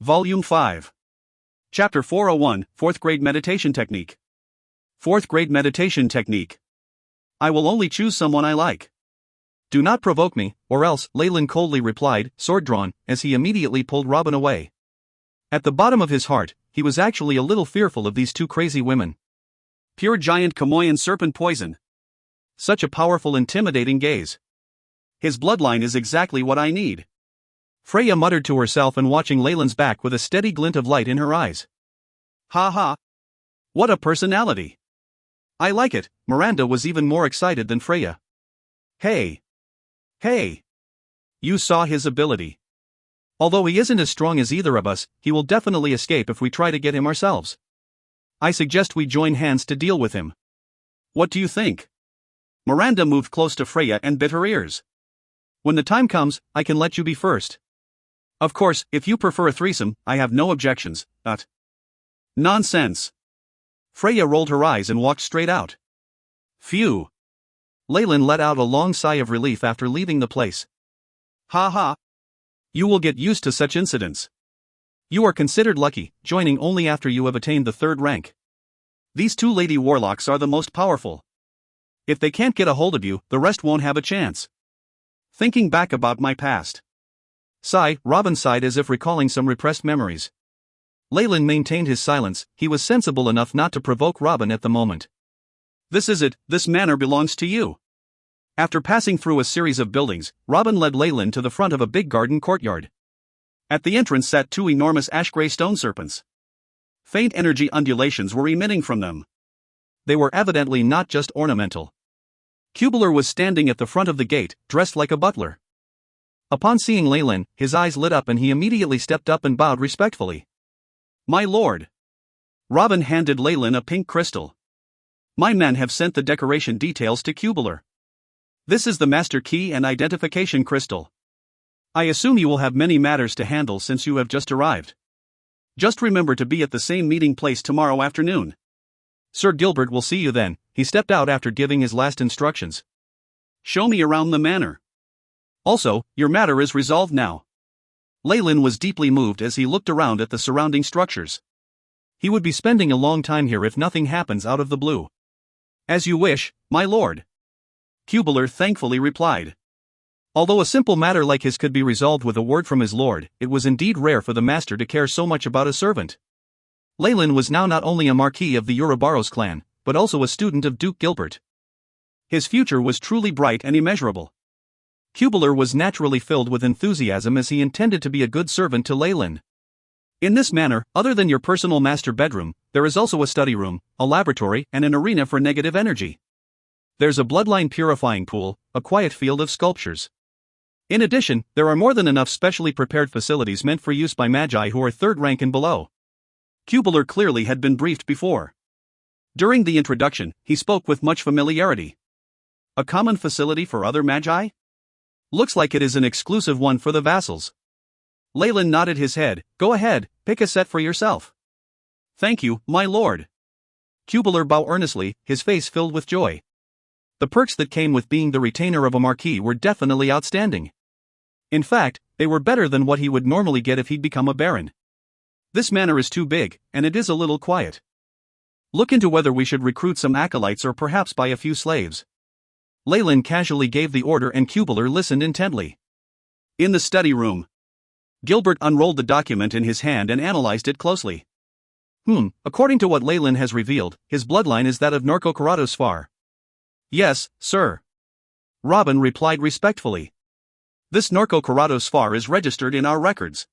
Volume 5. Chapter 401, 4th Grade Meditation Technique. 4th Grade Meditation Technique. I will only choose someone I like. Do not provoke me, or else, Leyland coldly replied, sword drawn, as he immediately pulled Robin away. At the bottom of his heart, he was actually a little fearful of these two crazy women. Pure giant Kamoyan serpent poison. Such a powerful, intimidating gaze. His bloodline is exactly what I need. Freya muttered to herself and watching Leyland's back with a steady glint of light in her eyes. Ha ha. What a personality. I like it. Miranda was even more excited than Freya. Hey. Hey. You saw his ability. Although he isn't as strong as either of us, he will definitely escape if we try to get him ourselves. I suggest we join hands to deal with him. What do you think? Miranda moved close to Freya and bit her ears. When the time comes, I can let you be first. Of course, if you prefer a threesome, I have no objections, but... Nonsense. Freya rolled her eyes and walked straight out. Phew. Leyland let out a long sigh of relief after leaving the place. Ha ha. You will get used to such incidents. You are considered lucky, joining only after you have attained the 3rd rank. These two lady warlocks are the most powerful. If they can't get a hold of you, the rest won't have a chance. Thinking back about my past. Sigh, Robin sighed as if recalling some repressed memories. Leyland maintained his silence. He was sensible enough not to provoke Robin at the moment. This is it, this manor belongs to you. After passing through a series of buildings, Robin led Leyland to the front of a big garden courtyard. At the entrance sat two enormous ash-gray stone serpents. Faint energy undulations were emitting from them. They were evidently not just ornamental. Cubular was standing at the front of the gate, dressed like a butler. Upon seeing Leyland, his eyes lit up and he immediately stepped up and bowed respectfully. My lord. Robin handed Leyland a pink crystal. My men have sent the decoration details to Cubular. This is the master key and identification crystal. I assume you will have many matters to handle since you have just arrived. Just remember to be at the same meeting place tomorrow afternoon. Sir Gilbert will see you then. He stepped out after giving his last instructions. Show me around the manor. Also, your matter is resolved now. Leyland was deeply moved as he looked around at the surrounding structures. He would be spending a long time here if nothing happens out of the blue. As you wish, my lord. Cubular thankfully replied. Although a simple matter like his could be resolved with a word from his lord, it was indeed rare for the master to care so much about a servant. Leyland was now not only a marquis of the Ouroboros clan, but also a student of Duke Gilbert. His future was truly bright and immeasurable. Cubular was naturally filled with enthusiasm as he intended to be a good servant to Leyland. In this manner, other than your personal master bedroom, there is also a study room, a laboratory, and an arena for negative energy. There's a bloodline purifying pool, a quiet field of sculptures. In addition, there are more than enough specially prepared facilities meant for use by magi who are 3rd rank and below. Cubular clearly had been briefed before. During the introduction, he spoke with much familiarity. A common facility for other magi? Looks like it is an exclusive one for the vassals. Leyland nodded his head. Go ahead, pick a set for yourself. Thank you, my lord. Cubular bowed earnestly, his face filled with joy. The perks that came with being the retainer of a marquis were definitely outstanding. In fact, they were better than what he would normally get if he'd become a baron. This manor is too big, and it is a little quiet. Look into whether we should recruit some acolytes or perhaps buy a few slaves. Leyland casually gave the order and Cubular listened intently. In the study room. Gilbert unrolled the document in his hand and analyzed it closely. According to what Leyland has revealed, his bloodline is that of Norco-Caratosfar. Yes, sir. Robin replied respectfully. This Norco-Caratosfar is registered in our records.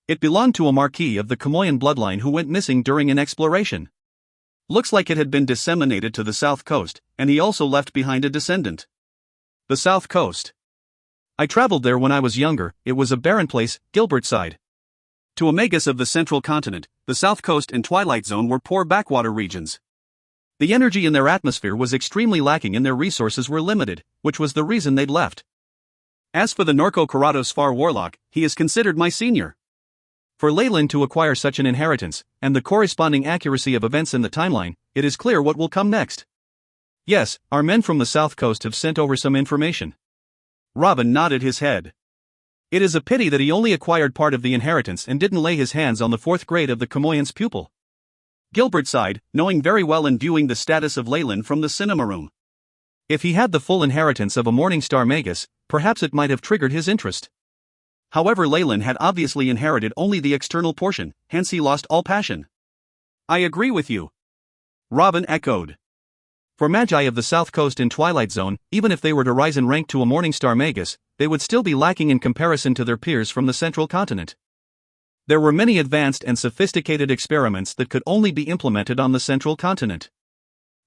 It belonged to a marquis of the Kamoyan bloodline who went missing during an exploration. Looks like it had been disseminated to the south coast, and he also left behind a descendant. The south coast. I traveled there when I was younger. It was a barren place, Gilbert sighed. To Omegas of the central continent, the south coast and twilight zone were poor backwater regions. The energy in their atmosphere was extremely lacking and their resources were limited, which was the reason they'd left. As for the Norco-Caratosfar warlock, he is considered my senior. For Leyland to acquire such an inheritance, and the corresponding accuracy of events in the timeline, it is clear what will come next. Yes, our men from the south coast have sent over some information. Robin nodded his head. It is a pity that he only acquired part of the inheritance and didn't lay his hands on the 4th grade of the Chamoyan's pupil. Gilbert sighed, knowing very well and viewing the status of Leyland from the cinema room. If he had the full inheritance of a Morningstar Magus, perhaps it might have triggered his interest. However, Leyland had obviously inherited only the external portion, hence he lost all passion. I agree with you, Robin echoed. For Magi of the South Coast in Twilight Zone, even if they were to rise in rank to a Morningstar Magus, they would still be lacking in comparison to their peers from the Central Continent. There were many advanced and sophisticated experiments that could only be implemented on the Central Continent.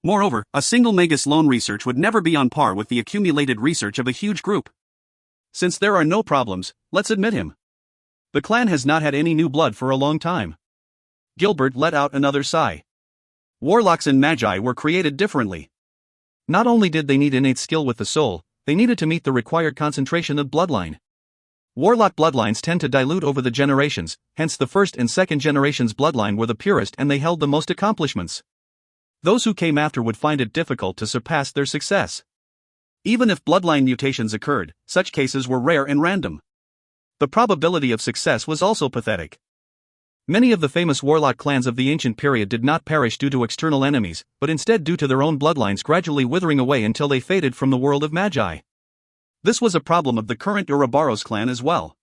Moreover, a single Magus lone research would never be on par with the accumulated research of a huge group. Since there are no problems, let's admit him. The clan has not had any new blood for a long time. Gilbert let out another sigh. Warlocks and Magi were created differently. Not only did they need innate skill with the soul, they needed to meet the required concentration of bloodline. Warlock bloodlines tend to dilute over the generations, hence the first and second generations' bloodline were the purest and they held the most accomplishments. Those who came after would find it difficult to surpass their success. Even if bloodline mutations occurred, such cases were rare and random. The probability of success was also pathetic. Many of the famous warlock clans of the ancient period did not perish due to external enemies, but instead due to their own bloodlines gradually withering away until they faded from the world of Magi. This was a problem of the current Ouroboros clan as well.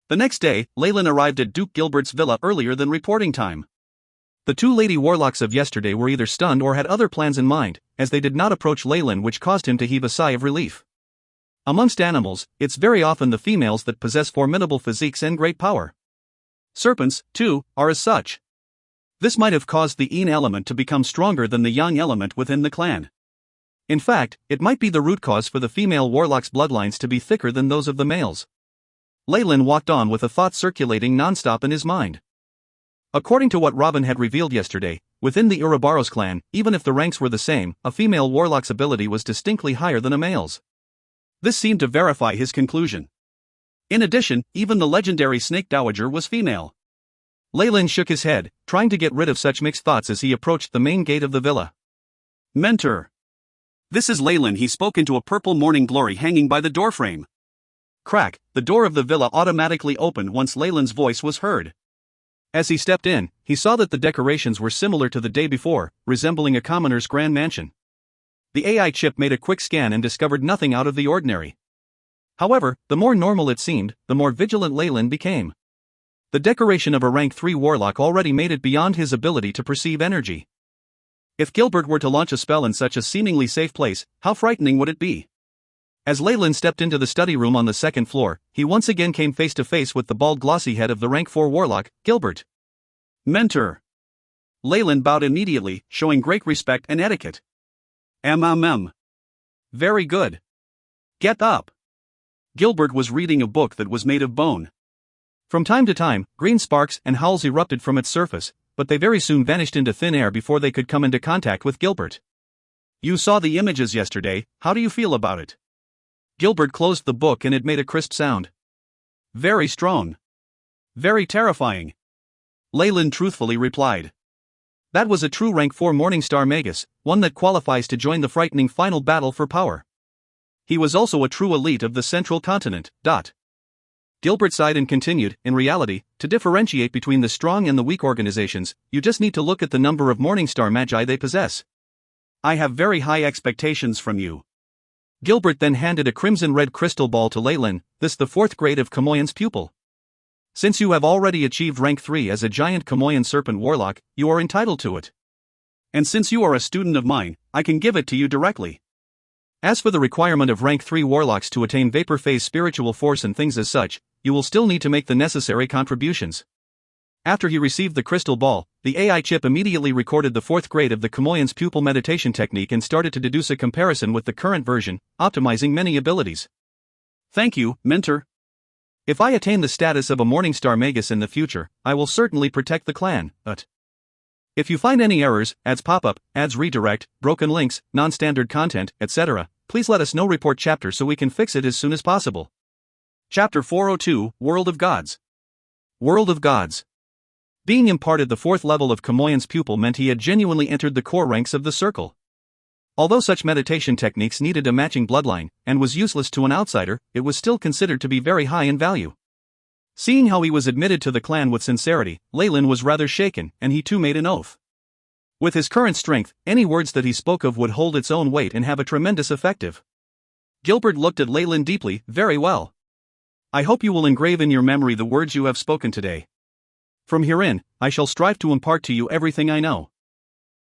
The next day, Leyland arrived at Duke Gilbert's villa earlier than reporting time. The two lady warlocks of yesterday were either stunned or had other plans in mind, as they did not approach Leyland, which caused him to heave a sigh of relief. Amongst animals, it's very often the females that possess formidable physiques and great power. Serpents, too, are as such. This might have caused the yin element to become stronger than the yang element within the clan. In fact, it might be the root cause for the female warlock's bloodlines to be thicker than those of the males. Leyland walked on with a thought circulating non-stop in his mind. According to what Robin had revealed yesterday, within the Ouroboros clan, even if the ranks were the same, a female warlock's ability was distinctly higher than a male's. This seemed to verify his conclusion. In addition, even the legendary Snake Dowager was female. Leyland shook his head, trying to get rid of such mixed thoughts as he approached the main gate of the villa. Mentor. This is Leyland. He spoke into a purple morning glory hanging by the doorframe. Crack, the door of the villa automatically opened once Leyland's voice was heard. As he stepped in, he saw that the decorations were similar to the day before, resembling a commoner's grand mansion. The AI chip made a quick scan and discovered nothing out of the ordinary. However, the more normal it seemed, the more vigilant Leyland became. The decoration of a rank 3 warlock already made it beyond his ability to perceive energy. If Gilbert were to launch a spell in such a seemingly safe place, how frightening would it be? As Leyland stepped into the study room on the second floor, he once again came face to face with the bald glossy head of the rank 4 warlock, Gilbert. Mentor. Leyland bowed immediately, showing great respect and etiquette. Very good. Get up. Gilbert was reading a book that was made of bone. From time to time, green sparks and howls erupted from its surface, but they very soon vanished into thin air before they could come into contact with Gilbert. You saw the images yesterday, how do you feel about it? Gilbert closed the book and it made a crisp sound. Very strong. Very terrifying. Leyland truthfully replied. That was a true rank 4 Morningstar Magus, one that qualifies to join the frightening final battle for power. He was also a true elite of the Central Continent. Gilbert sighed and continued, in reality, to differentiate between the strong and the weak organizations, you just need to look at the number of Morningstar Magi they possess. I have very high expectations from you. Gilbert then handed a crimson-red crystal ball to Leyland, this the 4th grade of Chamoyan's pupil. Since you have already achieved rank 3 as a giant Chamoyan serpent warlock, you are entitled to it. And since you are a student of mine, I can give it to you directly. As for the requirement of rank 3 warlocks to attain vapor phase spiritual force and things as such, you will still need to make the necessary contributions. After he received the crystal ball, the AI chip immediately recorded the 4th grade of the Chamoyan's pupil meditation technique and started to deduce a comparison with the current version, optimizing many abilities. Thank you, Mentor. If I attain the status of a Morningstar Magus in the future, I will certainly protect the clan, but if you find any errors, ads pop up, ads redirect, broken links, non-standard content, etc., please let us know. Report chapter so we can fix it as soon as possible. Chapter 402, World of Gods. World of Gods. Being imparted the 4th level of Chamoyan's pupil meant he had genuinely entered the core ranks of the circle. Although such meditation techniques needed a matching bloodline, and was useless to an outsider, it was still considered to be very high in value. Seeing how he was admitted to the clan with sincerity, Leyland was rather shaken, and he too made an oath. With his current strength, any words that he spoke of would hold its own weight and have a tremendous effect. Gilbert looked at Leyland deeply. Very well. I hope you will engrave in your memory the words you have spoken today. From herein, I shall strive to impart to you everything I know.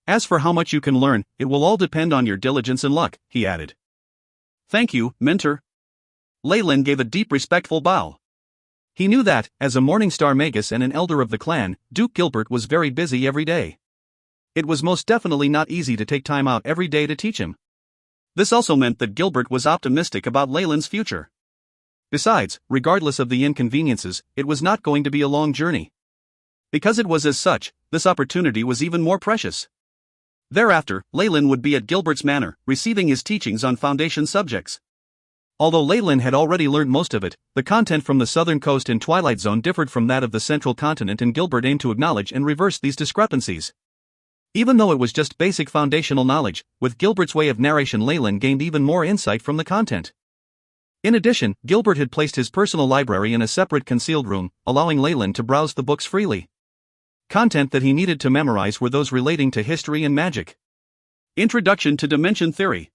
As for how much you can learn, it will all depend on your diligence and luck, he added. Thank you, mentor. Leyland gave a deep respectful bow. He knew that, as a Morningstar Magus and an elder of the clan, Duke Gilbert was very busy every day. It was most definitely not easy to take time out every day to teach him. This also meant that Gilbert was optimistic about Leyland's future. Besides, regardless of the inconveniences, it was not going to be a long journey. Because it was as such, this opportunity was even more precious. Thereafter, Leyland would be at Gilbert's manor, receiving his teachings on foundation subjects. Although Leyland had already learned most of it, the content from the southern coast and Twilight Zone differed from that of the central continent, and Gilbert aimed to acknowledge and reverse these discrepancies. Even though it was just basic foundational knowledge, with Gilbert's way of narration Leyland gained even more insight from the content. In addition, Gilbert had placed his personal library in a separate concealed room, allowing Leyland to browse the books freely. Content that he needed to memorize were those relating to history and magic. Introduction to Dimension Theory.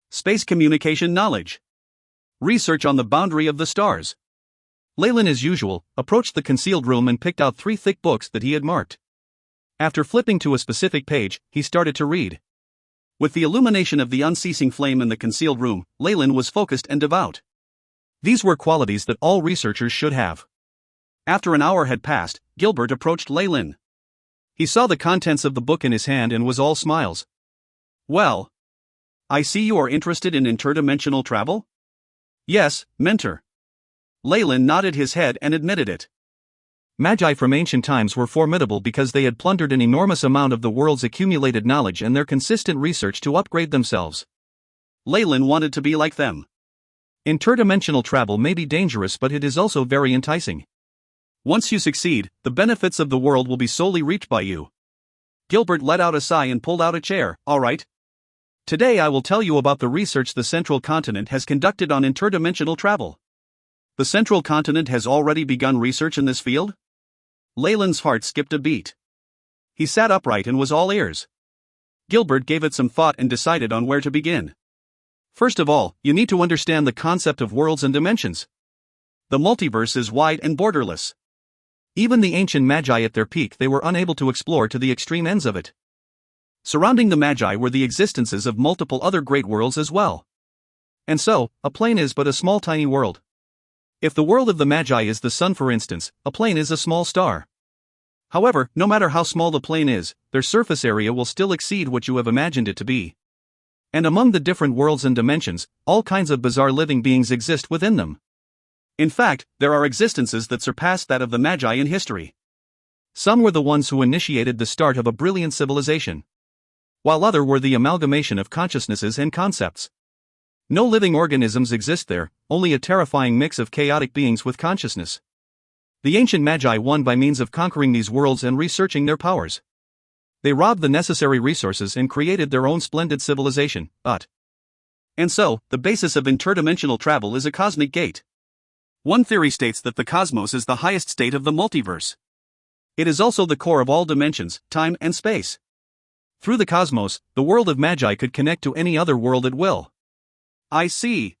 Space Communication Knowledge. Research on the Boundary of the Stars. Leyland, as usual, approached the concealed room and picked out 3 thick books that he had marked. After flipping to a specific page, he started to read. With the illumination of the unceasing flame in the concealed room, Leyland was focused and devout. These were qualities that all researchers should have. After an hour had passed, Gilbert approached Leyland. He saw the contents of the book in his hand and was all smiles. Well, I see you are interested in interdimensional travel? Yes, mentor. Leyland nodded his head and admitted it. Magi from ancient times were formidable because they had plundered an enormous amount of the world's accumulated knowledge and their consistent research to upgrade themselves. Leyland wanted to be like them. Interdimensional travel may be dangerous, but it is also very enticing. Once you succeed, the benefits of the world will be solely reaped by you. Gilbert let out a sigh and pulled out a chair. All right. Today I will tell you about the research the Central Continent has conducted on interdimensional travel. The Central Continent has already begun research in this field? Leyland's heart skipped a beat. He sat upright and was all ears. Gilbert gave it some thought and decided on where to begin. First of all, you need to understand the concept of worlds and dimensions. The multiverse is wide and borderless. Even the ancient Magi at their peak, they were unable to explore to the extreme ends of it. Surrounding the Magi were the existences of multiple other great worlds as well. And so, a plane is but a small tiny world. If the world of the Magi is the sun, for instance, a plane is a small star. However, no matter how small the plane is, their surface area will still exceed what you have imagined it to be. And among the different worlds and dimensions, all kinds of bizarre living beings exist within them. In fact, there are existences that surpass that of the Magi in history. Some were the ones who initiated the start of a brilliant civilization, while others were the amalgamation of consciousnesses and concepts. No living organisms exist there, only a terrifying mix of chaotic beings with consciousness. The ancient Magi won by means of conquering these worlds and researching their powers. They robbed the necessary resources and created their own splendid civilization, And so, the basis of interdimensional travel is a cosmic gate. One theory states that the cosmos is the highest state of the multiverse. It is also the core of all dimensions, time and space. Through the cosmos, the world of Magi could connect to any other world at will. I see.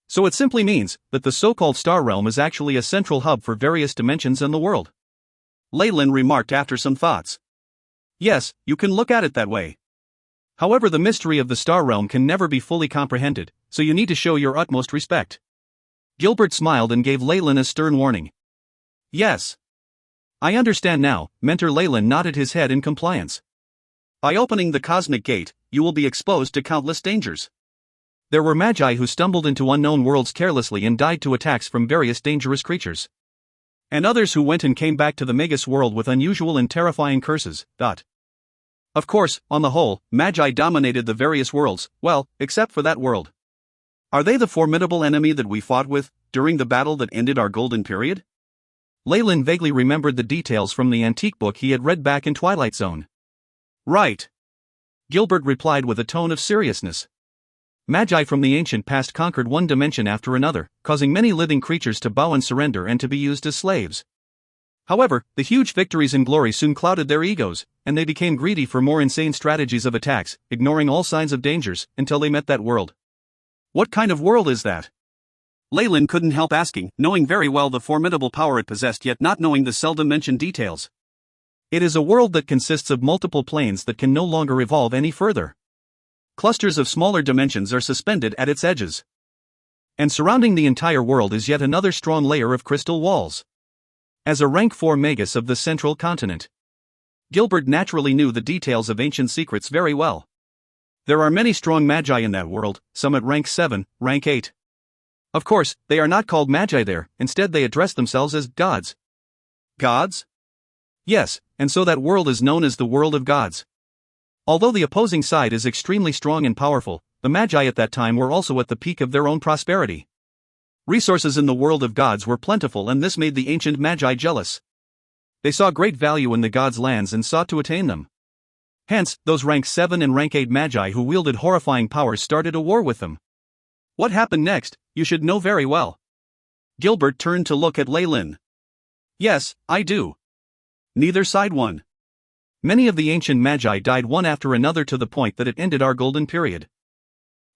So it simply means that the so-called star realm is actually a central hub for various dimensions in the world. Leyland remarked after some thoughts. Yes, you can look at it that way. However, the mystery of the star realm can never be fully comprehended, so you need to show your utmost respect. Gilbert smiled and gave Leyland a stern warning. Yes. I understand now. Mentor Leyland nodded his head in compliance. By opening the cosmic gate, you will be exposed to countless dangers. There were Magi who stumbled into unknown worlds carelessly and died to attacks from various dangerous creatures. And others who went and came back to the Magus world with unusual and terrifying curses. Of course, on the whole, Magi dominated the various worlds, well, except for that world. Are they the formidable enemy that we fought with during the battle that ended our golden period? Leyland vaguely remembered the details from the antique book he had read back in Twilight Zone. Right. Gilbert replied with a tone of seriousness. Magi from the ancient past conquered one dimension after another, causing many living creatures to bow and surrender and to be used as slaves. However, the huge victories and glory soon clouded their egos, and they became greedy for more insane strategies of attacks, ignoring all signs of dangers, until they met that world. What kind of world is that? Leyland couldn't help asking, knowing very well the formidable power it possessed yet not knowing the seldom mentioned details. It is a world that consists of multiple planes that can no longer evolve any further. Clusters of smaller dimensions are suspended at its edges. And surrounding the entire world is yet another strong layer of crystal walls. As a rank 4 magus of the central continent, Gilbert naturally knew the details of ancient secrets very well. There are many strong magi in that world, some at rank 7, rank 8. Of course, they are not called magi there, instead they address themselves as gods. Gods? Yes, and so that world is known as the world of gods. Although the opposing side is extremely strong and powerful, the Magi at that time were also at the peak of their own prosperity. Resources in the world of gods were plentiful, and this made the ancient Magi jealous. They saw great value in the gods' lands and sought to attain them. Hence, those rank 7 and rank 8 Magi who wielded horrifying powers started a war with them. What happened next, you should know very well. Gilbert turned to look at Leyland. Yes, I do. Neither side won. Many of the ancient Magi died one after another to the point that it ended our golden period.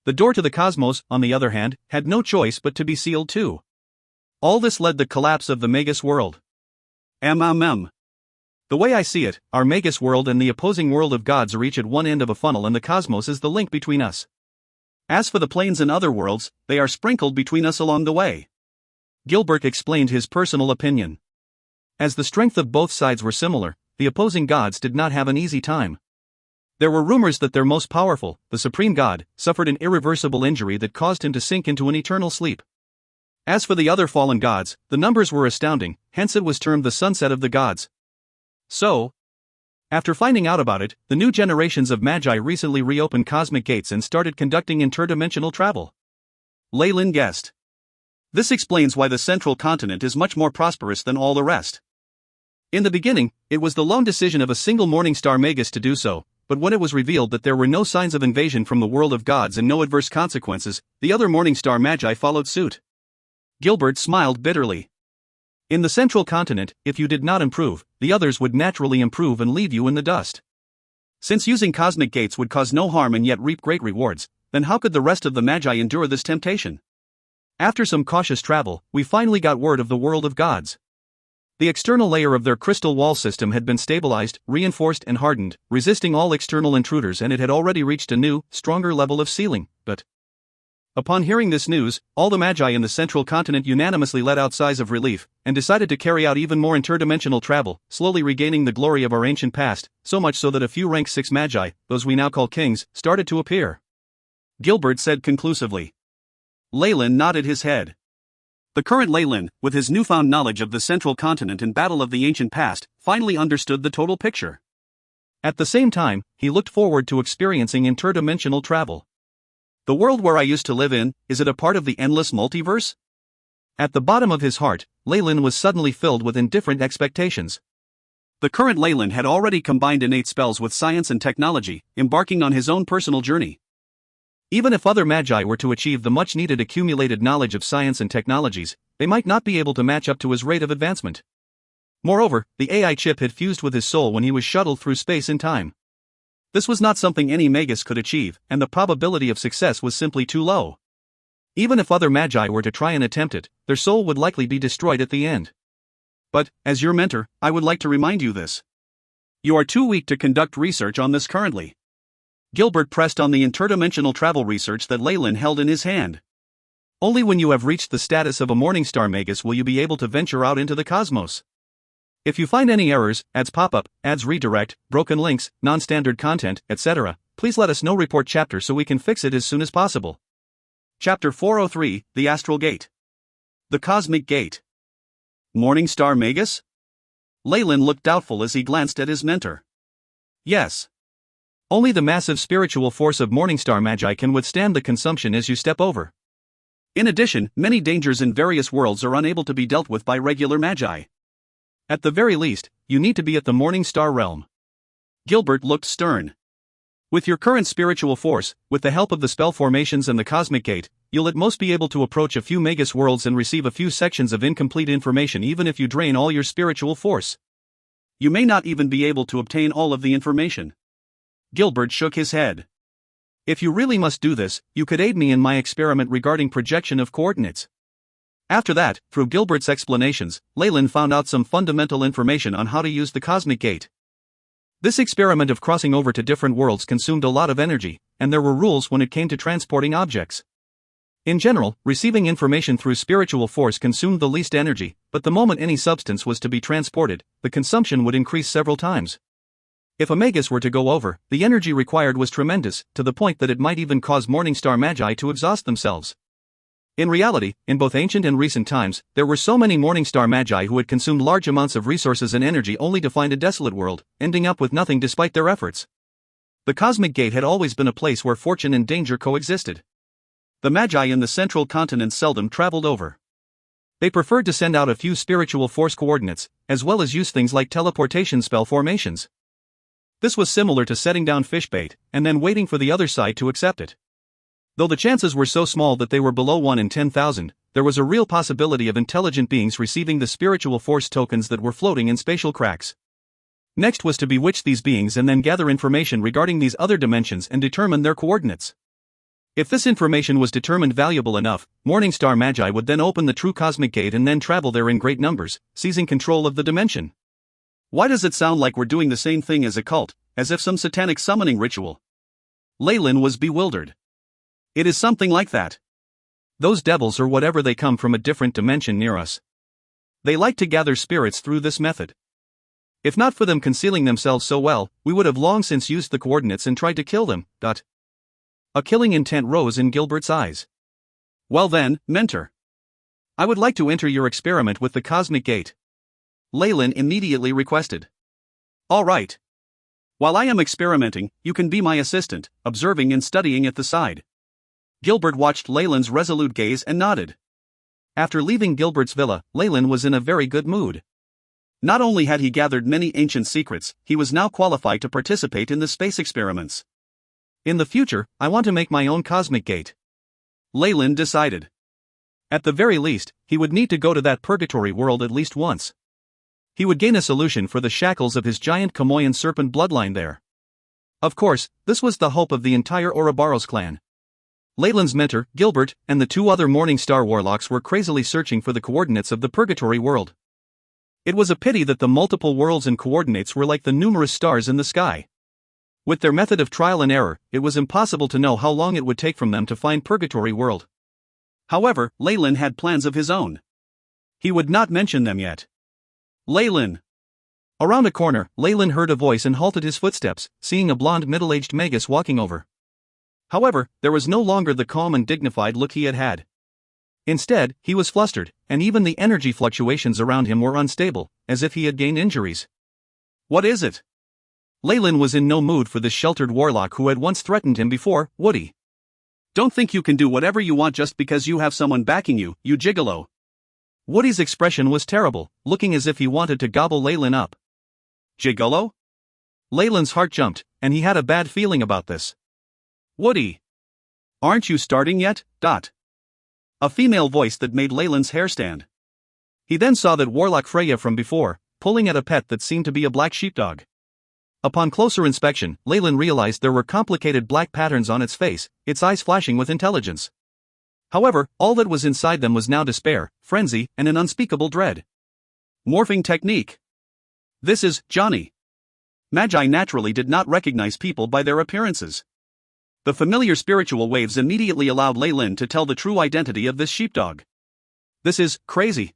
The door to the cosmos, on the other hand, had no choice but to be sealed too. All this led the collapse of the Magus world. The way I see it, our Magus world and the opposing world of gods are each at one end of a funnel, and the cosmos is the link between us. As for the planes and other worlds, they are sprinkled between us along the way. Gilbert explained his personal opinion. As the strength of both sides were similar, the opposing gods did not have an easy time. There were rumors that their most powerful, the supreme god, suffered an irreversible injury that caused him to sink into an eternal sleep. As for the other fallen gods, the numbers were astounding, hence it was termed the sunset of the gods. So, after finding out about it, the new generations of Magi recently reopened cosmic gates and started conducting interdimensional travel. Leyland guessed. This explains why the central continent is much more prosperous than all the rest. In the beginning, it was the lone decision of a single Morningstar Magus to do so, but when it was revealed that there were no signs of invasion from the world of gods and no adverse consequences, the other Morningstar Magi followed suit. Gilbert smiled bitterly. In the central continent, if you did not improve, the others would naturally improve and leave you in the dust. Since using cosmic gates would cause no harm and yet reap great rewards, then how could the rest of the Magi endure this temptation? After some cautious travel, we finally got word of the world of gods. The external layer of their crystal wall system had been stabilized, reinforced and hardened, resisting all external intruders, and it had already reached a new, stronger level of sealing, but upon hearing this news, all the Magi in the central continent unanimously let out sighs of relief, and decided to carry out even more interdimensional travel, slowly regaining the glory of our ancient past, so much so that a few rank 6 Magi, those we now call kings, started to appear. Gilbert said conclusively. Leyland nodded his head. The current Leyland, with his newfound knowledge of the central continent and battle of the ancient past, finally understood the total picture. At the same time, he looked forward to experiencing interdimensional travel. The world where I used to live in, is it a part of the endless multiverse? At the bottom of his heart, Leyland was suddenly filled with indifferent expectations. The current Leyland had already combined innate spells with science and technology, embarking on his own personal journey. Even if other Magi were to achieve the much-needed accumulated knowledge of science and technologies, they might not be able to match up to his rate of advancement. Moreover, the AI chip had fused with his soul when he was shuttled through space and time. This was not something any Magus could achieve, and the probability of success was simply too low. Even if other Magi were to try and attempt it, their soul would likely be destroyed at the end. But, as your mentor, I would like to remind you this. You are too weak to conduct research on this currently. Gilbert pressed on the interdimensional travel research that Leyland held in his hand. Only when you have reached the status of a Morningstar Magus will you be able to venture out into the cosmos. If you find any errors, ads pop up, ads redirect, broken links, non-standard content, etc., please let us know. Report chapter so we can fix it as soon as possible. Chapter 403, The Astral Gate. The Cosmic Gate. Morningstar Magus? Leyland looked doubtful as he glanced at his mentor. Yes. Only the massive spiritual force of Morningstar Magi can withstand the consumption as you step over. In addition, many dangers in various worlds are unable to be dealt with by regular Magi. At the very least, you need to be at the Morningstar realm. Gilbert looked stern. With your current spiritual force, with the help of the spell formations and the cosmic gate, you'll at most be able to approach a few Magus worlds and receive a few sections of incomplete information even if you drain all your spiritual force. You may not even be able to obtain all of the information. Gilbert shook his head. If you really must do this, you could aid me in my experiment regarding projection of coordinates. After that, through Gilbert's explanations, Leyland found out some fundamental information on how to use the cosmic gate. This experiment of crossing over to different worlds consumed a lot of energy, and there were rules when it came to transporting objects. In general, receiving information through spiritual force consumed the least energy, but the moment any substance was to be transported, the consumption would increase several times. If a Magus were to go over, the energy required was tremendous, to the point that it might even cause Morningstar Magi to exhaust themselves. In reality, in both ancient and recent times, there were so many Morningstar Magi who had consumed large amounts of resources and energy only to find a desolate world, ending up with nothing despite their efforts. The Cosmic Gate had always been a place where fortune and danger coexisted. The Magi in the central continent seldom traveled over. They preferred to send out a few spiritual force coordinates, as well as use things like teleportation spell formations. This was similar to setting down fish bait, and then waiting for the other side to accept it. Though the chances were so small that they were below 1 in 10,000, there was a real possibility of intelligent beings receiving the spiritual force tokens that were floating in spatial cracks. Next was to bewitch these beings and then gather information regarding these other dimensions and determine their coordinates. If this information was determined valuable enough, Morningstar Magi would then open the true cosmic gate and then travel there in great numbers, seizing control of the dimension. Why does it sound like we're doing the same thing as a cult, as if some satanic summoning ritual? Leyland was bewildered. It is something like that. Those devils or whatever they come from a different dimension near us. They like to gather spirits through this method. If not for them concealing themselves so well, we would have long since used the coordinates and tried to kill them. A killing intent rose in Gilbert's eyes. Well then, Mentor. I would like to enter your experiment with the cosmic gate. Leyland immediately requested. All right. While I am experimenting, you can be my assistant, observing and studying at the side. Gilbert watched Leyland's resolute gaze and nodded. After leaving Gilbert's villa, Leyland was in a very good mood. Not only had he gathered many ancient secrets, he was now qualified to participate in the space experiments. In the future, I want to make my own cosmic gate. Leyland decided. At the very least, he would need to go to that purgatory world at least once. He would gain a solution for the shackles of his giant Kamoyan serpent bloodline there. Of course, this was the hope of the entire Ouroboros clan. Leyland's mentor, Gilbert, and the 2 other Morningstar warlocks were crazily searching for the coordinates of the purgatory world. It was a pity that the multiple worlds and coordinates were like the numerous stars in the sky. With their method of trial and error, it was impossible to know how long it would take from them to find Purgatory World. However, Leyland had plans of his own. He would not mention them yet. Leyland! Around a corner, Leyland heard a voice and halted his footsteps, seeing a blonde middle-aged Magus walking over. However, there was no longer the calm and dignified look he had had. Instead, he was flustered, and even the energy fluctuations around him were unstable, as if he had gained injuries. What is it? Leyland was in no mood for this sheltered warlock who had once threatened him before. Woody. Don't think you can do whatever you want just because you have someone backing you, you gigolo. Woody's expression was terrible, looking as if he wanted to gobble Leyland up. Gigolo? Leyland's heart jumped, and he had a bad feeling about this. Woody. Aren't you starting yet? A female voice that made Leyland's hair stand. He then saw that Warlock Freya from before, pulling at a pet that seemed to be a black sheepdog. Upon closer inspection, Leyland realized there were complicated black patterns on its face, its eyes flashing with intelligence. However, all that was inside them was now despair, frenzy, and an unspeakable dread. Morphing technique. This is Johnny. Magi naturally did not recognize people by their appearances. The familiar spiritual waves immediately allowed Leyland to tell the true identity of this sheepdog. This is crazy.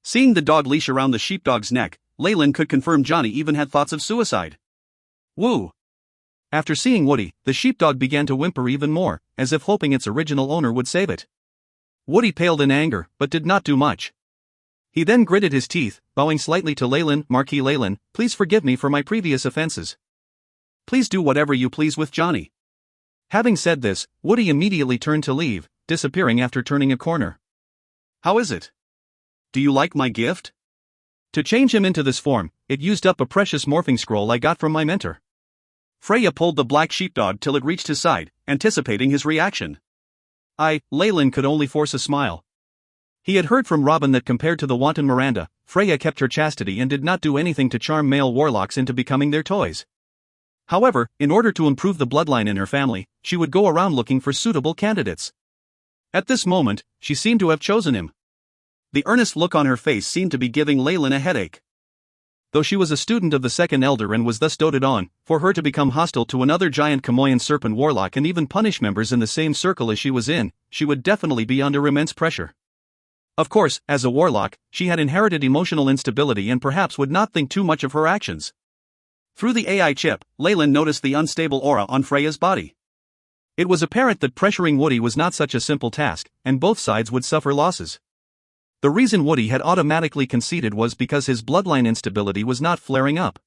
Seeing the dog leash around the sheepdog's neck, Leyland could confirm Johnny even had thoughts of suicide. Woo! After seeing Woody, the sheepdog began to whimper even more, as if hoping its original owner would save it. Woody paled in anger, but did not do much. He then gritted his teeth, bowing slightly to Leyland. Marquis Leyland, please forgive me for my previous offenses. Please do whatever you please with Johnny. Having said this, Woody immediately turned to leave, disappearing after turning a corner. How is it? Do you like my gift? To change him into this form, it used up a precious morphing scroll I got from my mentor. Freya pulled the black sheepdog till it reached his side, anticipating his reaction. Leyland could only force a smile. He had heard from Robin that compared to the wanton Miranda, Freya kept her chastity and did not do anything to charm male warlocks into becoming their toys. However, in order to improve the bloodline in her family, she would go around looking for suitable candidates. At this moment, she seemed to have chosen him. The earnest look on her face seemed to be giving Leyland a headache. Though she was a student of the Second Elder and was thus doted on, for her to become hostile to another giant Chamoyan serpent warlock and even punish members in the same circle as she was in, she would definitely be under immense pressure. Of course, as a warlock, she had inherited emotional instability and perhaps would not think too much of her actions. Through the AI chip, Leyland noticed the unstable aura on Freya's body. It was apparent that pressuring Woody was not such a simple task, and both sides would suffer losses. The reason Woody had automatically conceded was because his bloodline instability was not flaring up.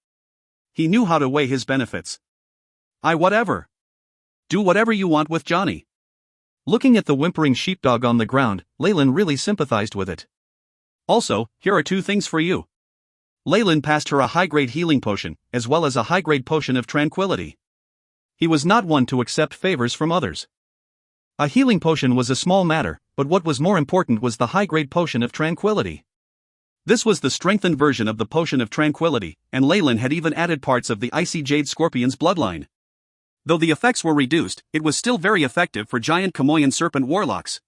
He knew how to weigh his benefits. Whatever. Do whatever you want with Johnny. Looking at the whimpering sheepdog on the ground, Leyland really sympathized with it. Also, here are 2 things for you. Leyland passed her a high-grade healing potion, as well as a high-grade potion of tranquility. He was not one to accept favors from others. A healing potion was a small matter, but what was more important was the high-grade potion of tranquility. This was the strengthened version of the potion of tranquility, and Leyland had even added parts of the icy jade scorpion's bloodline. Though the effects were reduced, it was still very effective for giant Chamoyan serpent warlocks.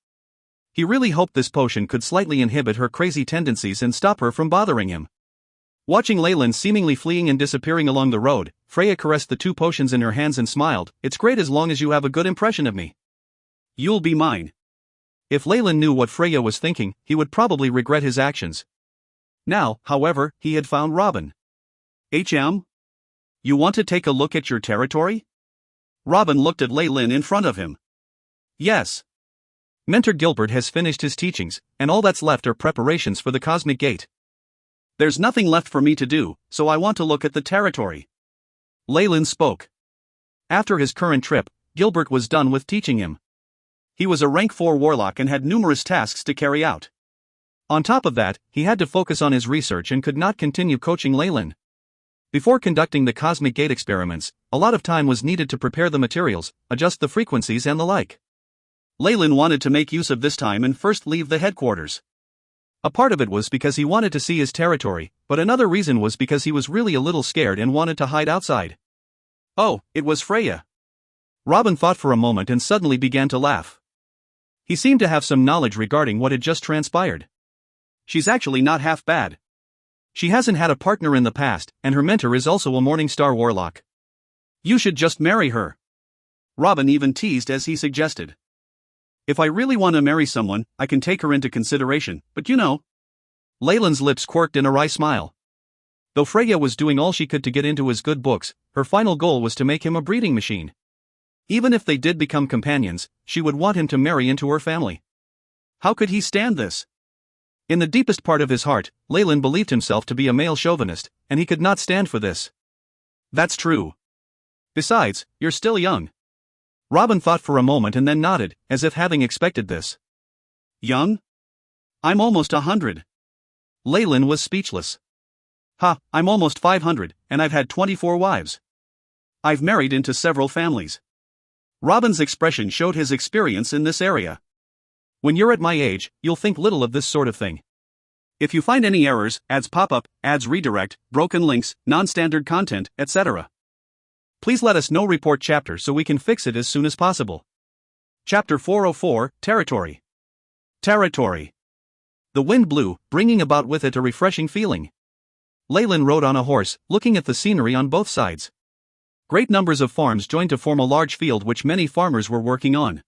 He really hoped this potion could slightly inhibit her crazy tendencies and stop her from bothering him. Watching Leyland seemingly fleeing and disappearing along the road, Freya caressed the 2 potions in her hands and smiled. It's great as long as you have a good impression of me. You'll be mine. If Leyland knew what Freya was thinking, he would probably regret his actions. Now, however, he had found Robin. You want to take a look at your territory? Robin looked at Leyland in front of him. Yes. Mentor Gilbert has finished his teachings, and all that's left are preparations for the Cosmic Gate. There's nothing left for me to do, so I want to look at the territory. Leyland spoke. After his current trip, Gilbert was done with teaching him. He was a rank 4 warlock and had numerous tasks to carry out. On top of that, he had to focus on his research and could not continue coaching Leyland. Before conducting the Cosmic Gate experiments, a lot of time was needed to prepare the materials, adjust the frequencies and the like. Leyland wanted to make use of this time and first leave the headquarters. A part of it was because he wanted to see his territory, but another reason was because he was really a little scared and wanted to hide outside. Oh, it was Freya. Robin thought for a moment and suddenly began to laugh. He seemed to have some knowledge regarding what had just transpired. She's actually not half bad. She hasn't had a partner in the past, and her mentor is also a Morningstar warlock. You should just marry her. Robin even teased as he suggested. If I really want to marry someone, I can take her into consideration, but you know. Leyland's lips quirked in a wry smile. Though Freya was doing all she could to get into his good books, her final goal was to make him a breeding machine. Even if they did become companions, she would want him to marry into her family. How could he stand this? In the deepest part of his heart, Leyland believed himself to be a male chauvinist, and he could not stand for this. That's true. Besides, you're still young. Robin thought for a moment and then nodded, as if having expected this. Young? I'm almost 100. Leyland was speechless. I'm almost 500, and I've had 24 wives. I've married into several families. Robin's expression showed his experience in this area. When you're at my age, you'll think little of this sort of thing. If you find any errors, ads pop up, ads redirect, broken links, non-standard content, etc., please let us know. Report chapter so we can fix it as soon as possible. Chapter 404, Territory. Territory. The wind blew, bringing about with it a refreshing feeling. Leyland rode on a horse, looking at the scenery on both sides. Great numbers of farms joined to form a large field which many farmers were working on.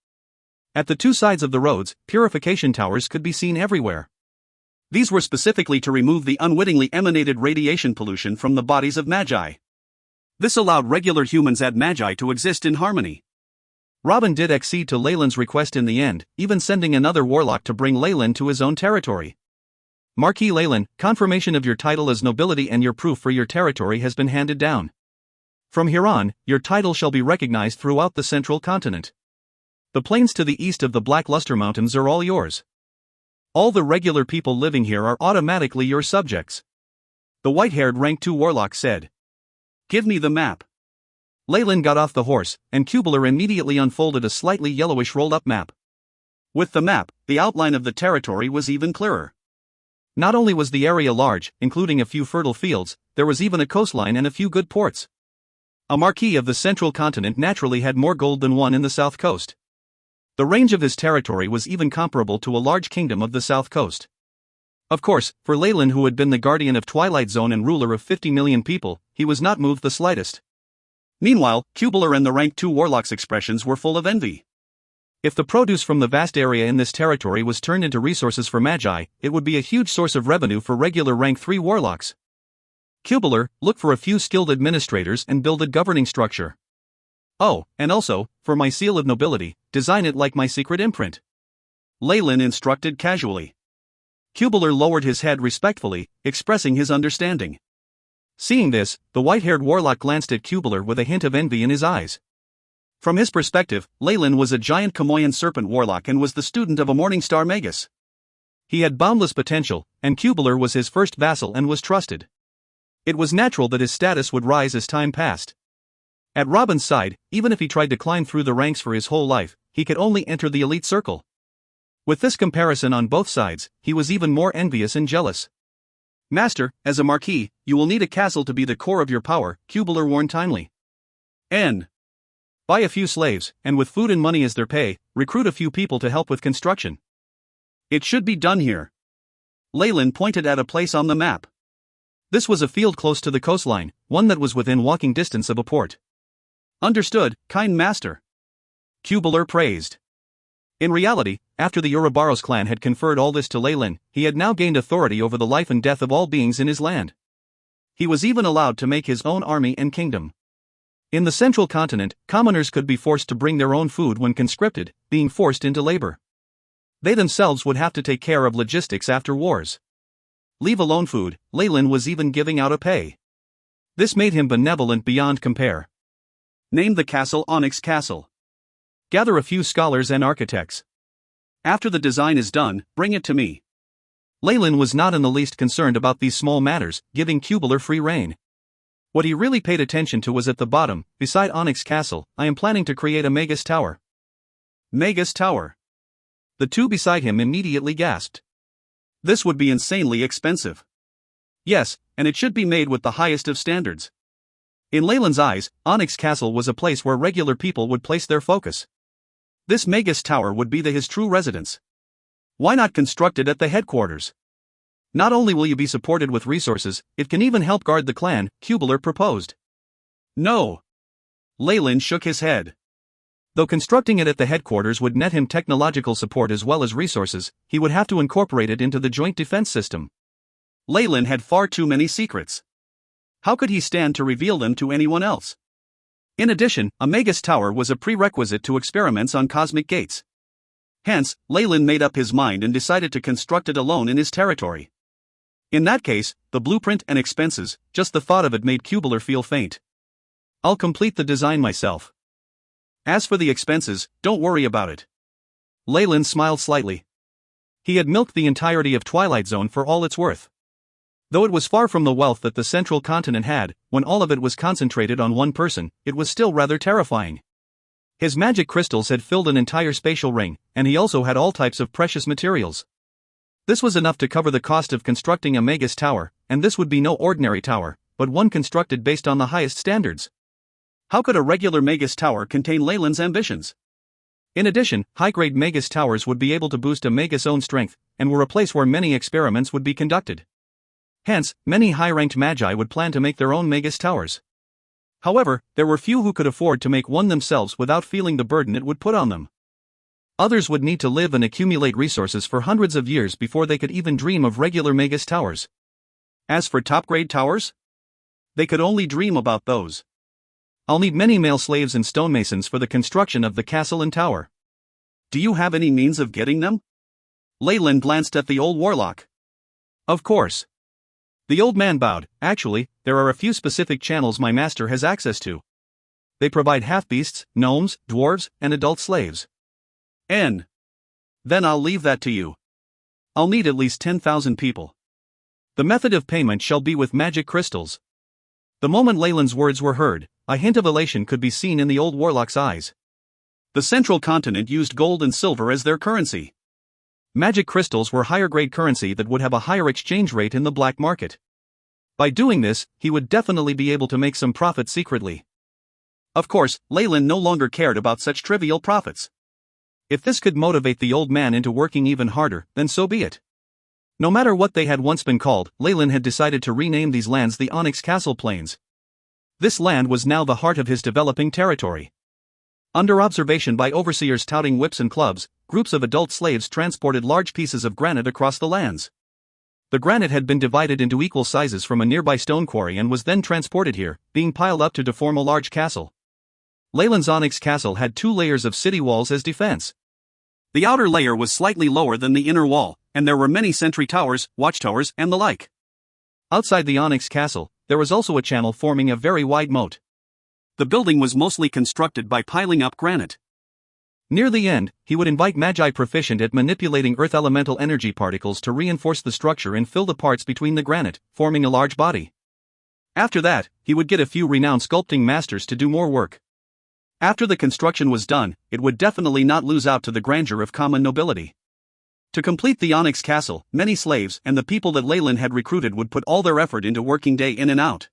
At the 2 sides of the roads, purification towers could be seen everywhere. These were specifically to remove the unwittingly emanated radiation pollution from the bodies of magi. This allowed regular humans and magi to exist in harmony. Robin did accede to Leyland's request in the end, even sending another warlock to bring Leyland to his own territory. Marquis Leyland, confirmation of your title as nobility and your proof for your territory has been handed down. From here on, your title shall be recognized throughout the central continent. The plains to the east of the Black Luster Mountains are all yours. All the regular people living here are automatically your subjects. The white-haired rank 2 warlock said. Give me the map. Leyland got off the horse, and Kubler immediately unfolded a slightly yellowish rolled-up map. With the map, the outline of the territory was even clearer. Not only was the area large, including a few fertile fields, there was even a coastline and a few good ports. A marquis of the central continent naturally had more gold than one in the south coast. The range of his territory was even comparable to a large kingdom of the south coast. Of course, for Leyland, who had been the guardian of Twilight Zone and ruler of 50 million people, he was not moved the slightest. Meanwhile, Kubler and the Rank 2 warlock's expressions were full of envy. If the produce from the vast area in this territory was turned into resources for Magi, it would be a huge source of revenue for regular Rank 3 warlocks. Kubler, look for a few skilled administrators and build a governing structure. Oh, and also, for my seal of nobility, design it like my secret imprint. Leyland instructed casually. Kubler lowered his head respectfully, expressing his understanding. Seeing this, the white-haired warlock glanced at Kubler with a hint of envy in his eyes. From his perspective, Leyland was a giant Kamoyan serpent warlock and was the student of a Morningstar Magus. He had boundless potential, and Kubler was his first vassal and was trusted. It was natural that his status would rise as time passed. At Robin's side, even if he tried to climb through the ranks for his whole life, he could only enter the elite circle. With this comparison on both sides, he was even more envious and jealous. Master, as a marquis, you will need a castle to be the core of your power, Kubler warned timely. N. Buy a few slaves, and with food and money as their pay, recruit a few people to help with construction. It should be done here. Leyland pointed at a place on the map. This was a field close to the coastline, one that was within walking distance of a port. Understood, kind master. Kubler praised. In reality, after the Ouroboros clan had conferred all this to Leyland, he had now gained authority over the life and death of all beings in his land. He was even allowed to make his own army and kingdom. In the central continent, commoners could be forced to bring their own food when conscripted, being forced into labor. They themselves would have to take care of logistics after wars. Leave alone food, Leyland was even giving out a pay. This made him benevolent beyond compare. Name the castle Onyx Castle. Gather a few scholars and architects. After the design is done, bring it to me. Leyland was not in the least concerned about these small matters, giving Kubler free rein. What he really paid attention to was at the bottom, beside Onyx Castle, I am planning to create a Magus Tower. Magus Tower. The two beside him immediately gasped. This would be insanely expensive. Yes, and it should be made with the highest of standards. In Leyland's eyes, Onyx Castle was a place where regular people would place their focus. This Magus Tower would be his true residence. Why not construct it at the headquarters? Not only will you be supported with resources, it can even help guard the clan, Kubler proposed. No. Leyland shook his head. Though constructing it at the headquarters would net him technological support as well as resources, he would have to incorporate it into the joint defense system. Leyland had far too many secrets. How could he stand to reveal them to anyone else? In addition, a Magus Tower was a prerequisite to experiments on cosmic gates. Hence, Leyland made up his mind and decided to construct it alone in his territory. In that case, the blueprint and expenses, just the thought of it made Kubler feel faint. I'll complete the design myself. As for the expenses, don't worry about it. Leyland smiled slightly. He had milked the entirety of Twilight Zone for all it's worth. Though it was far from the wealth that the central continent had, when all of it was concentrated on one person, it was still rather terrifying. His magic crystals had filled an entire spatial ring, and he also had all types of precious materials. This was enough to cover the cost of constructing a Magus Tower, and this would be no ordinary tower, but one constructed based on the highest standards. How could a regular Magus Tower contain Leyland's ambitions? In addition, high-grade Magus Towers would be able to boost a Magus' own strength, and were a place where many experiments would be conducted. Hence, many high-ranked Magi would plan to make their own Magus Towers. However, there were few who could afford to make one themselves without feeling the burden it would put on them. Others would need to live and accumulate resources for hundreds of years before they could even dream of regular Magus Towers. As for top-grade towers? They could only dream about those. I'll need many male slaves and stonemasons for the construction of the castle and tower. Do you have any means of getting them? Leyland glanced at the old warlock. Of course. The old man bowed. Actually, there are a few specific channels my master has access to. They provide half-beasts, gnomes, dwarves, and adult slaves. Then I'll leave that to you. I'll need at least 10,000 people. The method of payment shall be with magic crystals. The moment Leyland's words were heard, a hint of elation could be seen in the old warlock's eyes. The central continent used gold and silver as their currency. Magic crystals were higher-grade currency that would have a higher exchange rate in the black market. By doing this, he would definitely be able to make some profit secretly. Of course, Leyland no longer cared about such trivial profits. If this could motivate the old man into working even harder, then so be it. No matter what they had once been called, Leyland had decided to rename these lands the Onyx Castle Plains. This land was now the heart of his developing territory. Under observation by overseers touting whips and clubs, groups of adult slaves transported large pieces of granite across the lands. The granite had been divided into equal sizes from a nearby stone quarry and was then transported here, being piled up to form a large castle. Leyland's Onyx Castle had 2 layers of city walls as defense. The outer layer was slightly lower than the inner wall, and there were many sentry towers, watchtowers, and the like. Outside the Onyx Castle, there was also a channel forming a very wide moat. The building was mostly constructed by piling up granite. Near the end, he would invite magi proficient at manipulating earth elemental energy particles to reinforce the structure and fill the parts between the granite, forming a large body. After that, he would get a few renowned sculpting masters to do more work. After the construction was done, it would definitely not lose out to the grandeur of common nobility. To complete the Onyx Castle, many slaves and the people that Leyland had recruited would put all their effort into working day in and out.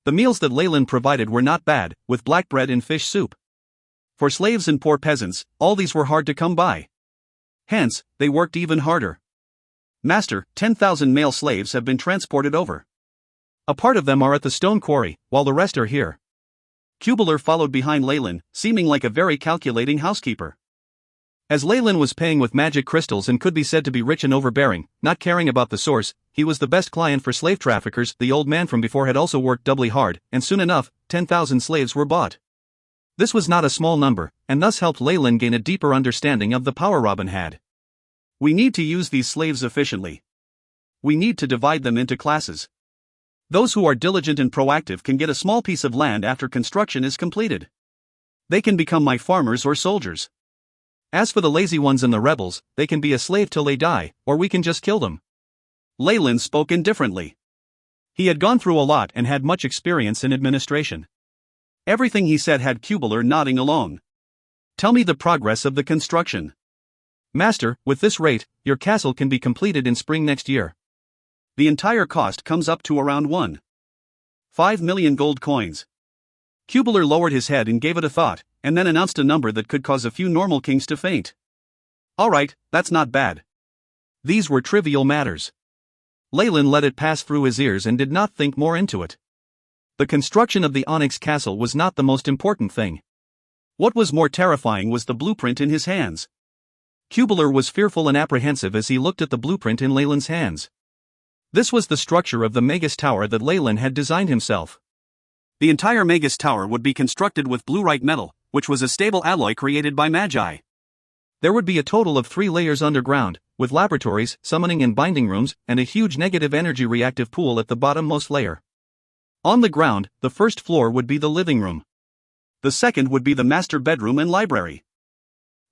The meals that Leyland provided were not bad, with black bread and fish soup. For slaves and poor peasants, all these were hard to come by. Hence, they worked even harder. Master, 10,000 male slaves have been transported over. A part of them are at the stone quarry, while the rest are here. Cubular followed behind Leyland, seeming like a very calculating housekeeper. As Leyland was paying with magic crystals and could be said to be rich and overbearing, not caring about the source, he was the best client for slave traffickers. The old man from before had also worked doubly hard, and soon enough, 10,000 slaves were bought. This was not a small number, and thus helped Leyland gain a deeper understanding of the power Robin had. We need to use these slaves efficiently. We need to divide them into classes. Those who are diligent and proactive can get a small piece of land after construction is completed. They can become my farmers or soldiers. As for the lazy ones and the rebels, they can be a slave till they die, or we can just kill them. Leyland spoke indifferently. He had gone through a lot and had much experience in administration. Everything he said had Cubular nodding along. Tell me the progress of the construction. Master, with this rate, your castle can be completed in spring next year. The entire cost comes up to around 1.5 million gold coins. Cubular lowered his head and gave it a thought, and then announced a number that could cause a few normal kings to faint. Alright, that's not bad. These were trivial matters. Leyland let it pass through his ears and did not think more into it. The construction of the Onyx Castle was not the most important thing. What was more terrifying was the blueprint in his hands. Cubular was fearful and apprehensive as he looked at the blueprint in Leyland's hands. This was the structure of the Magus Tower that Leyland had designed himself. The entire Magus Tower would be constructed with bluerite metal, which was a stable alloy created by magi. There would be a total of 3 layers underground, with laboratories, summoning and binding rooms, and a huge negative energy reactive pool at the bottommost layer. On the ground, the first floor would be the living room. The second would be the master bedroom and library.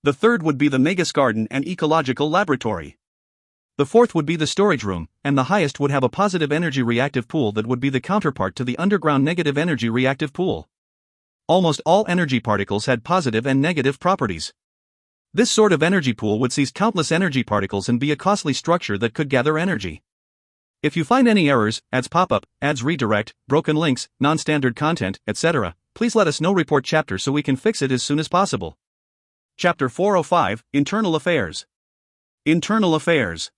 The third would be the Magus Garden and ecological laboratory. The fourth would be the storage room, and the highest would have a positive energy reactive pool that would be the counterpart to the underground negative energy reactive pool. Almost all energy particles had positive and negative properties. This sort of energy pool would seize countless energy particles and be a costly structure that could gather energy. If you find any errors, ads pop up, ads redirect, broken links, non-standard content, etc., please let us know. Report chapter so we can fix it as soon as possible. Chapter 405, Internal Affairs. Internal Affairs.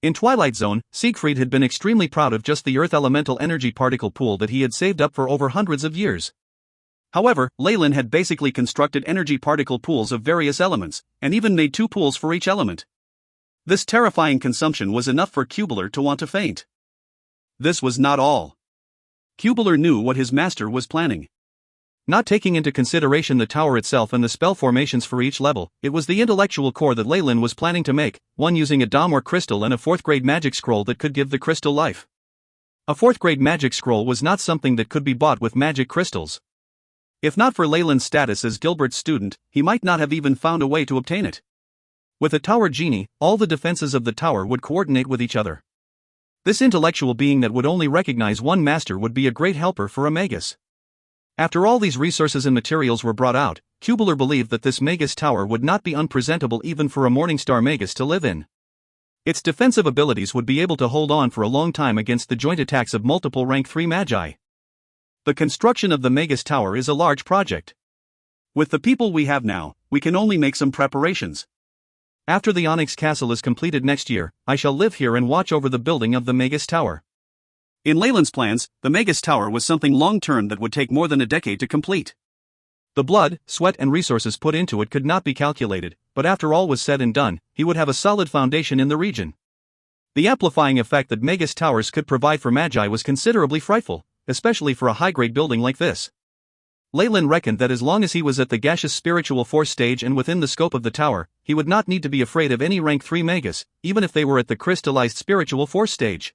In Twilight Zone, Siegfried had been extremely proud of just the Earth elemental energy particle pool that he had saved up for over hundreds of years. However, Leyland had basically constructed energy particle pools of various elements, and even made 2 pools for each element. This terrifying consumption was enough for Cubular to want to faint. This was not all. Cubular knew what his master was planning. Not taking into consideration the tower itself and the spell formations for each level, it was the intellectual core that Leyland was planning to make, one using a dom or crystal and a 4th-grade magic scroll that could give the crystal life. A 4th-grade magic scroll was not something that could be bought with magic crystals. If not for Leyland's status as Gilbert's student, he might not have even found a way to obtain it. With a tower genie, all the defenses of the tower would coordinate with each other. This intellectual being that would only recognize one master would be a great helper for a magus. After all these resources and materials were brought out, Cubular believed that this magus tower would not be unpresentable even for a Morningstar magus to live in. Its defensive abilities would be able to hold on for a long time against the joint attacks of multiple rank 3 magi. The construction of the magus tower is a large project. With the people we have now, we can only make some preparations. After the Onyx Castle is completed next year, I shall live here and watch over the building of the magus tower. In Leyland's plans, the magus tower was something long-term that would take more than a decade to complete. The blood, sweat and resources put into it could not be calculated, but after all was said and done, he would have a solid foundation in the region. The amplifying effect that magus towers could provide for magi was considerably frightful, especially for a high-grade building like this. Leyland reckoned that as long as he was at the gaseous spiritual force stage and within the scope of the tower, he would not need to be afraid of any rank 3 magus, even if they were at the crystallized spiritual force stage.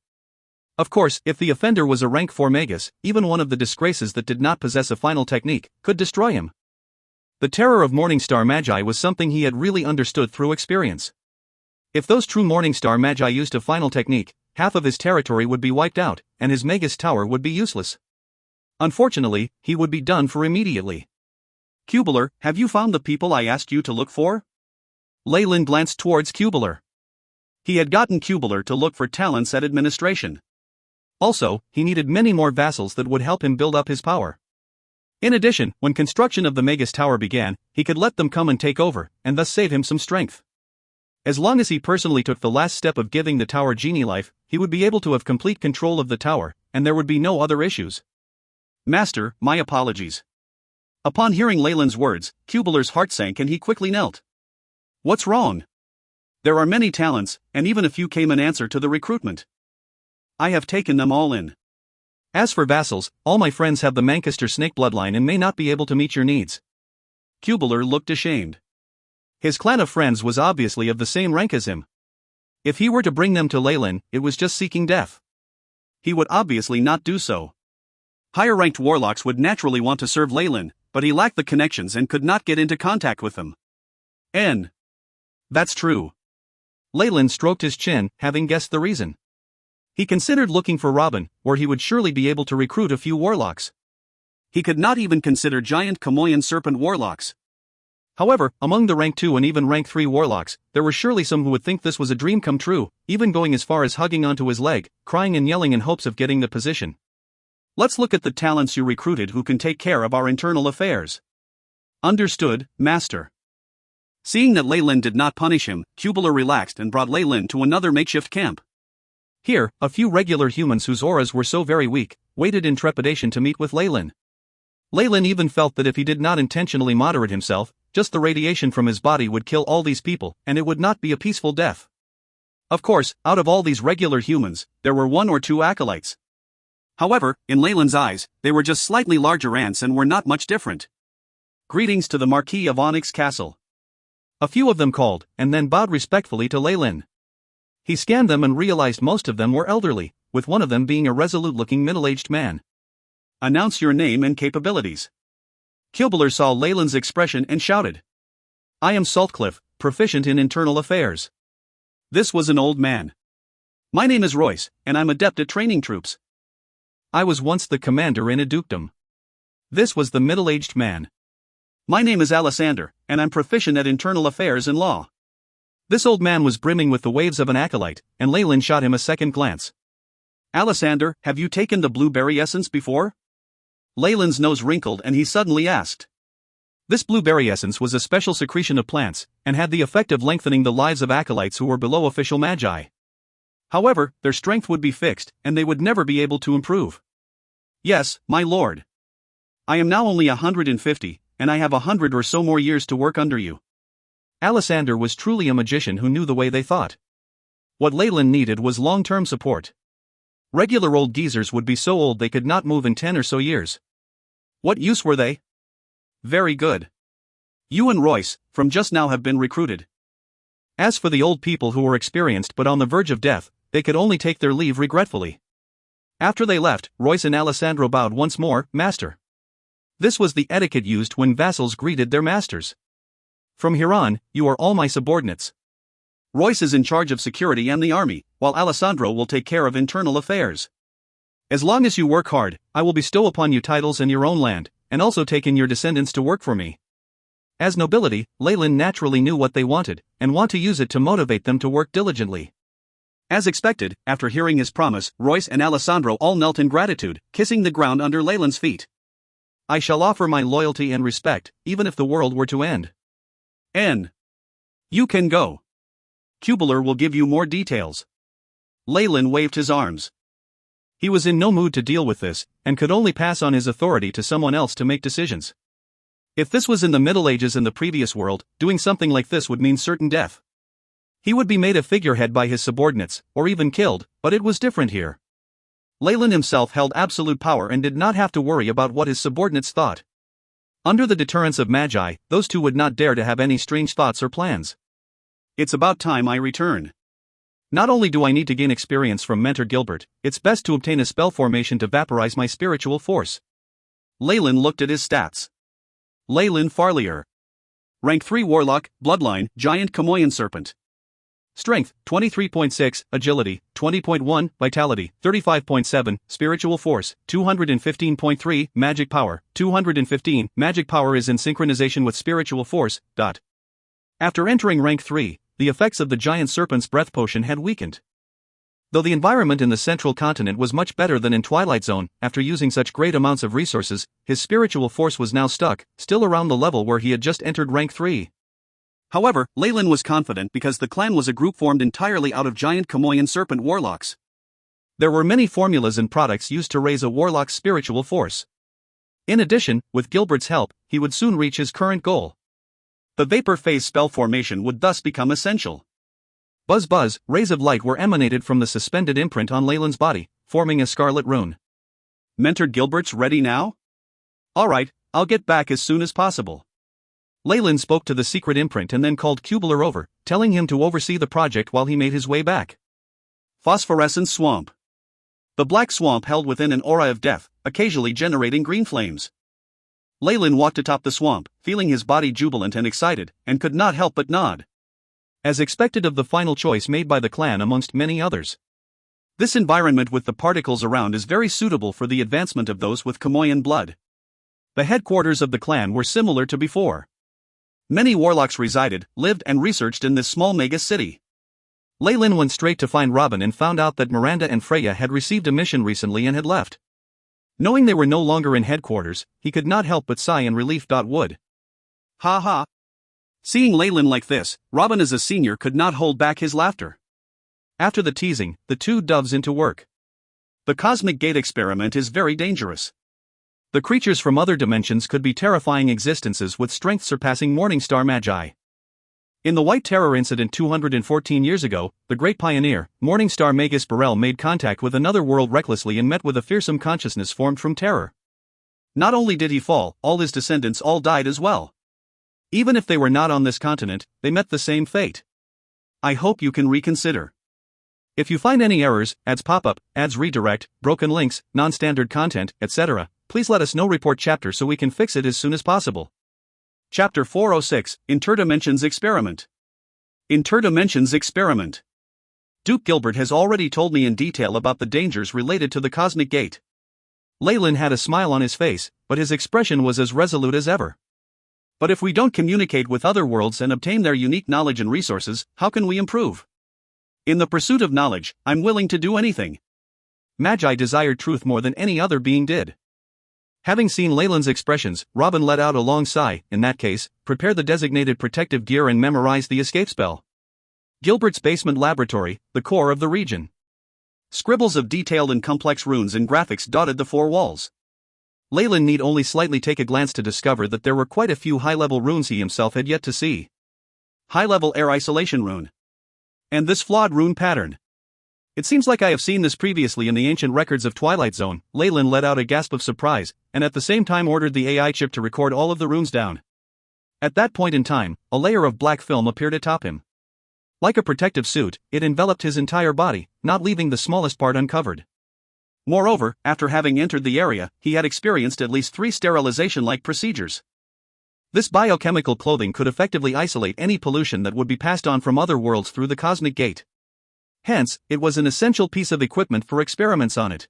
Of course, if the offender was a rank 4 magus, even one of the disgraces that did not possess a final technique could destroy him. The terror of Morningstar Magi was something he had really understood through experience. If those true Morningstar Magi used a final technique, half of his territory would be wiped out, and his magus tower would be useless. Unfortunately, he would be done for immediately. Cubular, have you found the people I asked you to look for? Leyland glanced towards Cubular. He had gotten Cubular to look for talents at administration. Also, he needed many more vassals that would help him build up his power. In addition, when construction of the magus tower began, he could let them come and take over, and thus save him some strength. As long as he personally took the last step of giving the tower genie life, he would be able to have complete control of the tower, and there would be no other issues. Master, my apologies. Upon hearing Leyland's words, Cubular's heart sank and he quickly knelt. What's wrong? There are many talents, and even a few came in answer to the recruitment. I have taken them all in. As for vassals, all my friends have the Manchester snake bloodline and may not be able to meet your needs. Cubular looked ashamed. His clan of friends was obviously of the same rank as him. If he were to bring them to Leyland, it was just seeking death. He would obviously not do so. Higher-ranked warlocks would naturally want to serve Leyland, but he lacked the connections and could not get into contact with them. That's true. Leyland stroked his chin, having guessed the reason. He considered looking for Robin, where he would surely be able to recruit a few warlocks. He could not even consider giant Kamoyan serpent warlocks. However, among the rank 2 and even rank 3 warlocks, there were surely some who would think this was a dream come true, even going as far as hugging onto his leg, crying and yelling in hopes of getting the position. Let's look at the talents you recruited who can take care of our internal affairs. Understood, Master. Seeing that Leyland did not punish him, Cubular relaxed and brought Leyland to another makeshift camp. Here, a few regular humans whose auras were so very weak, waited in trepidation to meet with Leyland. Leyland even felt that if he did not intentionally moderate himself, just the radiation from his body would kill all these people, and it would not be a peaceful death. Of course, out of all these regular humans, there were 1 or 2 acolytes. However, in Leyland's eyes, they were just slightly larger ants and were not much different. Greetings to the Marquis of Onyx Castle. A few of them called, and then bowed respectfully to Leyland. He scanned them and realized most of them were elderly, with one of them being a resolute-looking middle-aged man. Announce your name and capabilities. Cubular saw Leyland's expression and shouted. I am Saltcliffe, proficient in internal affairs. This was an old man. My name is Royce, and I'm adept at training troops. I was once the commander in a dukedom. This was the middle-aged man. My name is Alessander, and I'm proficient at internal affairs and law. This old man was brimming with the waves of an acolyte, and Leyland shot him a second glance. Alessander, have you taken the blueberry essence before? Leyland's nose wrinkled and he suddenly asked. This blueberry essence was a special secretion of plants, and had the effect of lengthening the lives of acolytes who were below official magi. However, their strength would be fixed, and they would never be able to improve. Yes, my lord. I am now only 150, and I have 100 or so more years to work under you. Alessander was truly a magician who knew the way they thought. What Leyland needed was long-term support. Regular old geezers would be so old they could not move in 10 or so years. What use were they? Very good. You and Royce, from just now have been recruited. As for the old people who were experienced but on the verge of death, they could only take their leave regretfully. After they left, Royce and Alessandro bowed once more, Master. This was the etiquette used when vassals greeted their masters. From here on, you are all my subordinates. Royce is in charge of security and the army, while Alessandro will take care of internal affairs. As long as you work hard, I will bestow upon you titles and your own land, and also take in your descendants to work for me. As nobility, Leyland naturally knew what they wanted, and want to use it to motivate them to work diligently. As expected, after hearing his promise, Royce and Alessandro all knelt in gratitude, kissing the ground under Leyland's feet. I shall offer my loyalty and respect, even if the world were to end. You can go. Cubular will give you more details. Leyland waved his arms. He was in no mood to deal with this, and could only pass on his authority to someone else to make decisions. If this was in the Middle Ages in the previous world, doing something like this would mean certain death. He would be made a figurehead by his subordinates, or even killed, but it was different here. Leyland himself held absolute power and did not have to worry about what his subordinates thought. Under the deterrence of Magi, those two would not dare to have any strange thoughts or plans. It's about time I return. Not only do I need to gain experience from Mentor Gilbert, it's best to obtain a spell formation to vaporize my spiritual force. Leyland looked at his stats. Leyland Farlier. Rank 3 Warlock, Bloodline, Giant Chamoyan Serpent. Strength, 23.6, Agility, 20.1, Vitality, 35.7, Spiritual Force, 215.3, Magic Power, 215, Magic Power is in synchronization with Spiritual Force. After entering rank 3, the effects of the giant serpent's breath potion had weakened. Though the environment in the central continent was much better than in Twilight Zone, after using such great amounts of resources, his spiritual force was now stuck, still around the level where he had just entered rank 3. However, Leyland was confident because the clan was a group formed entirely out of giant Chamoyan serpent warlocks. There were many formulas and products used to raise a warlock's spiritual force. In addition, with Gilbert's help, he would soon reach his current goal. The vapor phase spell formation would thus become essential. Buzz buzz, rays of light were emanated from the suspended imprint on Leyland's body, forming a scarlet rune. Mentor Gilbert's ready now? Alright, I'll get back as soon as possible. Leyland spoke to the secret imprint and then called Cubular over, telling him to oversee the project while he made his way back. Phosphorescent Swamp. The black swamp held within an aura of death, occasionally generating green flames. Leyland walked atop the swamp, feeling his body jubilant and excited, and could not help but nod. As expected of the final choice made by the clan amongst many others. This environment with the particles around is very suitable for the advancement of those with Chamoyan blood. The headquarters of the clan were similar to before. Many warlocks resided, lived and researched in this small mega city. Leyland went straight to find Robin and found out that Miranda and Freya had received a mission recently and had left. Knowing they were no longer in headquarters, he could not help but sigh in relief. Would. Ha ha. Seeing Leyland like this, Robin as a senior could not hold back his laughter. After the teasing, the two doves into work. The Cosmic Gate experiment is very dangerous. The creatures from other dimensions could be terrifying existences with strength surpassing Morningstar Magi. In the White Terror incident 214 years ago, the great pioneer, Morningstar Magus Burrell made contact with another world recklessly and met with a fearsome consciousness formed from terror. Not only did he fall, all his descendants all died as well. Even if they were not on this continent, they met the same fate. I hope you can reconsider. If you find any errors, ads pop up, ads redirect, broken links, non-standard content, etc., please let us know. Report chapter so we can fix it as soon as possible. Chapter 406, Interdimensions Experiment. Interdimensions Experiment. Duke Gilbert has already told me in detail about the dangers related to the Cosmic Gate. Leyland had a smile on his face, but his expression was as resolute as ever. But if we don't communicate with other worlds and obtain their unique knowledge and resources, how can we improve? In the pursuit of knowledge, I'm willing to do anything. Magi desired truth more than any other being did. Having seen Leyland's expressions, Robin let out a long sigh. In that case, prepare the designated protective gear and memorize the escape spell. Gilbert's basement laboratory, the core of the region. Scribbles of detailed and complex runes and graphics dotted the four walls. Leyland need only slightly take a glance to discover that there were quite a few high-level runes he himself had yet to see. High-level air isolation rune. And this flawed rune pattern. It seems like I have seen this previously in the ancient records of Twilight Zone. Leyland let out a gasp of surprise, and at the same time ordered the AI chip to record all of the runes down. At that point in time, a layer of black film appeared atop him. Like a protective suit, it enveloped his entire body, not leaving the smallest part uncovered. Moreover, after having entered the area, he had experienced at least 3 sterilization-like procedures. This biochemical clothing could effectively isolate any pollution that would be passed on from other worlds through the cosmic gate. Hence, it was an essential piece of equipment for experiments on it.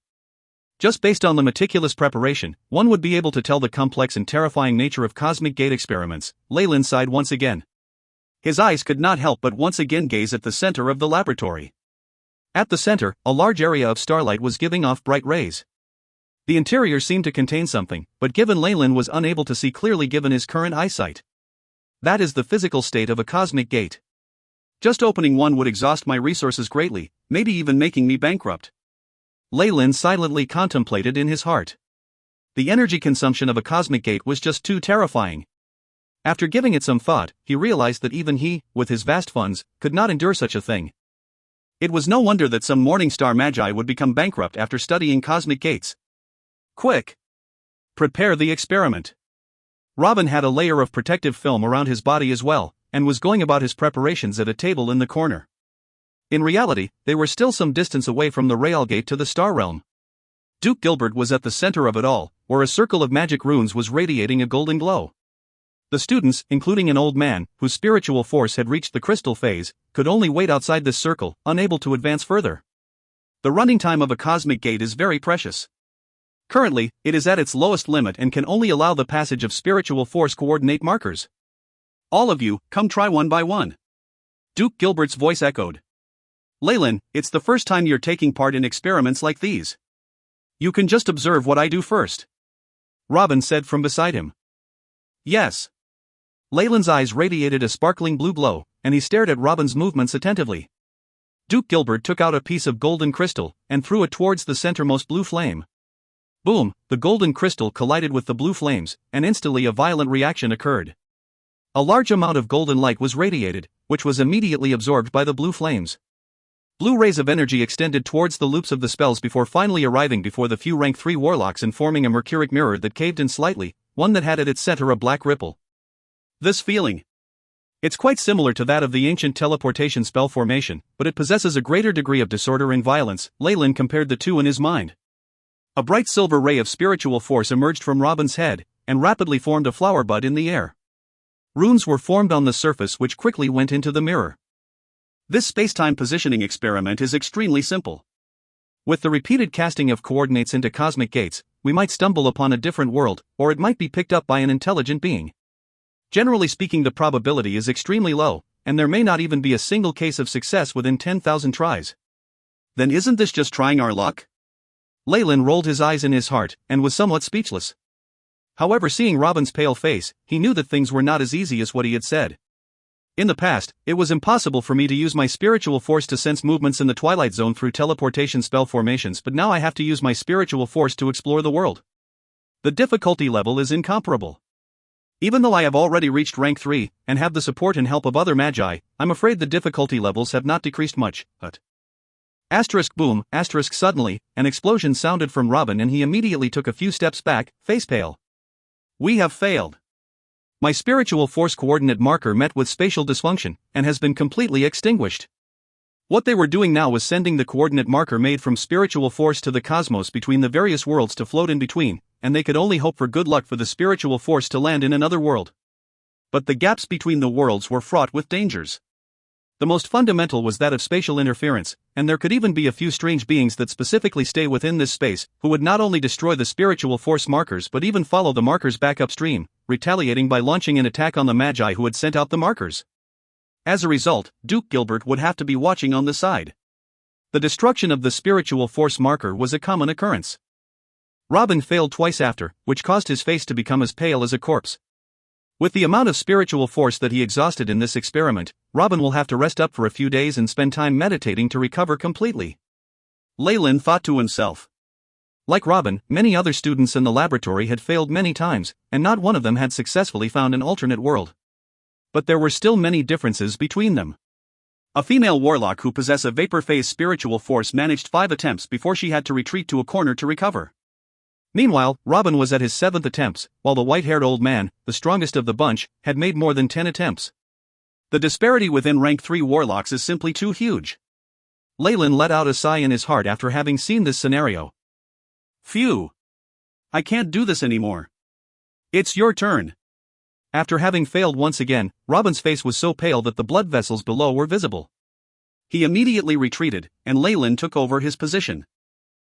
Just based on the meticulous preparation, one would be able to tell the complex and terrifying nature of cosmic gate experiments. Lyle sighed once again. His eyes could not help but once again gaze at the center of the laboratory. At the center, a large area of starlight was giving off bright rays. The interior seemed to contain something, but given Lyle was unable to see clearly given his current eyesight. That is the physical state of a cosmic gate. Just opening one would exhaust my resources greatly, maybe even making me bankrupt. Lyle silently contemplated in his heart. The energy consumption of a cosmic gate was just too terrifying. After giving it some thought, he realized that even he, with his vast funds, could not endure such a thing. It was no wonder that some morning star magi would become bankrupt after studying cosmic gates. Quick! Prepare the experiment. Robin had a layer of protective film around his body as well, and was going about his preparations at a table in the corner. In reality, they were still some distance away from the rail gate to the star realm. Duke Gilbert was at the center of it all, where a circle of magic runes was radiating a golden glow. The students, including an old man, whose spiritual force had reached the crystal phase, could only wait outside this circle, unable to advance further. The running time of a cosmic gate is very precious. Currently, it is at its lowest limit and can only allow the passage of spiritual force coordinate markers. All of you, come try one by one. Duke Gilbert's voice echoed. Lyle, it's the first time you're taking part in experiments like these. You can just observe what I do first. Robin said from beside him. Yes. Lyle's eyes radiated a sparkling blue glow, and he stared at Robin's movements attentively. Duke Gilbert took out a piece of golden crystal, and threw it towards the centermost blue flame. Boom, the golden crystal collided with the blue flames, and instantly a violent reaction occurred. A large amount of golden light was radiated, which was immediately absorbed by the blue flames. Blue rays of energy extended towards the loops of the spells before finally arriving before the few rank 3 warlocks and forming a mercuric mirror that caved in slightly, one that had at its center a black ripple. This feeling. It's quite similar to that of the ancient teleportation spell formation, but it possesses a greater degree of disorder and violence. Lyle compared the two in his mind. A bright silver ray of spiritual force emerged from Robin's head, and rapidly formed a flower bud in the air. Runes were formed on the surface which quickly went into the mirror. This space-time positioning experiment is extremely simple. With the repeated casting of coordinates into cosmic gates, we might stumble upon a different world, or it might be picked up by an intelligent being. Generally speaking, the probability is extremely low, and there may not even be a single case of success within 10,000 tries. Then isn't this just trying our luck? Lyle rolled his eyes in his heart, and was somewhat speechless. However, seeing Robin's pale face, he knew that things were not as easy as what he had said. In the past, it was impossible for me to use my spiritual force to sense movements in the Twilight Zone through teleportation spell formations, but now I have to use my spiritual force to explore the world. The difficulty level is incomparable. Even though I have already reached rank 3, and have the support and help of other magi, I'm afraid the difficulty levels have not decreased much, but... Boom, suddenly, an explosion sounded from Robin and he immediately took a few steps back, face pale. We have failed. My spiritual force coordinate marker met with spatial dysfunction, and has been completely extinguished. What they were doing now was sending the coordinate marker made from spiritual force to the cosmos between the various worlds to float in between, and they could only hope for good luck for the spiritual force to land in another world. But the gaps between the worlds were fraught with dangers. The most fundamental was that of spatial interference, and there could even be a few strange beings that specifically stay within this space, who would not only destroy the spiritual force markers but even follow the markers back upstream, retaliating by launching an attack on the magi who had sent out the markers. As a result, Duke Gilbert would have to be watching on the side. The destruction of the spiritual force marker was a common occurrence. Robin failed twice after, which caused his face to become as pale as a corpse. With the amount of spiritual force that he exhausted in this experiment, Robin will have to rest up for a few days and spend time meditating to recover completely. Lyle thought to himself. Like Robin, many other students in the laboratory had failed many times, and not one of them had successfully found an alternate world. But there were still many differences between them. A female warlock who possessed a vapor phase spiritual force managed 5 attempts before she had to retreat to a corner to recover. Meanwhile, Robin was at his 7th attempts, while the white-haired old man, the strongest of the bunch, had made more than 10 attempts. The disparity within rank 3 warlocks is simply too huge. Lyle let out a sigh in his heart after having seen this scenario. Phew! I can't do this anymore. It's your turn. After having failed once again, Robin's face was so pale that the blood vessels below were visible. He immediately retreated, and Leyland took over his position.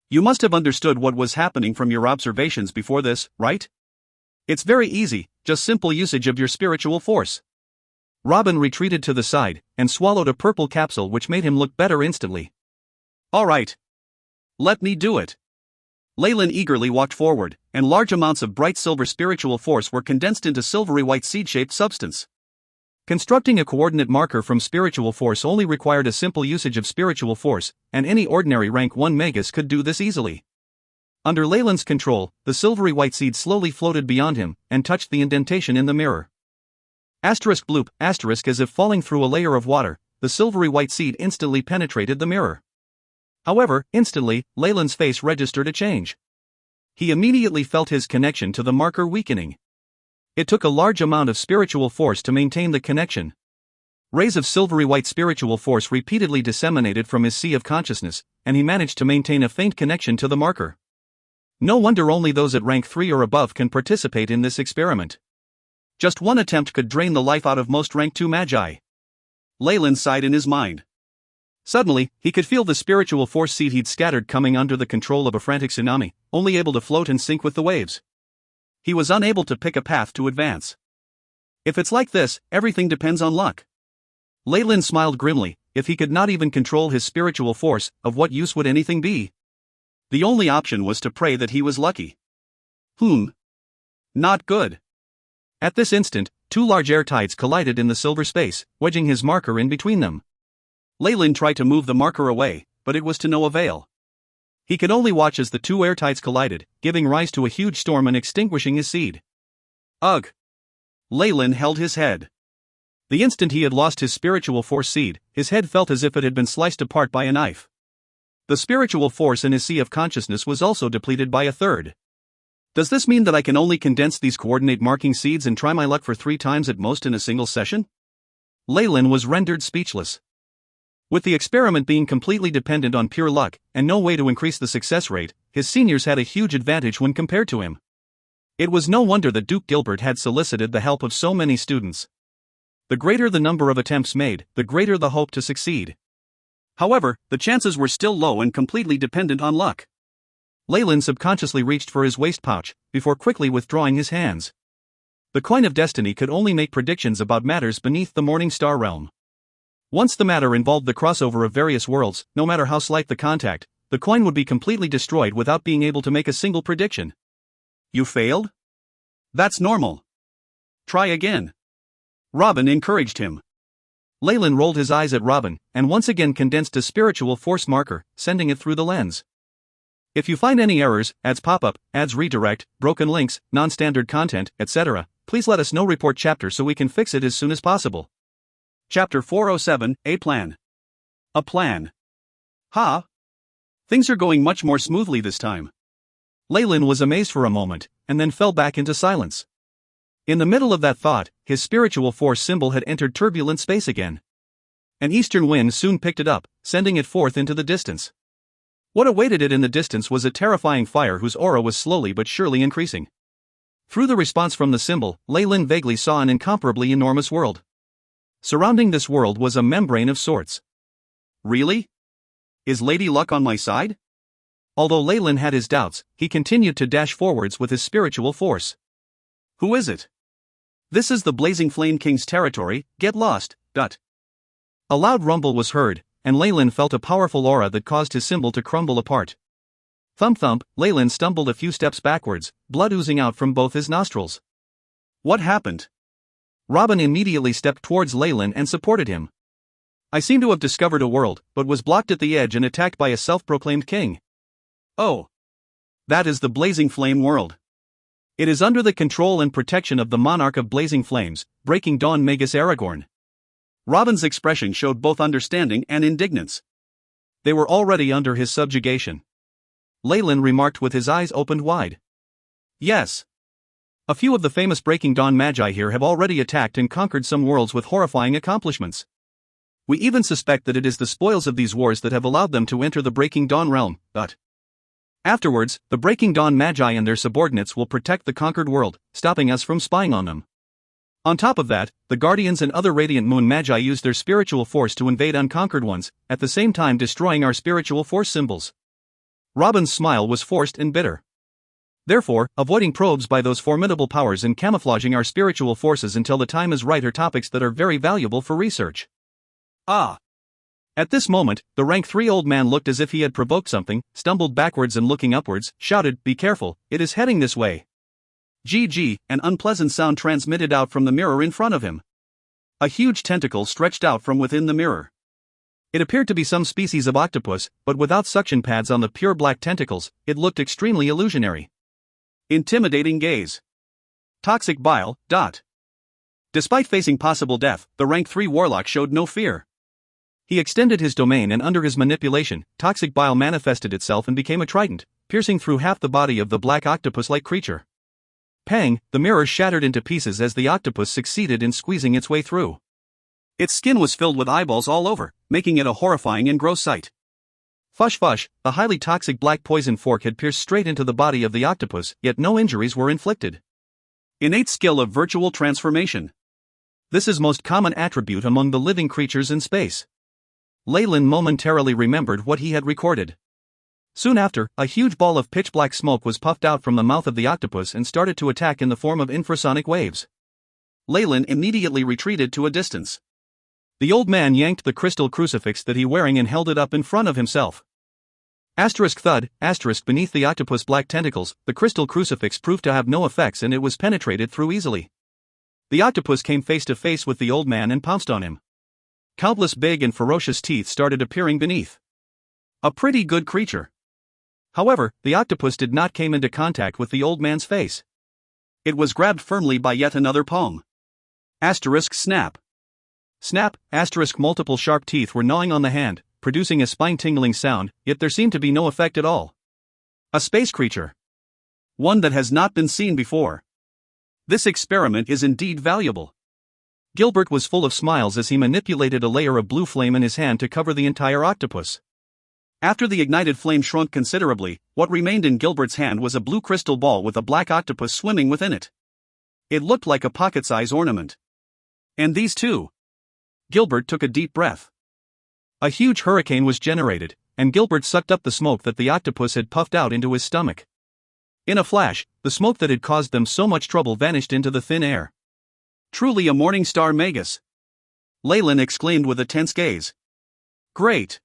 You must have understood what was happening from your observations before this, right? It's very easy, just simple usage of your spiritual force. Robin retreated to the side, and swallowed a purple capsule which made him look better instantly. All right. Let me do it. Leyland eagerly walked forward, and large amounts of bright silver spiritual force were condensed into silvery white seed-shaped substance. Constructing a coordinate marker from spiritual force only required a simple usage of spiritual force, and any ordinary rank 1 magus could do this easily. Under Leyland's control, the silvery white seed slowly floated beyond him, and touched the indentation in the mirror. Asterisk bloop, asterisk as if falling through a layer of water, the silvery white seed instantly penetrated the mirror. However, instantly, Leyland's face registered a change. He immediately felt his connection to the marker weakening. It took a large amount of spiritual force to maintain the connection. Rays of silvery white spiritual force repeatedly disseminated from his sea of consciousness, and he managed to maintain a faint connection to the marker. No wonder only those at rank 3 or above can participate in this experiment. Just one attempt could drain the life out of most rank 2 magi. Leyland sighed in his mind. Suddenly, he could feel the spiritual force seed he'd scattered coming under the control of a frantic tsunami, only able to float and sink with the waves. He was unable to pick a path to advance. If it's like this, everything depends on luck. Leyland smiled grimly. If he could not even control his spiritual force, of what use would anything be? The only option was to pray that he was lucky. Not good. At this instant, 2 large air tides collided in the silver space, wedging his marker in between them. Leyland tried to move the marker away, but it was to no avail. He could only watch as the 2 air tides collided, giving rise to a huge storm and extinguishing his seed. Ugh! Leyland held his head. The instant he had lost his spiritual force seed, his head felt as if it had been sliced apart by a knife. The spiritual force in his sea of consciousness was also depleted by a third. Does this mean that I can only condense these coordinate marking seeds and try my luck for 3 times at most in a single session? Leyland was rendered speechless. With the experiment being completely dependent on pure luck, and no way to increase the success rate, his seniors had a huge advantage when compared to him. It was no wonder that Duke Gilbert had solicited the help of so many students. The greater the number of attempts made, the greater the hope to succeed. However, the chances were still low and completely dependent on luck. Leyland subconsciously reached for his waist pouch, before quickly withdrawing his hands. The coin of destiny could only make predictions about matters beneath the morning star realm. Once the matter involved the crossover of various worlds, no matter how slight the contact, the coin would be completely destroyed without being able to make a single prediction. You failed? That's normal. Try again. Robin encouraged him. Leyland rolled his eyes at Robin, and once again condensed a spiritual force marker, sending it through the lens. If you find any errors, ads pop-up, ads redirect, broken links, non-standard content, etc., please let us know. Report chapter so we can fix it as soon as possible. Chapter 407, A Plan. A plan. Ha! Things are going much more smoothly this time. Leyland was amazed for a moment, and then fell back into silence. In the middle of that thought, his spiritual force symbol had entered turbulent space again. An eastern wind soon picked it up, sending it forth into the distance. What awaited it in the distance was a terrifying fire whose aura was slowly but surely increasing. Through the response from the symbol, Leyland vaguely saw an incomparably enormous world. Surrounding this world was a membrane of sorts. Really? Is Lady Luck on my side? Although Leyland had his doubts, he continued to dash forwards with his spiritual force. Who is it? This is the Blazing Flame King's territory, get lost. A loud rumble was heard, and Leyland felt a powerful aura that caused his symbol to crumble apart. Thump thump, Leyland stumbled a few steps backwards, blood oozing out from both his nostrils. What happened? Robin immediately stepped towards Leyland and supported him. I seem to have discovered a world, but was blocked at the edge and attacked by a self-proclaimed king. Oh. That is the Blazing Flame world. It is under the control and protection of the monarch of Blazing Flames, Breaking Dawn Magus Aragorn. Robin's expression showed both understanding and indignance. They were already under his subjugation. Leyland remarked with his eyes opened wide. Yes. A few of the famous Breaking Dawn Magi here have already attacked and conquered some worlds with horrifying accomplishments. We even suspect that it is the spoils of these wars that have allowed them to enter the Breaking Dawn realm, but afterwards, the Breaking Dawn Magi and their subordinates will protect the conquered world, stopping us from spying on them. On top of that, the Guardians and other Radiant Moon Magi used their spiritual force to invade Unconquered Ones, at the same time destroying our spiritual force symbols. Robin's smile was forced and bitter. Therefore, avoiding probes by those formidable powers and camouflaging our spiritual forces until the time is right are topics that are very valuable for research. Ah! At this moment, the rank 3 old man looked as if he had provoked something, stumbled backwards and looking upwards, shouted, "Be careful, it is heading this way." GG, an unpleasant sound transmitted out from the mirror in front of him. A huge tentacle stretched out from within the mirror. It appeared to be some species of octopus, but without suction pads on the pure black tentacles, it looked extremely illusionary. Intimidating gaze. Toxic bile. Despite facing possible death, the rank 3 warlock showed no fear. He extended his domain, and under his manipulation, toxic bile manifested itself and became a trident, piercing through half the body of the black octopus-like creature. Pang, the mirror shattered into pieces as the octopus succeeded in squeezing its way through. Its skin was filled with eyeballs all over, making it a horrifying and gross sight. Fush, a highly toxic black poison fork had pierced straight into the body of the octopus, yet no injuries were inflicted. Innate skill of virtual transformation. This is most common attribute among the living creatures in space. Leyland momentarily remembered what he had recorded. Soon after, a huge ball of pitch-black smoke was puffed out from the mouth of the octopus and started to attack in the form of infrasonic waves. Leyland immediately retreated to a distance. The old man yanked the crystal crucifix that he wearing and held it up in front of himself. Thud, beneath the octopus' black tentacles, the crystal crucifix proved to have no effects and it was penetrated through easily. The octopus came face to face with the old man and pounced on him. Countless big and ferocious teeth started appearing beneath. A pretty good creature. However, the octopus did not come into contact with the old man's face. It was grabbed firmly by yet another palm. Snap. Snap, multiple sharp teeth were gnawing on the hand, producing a spine-tingling sound, yet there seemed to be no effect at all. A space creature. One that has not been seen before. This experiment is indeed valuable. Gilbert was full of smiles as he manipulated a layer of blue flame in his hand to cover the entire octopus. After the ignited flame shrunk considerably, what remained in Gilbert's hand was a blue crystal ball with a black octopus swimming within it. It looked like a pocket-size ornament. And these two. Gilbert took a deep breath. A huge hurricane was generated, and Gilbert sucked up the smoke that the octopus had puffed out into his stomach. In a flash, the smoke that had caused them so much trouble vanished into the thin air. Truly a morning star magus. Leyland exclaimed with a tense gaze. Great.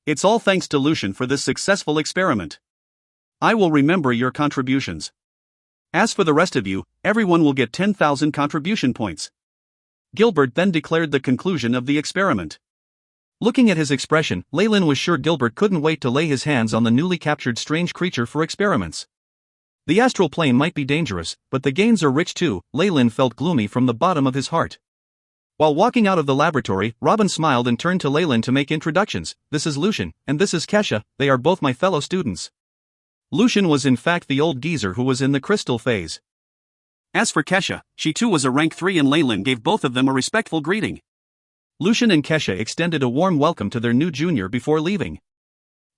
It's all thanks to Lucian for this successful experiment. I will remember your contributions. As for the rest of you, everyone will get 10,000 contribution points. Gilbert then declared the conclusion of the experiment. Looking at his expression, Leyland was sure Gilbert couldn't wait to lay his hands on the newly captured strange creature for experiments. The astral plane might be dangerous, but the gains are rich too. Leyland felt gloomy from the bottom of his heart. While walking out of the laboratory, Robin smiled and turned to Leyland to make introductions. This is Lucian, and this is Kesha, they are both my fellow students. Lucian was in fact the old geezer who was in the crystal phase. As for Kesha, she too was a rank 3 and Leyland gave both of them a respectful greeting. Lucian and Kesha extended a warm welcome to their new junior before leaving.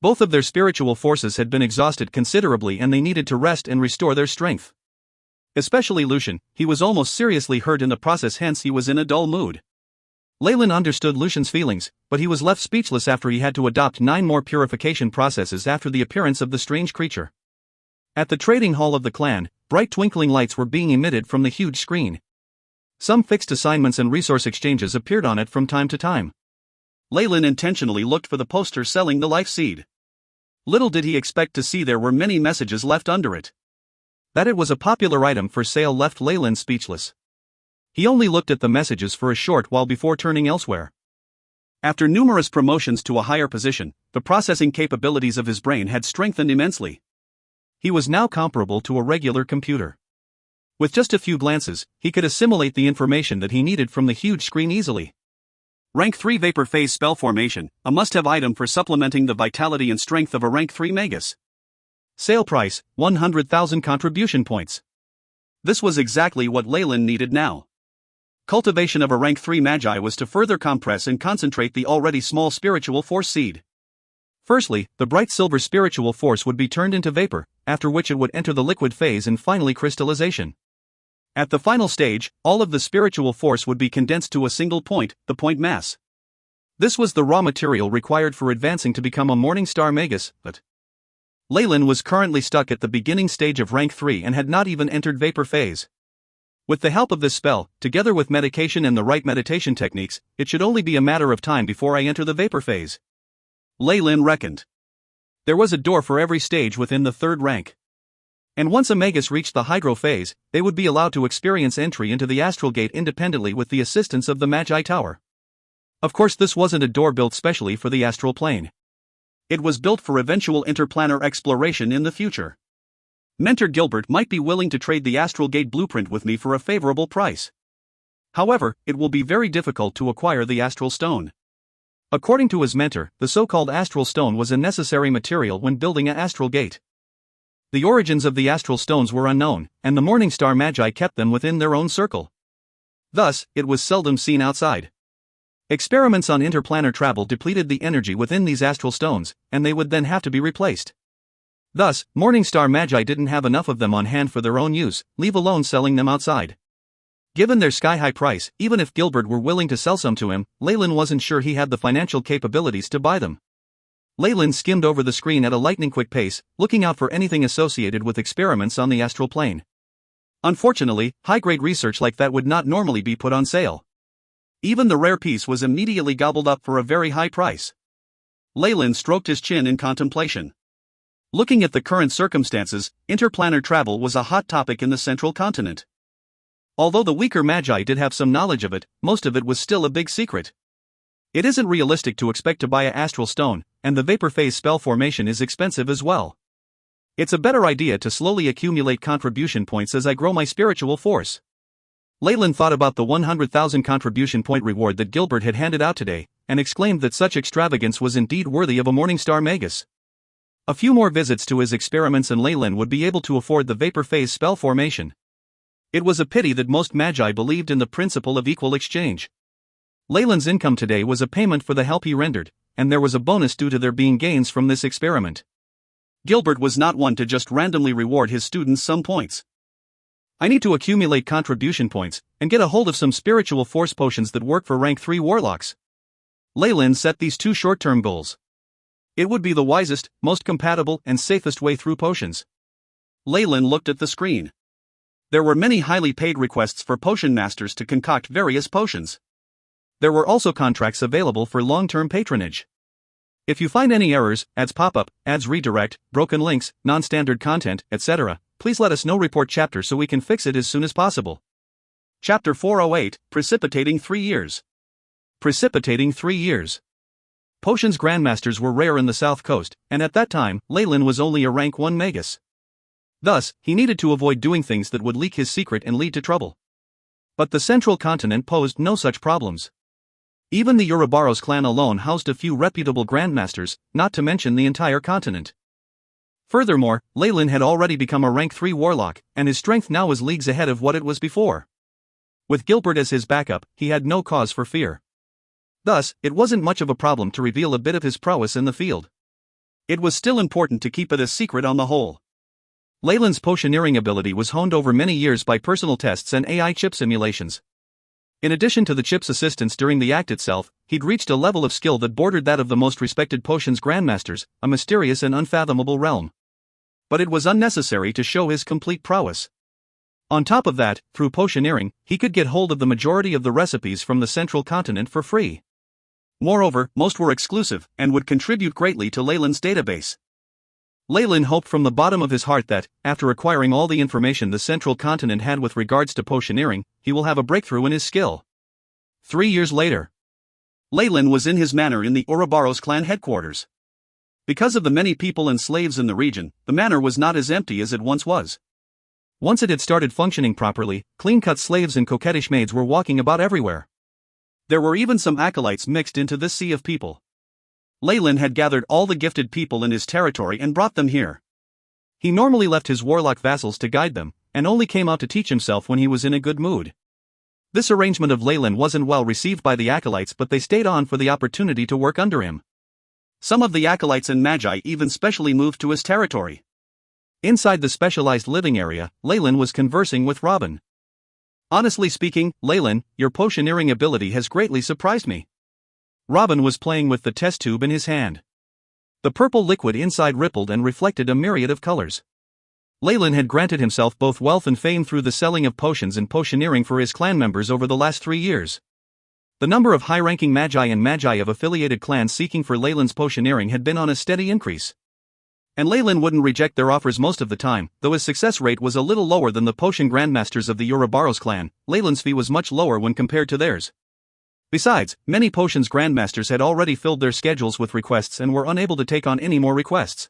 Both of their spiritual forces had been exhausted considerably and they needed to rest and restore their strength. Especially Lucian, he was almost seriously hurt in the process, hence he was in a dull mood. Leyland understood Lucian's feelings, but he was left speechless after he had to adopt 9 more purification processes after the appearance of the strange creature. At the trading hall of the clan, bright twinkling lights were being emitted from the huge screen. Some fixed assignments and resource exchanges appeared on it from time to time. Leyland intentionally looked for the poster selling the life seed. Little did he expect to see there were many messages left under it. That it was a popular item for sale left Leyland speechless. He only looked at the messages for a short while before turning elsewhere. After numerous promotions to a higher position, the processing capabilities of his brain had strengthened immensely. He was now comparable to a regular computer. With just a few glances, he could assimilate the information that he needed from the huge screen easily. Rank 3 Vapor Phase Spell Formation, a must-have item for supplementing the vitality and strength of a Rank 3 Magus. Sale price, 100,000 contribution points. This was exactly what Leyland needed now. Cultivation of a Rank 3 Magi was to further compress and concentrate the already small spiritual force seed. Firstly, the bright silver spiritual force would be turned into vapor, after which it would enter the liquid phase and finally crystallization. At the final stage, all of the spiritual force would be condensed to a single point, the point mass. This was the raw material required for advancing to become a Morning Star Magus, but Leyland was currently stuck at the beginning stage of rank 3 and had not even entered vapor phase. With the help of this spell, together with medication and the right meditation techniques, it should only be a matter of time before I enter the vapor phase. Leyland reckoned. There was a door for every stage within the third rank. And once a Magus reached the hydro phase, they would be allowed to experience entry into the astral gate independently with the assistance of the Magi Tower. Of course, this wasn't a door built specially for the astral plane. It was built for eventual interplanar exploration in the future. Mentor Gilbert might be willing to trade the astral gate blueprint with me for a favorable price. However, it will be very difficult to acquire the astral stone. According to his mentor, the so-called astral stone was a necessary material when building an astral gate. The origins of the astral stones were unknown, and the Morning Star Magi kept them within their own circle. Thus, it was seldom seen outside. Experiments on interplanar travel depleted the energy within these astral stones, and they would then have to be replaced. Thus, Morning Star Magi didn't have enough of them on hand for their own use, leave alone selling them outside. Given their sky-high price, even if Gilbert were willing to sell some to him, Leyland wasn't sure he had the financial capabilities to buy them. Leyland skimmed over the screen at a lightning-quick pace, looking out for anything associated with experiments on the astral plane. Unfortunately, high-grade research like that would not normally be put on sale. Even the rare piece was immediately gobbled up for a very high price. Leyland stroked his chin in contemplation. Looking at the current circumstances, interplanar travel was a hot topic in the central continent. Although the weaker Magi did have some knowledge of it, most of it was still a big secret. It isn't realistic to expect to buy an astral stone, and the vapor phase spell formation is expensive as well. It's a better idea to slowly accumulate contribution points as I grow my spiritual force. Leyland thought about the 100,000 contribution point reward that Gilbert had handed out today, and exclaimed that such extravagance was indeed worthy of a Morning Star Magus. A few more visits to his experiments and Leyland would be able to afford the vapor phase spell formation. It was a pity that most Magi believed in the principle of equal exchange. Leyland's income today was a payment for the help he rendered, and there was a bonus due to there being gains from this experiment. Gilbert was not one to just randomly reward his students some points. I need to accumulate contribution points, and get a hold of some spiritual force potions that work for rank 3 warlocks. Leyland set these two short-term goals. It would be the wisest, most compatible, and safest way through potions. Leyland looked at the screen. There were many highly paid requests for potion masters to concoct various potions. There were also contracts available for long-term patronage. If you find any errors, ads pop up, ads redirect, broken links, non-standard content, etc., please let us know. Report chapter so we can fix it as soon as possible. Chapter 408, Precipitating 3 Years. Precipitating 3 years. Potions Grandmasters were rare in the South Coast, and at that time, Leyland was only a rank 1 Magus. Thus, he needed to avoid doing things that would leak his secret and lead to trouble. But the Central Continent posed no such problems. Even the Ouroboros clan alone housed a few reputable Grandmasters, not to mention the entire continent. Furthermore, Leyland had already become a rank 3 warlock, and his strength now was leagues ahead of what it was before. With Gilbert as his backup, he had no cause for fear. Thus, it wasn't much of a problem to reveal a bit of his prowess in the field. It was still important to keep it a secret on the whole. Leyland's potioneering ability was honed over many years by personal tests and AI chip simulations. In addition to the chip's assistance during the act itself, he'd reached a level of skill that bordered that of the most respected potions grandmasters, a mysterious and unfathomable realm. But it was unnecessary to show his complete prowess. On top of that, through potioneering, he could get hold of the majority of the recipes from the Central Continent for free. Moreover, most were exclusive, and would contribute greatly to Leyland's database. Leyland hoped from the bottom of his heart that, after acquiring all the information the Central Continent had with regards to potioneering, he will have a breakthrough in his skill. 3 years later, Leyland was in his manor in the Ouroboros clan headquarters. Because of the many people and slaves in the region, the manor was not as empty as it once was. Once it had started functioning properly, clean-cut slaves and coquettish maids were walking about everywhere. There were even some acolytes mixed into this sea of people. Leyland had gathered all the gifted people in his territory and brought them here. He normally left his warlock vassals to guide them, and only came out to teach himself when he was in a good mood. This arrangement of Leyland wasn't well received by the acolytes, but they stayed on for the opportunity to work under him. Some of the acolytes and magi even specially moved to his territory. Inside the specialized living area, Leyland was conversing with Robin. Honestly speaking, Leyland, your potioneering ability has greatly surprised me. Robin was playing with the test tube in his hand. The purple liquid inside rippled and reflected a myriad of colors. Leyland had granted himself both wealth and fame through the selling of potions and potioneering for his clan members over the last 3 years. The number of high-ranking magi and magi of affiliated clans seeking for Leyland's potioneering had been on a steady increase. And Leyland wouldn't reject their offers most of the time, though his success rate was a little lower than the potion grandmasters of the Ouroboros clan. Leyland's fee was much lower when compared to theirs. Besides, many potions grandmasters had already filled their schedules with requests and were unable to take on any more requests.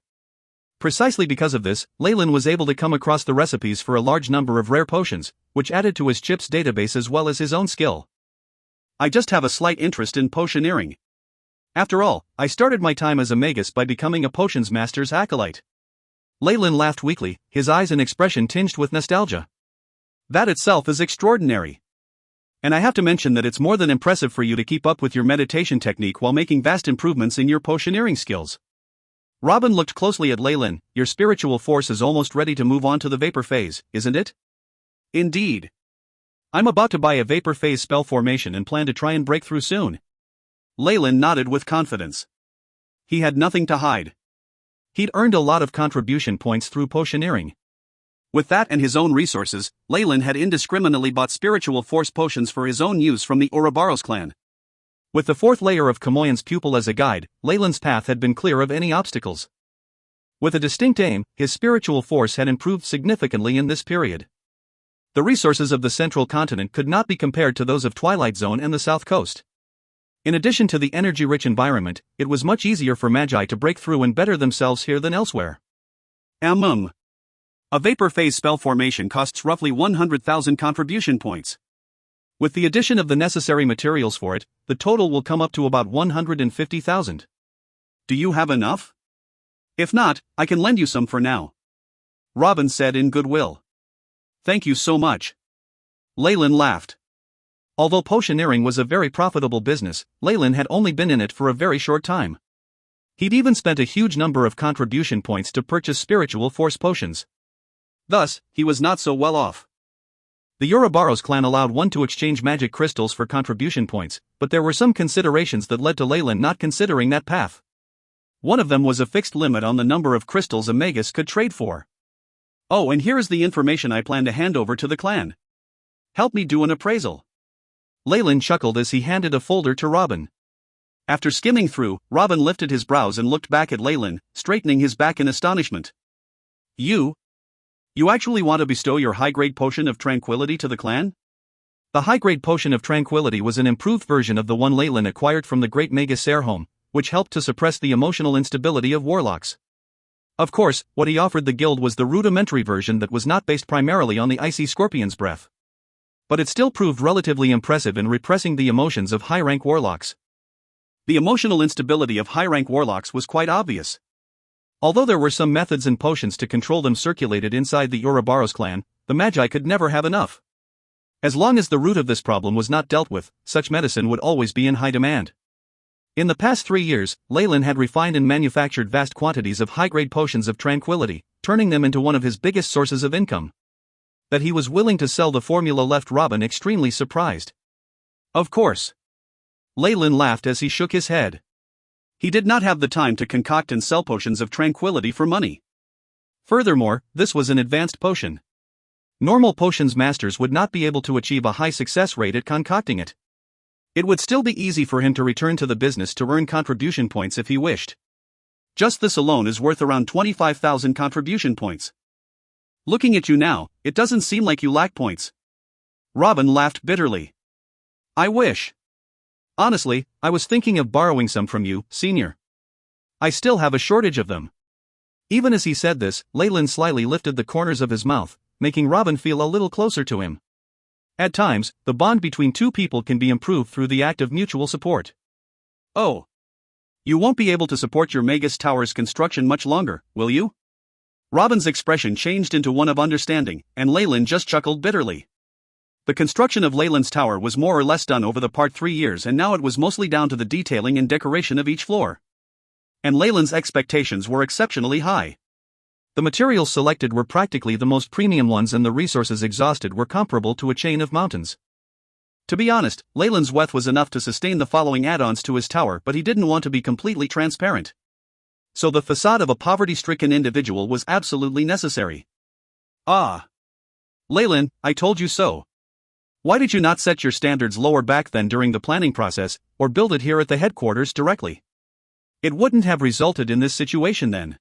Precisely because of this, Leyland was able to come across the recipes for a large number of rare potions, which added to his chips database as well as his own skill. I just have a slight interest in potioneering. After all, I started my time as a magus by becoming a potions master's acolyte. Leyland laughed weakly, his eyes and expression tinged with nostalgia. That itself is extraordinary. And I have to mention that it's more than impressive for you to keep up with your meditation technique while making vast improvements in your potioneering skills. Robin looked closely at Leyland. Your spiritual force is almost ready to move on to the vapor phase, isn't it? Indeed. I'm about to buy a vapor phase spell formation and plan to try and break through soon. Leyland nodded with confidence. He had nothing to hide. He'd earned a lot of contribution points through potioneering. With that and his own resources, Leyland had indiscriminately bought spiritual force potions for his own use from the Ouroboros clan. With the 4th layer of Kamoyan's pupil as a guide, Leyland's path had been clear of any obstacles. With a distinct aim, his spiritual force had improved significantly in this period. The resources of the central continent could not be compared to those of Twilight Zone and the South Coast. In addition to the energy-rich environment, it was much easier for magi to break through and better themselves here than elsewhere. A vapor phase spell formation costs roughly 100,000 contribution points. With the addition of the necessary materials for it, the total will come up to about 150,000. Do you have enough? If not, I can lend you some for now. Robin said in goodwill. Thank you so much. Leyland laughed. Although potioneering was a very profitable business, Leyland had only been in it for a very short time. He'd even spent a huge number of contribution points to purchase spiritual force potions. Thus, he was not so well off. The Ouroboros clan allowed one to exchange magic crystals for contribution points, but there were some considerations that led to Leyland not considering that path. One of them was a fixed limit on the number of crystals a magus could trade for. Oh, and here is the information I plan to hand over to the clan. Help me do an appraisal. Leyland chuckled as he handed a folder to Robin. After skimming through, Robin lifted his brows and looked back at Leyland, straightening his back in astonishment. You actually want to bestow your high-grade potion of tranquility to the clan? The high-grade potion of tranquility was an improved version of the one Leyland acquired from the great Magus Serhom, which helped to suppress the emotional instability of warlocks. Of course, what he offered the guild was the rudimentary version that was not based primarily on the icy scorpion's breath. But it still proved relatively impressive in repressing the emotions of high-rank warlocks. The emotional instability of high-rank warlocks was quite obvious. Although there were some methods and potions to control them circulated inside the Ouroboros clan, the Magi could never have enough. As long as the root of this problem was not dealt with, such medicine would always be in high demand. In the past 3 years, Leyland had refined and manufactured vast quantities of high-grade potions of tranquility, turning them into one of his biggest sources of income. That he was willing to sell the formula left Robin extremely surprised. Of course. Leyland laughed as he shook his head. He did not have the time to concoct and sell potions of tranquility for money. Furthermore, this was an advanced potion. Normal potions masters would not be able to achieve a high success rate at concocting it. It would still be easy for him to return to the business to earn contribution points if he wished. Just this alone is worth around 25,000 contribution points. Looking at you now, it doesn't seem like you lack points. Robin laughed bitterly. I wish. Honestly, I was thinking of borrowing some from you, senior. I still have a shortage of them. Even as he said this, Leyland slyly lifted the corners of his mouth, making Robin feel a little closer to him. At times, the bond between two people can be improved through the act of mutual support. Oh. You won't be able to support your Magus Tower's construction much longer, will you? Robin's expression changed into one of understanding, and Leyland just chuckled bitterly. The construction of Leyland's tower was more or less done over the part 3 years, and now it was mostly down to the detailing and decoration of each floor. And Leyland's expectations were exceptionally high. The materials selected were practically the most premium ones, and the resources exhausted were comparable to a chain of mountains. To be honest, Leyland's wealth was enough to sustain the following add-ons to his tower, but he didn't want to be completely transparent. So the facade of a poverty-stricken individual was absolutely necessary. Ah. Leyland, I told you so. Why did you not set your standards lower back then during the planning process, or build it here at the headquarters directly? It wouldn't have resulted in this situation then.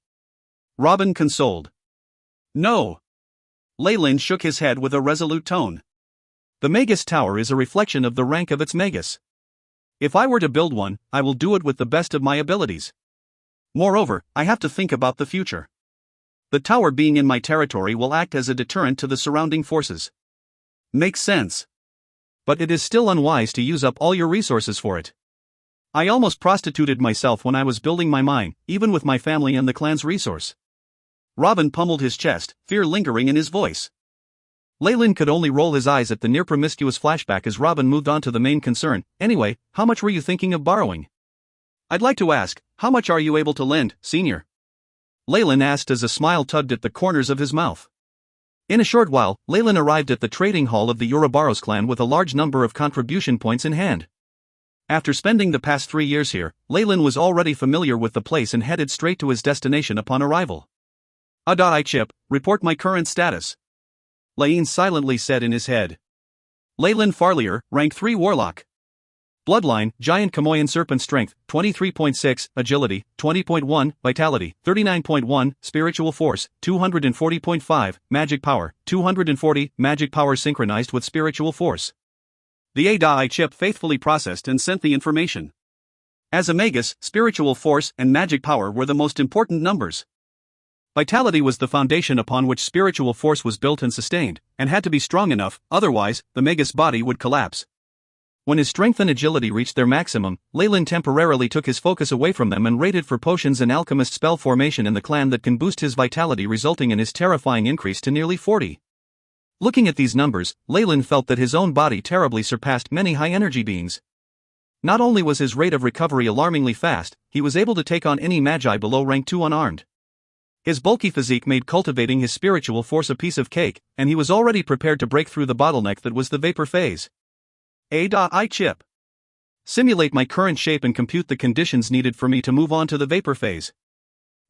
Robin consoled. No. Leyland shook his head with a resolute tone. The Magus Tower is a reflection of the rank of its Magus. If I were to build one, I will do it with the best of my abilities. Moreover, I have to think about the future. The tower being in my territory will act as a deterrent to the surrounding forces. Makes sense. But it is still unwise to use up all your resources for it. I almost prostituted myself when I was building my mine, even with my family and the clan's resource. Robin pummeled his chest, fear lingering in his voice. Leyland could only roll his eyes at the near promiscuous flashback as Robin moved on to the main concern. Anyway, how much were you thinking of borrowing? I'd like to ask, how much are you able to lend, senior? Leyland asked as a smile tugged at the corners of his mouth. In a short while, Leyland arrived at the trading hall of the Ouroboros clan with a large number of contribution points in hand. After spending the past 3 years here, Leyland was already familiar with the place and headed straight to his destination upon arrival. I Chip, report my current status. Lane silently said in his head. Leyland Farlier, rank 3 warlock. Bloodline, Giant Kamoyan Serpent Strength, 23.6, Agility, 20.1, Vitality, 39.1, Spiritual Force, 240.5, Magic Power, 240, Magic Power synchronized with Spiritual Force. The AI chip faithfully processed and sent the information. As a Magus, Spiritual Force and Magic Power were the most important numbers. Vitality was the foundation upon which Spiritual Force was built and sustained, and had to be strong enough, otherwise, the Magus body would collapse. When his strength and agility reached their maximum, Leyland temporarily took his focus away from them and raided for potions and alchemist spell formation in the clan that can boost his vitality, resulting in his terrifying increase to nearly 40. Looking at these numbers, Leyland felt that his own body terribly surpassed many high-energy beings. Not only was his rate of recovery alarmingly fast, he was able to take on any magi below rank 2 unarmed. His bulky physique made cultivating his spiritual force a piece of cake, and he was already prepared to break through the bottleneck that was the vapor phase. AI chip. Simulate my current shape and compute the conditions needed for me to move on to the vapor phase.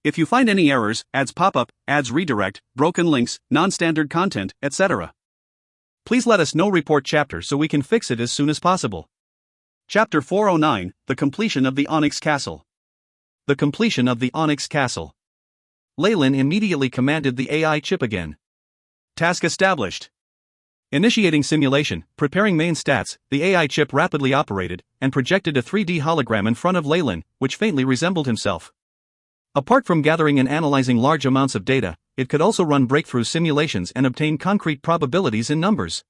If you find any errors, ads pop up, ads redirect, broken links, non-standard content, etc., please let us know. Report chapter so we can fix it as soon as possible. Chapter 409, The Completion of the Onyx Castle. The completion of the Onyx Castle. Leyland immediately commanded the AI chip again. Task established. Initiating simulation, preparing main stats, the AI chip rapidly operated, and projected a 3D hologram in front of Leyland, which faintly resembled himself. Apart from gathering and analyzing large amounts of data, it could also run breakthrough simulations and obtain concrete probabilities in numbers.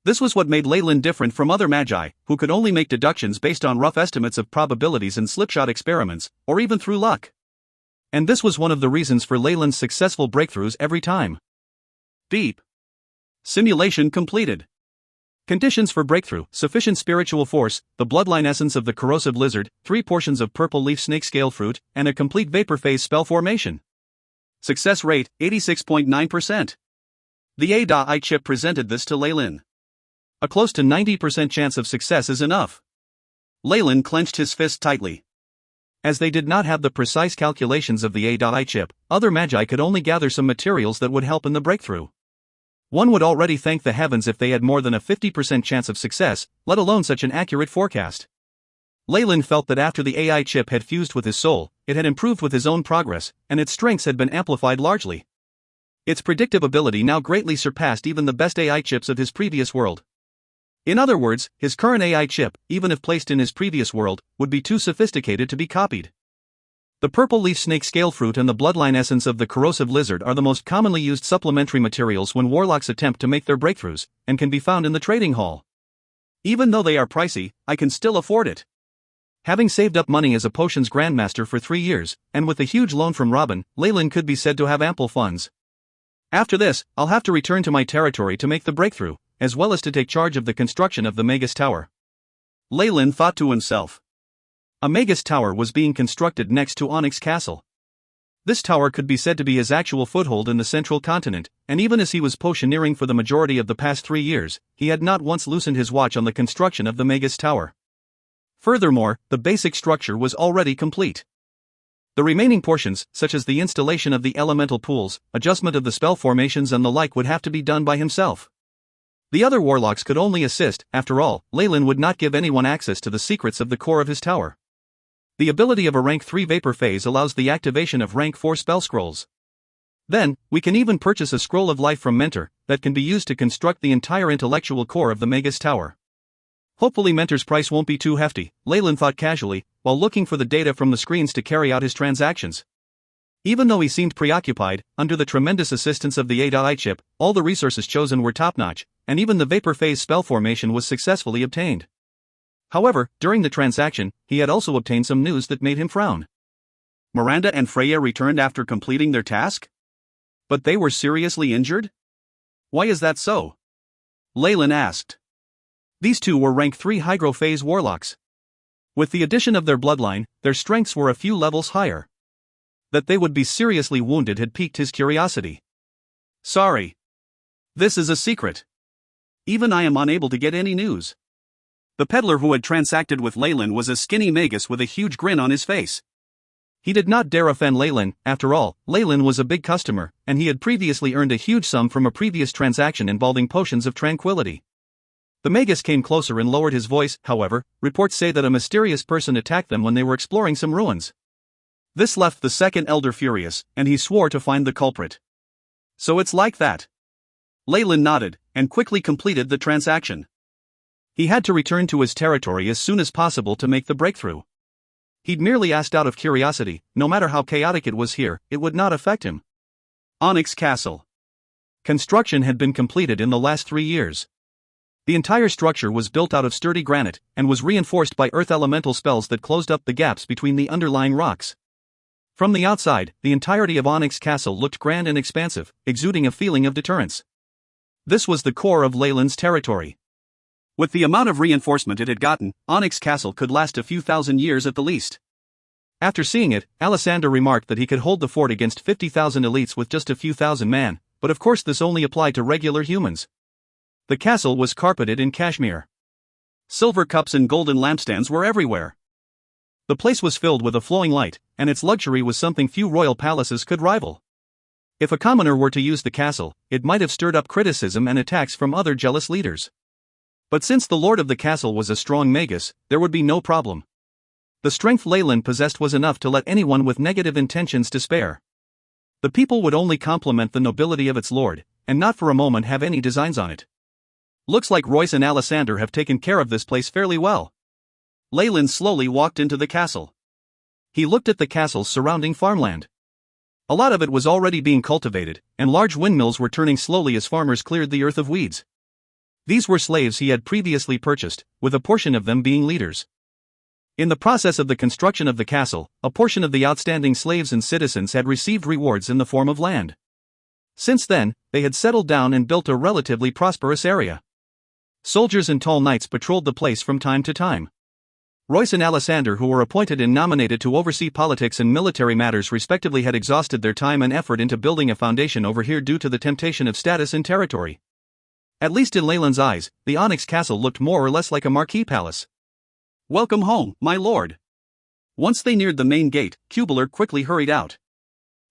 This was what made Leyland different from other magi, who could only make deductions based on rough estimates of probabilities and slipshot experiments, or even through luck. And this was one of the reasons for Leyland's successful breakthroughs every time. Beep. Simulation completed. Conditions for breakthrough: sufficient spiritual force, the bloodline essence of the corrosive lizard, 3 portions of purple leaf snake scale fruit, and a complete vapor phase spell formation. Success rate, 86.9%. The AI chip presented this to Leyland. A close to 90% chance of success is enough. Leyland clenched his fist tightly. As they did not have the precise calculations of the AI chip, other magi could only gather some materials that would help in the breakthrough. One would already thank the heavens if they had more than a 50% chance of success, let alone such an accurate forecast. Leyland felt that after the AI chip had fused with his soul, it had improved with his own progress, and its strengths had been amplified largely. Its predictive ability now greatly surpassed even the best AI chips of his previous world. In other words, his current AI chip, even if placed in his previous world, would be too sophisticated to be copied. The purple leaf snake scale fruit and the bloodline essence of the corrosive lizard are the most commonly used supplementary materials when warlocks attempt to make their breakthroughs, and can be found in the trading hall. Even though they are pricey, I can still afford it. Having saved up money as a potions grandmaster for 3 years, and with a huge loan from Robin, Leyland could be said to have ample funds. After this, I'll have to return to my territory to make the breakthrough, as well as to take charge of the construction of the Magus Tower. Leyland thought to himself. A Magus Tower was being constructed next to Onyx Castle. This tower could be said to be his actual foothold in the central continent, and even as he was potioneering for the majority of the past 3 years, he had not once loosened his watch on the construction of the Magus Tower. Furthermore, the basic structure was already complete. The remaining portions, such as the installation of the elemental pools, adjustment of the spell formations and the like, would have to be done by himself. The other warlocks could only assist. After all, Leyland would not give anyone access to the secrets of the core of his tower. The ability of a rank 3 vapor phase allows the activation of rank 4 spell scrolls. Then, we can even purchase a scroll of life from Mentor, that can be used to construct the entire intellectual core of the Magus Tower. Hopefully Mentor's price won't be too hefty, Leyland thought casually, while looking for the data from the screens to carry out his transactions. Even though he seemed preoccupied, under the tremendous assistance of the AI chip, all the resources chosen were top-notch, and even the vapor phase spell formation was successfully obtained. However, during the transaction, he had also obtained some news that made him frown. Miranda and Freya returned after completing their task? But they were seriously injured? Why is that so? Leyland asked. These two were rank 3 Hydro Phase warlocks. With the addition of their bloodline, their strengths were a few levels higher. That they would be seriously wounded had piqued his curiosity. Sorry. This is a secret. Even I am unable to get any news. The peddler who had transacted with Leyland was a skinny magus with a huge grin on his face. He did not dare offend Leyland. After all, Leyland was a big customer, and he had previously earned a huge sum from a previous transaction involving potions of tranquility. The magus came closer and lowered his voice. However, reports say that a mysterious person attacked them when they were exploring some ruins. This left the second elder furious, and he swore to find the culprit. So it's like that. Leyland nodded, and quickly completed the transaction. He had to return to his territory as soon as possible to make the breakthrough. He'd merely asked out of curiosity. No matter how chaotic it was here, it would not affect him. Onyx Castle. Construction had been completed in the last 3 years. The entire structure was built out of sturdy granite, and was reinforced by earth elemental spells that closed up the gaps between the underlying rocks. From the outside, the entirety of Onyx Castle looked grand and expansive, exuding a feeling of deterrence. This was the core of Leyland's territory. With the amount of reinforcement it had gotten, Onyx Castle could last a few thousand years at the least. After seeing it, Alessander remarked that he could hold the fort against 50,000 elites with just a few thousand men, but of course this only applied to regular humans. The castle was carpeted in cashmere. Silver cups and golden lampstands were everywhere. The place was filled with a flowing light, and its luxury was something few royal palaces could rival. If a commoner were to use the castle, it might have stirred up criticism and attacks from other jealous leaders. But since the lord of the castle was a strong magus, there would be no problem. The strength Leyland possessed was enough to let anyone with negative intentions despair. The people would only compliment the nobility of its lord, and not for a moment have any designs on it. Looks like Royce and Alessander have taken care of this place fairly well. Leyland slowly walked into the castle. He looked at the castle's surrounding farmland. A lot of it was already being cultivated, and large windmills were turning slowly as farmers cleared the earth of weeds. These were slaves he had previously purchased, with a portion of them being leaders. In the process of the construction of the castle, a portion of the outstanding slaves and citizens had received rewards in the form of land. Since then, they had settled down and built a relatively prosperous area. Soldiers and tall knights patrolled the place from time to time. Royce and Alessander, who were appointed and nominated to oversee politics and military matters respectively, had exhausted their time and effort into building a foundation over here due to the temptation of status and territory. At least in Leyland's eyes, the Onyx Castle looked more or less like a marquee palace. "Welcome home, my lord." Once they neared the main gate, Cubeler quickly hurried out.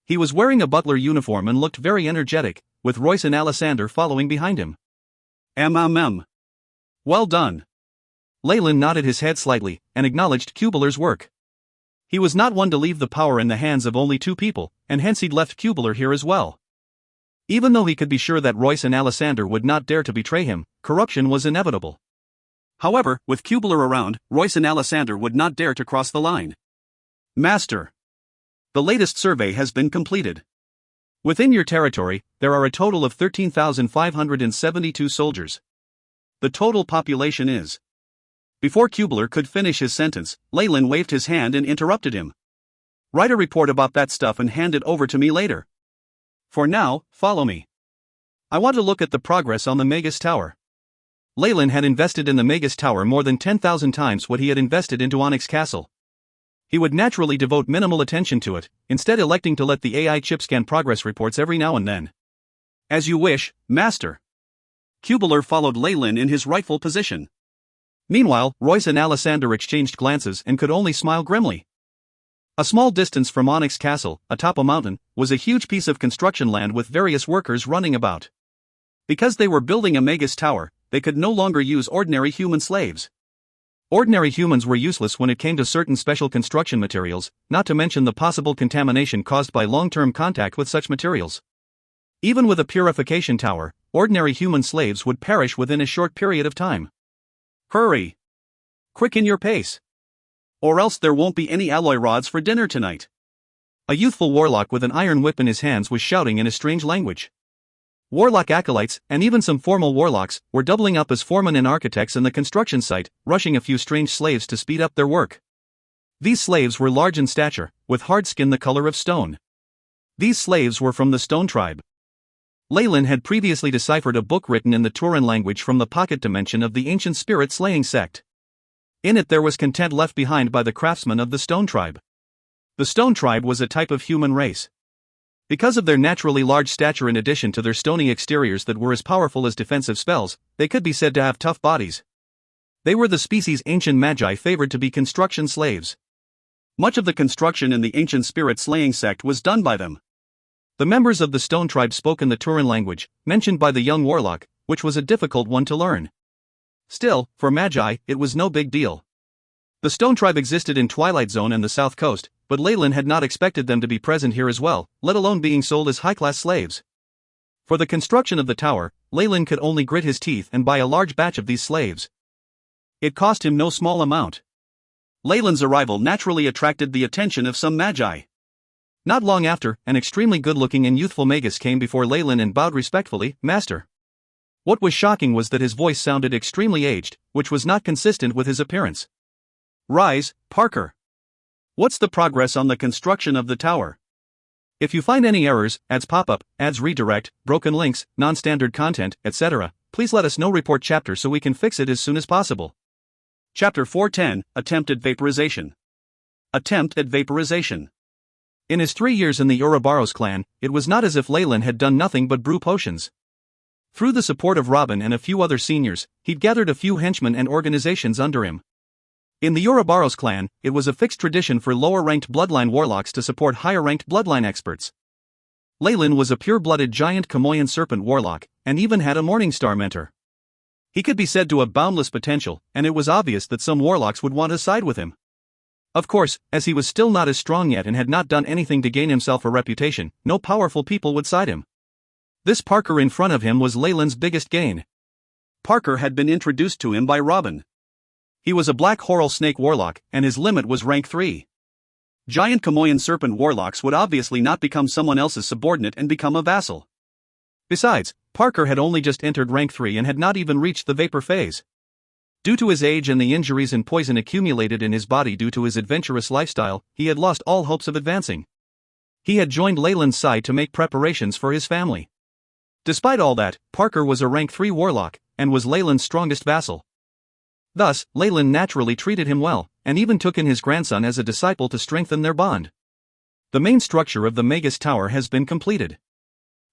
He was wearing a butler uniform and looked very energetic, with Royce and Alessander following behind him. Well done." Leyland nodded his head slightly, and acknowledged Cubeler's work. He was not one to leave the power in the hands of only 2 people, and hence he'd left Cubeler here as well. Even though he could be sure that Royce and Alessander would not dare to betray him, corruption was inevitable. However, with Cubeler around, Royce and Alessander would not dare to cross the line. "Master, the latest survey has been completed. Within your territory, there are a total of 13,572 soldiers. The total population is..." Before Cubeler could finish his sentence, Leyland waved his hand and interrupted him. "Write a report about that stuff and hand it over to me later. For now, follow me. I want to look at the progress on the Magus Tower." Leyland had invested in the Magus Tower more than 10,000 times what he had invested into Onyx Castle. He would naturally devote minimal attention to it, instead electing to let the AI chip scan progress reports every now and then. As you wish, Master. Kubler followed Leyland in his rightful position. Meanwhile, Royce and Alessander exchanged glances and could only smile grimly. A small distance from Onyx Castle, atop a mountain, was a huge piece of construction land with various workers running about. Because they were building a Magus tower, they could no longer use ordinary human slaves. Ordinary humans were useless when it came to certain special construction materials, not to mention the possible contamination caused by long-term contact with such materials. Even with a purification tower, ordinary human slaves would perish within a short period of time. Hurry! Quicken your pace! Or else there won't be any alloy rods for dinner tonight. A youthful warlock with an iron whip in his hands was shouting in a strange language. Warlock acolytes, and even some formal warlocks, were doubling up as foremen and architects in the construction site, rushing a few strange slaves to speed up their work. These slaves were large in stature, with hard skin the color of stone. These slaves were from the Stone Tribe. Leyland had previously deciphered a book written in the Turan language from the pocket dimension of the ancient spirit-slaying sect. In it there was content left behind by the craftsmen of the Stone Tribe. The Stone Tribe was a type of human race. Because of their naturally large stature in addition to their stony exteriors that were as powerful as defensive spells, they could be said to have tough bodies. They were the species ancient magi favored to be construction slaves. Much of the construction in the ancient spirit-slaying sect was done by them. The members of the Stone Tribe spoke in the Turan language, mentioned by the young warlock, which was a difficult one to learn. Still, for magi, it was no big deal. The Stone Tribe existed in Twilight Zone and the South Coast, but Leyland had not expected them to be present here as well, let alone being sold as high-class slaves. For the construction of the tower, Leyland could only grit his teeth and buy a large batch of these slaves. It cost him no small amount. Leyland's arrival naturally attracted the attention of some magi. Not long after, an extremely good-looking and youthful Magus came before Leyland and bowed respectfully, "Master." What was shocking was that his voice sounded extremely aged, which was not consistent with his appearance. "Rise, Parker. What's the progress on the construction of the tower? If you find any errors, ads pop up, ads redirect, broken links, non-standard content, etc., please let us know. Report chapter so we can fix it as soon as possible." Chapter 410, Attempt at Vaporization. Attempt at Vaporization. In his 3 years in the Ouroboros clan, it was not as if Leyland had done nothing but brew potions. Through the support of Robin and a few other seniors, he'd gathered a few henchmen and organizations under him. In the Ouroboros clan, it was a fixed tradition for lower-ranked bloodline warlocks to support higher-ranked bloodline experts. Leyland was a pure-blooded giant Kamoyan serpent warlock, and even had a Morningstar mentor. He could be said to have boundless potential, and it was obvious that some warlocks would want to side with him. Of course, as he was still not as strong yet and had not done anything to gain himself a reputation, no powerful people would side him. This Parker in front of him was Leyland's biggest gain. Parker had been introduced to him by Robin. He was a black Horal Snake warlock, and his limit was rank 3. Giant Kamoyan serpent warlocks would obviously not become someone else's subordinate and become a vassal. Besides, Parker had only just entered rank 3 and had not even reached the vapor phase. Due to his age and the injuries and poison accumulated in his body due to his adventurous lifestyle, he had lost all hopes of advancing. He had joined Leyland's side to make preparations for his family. Despite all that, Parker was a rank 3 warlock, and was Leyland's strongest vassal. Thus, Leyland naturally treated him well, and even took in his grandson as a disciple to strengthen their bond. The main structure of the Magus Tower has been completed.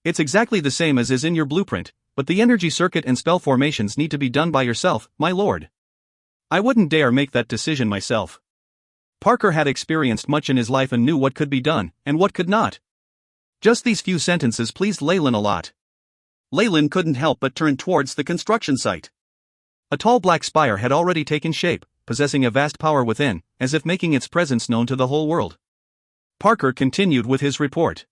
It's exactly the same as is in your blueprint, but the energy circuit and spell formations need to be done by yourself, my lord. I wouldn't dare make that decision myself. Parker had experienced much in his life and knew what could be done, and what could not. Just these few sentences pleased Leyland a lot. Leyland couldn't help but turn towards the construction site. A tall black spire had already taken shape, possessing a vast power within, as if making its presence known to the whole world. Parker continued with his report.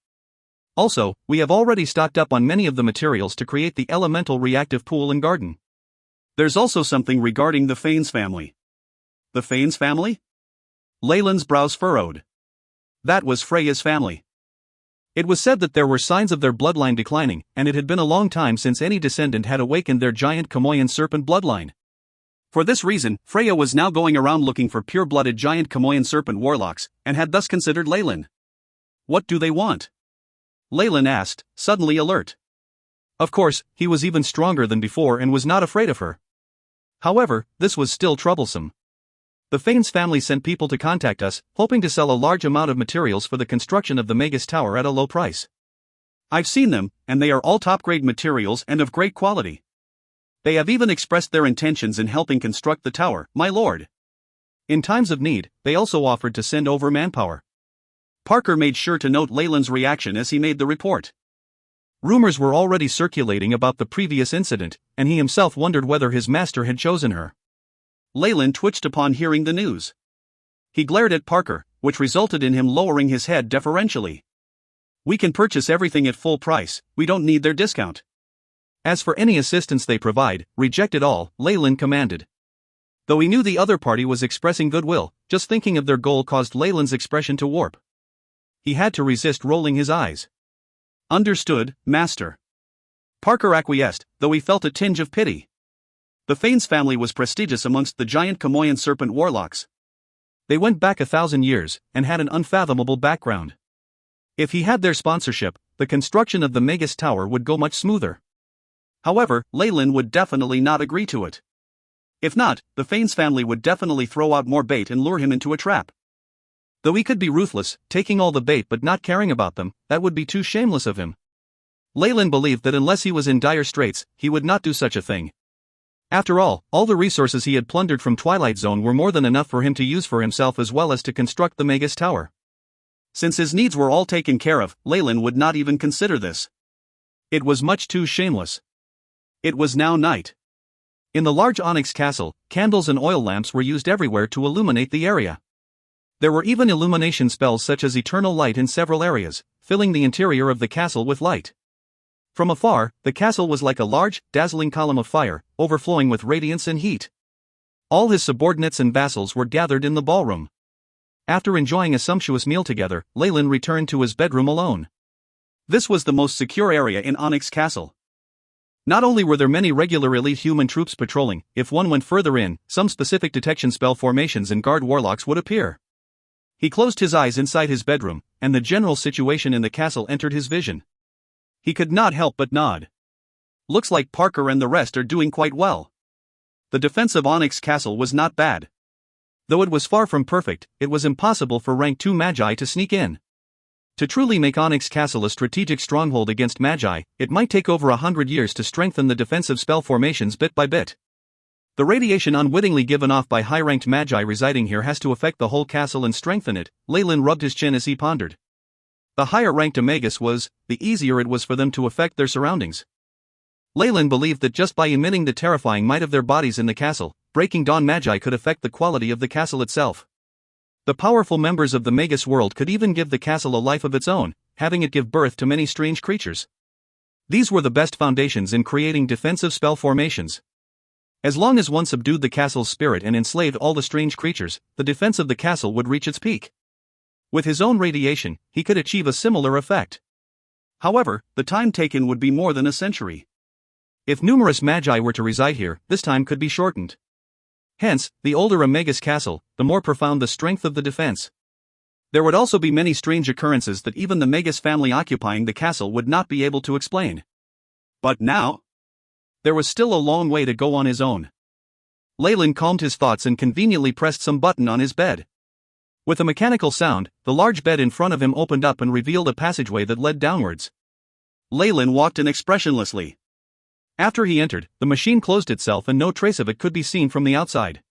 Also, we have already stocked up on many of the materials to create the elemental reactive pool and garden. There's also something regarding the Fanes family. The Fanes family? Leyland's brows furrowed. That was Freya's family. It was said that there were signs of their bloodline declining, and it had been a long time since any descendant had awakened their giant Kamoyan serpent bloodline. For this reason, Freya was now going around looking for pure-blooded giant Kamoyan serpent warlocks, and had thus considered Leyland. What do they want? Leyland asked, suddenly alert. Of course, he was even stronger than before and was not afraid of her. However, this was still troublesome. The Fanes family sent people to contact us, hoping to sell a large amount of materials for the construction of the Magus Tower at a low price. I've seen them, and they are all top-grade materials and of great quality. They have even expressed their intentions in helping construct the tower, my lord. In times of need, they also offered to send over manpower. Parker made sure to note Leyland's reaction as he made the report. Rumors were already circulating about the previous incident, and he himself wondered whether his master had chosen her. Leyland twitched upon hearing the news. He glared at Parker, which resulted in him lowering his head deferentially. We can purchase everything at full price, we don't need their discount. As for any assistance they provide, reject it all, Leyland commanded. Though he knew the other party was expressing goodwill, just thinking of their goal caused Leyland's expression to warp. He had to resist rolling his eyes. Understood, master. Parker acquiesced, though he felt a tinge of pity. The Fanes family was prestigious amongst the giant Kamoyan serpent warlocks. They went back 1,000 years, and had an unfathomable background. If he had their sponsorship, the construction of the Magus Tower would go much smoother. However, Leyland would definitely not agree to it. If not, the Fanes family would definitely throw out more bait and lure him into a trap. Though he could be ruthless, taking all the bait but not caring about them, that would be too shameless of him. Leyland believed that unless he was in dire straits, he would not do such a thing. After all the resources he had plundered from Twilight Zone were more than enough for him to use for himself as well as to construct the Magus Tower. Since his needs were all taken care of, Leyland would not even consider this. It was much too shameless. It was now night. In the large onyx castle, candles and oil lamps were used everywhere to illuminate the area. There were even illumination spells such as eternal light in several areas, filling the interior of the castle with light. From afar, the castle was like a large, dazzling column of fire, overflowing with radiance and heat. All his subordinates and vassals were gathered in the ballroom. After enjoying a sumptuous meal together, Leyland returned to his bedroom alone. This was the most secure area in Onyx Castle. Not only were there many regular elite human troops patrolling, if one went further in, some specific detection spell formations and guard warlocks would appear. He closed his eyes inside his bedroom, and the general situation in the castle entered his vision. He could not help but nod. Looks like Parker and the rest are doing quite well. The defense of Onyx Castle was not bad. Though it was far from perfect, it was impossible for rank 2 magi to sneak in. To truly make Onyx Castle a strategic stronghold against magi, it might take over 100 years to strengthen the defensive spell formations bit by bit. The radiation unwittingly given off by high-ranked magi residing here has to affect the whole castle and strengthen it, Leyland rubbed his chin as he pondered. The higher ranked a magus was, the easier it was for them to affect their surroundings. Leyland believed that just by emitting the terrifying might of their bodies in the castle, Breaking Dawn magi could affect the quality of the castle itself. The powerful members of the magus world could even give the castle a life of its own, having it give birth to many strange creatures. These were the best foundations in creating defensive spell formations. As long as one subdued the castle's spirit and enslaved all the strange creatures, the defense of the castle would reach its peak. With his own radiation, he could achieve a similar effect. However, the time taken would be more than a century. If numerous magi were to reside here, this time could be shortened. Hence, the older a magus castle, the more profound the strength of the defense. There would also be many strange occurrences that even the magus family occupying the castle would not be able to explain. But now? There was still a long way to go on his own. Leyland calmed his thoughts and conveniently pressed some button on his bed. With a mechanical sound, the large bed in front of him opened up and revealed a passageway that led downwards. Leyland walked in expressionlessly. After he entered, the machine closed itself and no trace of it could be seen from the outside.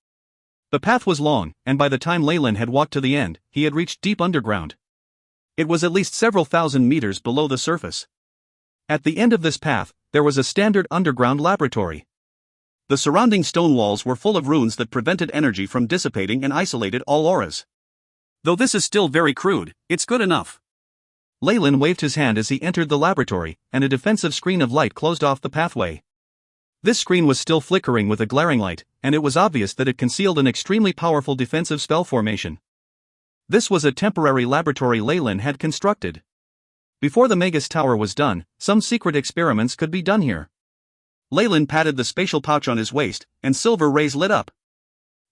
The path was long, and by the time Leyland had walked to the end, he had reached deep underground. It was at least several thousand meters below the surface. At the end of this path, there was a standard underground laboratory. The surrounding stone walls were full of runes that prevented energy from dissipating and isolated all auras. Though this is still very crude, it's good enough. Leyland waved his hand as he entered the laboratory, and a defensive screen of light closed off the pathway. This screen was still flickering with a glaring light, and it was obvious that it concealed an extremely powerful defensive spell formation. This was a temporary laboratory Leyland had constructed. Before the Magus Tower was done, some secret experiments could be done here. Leyland patted the spatial pouch on his waist, and silver rays lit up.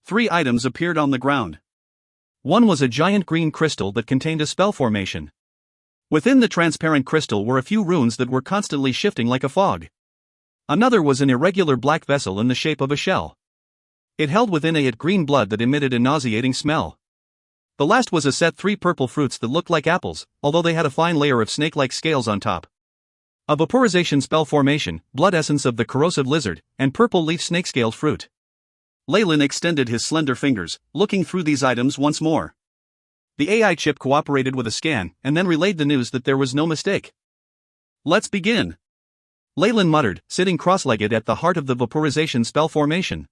3 items appeared on the ground. One was a giant green crystal that contained a spell formation. Within the transparent crystal were a few runes that were constantly shifting like a fog. Another was an irregular black vessel in the shape of a shell. It held within it green blood that emitted a nauseating smell. The last was a set 3 purple fruits that looked like apples, although they had a fine layer of snake-like scales on top. A vaporization spell formation, blood essence of the corrosive lizard, and purple leaf snake-scaled fruit. Leyland extended his slender fingers, looking through these items once more. The AI chip cooperated with a scan, and then relayed the news that there was no mistake. Let's begin. Leyland muttered, sitting cross-legged at the heart of the vaporization spell formation.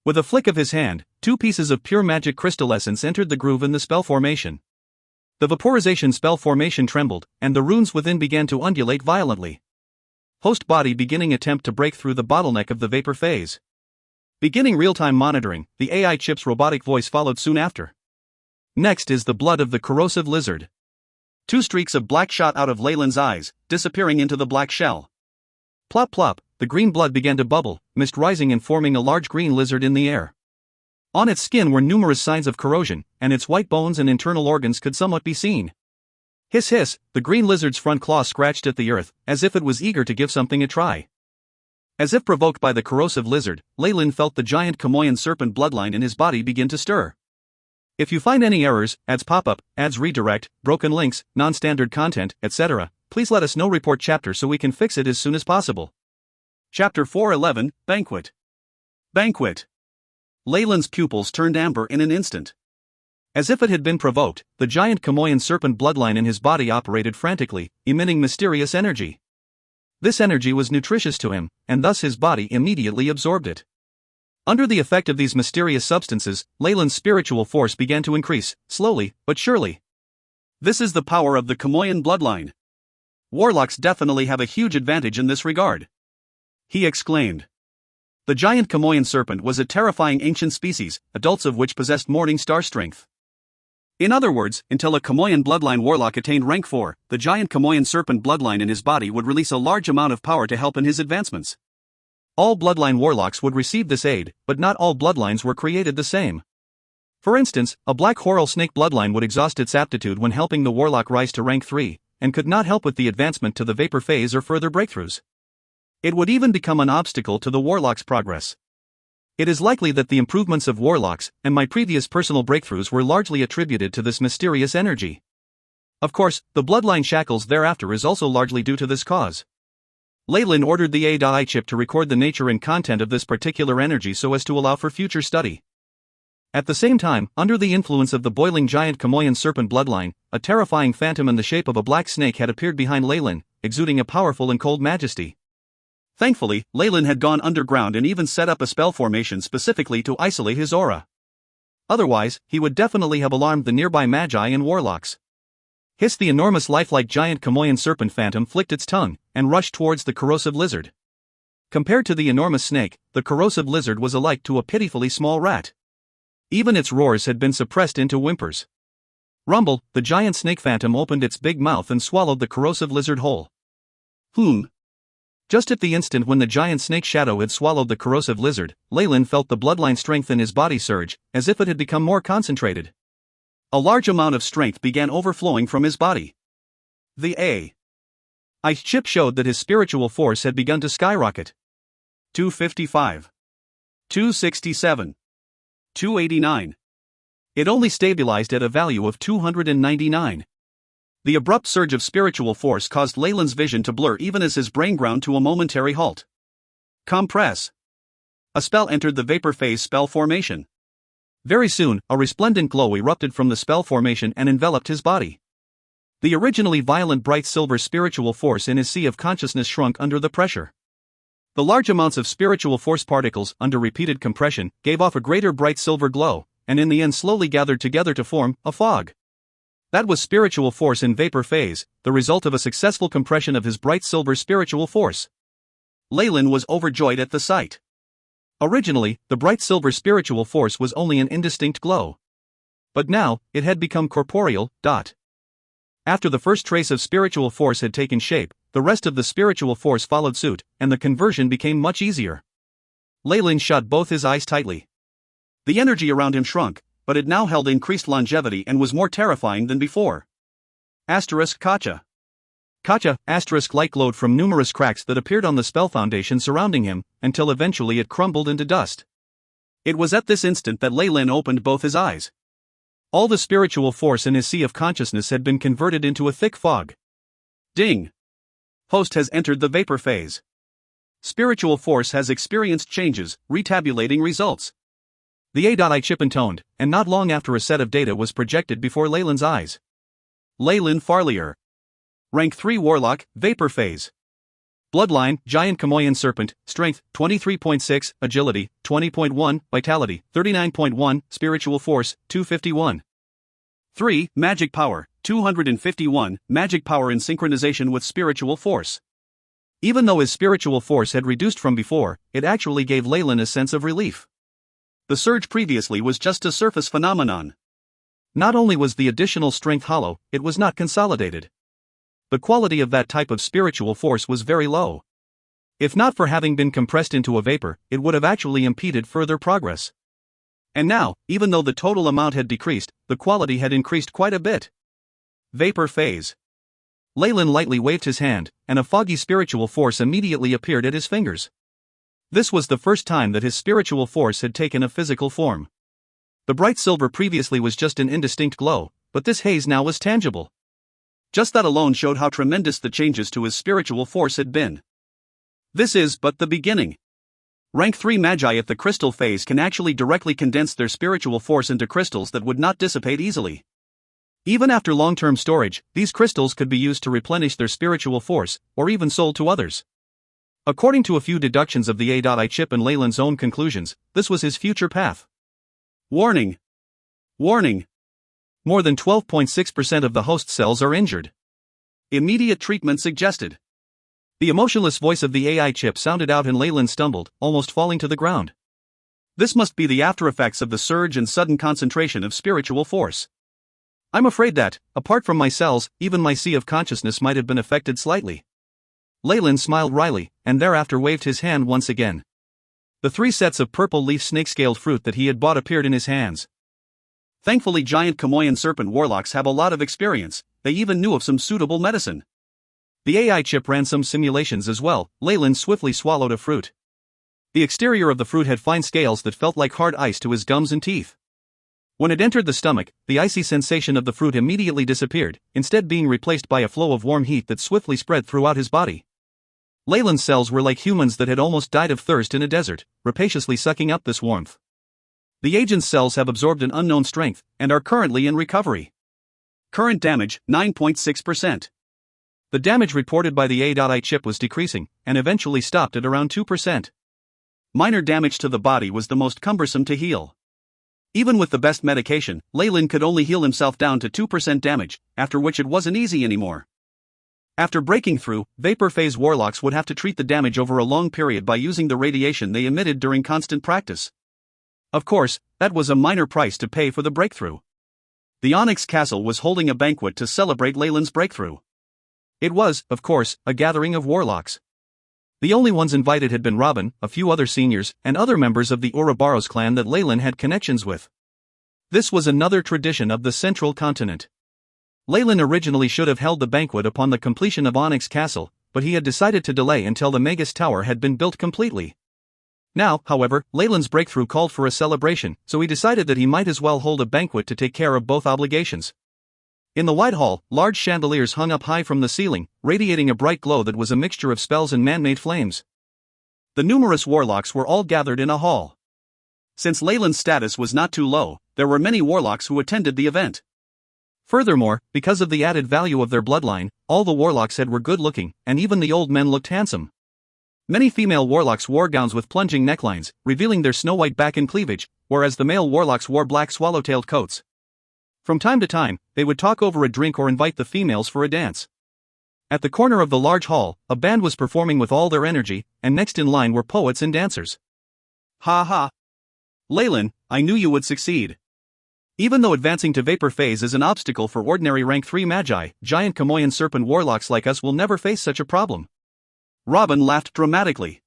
With a flick of his hand, 2 pieces of pure magic crystal essence entered the groove in the spell formation. The vaporization spell formation trembled, and the runes within began to undulate violently. Host body beginning attempt to break through the bottleneck of the vapor phase. Beginning real-time monitoring, the AI chip's robotic voice followed soon after. Next is the blood of the corrosive lizard. 2 streaks of black shot out of Leyland's eyes, disappearing into the black shell. Plop plop, the green blood began to bubble, mist rising and forming a large green lizard in the air. On its skin were numerous signs of corrosion, and its white bones and internal organs could somewhat be seen. Hiss hiss, the green lizard's front claw scratched at the earth, as if it was eager to give something a try. As if provoked by the corrosive lizard, Leyland felt the giant Kamoyan serpent bloodline in his body begin to stir. If you find any errors, ads pop up, ads redirect, broken links, non-standard content, etc., please let us know. Report chapter so we can fix it as soon as possible. Chapter 411, Banquet. Banquet. Leyland's pupils turned amber in an instant. As if it had been provoked, the giant Kamoyan serpent bloodline in his body operated frantically, emitting mysterious energy. This energy was nutritious to him, and thus his body immediately absorbed it. Under the effect of these mysterious substances, Leyland's spiritual force began to increase, slowly, but surely. This is the power of the Kamoyan bloodline. Warlocks definitely have a huge advantage in this regard. He exclaimed. The giant Kamoyan serpent was a terrifying ancient species, adults of which possessed morning star strength. In other words, until a Kamoyan bloodline warlock attained rank 4, the giant Kamoyan serpent bloodline in his body would release a large amount of power to help in his advancements. All bloodline warlocks would receive this aid, but not all bloodlines were created the same. For instance, a black Horal snake bloodline would exhaust its aptitude when helping the warlock rise to rank 3, and could not help with the advancement to the vapor phase or further breakthroughs. It would even become an obstacle to the warlock's progress. It is likely that the improvements of warlocks, and my previous personal breakthroughs were largely attributed to this mysterious energy. Of course, the bloodline shackles thereafter is also largely due to this cause. Leyland ordered the AI chip to record the nature and content of this particular energy so as to allow for future study. At the same time, under the influence of the boiling giant Kamoyan serpent bloodline, a terrifying phantom in the shape of a black snake had appeared behind Leyland, exuding a powerful and cold majesty. Thankfully, Leyland had gone underground and even set up a spell formation specifically to isolate his aura. Otherwise, he would definitely have alarmed the nearby magi and warlocks. Hiss, the enormous lifelike giant Kamoyan serpent phantom flicked its tongue, and rushed towards the corrosive lizard. Compared to the enormous snake, the corrosive lizard was alike to a pitifully small rat. Even its roars had been suppressed into whimpers. Rumble, the giant snake phantom opened its big mouth and swallowed the corrosive lizard whole. Just at the instant when the giant snake shadow had swallowed the corrosive lizard, Leyland felt the bloodline strength in his body surge, as if it had become more concentrated. A large amount of strength began overflowing from his body. The AI chip showed that his spiritual force had begun to skyrocket. 255. 267. 289. It only stabilized at a value of 299. The abrupt surge of spiritual force caused Leyland's vision to blur even as his brain ground to a momentary halt. Compress. A spell entered the vapor phase spell formation. Very soon, a resplendent glow erupted from the spell formation and enveloped his body. The originally violent bright silver spiritual force in his sea of consciousness shrunk under the pressure. The large amounts of spiritual force particles, under repeated compression, gave off a greater bright silver glow, and in the end slowly gathered together to form a fog. That was spiritual force in vapor phase, the result of a successful compression of his bright silver spiritual force. Leyland was overjoyed at the sight. Originally, the bright silver spiritual force was only an indistinct glow. But now, it had become corporeal. After the first trace of spiritual force had taken shape, the rest of the spiritual force followed suit, and the conversion became much easier. Leyland shut both his eyes tightly. The energy around him shrunk, but it now held increased longevity and was more terrifying than before. Kacha. Light glowed from numerous cracks that appeared on the spell foundation surrounding him, until eventually it crumbled into dust. It was at this instant that Lyle opened both his eyes. All the spiritual force in his sea of consciousness had been converted into a thick fog. Ding! Host has entered the vapor phase. Spiritual force has experienced changes, retabulating results. The AI chip intoned, and not long after a set of data was projected before Lylan's eyes. Lyle Farlier. Rank 3 Warlock, Vapor Phase. Bloodline, Giant Kamoyan Serpent, Strength, 23.6, Agility, 20.1, Vitality, 39.1, Spiritual Force, 251. 3. Magic Power, 251, Magic Power in synchronization with Spiritual Force. Even though his spiritual force had reduced from before, it actually gave Lyle a sense of relief. The surge previously was just a surface phenomenon. Not only was the additional strength hollow, it was not consolidated. The quality of that type of spiritual force was very low. If not for having been compressed into a vapor, it would have actually impeded further progress. And now, even though the total amount had decreased, the quality had increased quite a bit. Vapor Phase. Lyle lightly waved his hand, and a foggy spiritual force immediately appeared at his fingers. This was the first time that his spiritual force had taken a physical form. The bright silver previously was just an indistinct glow, but this haze now was tangible. Just that alone showed how tremendous the changes to his spiritual force had been. This is but the beginning. Rank 3 Magi at the crystal phase can actually directly condense their spiritual force into crystals that would not dissipate easily. Even after long-term storage, these crystals could be used to replenish their spiritual force, or even sold to others. According to a few deductions of the AI chip and Lylan's own conclusions, this was his future path. Warning! Warning! More than 12.6% of the host cells are injured. Immediate treatment suggested. The emotionless voice of the AI chip sounded out and Lyle stumbled, almost falling to the ground. This must be the aftereffects of the surge and sudden concentration of spiritual force. I'm afraid that, apart from my cells, even my sea of consciousness might have been affected slightly. Lyle smiled wryly, and thereafter waved his hand once again. The 3 sets of purple leaf snake-scaled fruit that he had bought appeared in his hands. Thankfully, Giant Kamoyan Serpent Warlocks have a lot of experience, they even knew of some suitable medicine. The AI chip ran some simulations as well. Lyle swiftly swallowed a fruit. The exterior of the fruit had fine scales that felt like hard ice to his gums and teeth. When it entered the stomach, the icy sensation of the fruit immediately disappeared, instead being replaced by a flow of warm heat that swiftly spread throughout his body. Lylan's cells were like humans that had almost died of thirst in a desert, rapaciously sucking up this warmth. The agent's cells have absorbed an unknown strength, and are currently in recovery. Current damage, 9.6%. The damage reported by the AI chip was decreasing, and eventually stopped at around 2%. Minor damage to the body was the most cumbersome to heal. Even with the best medication, Lyle could only heal himself down to 2% damage, after which it wasn't easy anymore. After breaking through, Vapor Phase Warlocks would have to treat the damage over a long period by using the radiation they emitted during constant practice. Of course, that was a minor price to pay for the breakthrough. The Onyx Castle was holding a banquet to celebrate Lylan's breakthrough. It was, of course, a gathering of warlocks. The only ones invited had been Robin, a few other seniors, and other members of the Ouroboros clan that Lyle had connections with. This was another tradition of the central continent. Lyle originally should have held the banquet upon the completion of Onyx Castle, but he had decided to delay until the Magus Tower had been built completely. Now, however, Lylan's breakthrough called for a celebration, so he decided that he might as well hold a banquet to take care of both obligations. In the wide hall, large chandeliers hung up high from the ceiling, radiating a bright glow that was a mixture of spells and man-made flames. The numerous warlocks were all gathered in a hall. Since Lylan's status was not too low, there were many warlocks who attended the event. Furthermore, because of the added value of their bloodline, all the warlocks were good-looking, and even the old men looked handsome. Many female warlocks wore gowns with plunging necklines, revealing their snow-white back and cleavage, whereas the male warlocks wore black swallow-tailed coats. From time to time, they would talk over a drink or invite the females for a dance. At the corner of the large hall, a band was performing with all their energy, and next in line were poets and dancers. Ha ha! Lyle, I knew you would succeed. Even though advancing to Vapor Phase is an obstacle for ordinary rank 3 Magi, Giant Kamoyan Serpent Warlocks like us will never face such a problem. Robin laughed dramatically.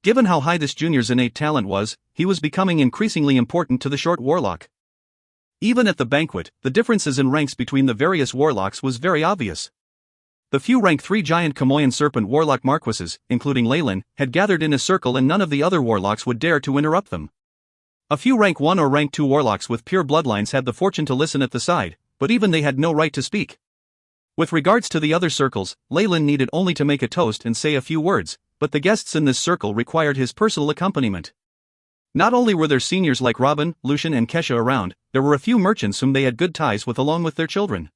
Given how high this junior's innate talent was, he was becoming increasingly important to the short warlock. Even at the banquet, the differences in ranks between the various warlocks was very obvious. The few rank 3 Giant Kamoyan Serpent Warlock Marquises, including Lyle, had gathered in a circle and none of the other warlocks would dare to interrupt them. A few rank 1 or rank 2 warlocks with pure bloodlines had the fortune to listen at the side, but even they had no right to speak. With regards to the other circles, Leyland needed only to make a toast and say a few words, but the guests in this circle required his personal accompaniment. Not only were there seniors like Robin, Lucian and Kesha around, there were a few merchants whom they had good ties with along with their children.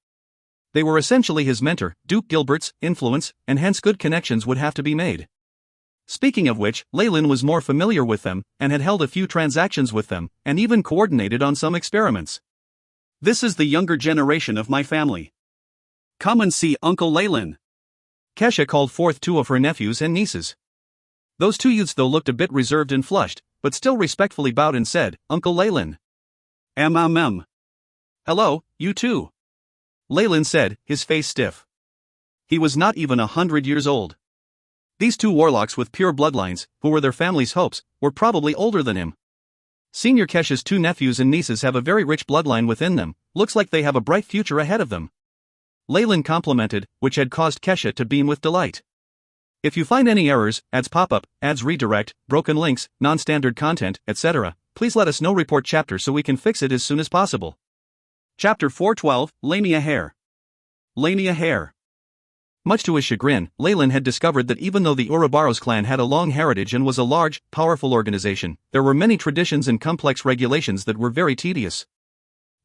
They were essentially his mentor, Duke Gilbert's influence, and hence good connections would have to be made. Speaking of which, Leyland was more familiar with them, and had held a few transactions with them, and even coordinated on some experiments. This is the younger generation of my family. Come and see Uncle Leyland. Kesha called forth 2 of her nephews and nieces. Those 2 youths though looked a bit reserved and flushed, but still respectfully bowed and said, Uncle Leyland. Hello, you too. Leyland said, his face stiff. He was not even 100 years old. These 2 warlocks with pure bloodlines, who were their family's hopes, were probably older than him. Senior Kesha's 2 nephews and nieces have a very rich bloodline within them, looks like they have a bright future ahead of them. Leyland complimented, which had caused Kesha to beam with delight. If you find any errors, ads pop-up, ads redirect, broken links, non-standard content, etc., please let us know. Report chapter so we can fix it as soon as possible. Chapter 412, Lania Hare. Lania Hare. Much to his chagrin, Leyland had discovered that even though the Ouroboros clan had a long heritage and was a large, powerful organization, there were many traditions and complex regulations that were very tedious.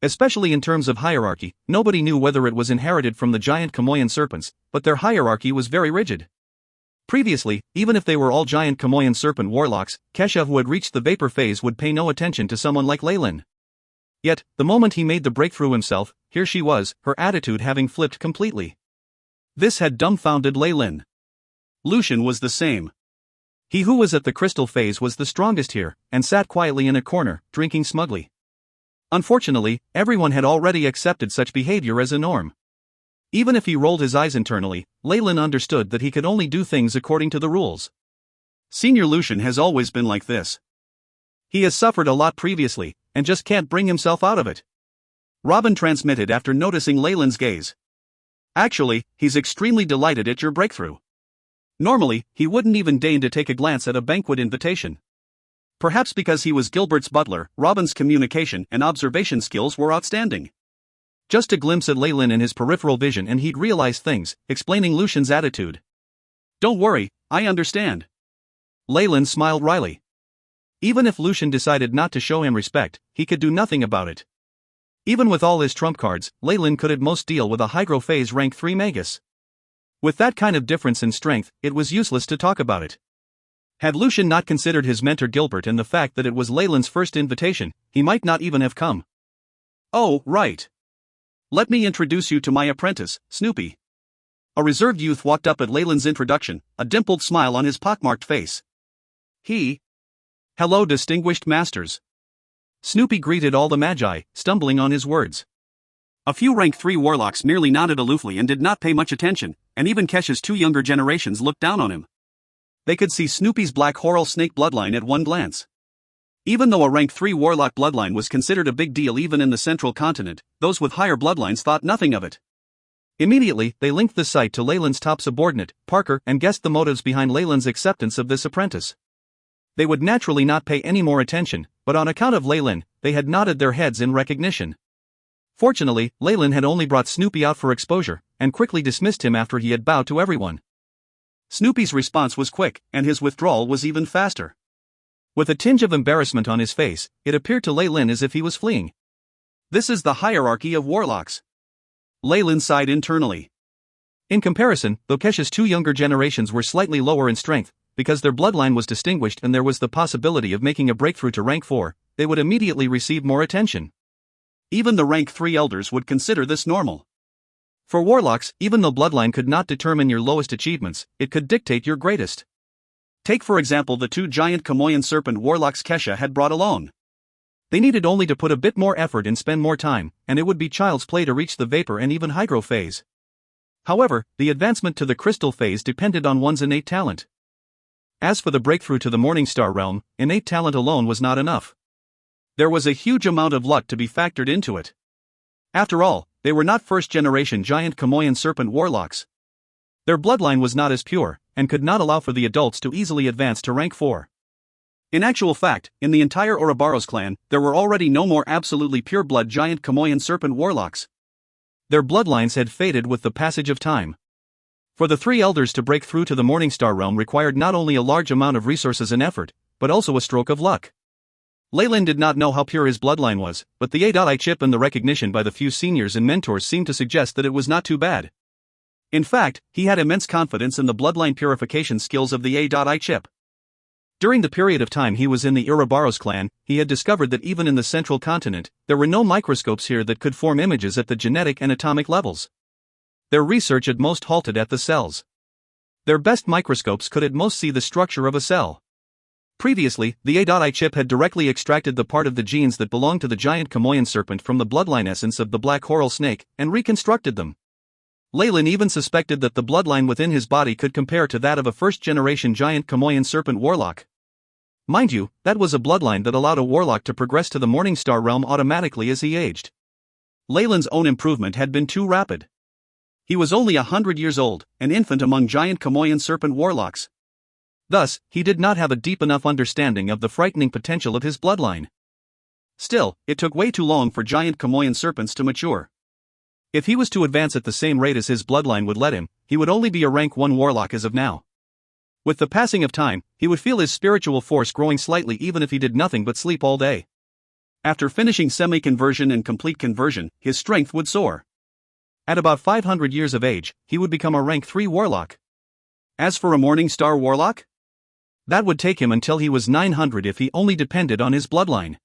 Especially in terms of hierarchy, nobody knew whether it was inherited from the giant Kamoyan serpents, but their hierarchy was very rigid. Previously, even if they were all giant Kamoyan serpent warlocks, Kesha who had reached the vapor phase would pay no attention to someone like Leyland. Yet, the moment he made the breakthrough himself, here she was, her attitude having flipped completely. This had dumbfounded Leyland. Lucian was the same. He who was at the crystal phase was the strongest here, and sat quietly in a corner, drinking smugly. Unfortunately, everyone had already accepted such behavior as a norm. Even if he rolled his eyes internally, Leyland understood that he could only do things according to the rules. Senior Lucian has always been like this. He has suffered a lot previously, and just can't bring himself out of it. Robin transmitted after noticing Leyland's gaze. Actually, he's extremely delighted at your breakthrough. Normally, he wouldn't even deign to take a glance at a banquet invitation. Perhaps because he was Gilbert's butler, Robin's communication and observation skills were outstanding. Just a glimpse at Leyland in his peripheral vision and he'd realize things, explaining Lucian's attitude. Don't worry, I understand. Leyland smiled wryly. Even if Lucian decided not to show him respect, he could do nothing about it. Even with all his trump cards, Leyland could at most deal with a Hygrophase rank 3 Magus. With that kind of difference in strength, it was useless to talk about it. Had Lucian not considered his mentor Gilbert and the fact that it was Leyland's first invitation, he might not even have come. Oh, right. Let me introduce you to my apprentice, Snoopy. A reserved youth walked up at Leyland's introduction, a dimpled smile on his pockmarked face. Hello, distinguished masters. Snoopy greeted all the magi, stumbling on his words. A few rank 3 warlocks merely nodded aloofly and did not pay much attention, and even Kesha's 2 younger generations looked down on him. They could see Snoopy's black Horal snake bloodline at one glance. Even though a rank 3 warlock bloodline was considered a big deal even in the central continent, those with higher bloodlines thought nothing of it. Immediately, they linked the sight to Leyland's top subordinate, Parker, and guessed the motives behind Leyland's acceptance of this apprentice. They would naturally not pay any more attention, but on account of Leyland, they had nodded their heads in recognition. Fortunately, Leyland had only brought Snoopy out for exposure, and quickly dismissed him after he had bowed to everyone. Snoopy's response was quick, and his withdrawal was even faster. With a tinge of embarrassment on his face, it appeared to Leyland as if he was fleeing. This is the hierarchy of warlocks. Leyland sighed internally. In comparison, though Kesha's 2 younger generations were slightly lower in strength, because their bloodline was distinguished and there was the possibility of making a breakthrough to rank 4, they would immediately receive more attention. Even the rank 3 elders would consider this normal. For warlocks, even though bloodline could not determine your lowest achievements, it could dictate your greatest. Take for example the 2 giant Kamoyan serpent warlocks Kesha had brought along. They needed only to put a bit more effort and spend more time, and it would be child's play to reach the vapor and even hygro phase. However, the advancement to the crystal phase depended on one's innate talent. As for the breakthrough to the Morningstar realm, innate talent alone was not enough. There was a huge amount of luck to be factored into it. After all, they were not first-generation giant Kamoyan serpent warlocks. Their bloodline was not as pure, and could not allow for the adults to easily advance to rank 4. In actual fact, in the entire Ouroboros clan, there were already no more absolutely pure-blood giant Kamoyan serpent warlocks. Their bloodlines had faded with the passage of time. For the three elders to break through to the Morningstar realm required not only a large amount of resources and effort, but also a stroke of luck. Leyland did not know how pure his bloodline was, but the A.I chip and the recognition by the few seniors and mentors seemed to suggest that it was not too bad. In fact, he had immense confidence in the bloodline purification skills of the A.I chip. During the period of time he was in the Ouroboros clan, he had discovered that even in the central continent, there were no microscopes here that could form images at the genetic and atomic levels. Their research at most halted at the cells. Their best microscopes could at most see the structure of a cell. Previously, the A.I chip had directly extracted the part of the genes that belonged to the giant Kamoyan serpent from the bloodline essence of the black coral snake, and reconstructed them. Leyland even suspected that the bloodline within his body could compare to that of a first-generation giant Kamoyan serpent warlock. Mind you, that was a bloodline that allowed a warlock to progress to the Morningstar realm automatically as he aged. Leyland's own improvement had been too rapid. He was only 100 years old, an infant among giant Kamoyan serpent warlocks. Thus, he did not have a deep enough understanding of the frightening potential of his bloodline. Still, it took way too long for giant Kamoyan serpents to mature. If he was to advance at the same rate as his bloodline would let him, he would only be a rank 1 warlock as of now. With the passing of time, he would feel his spiritual force growing slightly even if he did nothing but sleep all day. After finishing semi-conversion and complete conversion, his strength would soar. At about 500 years of age, he would become a rank 3 warlock. As for a Morningstar warlock? That would take him until he was 900 if he only depended on his bloodline.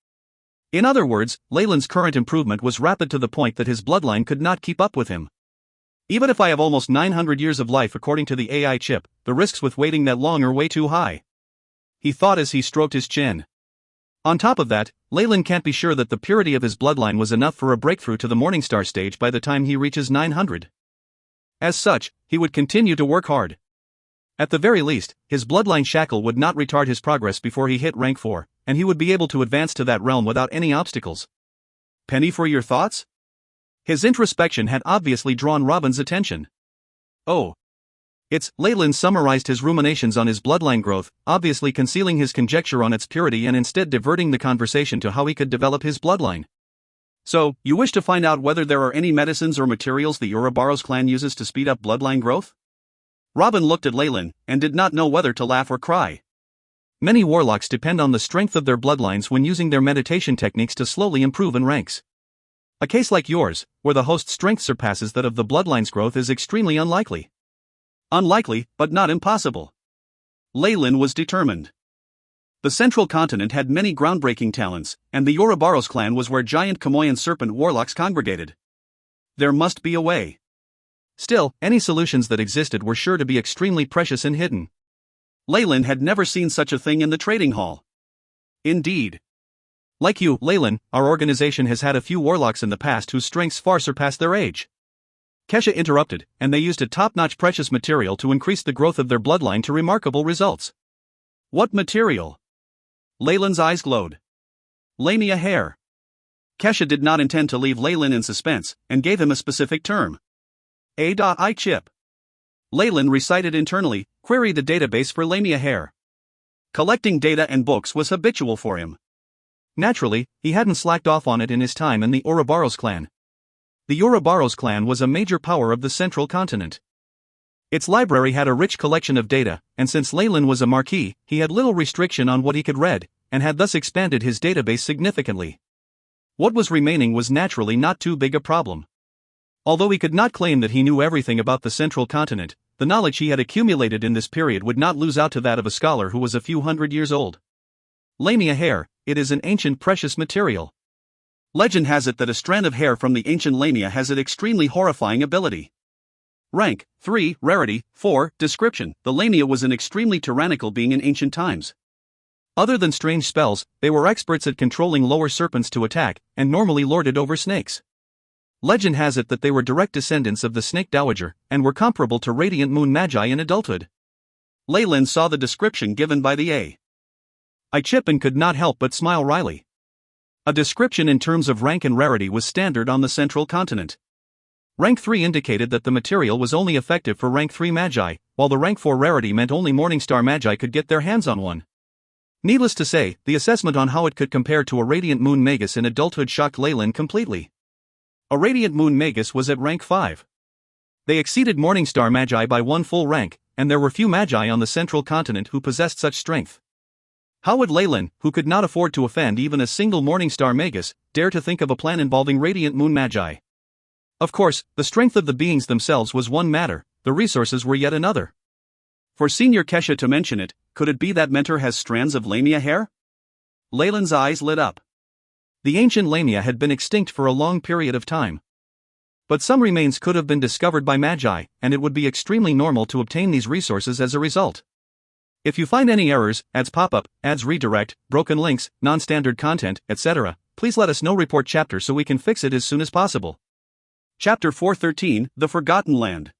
In other words, Leyland's current improvement was rapid to the point that his bloodline could not keep up with him. Even if I have almost 900 years of life according to the A.I chip, the risks with waiting that long are way too high. He thought as he stroked his chin. On top of that, Leyland can't be sure that the purity of his bloodline was enough for a breakthrough to the Morningstar stage by the time he reaches 900. As such, he would continue to work hard. At the very least, his bloodline shackle would not retard his progress before he hit rank 4, and he would be able to advance to that realm without any obstacles. Penny for your thoughts? His introspection had obviously drawn Robin's attention. Oh. Leyland summarized his ruminations on his bloodline growth, obviously concealing his conjecture on its purity and instead diverting the conversation to how he could develop his bloodline. So, you wish to find out whether there are any medicines or materials the Ouroboros clan uses to speed up bloodline growth? Robin looked at Leyland, and did not know whether to laugh or cry. Many warlocks depend on the strength of their bloodlines when using their meditation techniques to slowly improve in ranks. A case like yours, where the host's strength surpasses that of the bloodline's growth, is extremely unlikely. Unlikely, but not impossible. Leyland was determined. The central continent had many groundbreaking talents, and the Ouroboros clan was where giant Kamoyan serpent warlocks congregated. There must be a way. Still, any solutions that existed were sure to be extremely precious and hidden. Leyland had never seen such a thing in the trading hall. Indeed. Like you, Leyland, our organization has had a few warlocks in the past whose strengths far surpass their age. Kesha interrupted, and they used a top-notch precious material to increase the growth of their bloodline to remarkable results. What material? Leyland's eyes glowed. Lamia hair. Kesha did not intend to leave Leyland in suspense, and gave him a specific term. A.I chip. Leyland recited internally, query the database for Lamia hair. Collecting data and books was habitual for him. Naturally, he hadn't slacked off on it in his time in the Ouroboros clan. The Ouroboros clan was a major power of the central continent. Its library had a rich collection of data, and since Leyland was a marquis, he had little restriction on what he could read, and had thus expanded his database significantly. What was remaining was naturally not too big a problem. Although he could not claim that he knew everything about the central continent, the knowledge he had accumulated in this period would not lose out to that of a scholar who was a few hundred years old. Lamia hair, it is an ancient precious material. Legend has it that a strand of hair from the ancient Lamia has an extremely horrifying ability. Rank 3, rarity 4, description. The Lamia was an extremely tyrannical being in ancient times. Other than strange spells, they were experts at controlling lower serpents to attack, and normally lorded over snakes. Legend has it that they were direct descendants of the snake dowager, and were comparable to radiant moon magi in adulthood. Leyland saw the description given by the A.I chip and could not help but smile wryly. A description in terms of rank and rarity was standard on the central continent. Rank 3 indicated that the material was only effective for rank 3 magi, while the rank 4 rarity meant only Morningstar magi could get their hands on one. Needless to say, the assessment on how it could compare to a radiant moon magus in adulthood shocked Leyland completely. A radiant moon magus was at rank 5. They exceeded Morningstar Magi by 1 full rank, and there were few Magi on the central continent who possessed such strength. How would Leyland, who could not afford to offend even a single Morningstar magus, dare to think of a plan involving radiant moon Magi? Of course, the strength of the beings themselves was one matter, the resources were yet another. For Senior Kesha to mention it, could it be that Mentor has strands of lamia hair? Leyland's eyes lit up. The ancient lamia had been extinct for a long period of time. But some remains could have been discovered by Magi, and it would be extremely normal to obtain these resources as a result. If you find any errors, ads pop-up, ads redirect, broken links, non-standard content, etc., please let us know. Report chapter so we can fix it as soon as possible. Chapter 413, The Forgotten Land.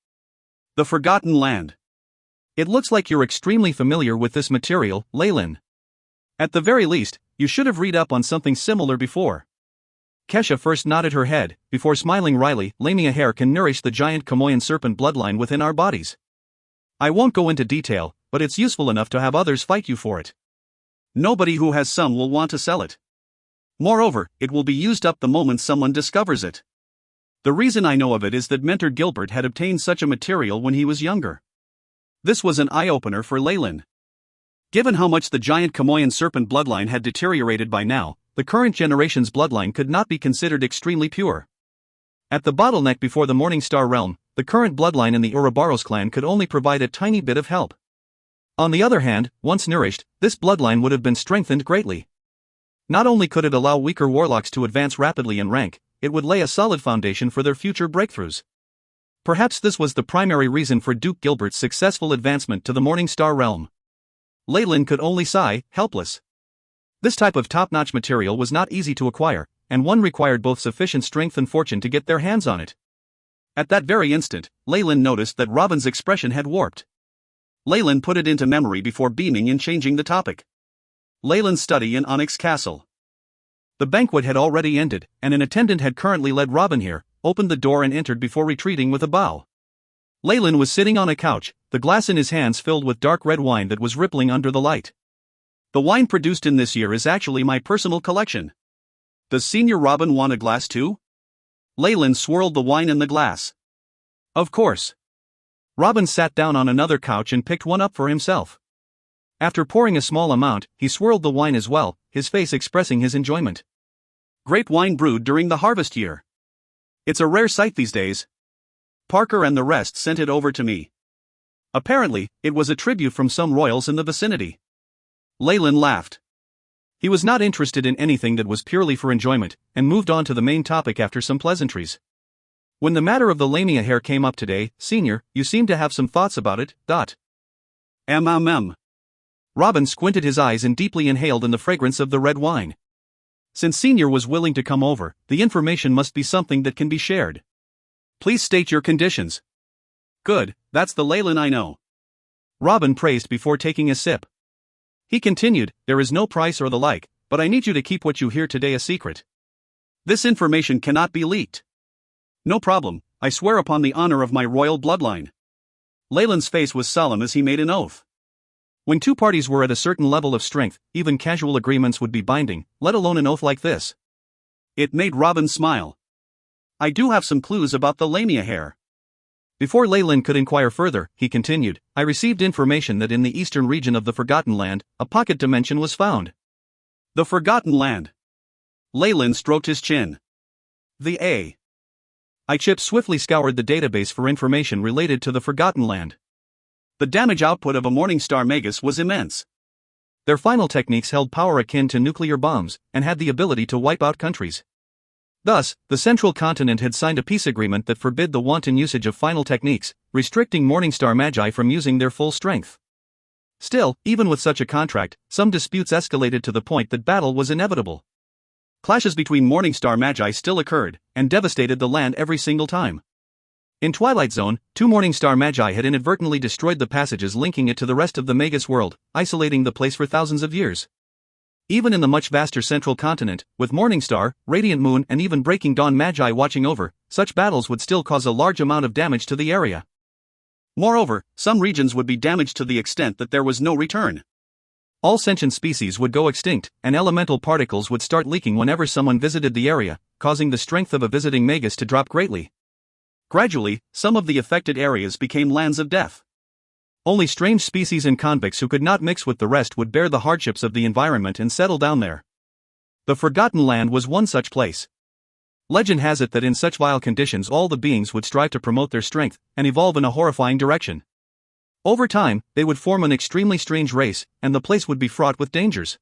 The Forgotten Land. It looks like you're extremely familiar with this material, Leyland. At the very least, you should have read up on something similar before. Kesha first nodded her head, before smiling wryly. Lamia hair can nourish the giant Kamoyan serpent bloodline within our bodies. I won't go into detail, but it's useful enough to have others fight you for it. Nobody who has some will want to sell it. Moreover, it will be used up the moment someone discovers it. The reason I know of it is that Mentor Gilbert had obtained such a material when he was younger. This was an eye-opener for Leyland. Given how much the giant Kamoyan serpent bloodline had deteriorated by now, the current generation's bloodline could not be considered extremely pure. At the bottleneck before the Morningstar realm, the current bloodline in the Ouroboros clan could only provide a tiny bit of help. On the other hand, once nourished, this bloodline would have been strengthened greatly. Not only could it allow weaker warlocks to advance rapidly in rank, it would lay a solid foundation for their future breakthroughs. Perhaps this was the primary reason for Duke Gilbert's successful advancement to the Morningstar realm. Leyland could only sigh, helpless. This type of top-notch material was not easy to acquire, and one required both sufficient strength and fortune to get their hands on it. At that very instant, Leyland noticed that Robin's expression had warped. Leyland put it into memory before beaming and changing the topic. Leyland's study in Onyx Castle. The banquet had already ended, and an attendant had currently led Robin here, opened the door and entered before retreating with a bow. Leyland was sitting on a couch, the glass in his hands filled with dark red wine that was rippling under the light. The wine produced in this year is actually my personal collection. Does Senior Robin want a glass too? Leyland swirled the wine in the glass. Of course. Robin sat down on another couch and picked one up for himself. After pouring a small amount, he swirled the wine as well, his face expressing his enjoyment. Great wine brewed during the harvest year. It's a rare sight these days. Parker and the rest sent it over to me. Apparently, it was a tribute from some royals in the vicinity. Leyland laughed. He was not interested in anything that was purely for enjoyment, and moved on to the main topic after some pleasantries. When the matter of the lamia hair came up today, Senior, you seem to have some thoughts about it, Robin squinted his eyes and deeply inhaled in the fragrance of the red wine. Since Senior was willing to come over, the information must be something that can be shared. Please state your conditions. Good, that's the Leyland I know. Robin praised before taking a sip. He continued, there is no price or the like, but I need you to keep what you hear today a secret. This information cannot be leaked. No problem, I swear upon the honor of my royal bloodline. Leyland's face was solemn as he made an oath. When two parties were at a certain level of strength, even casual agreements would be binding, let alone an oath like this. It made Robin smile. I do have some clues about the lamia hair. Before Leyland could inquire further, he continued, I received information that in the eastern region of the Forgotten Land, a pocket dimension was found. The Forgotten Land. Leyland stroked his chin. The A. Chip swiftly scoured the database for information related to the Forgotten Land. The damage output of a Morningstar Magus was immense. Their final techniques held power akin to nuclear bombs, and had the ability to wipe out countries. Thus, the central continent had signed a peace agreement that forbid the wanton usage of final techniques, restricting Morningstar Magi from using their full strength. Still, even with such a contract, some disputes escalated to the point that battle was inevitable. Clashes between Morningstar Magi still occurred, and devastated the land every single time. In Twilight Zone, two Morningstar Magi had inadvertently destroyed the passages linking it to the rest of the Magus world, isolating the place for thousands of years. Even in the much vaster central continent, with Morningstar, Radiant Moon and even Breaking Dawn Magi watching over, such battles would still cause a large amount of damage to the area. Moreover, some regions would be damaged to the extent that there was no return. All sentient species would go extinct, and elemental particles would start leaking whenever someone visited the area, causing the strength of a visiting magus to drop greatly. Gradually, some of the affected areas became lands of death. Only strange species and convicts who could not mix with the rest would bear the hardships of the environment and settle down there. The Forgotten Land was one such place. Legend has it that in such vile conditions all the beings would strive to promote their strength and evolve in a horrifying direction. Over time, they would form an extremely strange race, and the place would be fraught with dangers.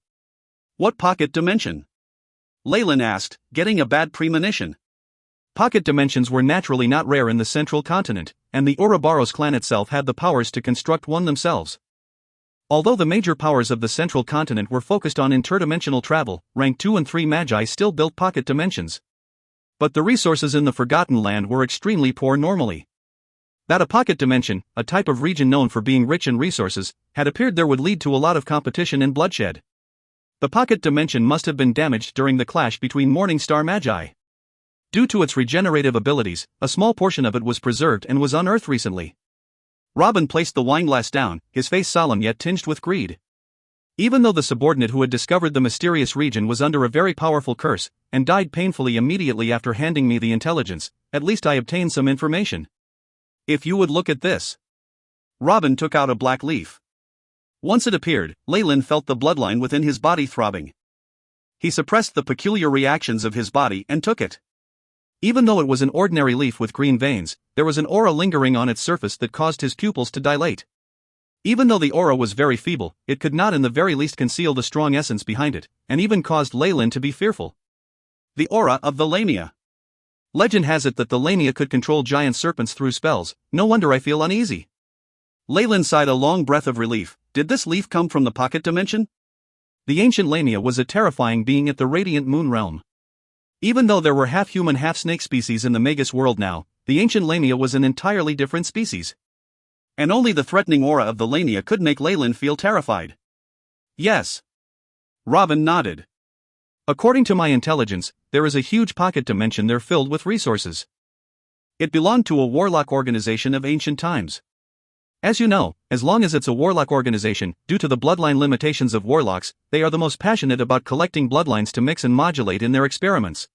What pocket dimension? Leyland asked, getting a bad premonition. Pocket dimensions were naturally not rare in the central continent, and the Ouroboros clan itself had the powers to construct one themselves. Although the major powers of the central continent were focused on interdimensional travel, rank 2 and 3 magi still built pocket dimensions. But the resources in the Forgotten Land were extremely poor normally. That a pocket dimension, a type of region known for being rich in resources, had appeared there would lead to a lot of competition and bloodshed. The pocket dimension must have been damaged during the clash between Morning Star Magi. Due to its regenerative abilities, a small portion of it was preserved and was unearthed recently. Robin placed the wineglass down, his face solemn yet tinged with greed. Even though the subordinate who had discovered the mysterious region was under a very powerful curse, and died painfully immediately after handing me the intelligence, at least I obtained some information. If you would look at this. Robin took out a black leaf. Once it appeared, Leyland felt the bloodline within his body throbbing. He suppressed the peculiar reactions of his body and took it. Even though it was an ordinary leaf with green veins, there was an aura lingering on its surface that caused his pupils to dilate. Even though the aura was very feeble, it could not in the very least conceal the strong essence behind it, and even caused Leyland to be fearful. The aura of the Lamia. Legend has it that the Lamia could control giant serpents through spells. No wonder I feel uneasy. Leyland sighed a long breath of relief. Did this leaf come from the pocket dimension? The ancient Lamia was a terrifying being at the radiant moon realm. Even though there were half-human half-snake species in the Magus world now, the ancient Lamia was an entirely different species. And only the threatening aura of the Lamia could make Leyland feel terrified. Yes. Robin nodded. According to my intelligence, there is a huge pocket dimension there filled with resources. It belonged to a warlock organization of ancient times. As you know, as long as it's a warlock organization, due to the bloodline limitations of warlocks, they are the most passionate about collecting bloodlines to mix and modulate in their experiments.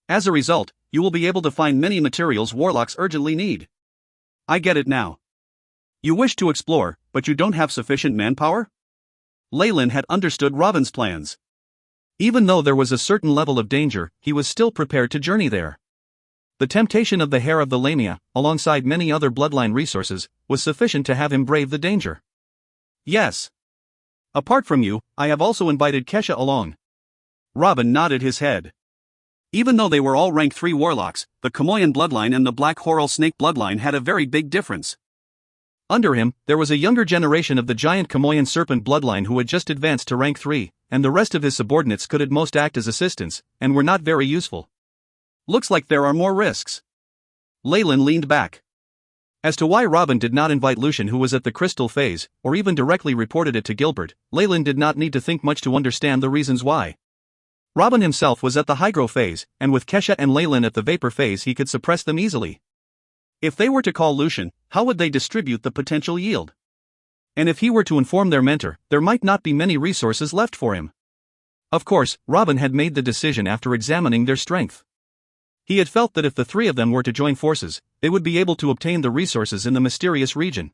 As a result, you will be able to find many materials warlocks urgently need. I get it now. You wish to explore, but you don't have sufficient manpower? Leyland had understood Robin's plans. Even though there was a certain level of danger, he was still prepared to journey there. The temptation of the hair of the Lamia, alongside many other bloodline resources, was sufficient to have him brave the danger. Yes. Apart from you, I have also invited Kesha along. Robin nodded his head. Even though they were all rank 3 warlocks, the Kamoyan bloodline and the Black Horal Snake bloodline had a very big difference. Under him, there was a younger generation of the giant Kamoyan serpent bloodline who had just advanced to rank 3, and the rest of his subordinates could at most act as assistants, and were not very useful. Looks like there are more risks. Leyland leaned back. As to why Robin did not invite Lucian, who was at the crystal phase, or even directly reported it to Gilbert, Leyland did not need to think much to understand the reasons why. Robin himself was at the hygro phase, and with Kesha and Leyland at the vapor phase he could suppress them easily. If they were to call Lucian, how would they distribute the potential yield? And if he were to inform their mentor, there might not be many resources left for him. Of course, Robin had made the decision after examining their strength. He had felt that if the 3 of them were to join forces, they would be able to obtain the resources in the mysterious region.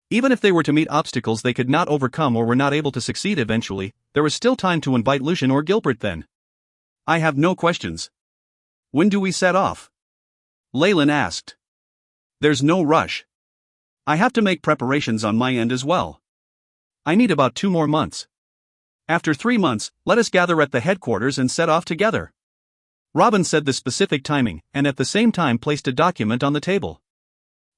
Even if they were to meet obstacles they could not overcome or were not able to succeed eventually, there was still time to invite Lucian or Gilbert then. I have no questions. When do we set off? Leyland asked. There's no rush. I have to make preparations on my end as well. I need about 2 more months. After 3 months, let us gather at the headquarters and set off together. Robin said the specific timing, and at the same time placed a document on the table.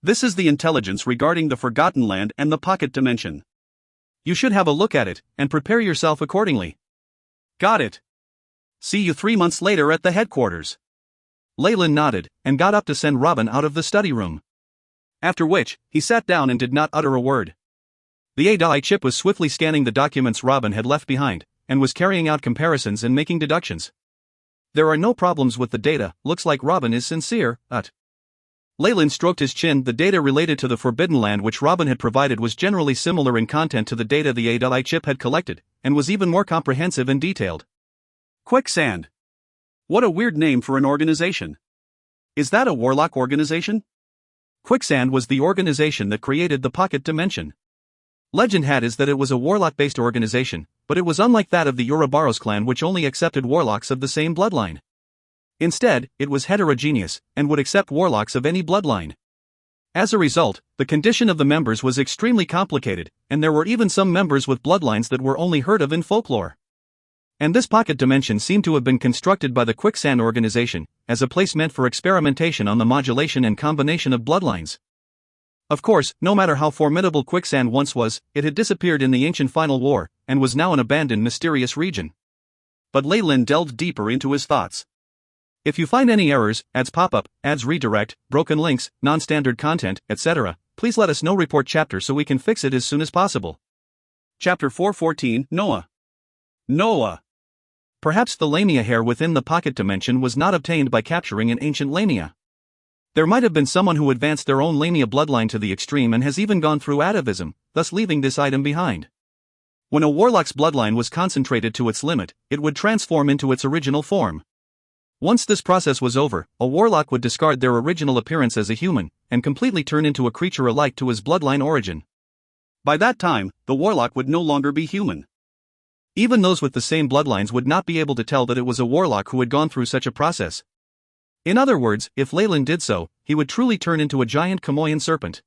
This is the intelligence regarding the Forgotten Land and the pocket dimension. You should have a look at it, and prepare yourself accordingly. Got it. See you 3 months later at the headquarters. Leyland nodded, and got up to send Robin out of the study room. After which, he sat down and did not utter a word. The AI chip was swiftly scanning the documents Robin had left behind, and was carrying out comparisons and making deductions. There are no problems with the data, looks like Robin is sincere, Leyland stroked his chin. The data related to the Forbidden Land which Robin had provided was generally similar in content to the data the AI chip had collected, and was even more comprehensive and detailed. Quicksand. What a weird name for an organization. Is that a warlock organization? Quicksand was the organization that created the pocket dimension. Legend had it that it was a warlock-based organization, but it was unlike that of the Ouroboros clan which only accepted warlocks of the same bloodline. Instead, it was heterogeneous, and would accept warlocks of any bloodline. As a result, the condition of the members was extremely complicated, and there were even some members with bloodlines that were only heard of in folklore. And this pocket dimension seemed to have been constructed by the Quicksand organization, as a place meant for experimentation on the modulation and combination of bloodlines. Of course, no matter how formidable Quicksand once was, it had disappeared in the ancient Final War, and was now an abandoned mysterious region. But Leyland delved deeper into his thoughts. If you find any errors, ads pop up, ads redirect, broken links, non-standard content, etc., please let us know. Report chapter so we can fix it as soon as possible. Chapter 414, Noah. Noah. Perhaps the Lamia hair within the pocket dimension was not obtained by capturing an ancient Lamia. There might have been someone who advanced their own Lamia bloodline to the extreme and has even gone through atavism, thus leaving this item behind. When a warlock's bloodline was concentrated to its limit, it would transform into its original form. Once this process was over, a warlock would discard their original appearance as a human, and completely turn into a creature alike to his bloodline origin. By that time, the warlock would no longer be human. Even those with the same bloodlines would not be able to tell that it was a warlock who had gone through such a process. In other words, if Leyland did so, he would truly turn into a giant Chamoyan serpent.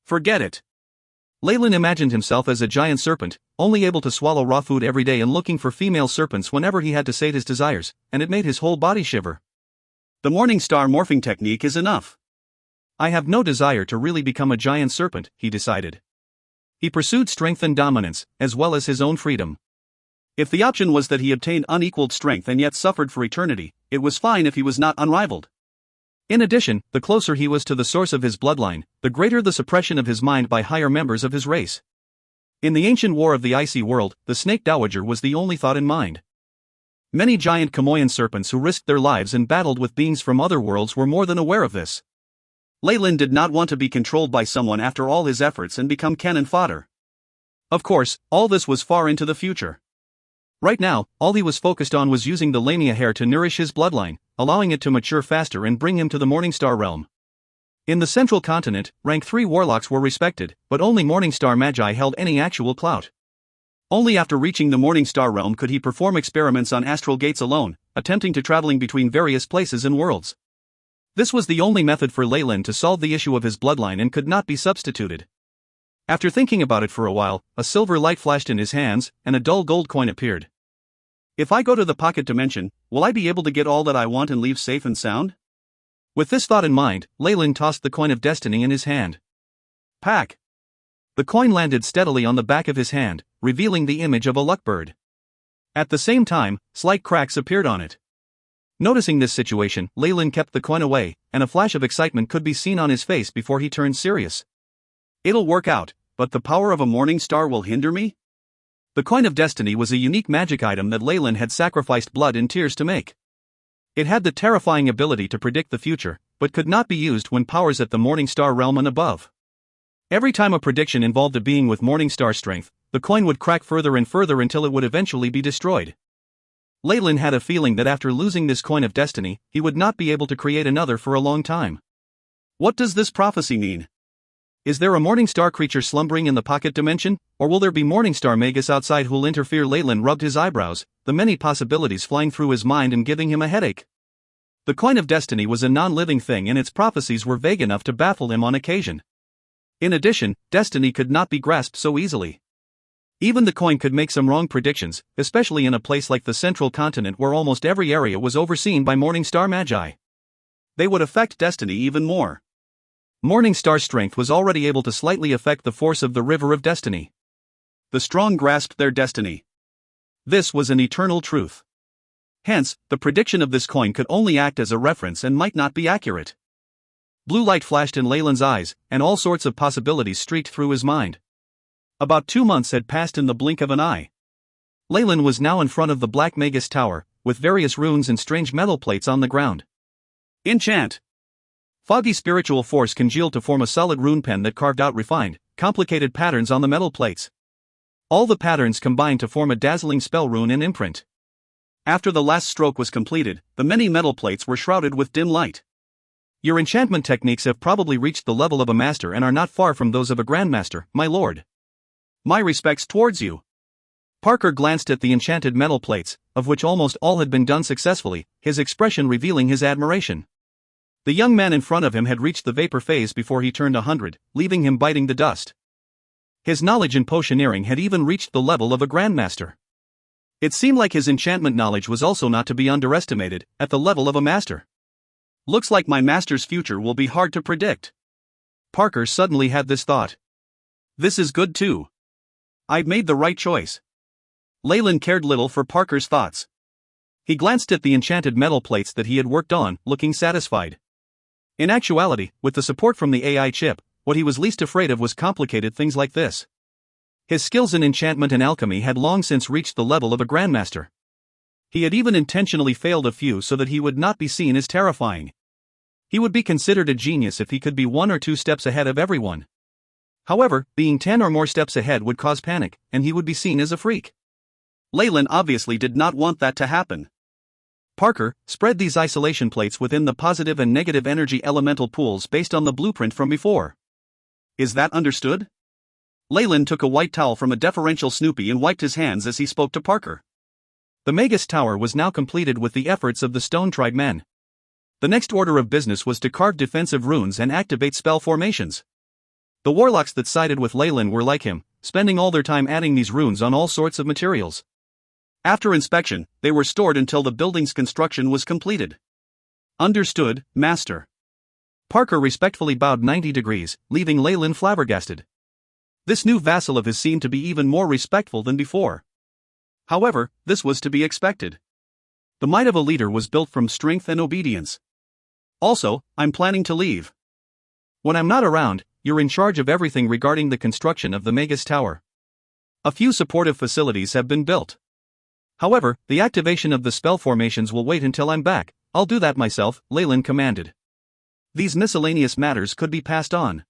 Forget it. Leyland imagined himself as a giant serpent, only able to swallow raw food every day and looking for female serpents whenever he had to sate his desires, and it made his whole body shiver. The Morningstar morphing technique is enough. I have no desire to really become a giant serpent, he decided. He pursued strength and dominance, as well as his own freedom. If the option was that he obtained unequaled strength and yet suffered for eternity, it was fine if he was not unrivaled. In addition, the closer he was to the source of his bloodline, the greater the suppression of his mind by higher members of his race. In the ancient war of the icy world, the snake dowager was the only thought in mind. Many giant Chamoyan serpents who risked their lives and battled with beings from other worlds were more than aware of this. Leyland did not want to be controlled by someone after all his efforts and become cannon fodder. Of course, all this was far into the future. Right now, all he was focused on was using the Lamia hair to nourish his bloodline, allowing it to mature faster and bring him to the Morningstar realm. In the central continent, rank 3 warlocks were respected, but only Morningstar Magi held any actual clout. Only after reaching the Morningstar realm could he perform experiments on astral gates alone, attempting to traveling between various places and worlds. This was the only method for Leyland to solve the issue of his bloodline and could not be substituted. After thinking about it for a while, a silver light flashed in his hands, and a dull gold coin appeared. If I go to the pocket dimension, will I be able to get all that I want and leave safe and sound? With this thought in mind, Leyland tossed the coin of destiny in his hand. Pack! The coin landed steadily on the back of his hand, revealing the image of a luckbird. At the same time, slight cracks appeared on it. Noticing this situation, Leyland kept the coin away, and a flash of excitement could be seen on his face before he turned serious. It'll work out, but the power of a morning star will hinder me? The coin of destiny was a unique magic item that Leyland had sacrificed blood and tears to make. It had the terrifying ability to predict the future, but could not be used when powers at the Morningstar realm and above. Every time a prediction involved a being with Morningstar strength, the coin would crack further and further until it would eventually be destroyed. Leyland had a feeling that after losing this coin of destiny, he would not be able to create another for a long time. What does this prophecy mean? Is there a Morningstar creature slumbering in the pocket dimension, or will there be Morningstar Magus outside who'll interfere? Leyland rubbed his eyebrows, the many possibilities flying through his mind and giving him a headache. The coin of destiny was a non-living thing and its prophecies were vague enough to baffle him on occasion. In addition, destiny could not be grasped so easily. Even the coin could make some wrong predictions, especially in a place like the central continent where almost every area was overseen by Morningstar Magi. They would affect destiny even more. Morningstar strength was already able to slightly affect the force of the River of Destiny. The strong grasped their destiny. This was an eternal truth. Hence, the prediction of this coin could only act as a reference and might not be accurate. Blue light flashed in Leyland's eyes, and all sorts of possibilities streaked through his mind. About 2 months had passed in the blink of an eye. Leyland was now in front of the Black Magus Tower, with various runes and strange metal plates on the ground. Enchant! Foggy spiritual force congealed to form a solid rune pen that carved out refined, complicated patterns on the metal plates. All the patterns combined to form a dazzling spell rune and imprint. After the last stroke was completed, the many metal plates were shrouded with dim light. Your enchantment techniques have probably reached the level of a master and are not far from those of a grandmaster, my lord. My respects towards you. Parker glanced at the enchanted metal plates, of which almost all had been done successfully, his expression revealing his admiration. The young man in front of him had reached the vapor phase before he turned 100, leaving him biting the dust. His knowledge in potioneering had even reached the level of a grandmaster. It seemed like his enchantment knowledge was also not to be underestimated, at the level of a master. Looks like my master's future will be hard to predict. Parker suddenly had this thought. This is good too. I've made the right choice. Leyland cared little for Parker's thoughts. He glanced at the enchanted metal plates that he had worked on, looking satisfied. In actuality, with the support from the AI chip, what he was least afraid of was complicated things like this. His skills in enchantment and alchemy had long since reached the level of a grandmaster. He had even intentionally failed a few so that he would not be seen as terrifying. He would be considered a genius if he could be 1 or 2 steps ahead of everyone. However, being 10 or more steps ahead would cause panic, and he would be seen as a freak. Leyland obviously did not want that to happen. Parker, spread these isolation plates within the positive and negative energy elemental pools based on the blueprint from before. Is that understood? Leyland took a white towel from a deferential Snoopy and wiped his hands as he spoke to Parker. The Magus Tower was now completed with the efforts of the stone-tried men. The next order of business was to carve defensive runes and activate spell formations. The warlocks that sided with Leyland were like him, spending all their time adding these runes on all sorts of materials. After inspection, they were stored until the building's construction was completed. Understood, Master. Parker respectfully bowed 90 degrees, leaving Leyland flabbergasted. This new vassal of his seemed to be even more respectful than before. However, this was to be expected. The might of a leader was built from strength and obedience. Also, I'm planning to leave. When I'm not around, you're in charge of everything regarding the construction of the Magus Tower. A few supportive facilities have been built. However, the activation of the spell formations will wait until I'm back. I'll do that myself, Leyland commanded. These miscellaneous matters could be passed on.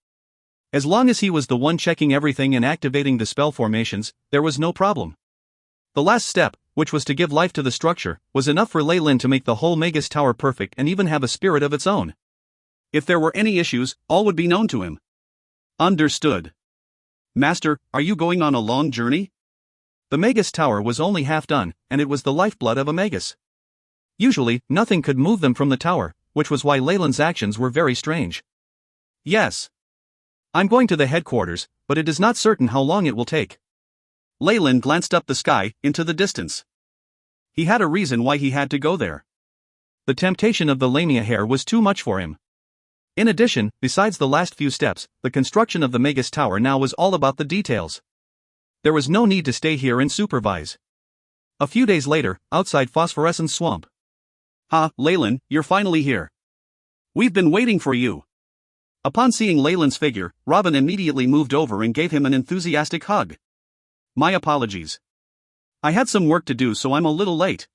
As long as he was the one checking everything and activating the spell formations, there was no problem. The last step, which was to give life to the structure, was enough for Leyland to make the whole Magus Tower perfect and even have a spirit of its own. If there were any issues, all would be known to him. Understood. Master, are you going on a long journey? The Magus Tower was only half done, and it was the lifeblood of a Magus. Usually, nothing could move them from the tower, which was why Leyland's actions were very strange. Yes. I'm going to the headquarters, but it is not certain how long it will take. Leyland glanced up the sky, into the distance. He had a reason why he had to go there. The temptation of the Lamia hair was too much for him. In addition, besides the last few steps, the construction of the Magus Tower now was all about the details. There was no need to stay here and supervise. A few days later, outside Phosphorescence Swamp. Leyland, you're finally here. We've been waiting for you. Upon seeing Leyland's figure, Robin immediately moved over and gave him an enthusiastic hug. My apologies. I had some work to do, so I'm a little late.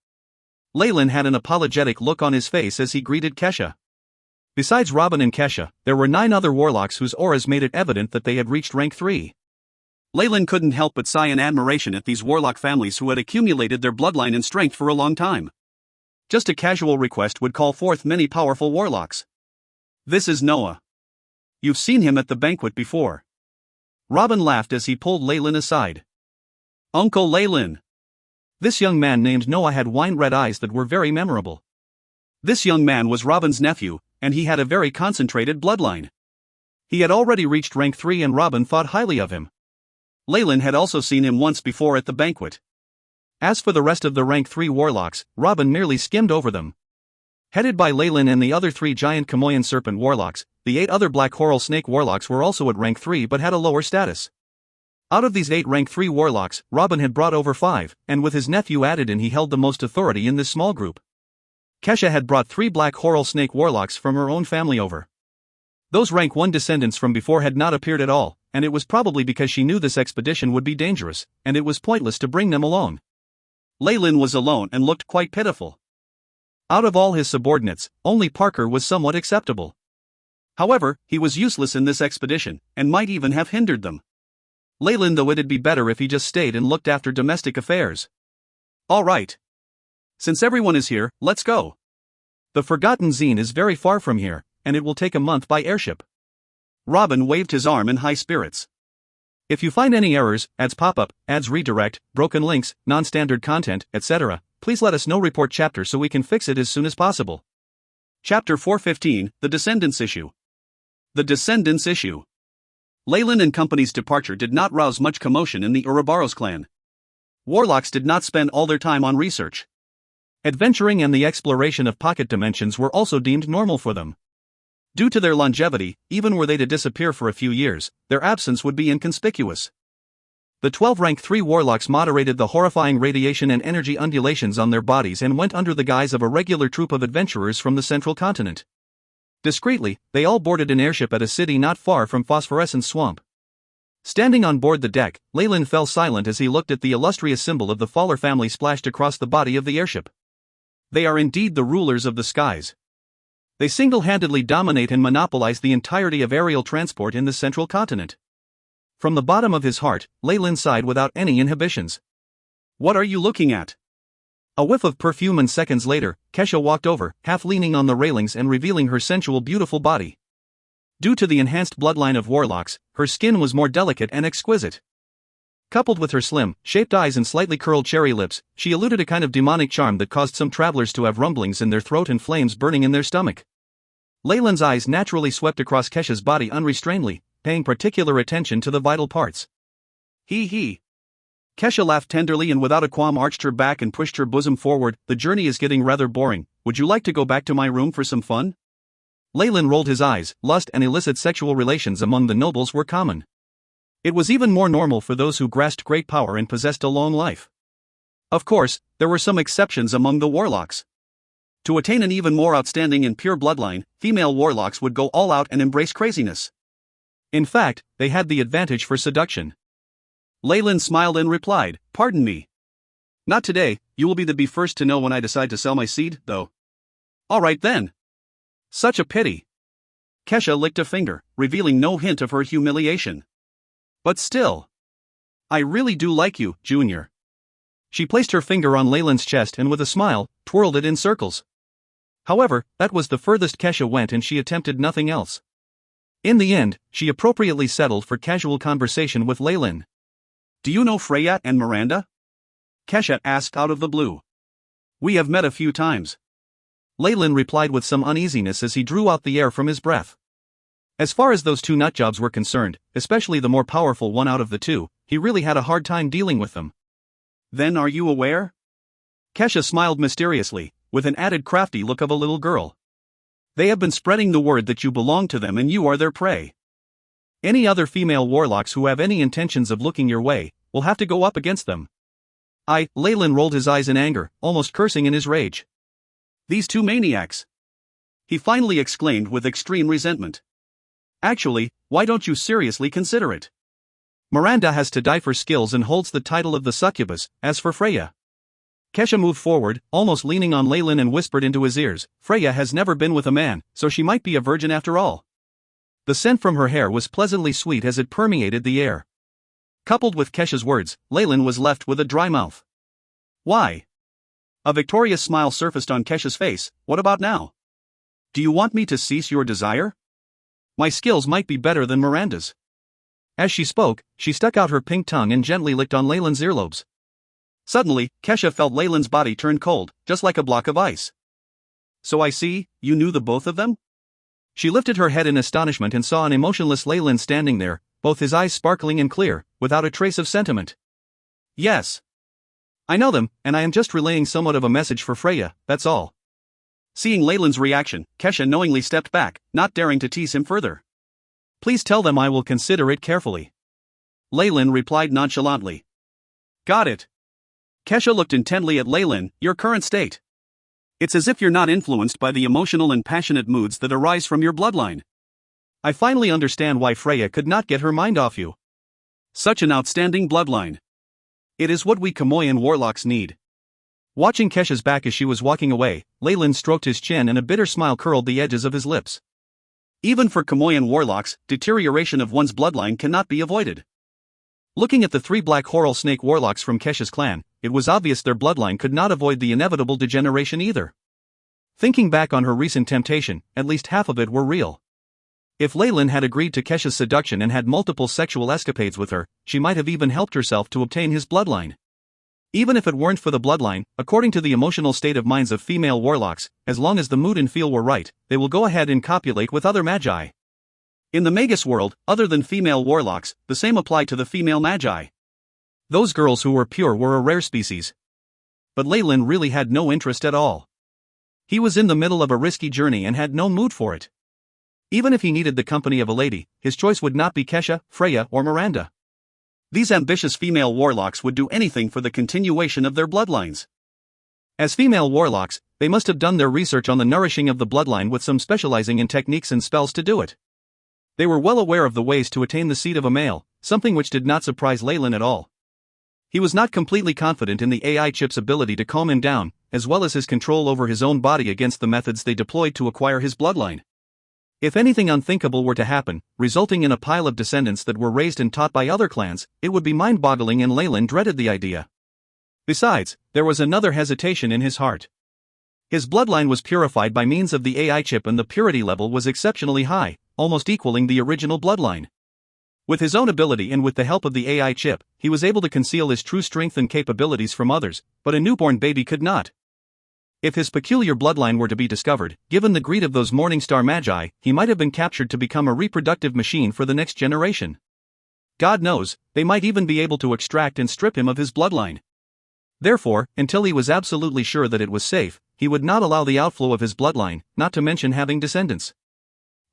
Leyland had an apologetic look on his face as he greeted Kesha. Besides Robin and Kesha, there were 9 other warlocks whose auras made it evident that they had reached rank 3. Leyland couldn't help but sigh in admiration at these warlock families who had accumulated their bloodline and strength for a long time. Just a casual request would call forth many powerful warlocks. This is Noah. You've seen him at the banquet before. Robin laughed as he pulled Leyland aside. Uncle Leyland. This young man named Noah had wine-red eyes that were very memorable. This young man was Robin's nephew, and he had a very concentrated bloodline. He had already reached rank 3 and Robin thought highly of him. Leyland had also seen him once before at the banquet. As for the rest of the rank 3 warlocks, Robin merely skimmed over them. Headed by Leyland and the other 3 giant Chamoyan serpent warlocks, the 8 other black coral snake warlocks were also at rank 3 but had a lower status. Out of these 8 rank 3 warlocks, Robin had brought over 5, and with his nephew added in he held the most authority in this small group. Kesha had brought 3 black coral snake warlocks from her own family over. Those rank 1 descendants from before had not appeared at all, and it was probably because she knew this expedition would be dangerous, and it was pointless to bring them along. Leyland was alone and looked quite pitiful. Out of all his subordinates, only Parker was somewhat acceptable. However, he was useless in this expedition, and might even have hindered them. Leyland though it'd be better if he just stayed and looked after domestic affairs. All right. Since everyone is here, let's go. The Forgotten Zine is very far from here, and it will take a month by airship. Robin waved his arm in high spirits. If you find any errors, ads pop up, ads redirect, broken links, non-standard content, etc., please let us know. Report chapter so we can fix it as soon as possible. Chapter 415, The Descendants Issue. The Descendants Issue. Leyland and company's departure did not rouse much commotion in the Ouroboros clan. Warlocks did not spend all their time on research. Adventuring and the exploration of pocket dimensions were also deemed normal for them. Due to their longevity, even were they to disappear for a few years, their absence would be inconspicuous. The 12 rank 3 warlocks moderated the horrifying radiation and energy undulations on their bodies and went under the guise of a regular troop of adventurers from the central continent. Discreetly, they all boarded an airship at a city not far from Phosphorescence Swamp. Standing on board the deck, Leyland fell silent as he looked at the illustrious symbol of the Faller family splashed across the body of the airship. They are indeed the rulers of the skies. They single-handedly dominate and monopolize the entirety of aerial transport in the central continent. From the bottom of his heart, Leyland sighed without any inhibitions. What are you looking at? A whiff of perfume, and seconds later, Kesha walked over, half leaning on the railings and revealing her sensual, beautiful body. Due to the enhanced bloodline of warlocks, her skin was more delicate and exquisite. Coupled with her slim, shaped eyes and slightly curled cherry lips, she eluded a kind of demonic charm that caused some travelers to have rumblings in their throat and flames burning in their stomach. Leyland's eyes naturally swept across Kesha's body unrestrainedly, paying particular attention to the vital parts. He. Kesha laughed tenderly and without a qualm arched her back and pushed her bosom forward. The journey is getting rather boring. Would you like to go back to my room for some fun? Leyland rolled his eyes. Lust and illicit sexual relations among the nobles were common. It was even more normal for those who grasped great power and possessed a long life. Of course, there were some exceptions among the warlocks. To attain an even more outstanding and pure bloodline, female warlocks would go all out and embrace craziness. In fact, they had the advantage for seduction. Leyland smiled and replied, "Pardon me. Not today. You will be the first to know when I decide to sell my seed, though." All right then. Such a pity. Kesha licked a finger, revealing no hint of her humiliation. But still. I really do like you, Junior. She placed her finger on Leyland's chest and with a smile, twirled it in circles. However, that was the furthest Kesha went and she attempted nothing else. In the end, she appropriately settled for casual conversation with Leyland. Do you know Freya and Miranda? Kesha asked out of the blue. We have met a few times. Leyland replied with some uneasiness as he drew out the air from his breath. As far as those two nutjobs were concerned, especially the more powerful one out of the two, he really had a hard time dealing with them. Then are you aware? Kesha smiled mysteriously, with an added crafty look of a little girl. They have been spreading the word that you belong to them and you are their prey. Any other female warlocks who have any intentions of looking your way, will have to go up against them. Leyland rolled his eyes in anger, almost cursing in his rage. These two maniacs! He finally exclaimed with extreme resentment. Actually, why don't you seriously consider it? Miranda has to die for skills and holds the title of the succubus. As for Freya. Kesha moved forward, almost leaning on Leyland and whispered into his ears, Freya has never been with a man, so she might be a virgin after all. The scent from her hair was pleasantly sweet as it permeated the air. Coupled with Kesha's words, Leyland was left with a dry mouth. Why? A victorious smile surfaced on Kesha's face. What about now? Do you want me to cease your desire? My skills might be better than Miranda's. As she spoke, she stuck out her pink tongue and gently licked on Leyland's earlobes. Suddenly, Kesha felt Leyland's body turn cold, just like a block of ice. So I see, you knew the both of them? She lifted her head in astonishment and saw an emotionless Leyland standing there, both his eyes sparkling and clear, without a trace of sentiment. Yes. I know them, and I am just relaying somewhat of a message for Freya, that's all. Seeing Leyland's reaction, Kesha knowingly stepped back, not daring to tease him further. Please tell them I will consider it carefully. Leyland replied nonchalantly. Got it. Kesha looked intently at Leyland. Your current state. It's as if you're not influenced by the emotional and passionate moods that arise from your bloodline. I finally understand why Freya could not get her mind off you. Such an outstanding bloodline. It is what we Kamoyan warlocks need. Watching Kesha's back as she was walking away, Leyland stroked his chin and a bitter smile curled the edges of his lips. Even for Kamoyan warlocks, deterioration of one's bloodline cannot be avoided. Looking at the 3 black coral snake warlocks from Kesha's clan, it was obvious their bloodline could not avoid the inevitable degeneration either. Thinking back on her recent temptation, at least half of it were real. If Leyland had agreed to Kesha's seduction and had multiple sexual escapades with her, she might have even helped herself to obtain his bloodline. Even if it weren't for the bloodline, according to the emotional state of minds of female warlocks, as long as the mood and feel were right, they will go ahead and copulate with other magi. In the Magus world, other than female warlocks, the same applied to the female magi. Those girls who were pure were a rare species. But Leyland really had no interest at all. He was in the middle of a risky journey and had no mood for it. Even if he needed the company of a lady, his choice would not be Kesha, Freya, or Miranda. These ambitious female warlocks would do anything for the continuation of their bloodlines. As female warlocks, they must have done their research on the nourishing of the bloodline with some specializing in techniques and spells to do it. They were well aware of the ways to attain the seed of a male, something which did not surprise Leyland at all. He was not completely confident in the AI chip's ability to calm him down, as well as his control over his own body against the methods they deployed to acquire his bloodline. If anything unthinkable were to happen, resulting in a pile of descendants that were raised and taught by other clans, it would be mind-boggling, and Leyland dreaded the idea. Besides, there was another hesitation in his heart. His bloodline was purified by means of the AI chip and the purity level was exceptionally high, almost equaling the original bloodline. With his own ability and with the help of the AI chip, he was able to conceal his true strength and capabilities from others, but a newborn baby could not. If his peculiar bloodline were to be discovered, given the greed of those Morningstar Magi, he might have been captured to become a reproductive machine for the next generation. God knows, they might even be able to extract and strip him of his bloodline. Therefore, until he was absolutely sure that it was safe, he would not allow the outflow of his bloodline, not to mention having descendants.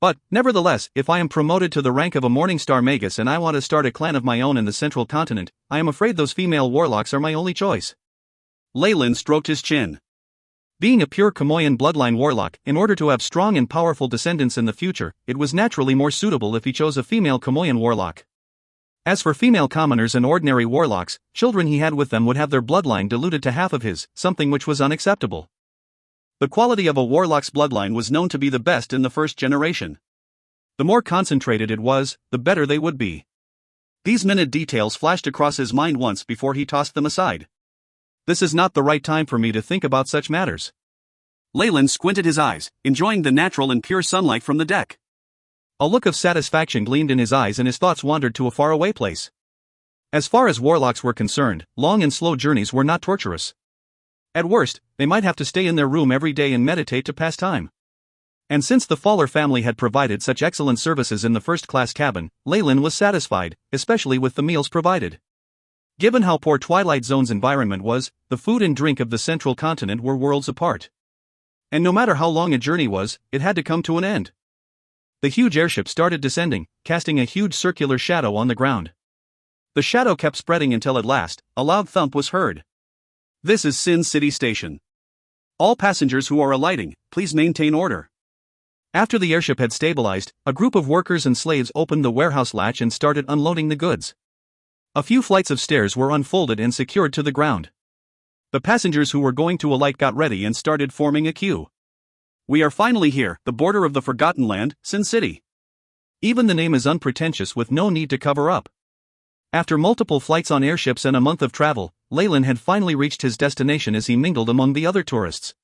But, nevertheless, if I am promoted to the rank of a Morningstar Magus and I want to start a clan of my own in the central continent, I am afraid those female warlocks are my only choice. Leyland stroked his chin. Being a pure Kamoyan bloodline warlock, in order to have strong and powerful descendants in the future, it was naturally more suitable if he chose a female Kamoyan warlock. As for female commoners and ordinary warlocks, children he had with them would have their bloodline diluted to half of his, something which was unacceptable. The quality of a warlock's bloodline was known to be the best in the first generation. The more concentrated it was, the better they would be. These minute details flashed across his mind once before he tossed them aside. This is not the right time for me to think about such matters. Leyland squinted his eyes, enjoying the natural and pure sunlight from the deck. A look of satisfaction gleamed in his eyes and his thoughts wandered to a faraway place. As far as warlocks were concerned, long and slow journeys were not torturous. At worst, they might have to stay in their room every day and meditate to pass time. And since the Fowler family had provided such excellent services in the first-class cabin, Leyland was satisfied, especially with the meals provided. Given how poor Twilight Zone's environment was, the food and drink of the central continent were worlds apart. And no matter how long a journey was, it had to come to an end. The huge airship started descending, casting a huge circular shadow on the ground. The shadow kept spreading until at last, a loud thump was heard. This is Sin City Station. All passengers who are alighting, please maintain order. After the airship had stabilized, a group of workers and slaves opened the warehouse latch and started unloading the goods. A few flights of stairs were unfolded and secured to the ground. The passengers who were going to alight got ready and started forming a queue. We are finally here, the border of the Forgotten Land, Sin City. Even the name is unpretentious with no need to cover up. After multiple flights on airships and a month of travel, Leyland had finally reached his destination as he mingled among the other tourists.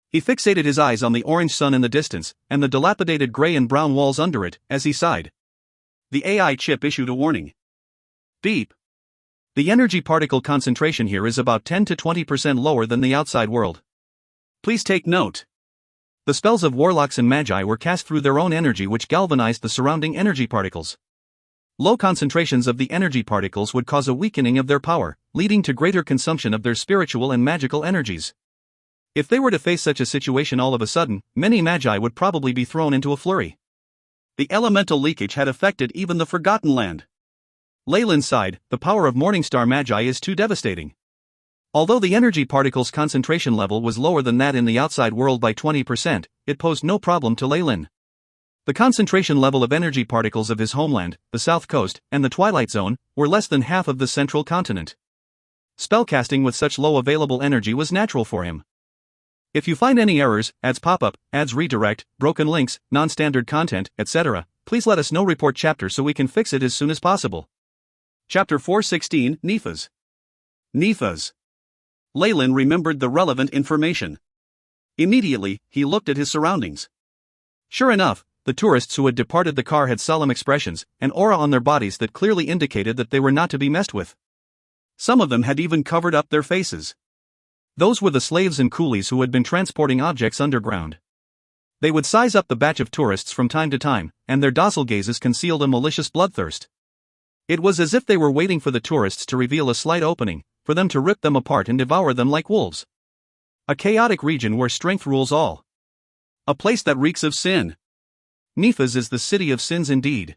He fixated his eyes on the orange sun in the distance, and the dilapidated gray and brown walls under it, as he sighed. The AI chip issued a warning. Beep. The energy particle concentration here is about 10 to 20% lower than the outside world. Please take note. The spells of warlocks and magi were cast through their own energy, which galvanized the surrounding energy particles. Low concentrations of the energy particles would cause a weakening of their power, leading to greater consumption of their spiritual and magical energies. If they were to face such a situation all of a sudden, many magi would probably be thrown into a flurry. The elemental leakage had affected even the Forgotten Land. Leyland sighed, the power of Morningstar Magi is too devastating. Although the energy particle's concentration level was lower than that in the outside world by 20%, it posed no problem to Leyland. The concentration level of energy particles of his homeland, the South Coast, and the Twilight Zone, were less than half of the central continent. Spellcasting with such low available energy was natural for him. If you find any errors, ads pop up, ads redirect, broken links, non-standard content, etc., please let us know. Report chapter so we can fix it as soon as possible. Chapter 416, Nephas. Nephas. Leyland remembered the relevant information. Immediately, he looked at his surroundings. Sure enough, the tourists who had departed the car had solemn expressions, an aura on their bodies that clearly indicated that they were not to be messed with. Some of them had even covered up their faces. Those were the slaves and coolies who had been transporting objects underground. They would size up the batch of tourists from time to time, and their docile gazes concealed a malicious bloodthirst. It was as if they were waiting for the tourists to reveal a slight opening, for them to rip them apart and devour them like wolves. A chaotic region where strength rules all. A place that reeks of sin. Nephas is the city of sins indeed.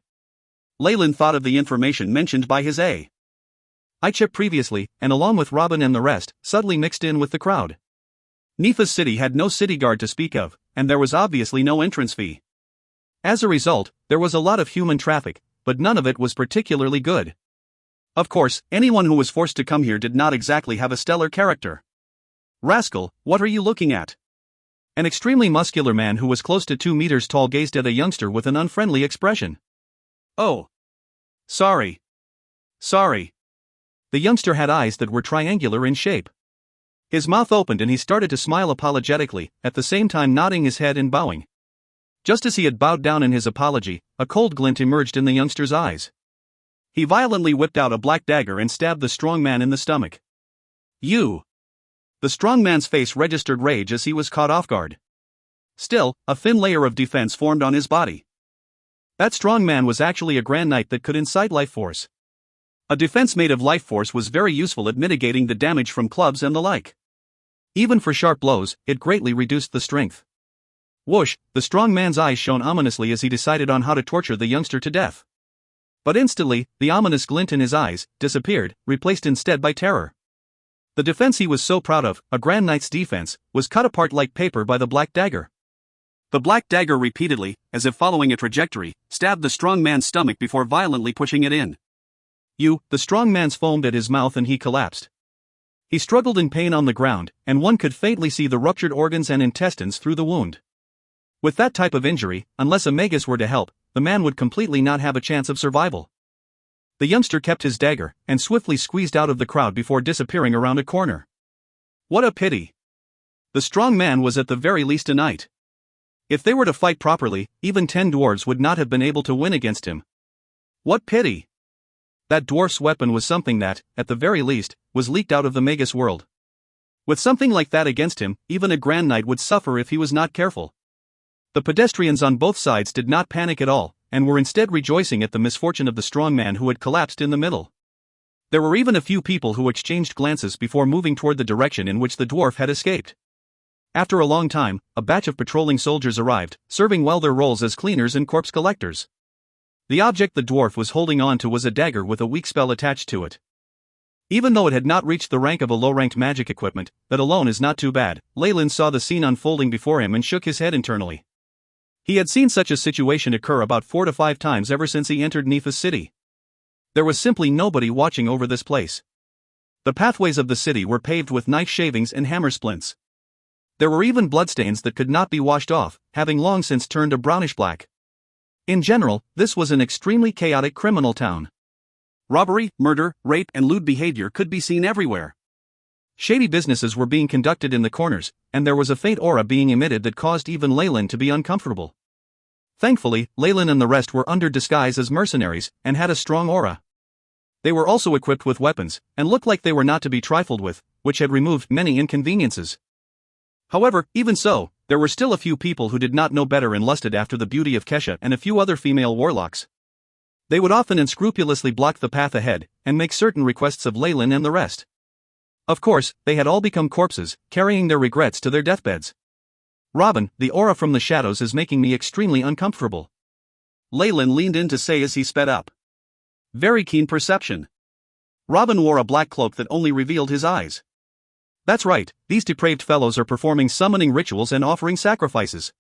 Leyland thought of the information mentioned by his I chip previously, and along with Robin and the rest, subtly mixed in with the crowd. Nephas city had no city guard to speak of, and there was obviously no entrance fee. As a result, there was a lot of human traffic, but none of it was particularly good. Of course, anyone who was forced to come here did not exactly have a stellar character. Rascal, what are you looking at? An extremely muscular man who was close to 2 meters tall gazed at a youngster with an unfriendly expression. Oh. Sorry. The youngster had eyes that were triangular in shape. His mouth opened and he started to smile apologetically, at the same time nodding his head and bowing. Just as he had bowed down in his apology, a cold glint emerged in the youngster's eyes. He violently whipped out a black dagger and stabbed the strong man in the stomach. You! The strong man's face registered rage as he was caught off guard. Still, a thin layer of defense formed on his body. That strong man was actually a Grand Knight that could incite life force. A defense made of life force was very useful at mitigating the damage from clubs and the like. Even for sharp blows, it greatly reduced the strength. Whoosh, the strong man's eyes shone ominously as he decided on how to torture the youngster to death. But instantly, the ominous glint in his eyes disappeared, replaced instead by terror. The defense he was so proud of, a Grand Knight's defense, was cut apart like paper by the black dagger. The black dagger repeatedly, as if following a trajectory, stabbed the strong man's stomach before violently pushing it in. The strong man's foamed at his mouth and he collapsed. He struggled in pain on the ground, and one could faintly see the ruptured organs and intestines through the wound. With that type of injury, unless a magus were to help, the man would completely not have a chance of survival. The youngster kept his dagger, and swiftly squeezed out of the crowd before disappearing around a corner. What a pity! The strong man was at the very least a knight. If they were to fight properly, even 10 dwarves would not have been able to win against him. What pity! That dwarf's weapon was something that, at the very least, was leaked out of the magus world. With something like that against him, even a Grand Knight would suffer if he was not careful. The pedestrians on both sides did not panic at all, and were instead rejoicing at the misfortune of the strong man who had collapsed in the middle. There were even a few people who exchanged glances before moving toward the direction in which the dwarf had escaped. After a long time, a batch of patrolling soldiers arrived, serving well their roles as cleaners and corpse collectors. The object the dwarf was holding on to was a dagger with a weak spell attached to it. Even though it had not reached the rank of a low-ranked magic equipment, that alone is not too bad. Leyland saw the scene unfolding before him and shook his head internally. He had seen such a situation occur about 4 to 5 times ever since he entered Nephas city. There was simply nobody watching over this place. The pathways of the city were paved with knife shavings and hammer splints. There were even bloodstains that could not be washed off, having long since turned a brownish black. In general, this was an extremely chaotic criminal town. Robbery, murder, rape, and lewd behavior could be seen everywhere. Shady businesses were being conducted in the corners, and there was a faint aura being emitted that caused even Leyland to be uncomfortable. Thankfully, Leyland and the rest were under disguise as mercenaries, and had a strong aura. They were also equipped with weapons, and looked like they were not to be trifled with, which had removed many inconveniences. However, even so, there were still a few people who did not know better and lusted after the beauty of Kesha and a few other female warlocks. They would often unscrupulously block the path ahead, and make certain requests of Leyland and the rest. Of course, they had all become corpses, carrying their regrets to their deathbeds. Robin, the aura from the shadows is making me extremely uncomfortable. Leyland leaned in to say as he sped up. Very keen perception. Robin wore a black cloak that only revealed his eyes. That's right, these depraved fellows are performing summoning rituals and offering sacrifices.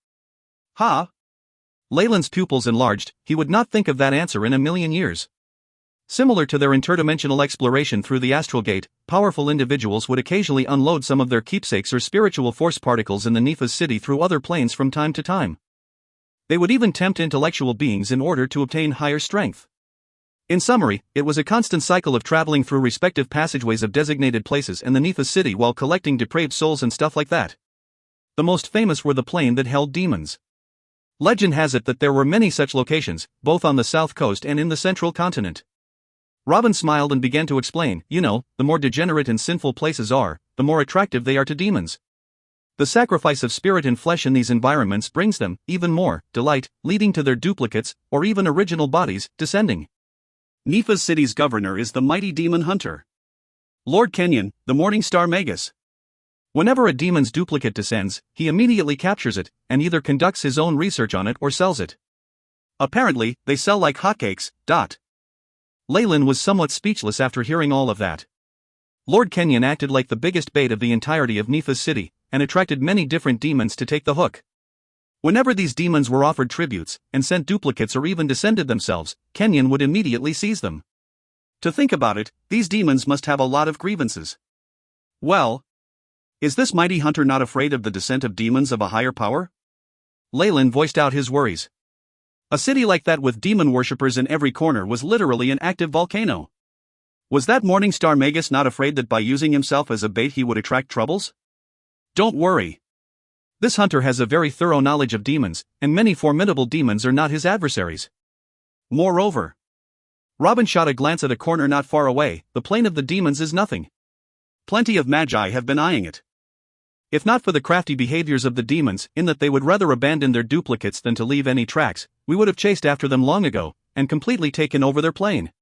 Ha! Leyland's pupils enlarged, he would not think of that answer in a million years. Similar to their interdimensional exploration through the astral gate, powerful individuals would occasionally unload some of their keepsakes or spiritual force particles in the Nephis city through other planes from time to time. They would even tempt intellectual beings in order to obtain higher strength. In summary, it was a constant cycle of traveling through respective passageways of designated places in the Nephis city while collecting depraved souls and stuff like that. The most famous were the plane that held demons. Legend has it that there were many such locations, both on the south coast and in the central continent. Robin smiled and began to explain, the more degenerate and sinful places are, the more attractive they are to demons. The sacrifice of spirit and flesh in these environments brings them, even more, delight, leading to their duplicates, or even original bodies, descending. Nephis city's governor is the mighty demon hunter, Lord Kenyon, the Morning Star Magus. Whenever a demon's duplicate descends, he immediately captures it, and either conducts his own research on it or sells it. Apparently, they sell like hotcakes. Leyland was somewhat speechless after hearing all of that. Lord Kenyon acted like the biggest bait of the entirety of Nephis city, and attracted many different demons to take the hook. Whenever these demons were offered tributes, and sent duplicates or even descended themselves, Kenyon would immediately seize them. To think about it, these demons must have a lot of grievances. Well, is this mighty hunter not afraid of the descent of demons of a higher power? Leyland voiced out his worries. A city like that with demon worshippers in every corner was literally an active volcano. Was that Morning Star Magus not afraid that by using himself as a bait he would attract troubles? Don't worry. This hunter has a very thorough knowledge of demons, and many formidable demons are not his adversaries. Moreover, Robin shot a glance at a corner not far away. The plane of the demons is nothing. Plenty of magi have been eyeing it. If not for the crafty behaviors of the demons, in that they would rather abandon their duplicates than to leave any tracks, we would have chased after them long ago, and completely taken over their plane.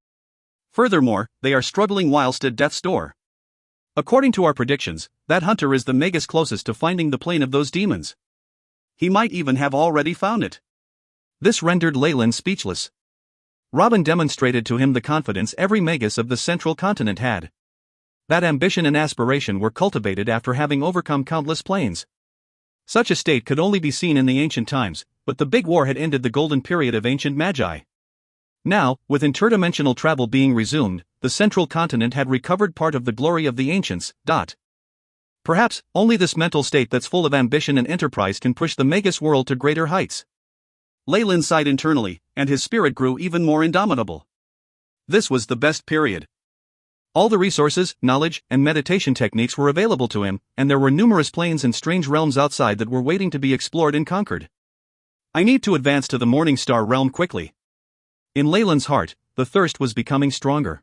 Furthermore, they are struggling whilst at death's door. According to our predictions, that hunter is the Magus closest to finding the plane of those demons. He might even have already found it. This rendered Leyland speechless. Robin demonstrated to him the confidence every Magus of the central continent had. That ambition and aspiration were cultivated after having overcome countless planes. Such a state could only be seen in the ancient times, but the big war had ended the golden period of ancient magi. Now, with interdimensional travel being resumed, the central continent had recovered part of the glory of the ancients. Perhaps, only this mental state that's full of ambition and enterprise can push the Magus world to greater heights. Leyland sighed internally, and his spirit grew even more indomitable. This was the best period. All the resources, knowledge, and meditation techniques were available to him, and there were numerous planes and strange realms outside that were waiting to be explored and conquered. I need to advance to the Morning Star realm quickly. In Leyland's heart, the thirst was becoming stronger.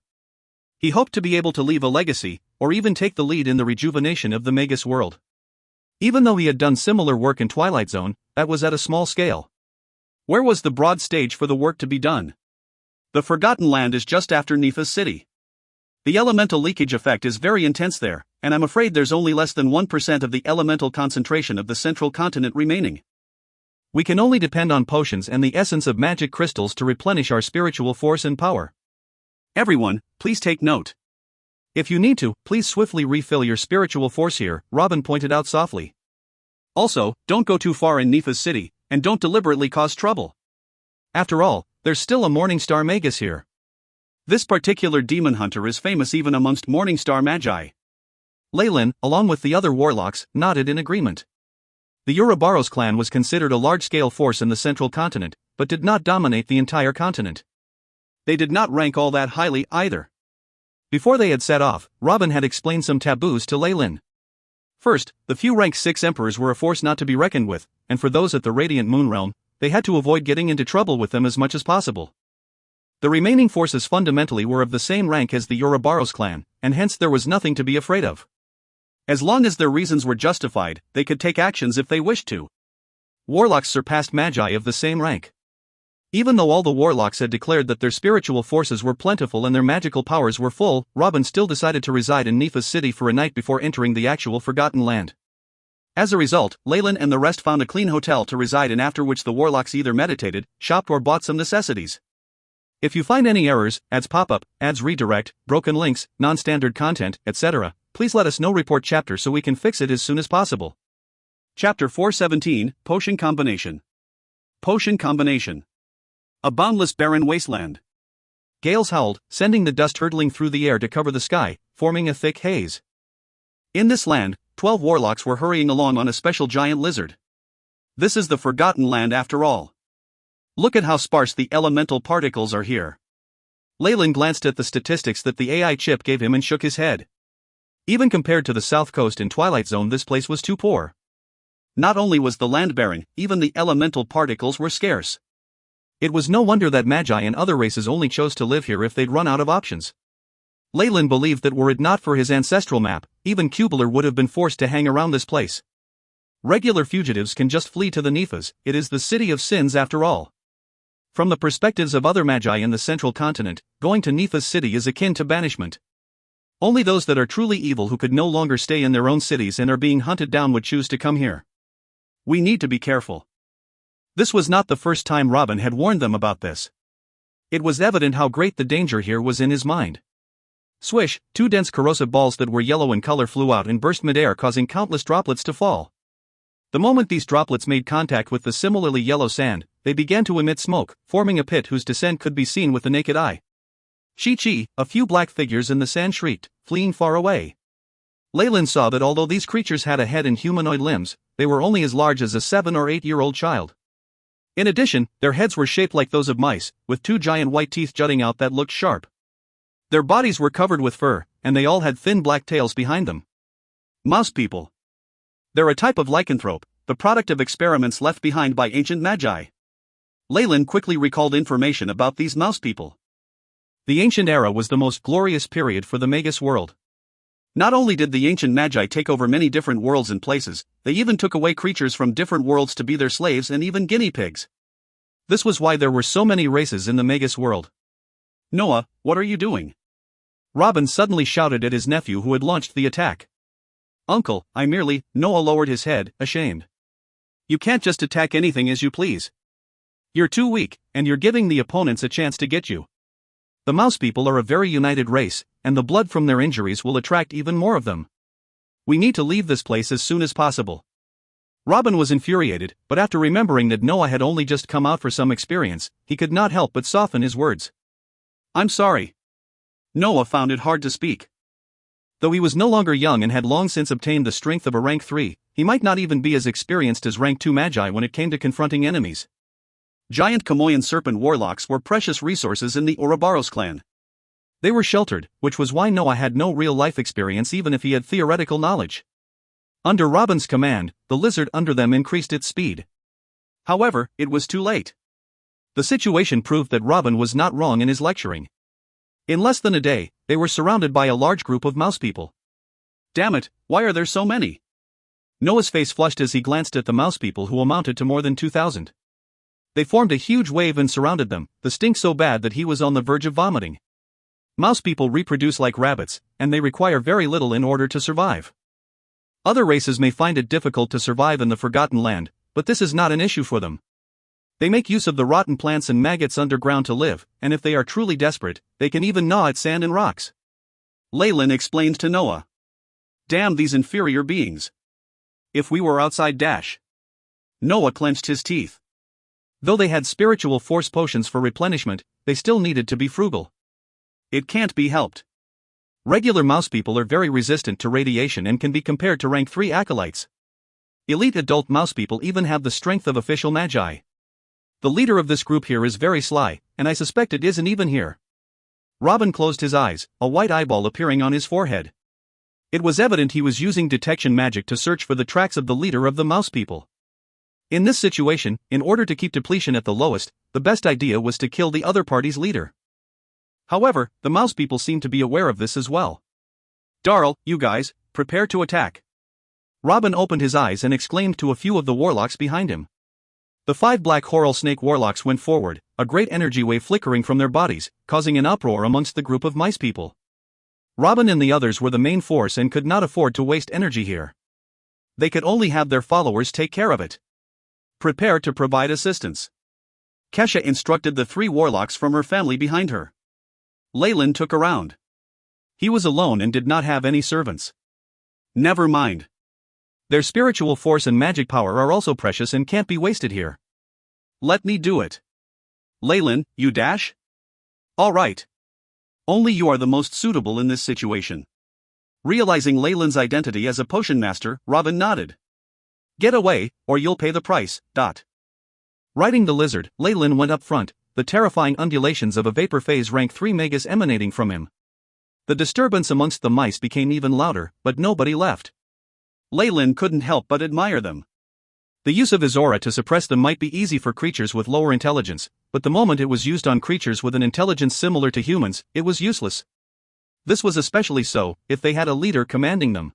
He hoped to be able to leave a legacy, or even take the lead in the rejuvenation of the Magus world. Even though he had done similar work in Twilight Zone, that was at a small scale. Where was the broad stage for the work to be done? The Forgotten Land is just after Nephis city. The elemental leakage effect is very intense there, and I'm afraid there's only less than 1% of the elemental concentration of the central continent remaining. We can only depend on potions and the essence of magic crystals to replenish our spiritual force and power. Everyone, please take note. If you need to, please swiftly refill your spiritual force here, Robin pointed out softly. Also, don't go too far in Nephis city, and don't deliberately cause trouble. After all, there's still a Morning Star Magus here. This particular demon hunter is famous even amongst Morning Star Magi. Leyland, along with the other warlocks, nodded in agreement. The Ouroboros clan was considered a large-scale force in the central continent, but did not dominate the entire continent. They did not rank all that highly either. Before they had set off, Robin had explained some taboos to Leyland. First, the few rank 6 emperors were a force not to be reckoned with, and for those at the Radiant Moon realm, they had to avoid getting into trouble with them as much as possible. The remaining forces fundamentally were of the same rank as the Ouroboros clan, and hence there was nothing to be afraid of. As long as their reasons were justified, they could take actions if they wished to. Warlocks surpassed magi of the same rank. Even though all the warlocks had declared that their spiritual forces were plentiful and their magical powers were full, Robin still decided to reside in Nephis city for a night before entering the actual Forgotten Land. As a result, Leyland and the rest found a clean hotel to reside in, after which the warlocks either meditated, shopped, or bought some necessities. If you find any errors, ads pop up, ads redirect, broken links, non-standard content, etc., please let us know. Report chapter so we can fix it as soon as possible. Chapter 417, Potion Combination. Potion Combination. A boundless barren wasteland. Gales howled, sending the dust hurtling through the air to cover the sky, forming a thick haze. In this land, 12 warlocks were hurrying along on a special giant lizard. This is the Forgotten Land after all. Look at how sparse the elemental particles are here. Leyland glanced at the statistics that the AI chip gave him and shook his head. Even compared to the South Coast and Twilight Zone, this place was too poor. Not only was the land barren, even the elemental particles were scarce. It was no wonder that Magi and other races only chose to live here if they'd run out of options. Leyland believed that were it not for his ancestral map, even Cubeler would have been forced to hang around this place. Regular fugitives can just flee to the Nephas, it is the city of sins after all. From the perspectives of other Magi in the central continent, going to Nephas city is akin to banishment. Only those that are truly evil who could no longer stay in their own cities and are being hunted down would choose to come here. We need to be careful. This was not the first time Robin had warned them about this. It was evident how great the danger here was in his mind. Swish, 2 dense corrosive balls that were yellow in color flew out and burst midair, causing countless droplets to fall. The moment these droplets made contact with the similarly yellow sand, they began to emit smoke, forming a pit whose descent could be seen with the naked eye. Chi-chi, a few black figures in the sand shrieked, fleeing far away. Leyland saw that although these creatures had a head and humanoid limbs, they were only as large as a 7 or 8-year-old child. In addition, their heads were shaped like those of mice, with 2 giant white teeth jutting out that looked sharp. Their bodies were covered with fur, and they all had thin black tails behind them. Mouse people. They're a type of lycanthrope, the product of experiments left behind by ancient Magi. Leyland quickly recalled information about these mouse people. The ancient era was the most glorious period for the Magus world. Not only did the ancient Magi take over many different worlds and places, they even took away creatures from different worlds to be their slaves and even guinea pigs. This was why there were so many races in the Magus world. Noah, what are you doing? Robin suddenly shouted at his nephew who had launched the attack. Uncle, Noah lowered his head, ashamed. You can't just attack anything as you please. You're too weak, and you're giving the opponents a chance to get you. The mouse people are a very united race, and the blood from their injuries will attract even more of them. We need to leave this place as soon as possible. Robin was infuriated, but after remembering that Noah had only just come out for some experience, he could not help but soften his words. I'm sorry. Noah found it hard to speak. Though he was no longer young and had long since obtained the strength of a rank 3, he might not even be as experienced as rank 2 Magi when it came to confronting enemies. Giant Chamoyan serpent warlocks were precious resources in the Ouroboros clan. They were sheltered, which was why Noah had no real-life experience even if he had theoretical knowledge. Under Robin's command, the lizard under them increased its speed. However, it was too late. The situation proved that Robin was not wrong in his lecturing. In less than a day, they were surrounded by a large group of mouse people. Damn it, why are there so many? Noah's face flushed as he glanced at the mouse people who amounted to more than 2,000. They formed a huge wave and surrounded them, the stink so bad that he was on the verge of vomiting. Mouse people reproduce like rabbits, and they require very little in order to survive. Other races may find it difficult to survive in the Forgotten Land, but this is not an issue for them. They make use of the rotten plants and maggots underground to live, and if they are truly desperate, they can even gnaw at sand and rocks. Leyland explained to Noah. Damn these inferior beings. If we were outside Dash. Noah clenched his teeth. Though they had spiritual force potions for replenishment, they still needed to be frugal. It can't be helped. Regular mouse people are very resistant to radiation and can be compared to rank 3 acolytes. Elite adult mouse people even have the strength of official Magi. The leader of this group here is very sly, and I suspect it isn't even here. Robin closed his eyes, a white eyeball appearing on his forehead. It was evident he was using detection magic to search for the tracks of the leader of the mouse people. In this situation, in order to keep depletion at the lowest, the best idea was to kill the other party's leader. However, the mouse people seemed to be aware of this as well. Darl, you guys, prepare to attack. Robin opened his eyes and exclaimed to a few of the warlocks behind him. The 5 black Horal Snake warlocks went forward, a great energy wave flickering from their bodies, causing an uproar amongst the group of mice people. Robin and the others were the main force and could not afford to waste energy here. They could only have their followers take care of it. Prepare to provide assistance. Kesha instructed the 3 warlocks from her family behind her. Leyland took around. He was alone and did not have any servants. Never mind. Their spiritual force and magic power are also precious and can't be wasted here. Let me do it. Leyland, you dash? All right. Only you are the most suitable in this situation. Realizing Leyland's identity as a potion master, Robin nodded. Get away, or you'll pay the price. Riding the lizard, Leyland went up front, the terrifying undulations of a vapor phase rank 3 megas emanating from him. The disturbance amongst the mice became even louder, but nobody left. Leyland couldn't help but admire them. The use of his aura to suppress them might be easy for creatures with lower intelligence, but the moment it was used on creatures with an intelligence similar to humans, it was useless. This was especially so if they had a leader commanding them.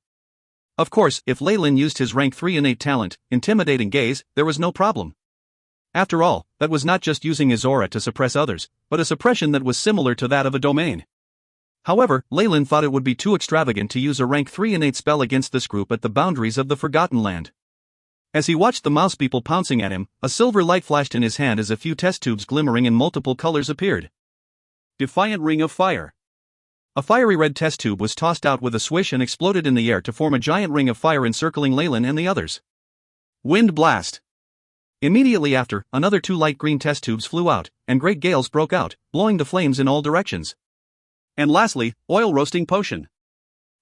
Of course, if Leyland used his rank 3 innate talent, intimidating gaze, there was no problem. After all, that was not just using his aura to suppress others, but a suppression that was similar to that of a domain. However, Leyland thought it would be too extravagant to use a rank 3 innate spell against this group at the boundaries of the Forgotten Land. As he watched the mouse people pouncing at him, a silver light flashed in his hand as a few test tubes glimmering in multiple colors appeared. Defiant Ring of Fire. A fiery red test tube was tossed out with a swish and exploded in the air to form a giant ring of fire encircling Leyland and the others. Wind Blast. Immediately after, another 2 light green test tubes flew out, and great gales broke out, blowing the flames in all directions. And lastly, Oil Roasting Potion.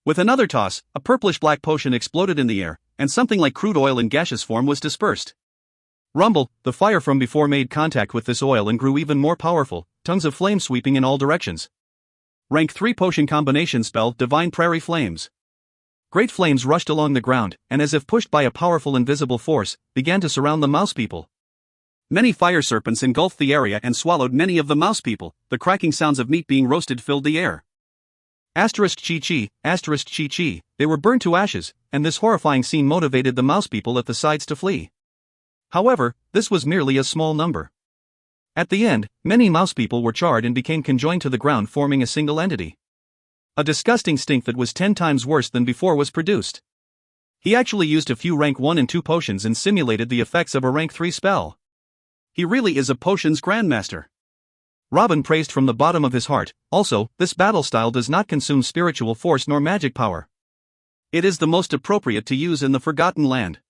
With another toss, a purplish-black potion exploded in the air, and something like crude oil in gaseous form was dispersed. Rumble, the fire from before made contact with this oil and grew even more powerful, tongues of flame sweeping in all directions. Rank 3 potion combination spell Divine Prairie Flames. Great flames rushed along the ground, and as if pushed by a powerful invisible force, began to surround the mouse people. Many fire serpents engulfed the area and swallowed many of the mouse people. The cracking sounds of meat being roasted filled the air. Chi-chi, chi-chi, they were burned to ashes, and this horrifying scene motivated the mouse people at the sides to flee. However, this was merely a small number. At the end, many mouse people were charred and became conjoined to the ground, forming a single entity. A disgusting stink that was 10 times worse than before was produced. He actually used a few rank 1 and 2 potions and simulated the effects of a rank 3 spell. He really is a potions grandmaster. Robin praised from the bottom of his heart. Also, this battle style does not consume spiritual force nor magic power. It is the most appropriate to use in the Forgotten Land.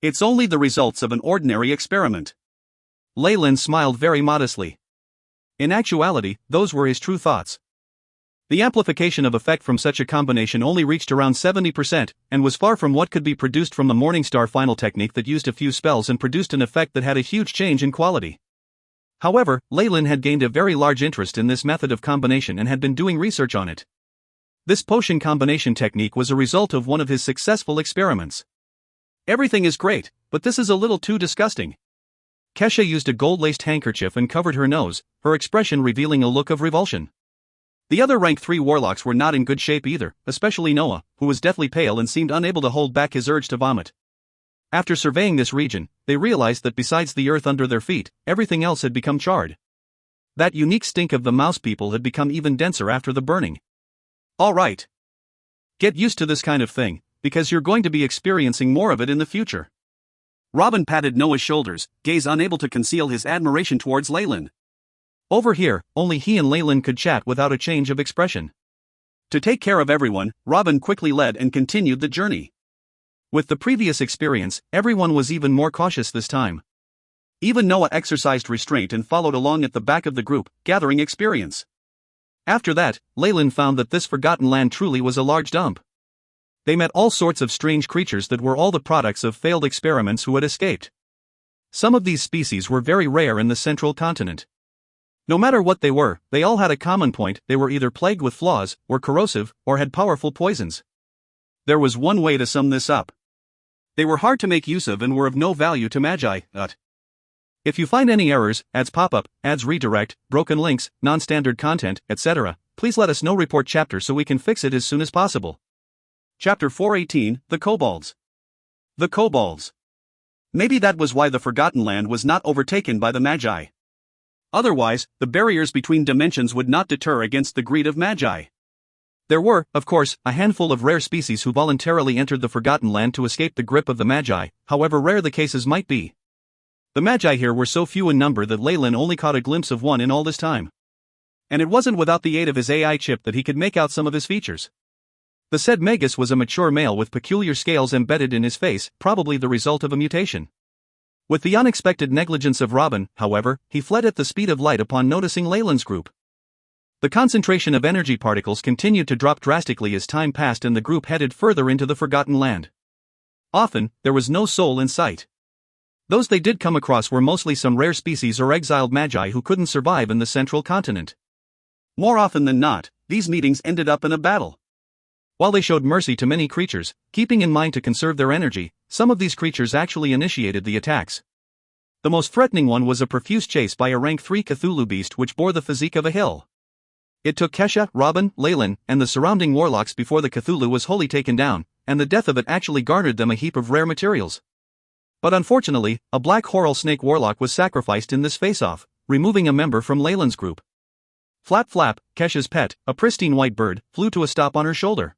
It's only the results of an ordinary experiment. Leyland smiled very modestly. In actuality, those were his true thoughts. The amplification of effect from such a combination only reached around 70%, and was far from what could be produced from the Morningstar final technique that used a few spells and produced an effect that had a huge change in quality. However, Leyland had gained a very large interest in this method of combination and had been doing research on it. This potion combination technique was a result of one of his successful experiments. Everything is great, but this is a little too disgusting. Kesha used a gold-laced handkerchief and covered her nose, her expression revealing a look of revulsion. The other rank 3 warlocks were not in good shape either, especially Noah, who was deathly pale and seemed unable to hold back his urge to vomit. After surveying this region, they realized that besides the earth under their feet, everything else had become charred. That unique stink of the mouse people had become even denser after the burning. All right. Get used to this kind of thing, because you're going to be experiencing more of it in the future. Robin patted Noah's shoulders, gaze unable to conceal his admiration towards Leyland. Over here, only he and Leyland could chat without a change of expression. To take care of everyone, Robin quickly led and continued the journey. With the previous experience, everyone was even more cautious this time. Even Noah exercised restraint and followed along at the back of the group, gathering experience. After that, Leyland found that this Forgotten Land truly was a large dump. They met all sorts of strange creatures that were all the products of failed experiments who had escaped. Some of these species were very rare in the central continent. No matter what they were, they all had a common point: they were either plagued with flaws, were corrosive, or had powerful poisons. There was one way to sum this up. They were hard to make use of and were of no value to Magi. If you find any errors, ads pop up, ads redirect, broken links, non-standard content, etc., please let us know. Report chapter so we can fix it as soon as possible. Chapter 418, The Kobolds. The Kobolds. Maybe that was why the Forgotten Land was not overtaken by the Magi. Otherwise, the barriers between dimensions would not deter against the greed of Magi. There were, of course, a handful of rare species who voluntarily entered the Forgotten Land to escape the grip of the Magi, however rare the cases might be. The Magi here were so few in number that Leyland only caught a glimpse of one in all this time. And it wasn't without the aid of his AI chip that he could make out some of his features. The said Magus was a mature male with peculiar scales embedded in his face, probably the result of a mutation. With the unexpected negligence of Robin, however, he fled at the speed of light upon noticing Leyland's group. The concentration of energy particles continued to drop drastically as time passed and the group headed further into the Forgotten Land. Often, there was no soul in sight. Those they did come across were mostly some rare species or exiled magi who couldn't survive in the central continent. More often than not, these meetings ended up in a battle. While they showed mercy to many creatures, keeping in mind to conserve their energy, some of these creatures actually initiated the attacks. The most threatening one was a profuse chase by a rank 3 Cthulhu beast which bore the physique of a hill. It took Kesha, Robin, Leyland, and the surrounding warlocks before the Cthulhu was wholly taken down, and the death of it actually garnered them a heap of rare materials. But unfortunately, a black Horal Snake warlock was sacrificed in this face-off, removing a member from Leyland's group. Flap Flap, Kesha's pet, a pristine white bird, flew to a stop on her shoulder.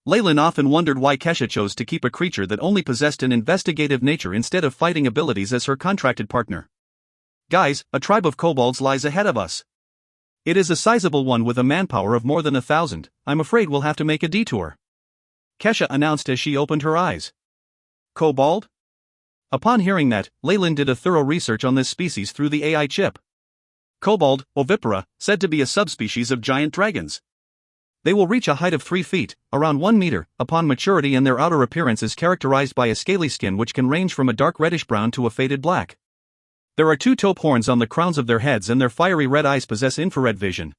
Leyland often wondered why Kesha chose to keep a creature that only possessed an investigative nature instead of fighting abilities as her contracted partner. Guys, a tribe of kobolds lies ahead of us. It is a sizable one with a manpower of more than 1,000, I'm afraid we'll have to make a detour. Kesha announced as she opened her eyes. Kobold? Upon hearing that, Leyland did a thorough research on this species through the AI chip. Kobold, ovipara, said to be a subspecies of giant dragons. They will reach a height of 3 feet, around 1 meter, upon maturity, and their outer appearance is characterized by a scaly skin which can range from a dark reddish-brown to a faded black. There are 2 taupe horns on the crowns of their heads and their fiery red eyes possess infrared vision.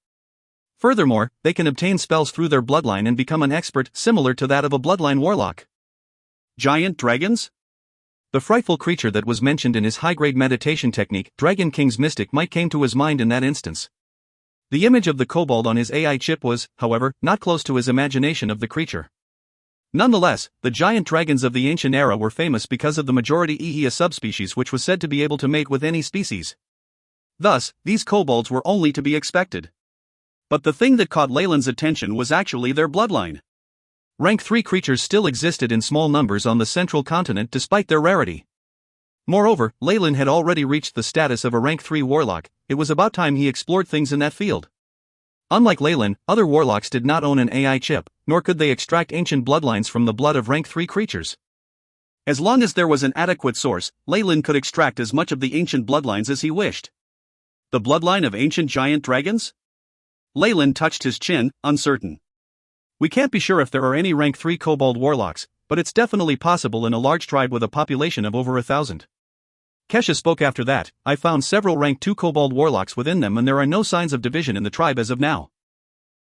Furthermore, they can obtain spells through their bloodline and become an expert similar to that of a bloodline warlock. Giant dragons? The frightful creature that was mentioned in his high-grade meditation technique, Dragon King's Mystic Might, came to his mind in that instance. The image of the kobold on his AI chip was, however, not close to his imagination of the creature. Nonetheless, the giant dragons of the ancient era were famous because of the majority Ehia subspecies which was said to be able to mate with any species. Thus, these kobolds were only to be expected. But the thing that caught Leyland's attention was actually their bloodline. Rank 3 creatures still existed in small numbers on the central continent despite their rarity. Moreover, Leyland had already reached the status of a rank 3 warlock, it was about time he explored things in that field. Unlike Leyland, other warlocks did not own an AI chip, nor could they extract ancient bloodlines from the blood of rank 3 creatures. As long as there was an adequate source, Leyland could extract as much of the ancient bloodlines as he wished. The bloodline of ancient giant dragons? Leyland touched his chin, uncertain. We can't be sure if there are any rank 3 kobold warlocks, but it's definitely possible in a large tribe with a population of over 1,000. Kesha spoke after that. I found several rank 2 kobold warlocks within them and there are no signs of division in the tribe as of now.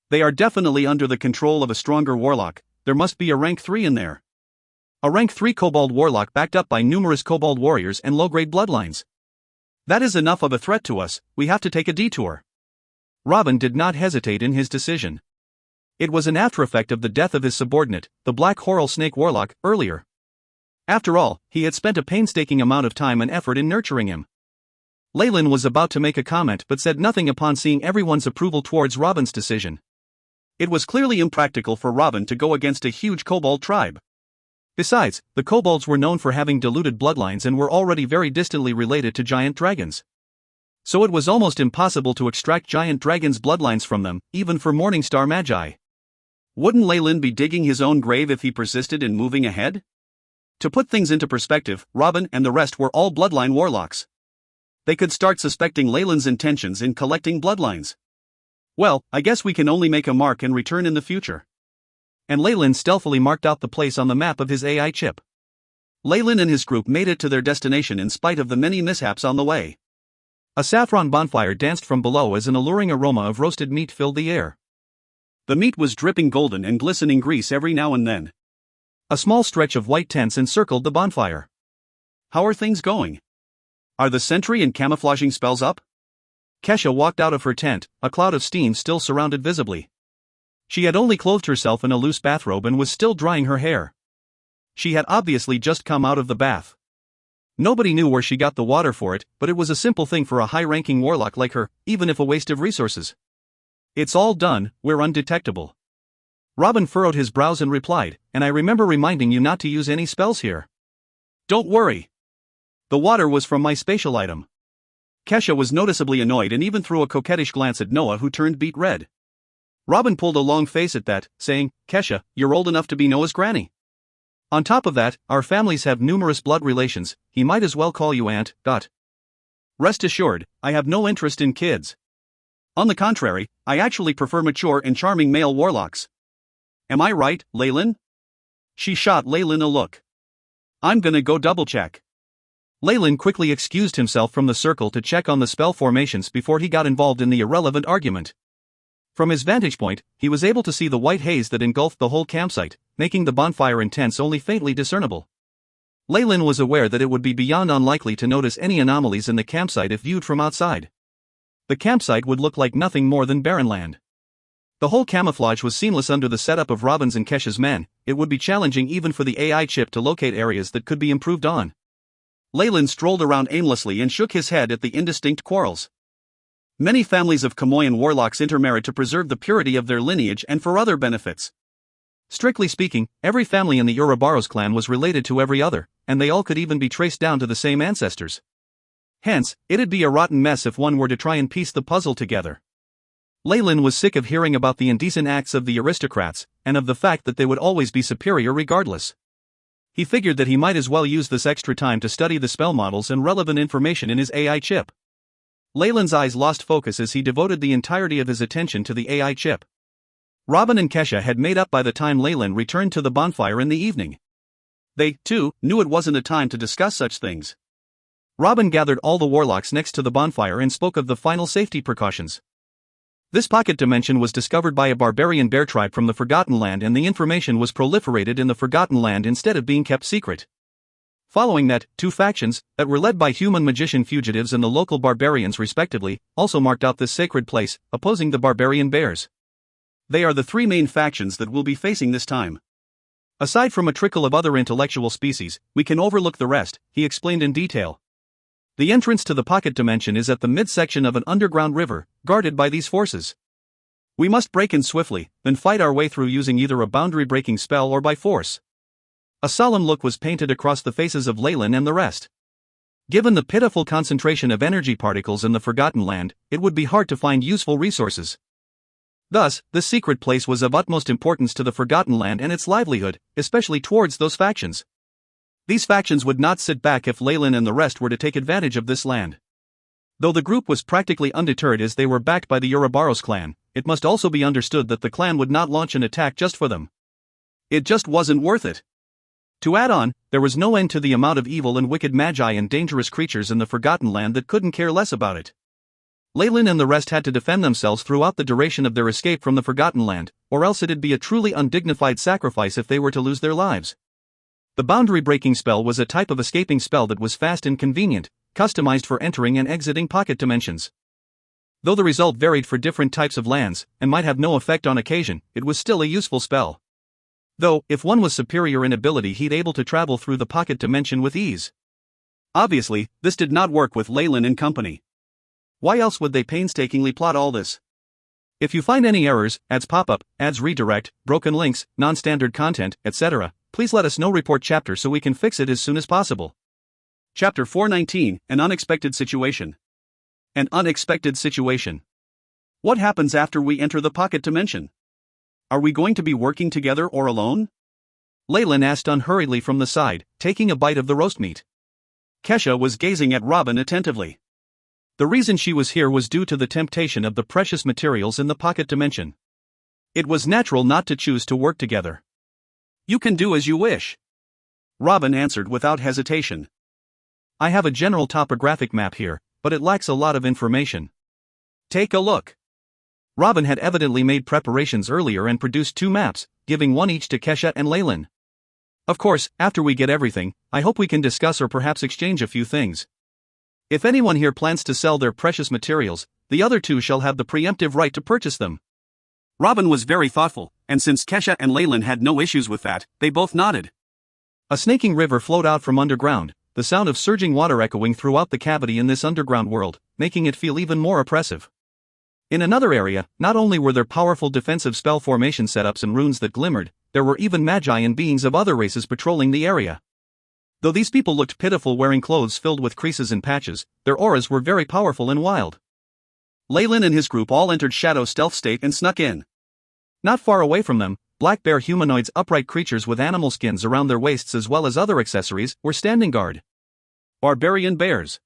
They are definitely under the control of a stronger warlock, there must be a rank 3 in there. A rank 3 kobold warlock backed up by numerous kobold warriors and low-grade bloodlines. That is enough of a threat to us, we have to take a detour. Robin did not hesitate in his decision. It was an after-effect of the death of his subordinate, the Black Horal Snake warlock, earlier. After all, he had spent a painstaking amount of time and effort in nurturing him. Leyland was about to make a comment but said nothing upon seeing everyone's approval towards Robin's decision. It was clearly impractical for Robin to go against a huge kobold tribe. Besides, the kobolds were known for having diluted bloodlines and were already very distantly related to giant dragons. So it was almost impossible to extract giant dragons' bloodlines from them, even for Morningstar Magi. Wouldn't Leyland be digging his own grave if he persisted in moving ahead? To put things into perspective, Robin and the rest were all bloodline warlocks. They could start suspecting Leyland's intentions in collecting bloodlines. Well, I guess we can only make a mark and return in the future. And Leyland stealthily marked out the place on the map of his AI chip. Leyland and his group made it to their destination in spite of the many mishaps on the way. A saffron bonfire danced from below as an alluring aroma of roasted meat filled the air. The meat was dripping golden and glistening grease every now and then. A small stretch of white tents encircled the bonfire. How are things going? Are the sentry and camouflaging spells up? Kesha walked out of her tent, a cloud of steam still surrounded visibly. She had only clothed herself in a loose bathrobe and was still drying her hair. She had obviously just come out of the bath. Nobody knew where she got the water for it, but it was a simple thing for a high-ranking warlock like her, even if a waste of resources. It's all done, we're undetectable. Robin furrowed his brows and replied, and I remember reminding you not to use any spells here. Don't worry. The water was from my spatial item. Kesha was noticeably annoyed and even threw a coquettish glance at Noah, who turned beet red. Robin pulled a long face at that, saying, Kesha, you're old enough to be Noah's granny. On top of that, our families have numerous blood relations, he might as well call you aunt. Rest assured, I have no interest in kids. On the contrary, I actually prefer mature and charming male warlocks. Am I right, Leyland? She shot Leyland a look. I'm gonna go double-check. Leyland quickly excused himself from the circle to check on the spell formations before he got involved in the irrelevant argument. From his vantage point, he was able to see the white haze that engulfed the whole campsite, making the bonfire intense only faintly discernible. Leyland was aware that it would be beyond unlikely to notice any anomalies in the campsite if viewed from outside. The campsite would look like nothing more than barren land. The whole camouflage was seamless under the setup of Robin's and Kesha's men. It would be challenging even for the AI chip to locate areas that could be improved on. Leyland strolled around aimlessly and shook his head at the indistinct quarrels. Many families of Kamoyan warlocks intermarried to preserve the purity of their lineage and for other benefits. Strictly speaking, every family in the Ouroboros clan was related to every other, and they all could even be traced down to the same ancestors. Hence, it'd be a rotten mess if one were to try and piece the puzzle together. Leyland was sick of hearing about the indecent acts of the aristocrats, and of the fact that they would always be superior regardless. He figured that he might as well use this extra time to study the spell models and relevant information in his AI chip. Leyland's eyes lost focus as he devoted the entirety of his attention to the AI chip. Robin and Kesha had made up by the time Leyland returned to the bonfire in the evening. They, too, knew it wasn't a time to discuss such things. Robin gathered all the warlocks next to the bonfire and spoke of the final safety precautions. This pocket dimension was discovered by a barbarian bear tribe from the Forgotten Land, and the information was proliferated in the Forgotten Land instead of being kept secret. Following that, two factions, that were led by human magician fugitives and the local barbarians respectively, also marked out this sacred place, opposing the barbarian bears. They are the three main factions that we'll be facing this time. Aside from a trickle of other intellectual species, we can overlook the rest, he explained in detail. The entrance to the pocket dimension is at the midsection of an underground river, guarded by these forces. We must break in swiftly, then fight our way through using either a boundary-breaking spell or by force. A solemn look was painted across the faces of Leyland and the rest. Given the pitiful concentration of energy particles in the Forgotten Land, it would be hard to find useful resources. Thus, this secret place was of utmost importance to the Forgotten Land and its livelihood, especially towards those factions. These factions would not sit back if Leyland and the rest were to take advantage of this land. Though the group was practically undeterred as they were backed by the Ouroboros clan, it must also be understood that the clan would not launch an attack just for them. It just wasn't worth it. To add on, there was no end to the amount of evil and wicked magi and dangerous creatures in the Forgotten Land that couldn't care less about it. Leyland and the rest had to defend themselves throughout the duration of their escape from the Forgotten Land, or else it'd be a truly undignified sacrifice if they were to lose their lives. The boundary-breaking spell was a type of escaping spell that was fast and convenient, customized for entering and exiting pocket dimensions. Though the result varied for different types of lands, and might have no effect on occasion, it was still a useful spell. Though, if one was superior in ability, he'd able to travel through the pocket dimension with ease. Obviously, this did not work with Leyland and company. Why else would they painstakingly plot all this? If you find any errors, ads pop up, ads redirect, broken links, non-standard content, etc., please let us know. Report chapter so we can fix it as soon as possible. Chapter 419, An Unexpected Situation. An unexpected situation. What happens after we enter the pocket dimension? Are we going to be working together or alone? Leyland asked unhurriedly from the side, taking a bite of the roast meat. Kesha was gazing at Robin attentively. The reason she was here was due to the temptation of the precious materials in the pocket dimension. It was natural not to choose to work together. You can do as you wish, Robin answered without hesitation. I have a general topographic map here, but it lacks a lot of information. Take a look. Robin had evidently made preparations earlier and produced 2 maps, giving one each to Kesha and Leyland. Of course, after we get everything, I hope we can discuss or perhaps exchange a few things. If anyone here plans to sell their precious materials, the other 2 shall have the preemptive right to purchase them. Robin was very thoughtful, and since Kesha and Leyland had no issues with that, they both nodded. A snaking river flowed out from underground, the sound of surging water echoing throughout the cavity in this underground world, making it feel even more oppressive. In another area, not only were there powerful defensive spell formation setups and runes that glimmered, there were even magi and beings of other races patrolling the area. Though these people looked pitiful wearing clothes filled with creases and patches, their auras were very powerful and wild. Leyland and his group all entered shadow stealth state and snuck in. Not far away from them, black bear humanoids, upright creatures with animal skins around their waists as well as other accessories, were standing guard. Barbarian bears.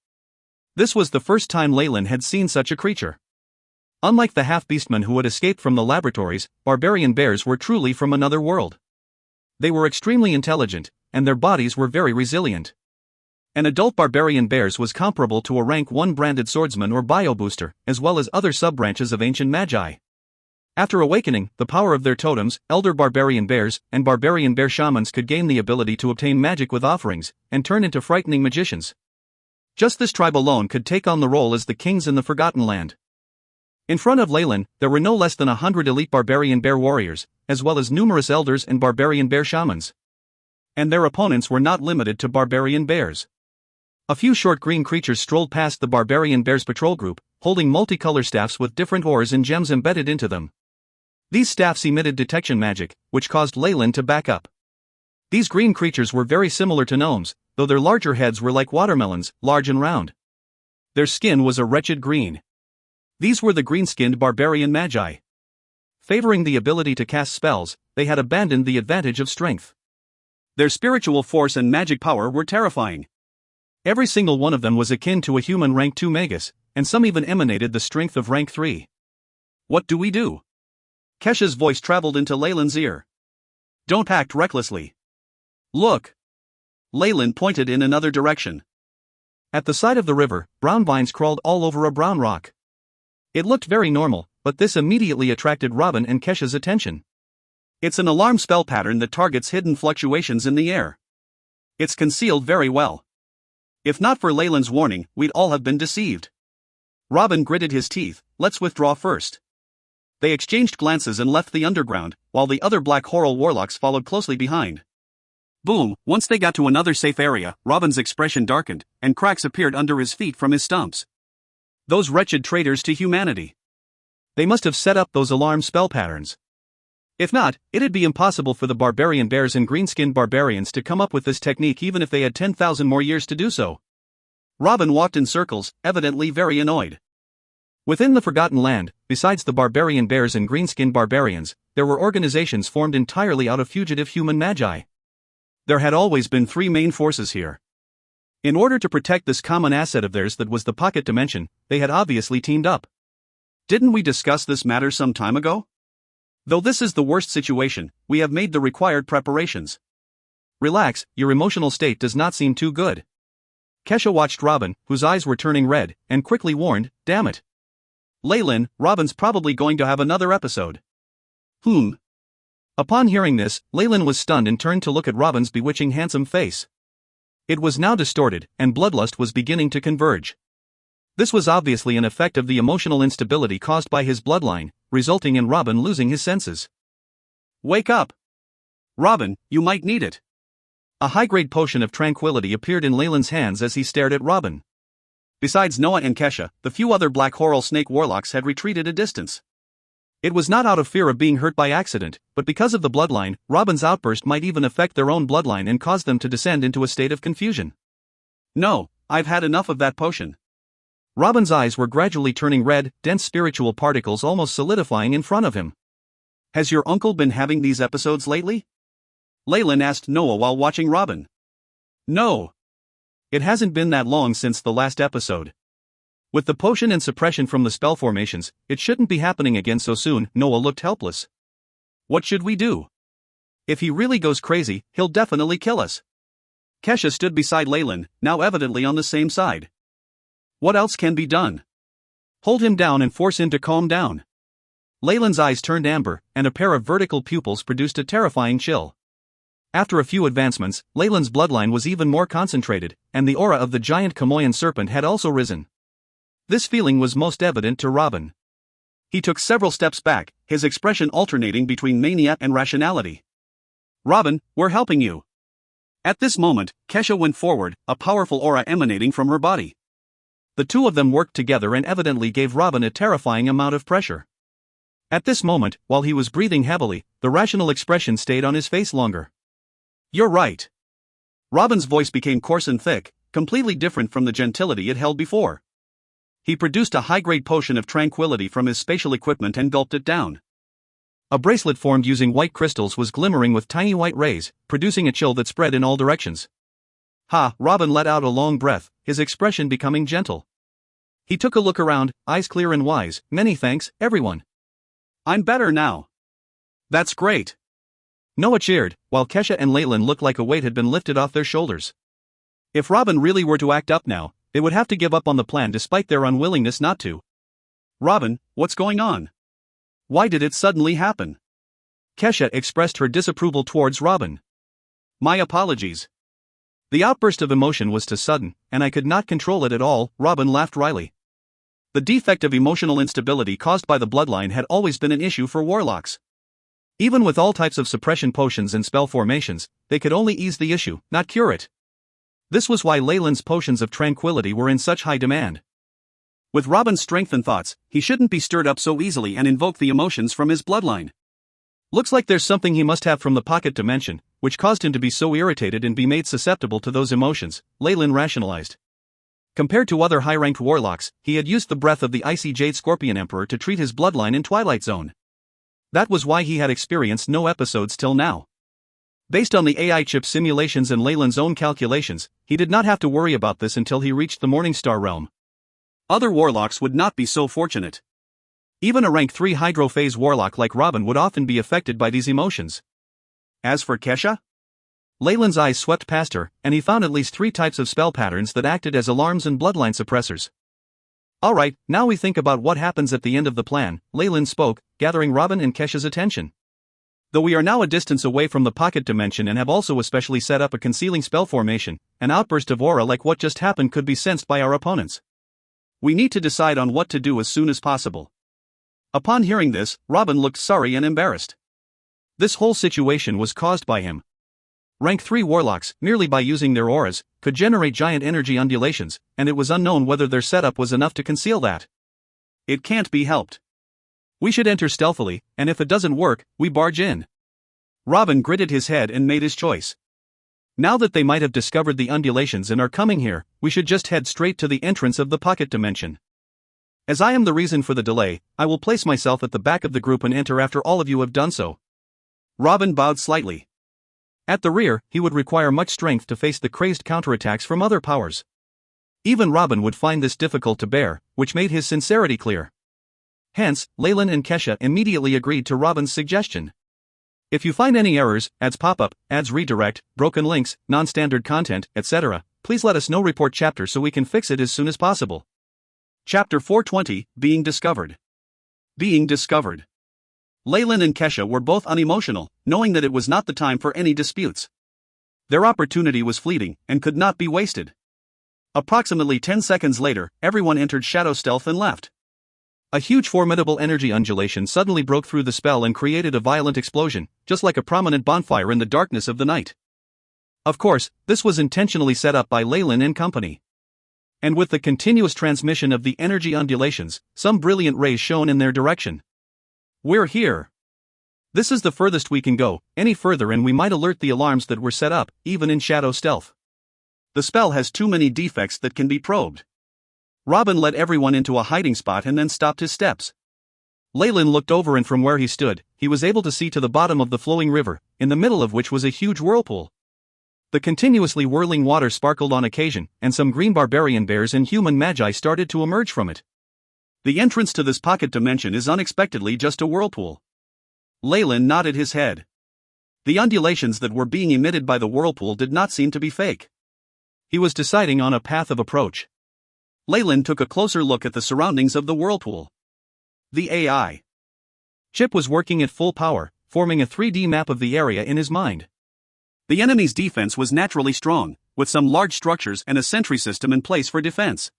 This was the first time Leyland had seen such a creature. Unlike the half-beastmen who had escaped from the laboratories, barbarian bears were truly from another world. They were extremely intelligent, and their bodies were very resilient. An adult barbarian bears was comparable to a rank 1 branded swordsman or biobooster, as well as other sub-branches of ancient magi. After awakening, the power of their totems, elder barbarian bears, and barbarian bear shamans could gain the ability to obtain magic with offerings, and turn into frightening magicians. Just this tribe alone could take on the role as the kings in the Forgotten Land. In front of Leyland, there were no less than 100 elite barbarian bear warriors, as well as numerous elders and barbarian bear shamans. And their opponents were not limited to barbarian bears. A few short green creatures strolled past the barbarian bears patrol group, holding multicolor staffs with different ores and gems embedded into them. These staffs emitted detection magic, which caused Leyland to back up. These green creatures were very similar to gnomes, though their larger heads were like watermelons, large and round. Their skin was a wretched green. These were the green-skinned barbarian magi. Favoring the ability to cast spells, they had abandoned the advantage of strength. Their spiritual force and magic power were terrifying. Every single one of them was akin to a human rank 2 magus, and some even emanated the strength of rank 3. What do we do? Kesha's voice traveled into Leyland's ear. Don't act recklessly. Look. Leyland pointed in another direction. At the side of the river, brown vines crawled all over a brown rock. It looked very normal, but this immediately attracted Robin and Kesha's attention. It's an alarm spell pattern that targets hidden fluctuations in the air. It's concealed very well. If not for Leyland's warning, we'd all have been deceived. Robin gritted his teeth. Let's withdraw first. They exchanged glances and left the underground, while the other Black Horal warlocks followed closely behind. Boom! Once they got to another safe area, Robin's expression darkened, and cracks appeared under his feet from his stumps. Those wretched traitors to humanity. They must have set up those alarm spell patterns. If not, it'd be impossible for the barbarian bears and green-skinned barbarians to come up with this technique even if they had 10,000 more years to do so. Robin walked in circles, evidently very annoyed. Within the Forgotten Land, besides the barbarian bears and green-skinned barbarians, there were organizations formed entirely out of fugitive human magi. There had always been 3 main forces here. In order to protect this common asset of theirs that was the pocket dimension, they had obviously teamed up. Didn't we discuss this matter some time ago? Though this is the worst situation, we have made the required preparations. Relax, your emotional state does not seem too good. Kesha watched Robin, whose eyes were turning red, and quickly warned, damn it. Leyland, Robin's probably going to have another episode. Upon hearing this, Leyland was stunned and turned to look at Robin's bewitching handsome face. It was now distorted, and bloodlust was beginning to converge. This was obviously an effect of the emotional instability caused by his bloodline, resulting in Robin losing his senses. Wake up! Robin, you might need it. A high-grade potion of tranquility appeared in Leyland's hands as he stared at Robin. Besides Noah and Kesha, the few other Black Horal Snake warlocks had retreated a distance. It was not out of fear of being hurt by accident, but because of the bloodline, Robin's outburst might even affect their own bloodline and cause them to descend into a state of confusion. No, I've had enough of that potion. Robin's eyes were gradually turning red, dense spiritual particles almost solidifying in front of him. Has your uncle been having these episodes lately? Leyland asked Noah while watching Robin. No. It hasn't been that long since the last episode. With the potion and suppression from the spell formations, it shouldn't be happening again so soon. Noah looked helpless. What should we do? If he really goes crazy, he'll definitely kill us. Kesha stood beside Leyland, now evidently on the same side. What else can be done? Hold him down and force him to calm down. Leyland's eyes turned amber, and a pair of vertical pupils produced a terrifying chill. After a few advancements, Leyland's bloodline was even more concentrated, and the aura of the giant Kamoyan serpent had also risen. This feeling was most evident to Robin. He took several steps back, his expression alternating between mania and rationality. Robin, we're helping you. At this moment, Kesha went forward, a powerful aura emanating from her body. The two of them worked together and evidently gave Robin a terrifying amount of pressure. At this moment, while he was breathing heavily, the rational expression stayed on his face longer. You're right. Robin's voice became coarse and thick, completely different from the gentility it held before. He produced a high-grade potion of tranquility from his spatial equipment and gulped it down. A bracelet formed using white crystals was glimmering with tiny white rays, producing a chill that spread in all directions. Robin let out a long breath, his expression becoming gentle. He took a look around, eyes clear and wise. Many thanks, everyone. I'm better now. That's great. Noah cheered, while Kesha and Leyland looked like a weight had been lifted off their shoulders. If Robin really were to act up now, they would have to give up on the plan despite their unwillingness not to. Robin, what's going on? Why did it suddenly happen? Kesha expressed her disapproval towards Robin. My apologies. The outburst of emotion was too sudden, and I could not control it at all, Robin laughed wryly. The defect of emotional instability caused by the bloodline had always been an issue for warlocks. Even with all types of suppression potions and spell formations, they could only ease the issue, not cure it. This was why Leyland's potions of tranquility were in such high demand. With Robin's strength and thoughts, he shouldn't be stirred up so easily and invoke the emotions from his bloodline. Looks like there's something he must have from the pocket dimension, which caused him to be so irritated and be made susceptible to those emotions, Leyland rationalized. Compared to other high-ranked warlocks, he had used the breath of the icy Jade Scorpion Emperor to treat his bloodline in Twilight Zone. That was why he had experienced no episodes till now. Based on the AI chip simulations and Leyland's own calculations, he did not have to worry about this until he reached the Morningstar realm. Other warlocks would not be so fortunate. Even a rank 3 hydro-phase warlock like Robin would often be affected by these emotions. As for Kesha? Leyland's eyes swept past her, and he found at least 3 types of spell patterns that acted as alarms and bloodline suppressors. Alright, now we think about what happens at the end of the plan, Leyland spoke, gathering Robin and Kesha's attention. Though we are now a distance away from the pocket dimension and have also especially set up a concealing spell formation, an outburst of aura like what just happened could be sensed by our opponents. We need to decide on what to do as soon as possible. Upon hearing this, Robin looked sorry and embarrassed. This whole situation was caused by him. Rank 3 warlocks, merely by using their auras, could generate giant energy undulations, and it was unknown whether their setup was enough to conceal that. It can't be helped. We should enter stealthily, and if it doesn't work, we barge in. Robin gritted his head and made his choice. Now that they might have discovered the undulations and are coming here, we should just head straight to the entrance of the pocket dimension. As I am the reason for the delay, I will place myself at the back of the group and enter after all of you have done so. Robin bowed slightly. At the rear, he would require much strength to face the crazed counterattacks from other powers. Even Robin would find this difficult to bear, which made his sincerity clear. Hence, Leyland and Kesha immediately agreed to Robin's suggestion. If you find any errors, ads pop-up, ads redirect, broken links, non-standard content, etc., please let us know. Report chapter so we can fix it as soon as possible. Chapter 420, Being Discovered. Being Discovered. Leyland and Kesha were both unemotional, knowing that it was not the time for any disputes. Their opportunity was fleeting, and could not be wasted. Approximately 10 seconds later, everyone entered Shadow Stealth and left. A huge formidable energy undulation suddenly broke through the spell and created a violent explosion, just like a prominent bonfire in the darkness of the night. Of course, this was intentionally set up by Leyland and company. And with the continuous transmission of the energy undulations, some brilliant rays shone in their direction. We're here. This is the furthest we can go. Any further and we might alert the alarms that were set up, even in Shadow Stealth. The spell has too many defects that can be probed. Robin led everyone into a hiding spot and then stopped his steps. Leyland looked over, and from where he stood, he was able to see to the bottom of the flowing river, in the middle of which was a huge whirlpool. The continuously whirling water sparkled on occasion, and some green barbarian bears and human magi started to emerge from it. The entrance to this pocket dimension is unexpectedly just a whirlpool. Leyland nodded his head. The undulations that were being emitted by the whirlpool did not seem to be fake. He was deciding on a path of approach. Leyland took a closer look at the surroundings of the whirlpool. The AI chip was working at full power, forming a 3D map of the area in his mind. The enemy's defense was naturally strong, with some large structures and a sentry system in place for defense.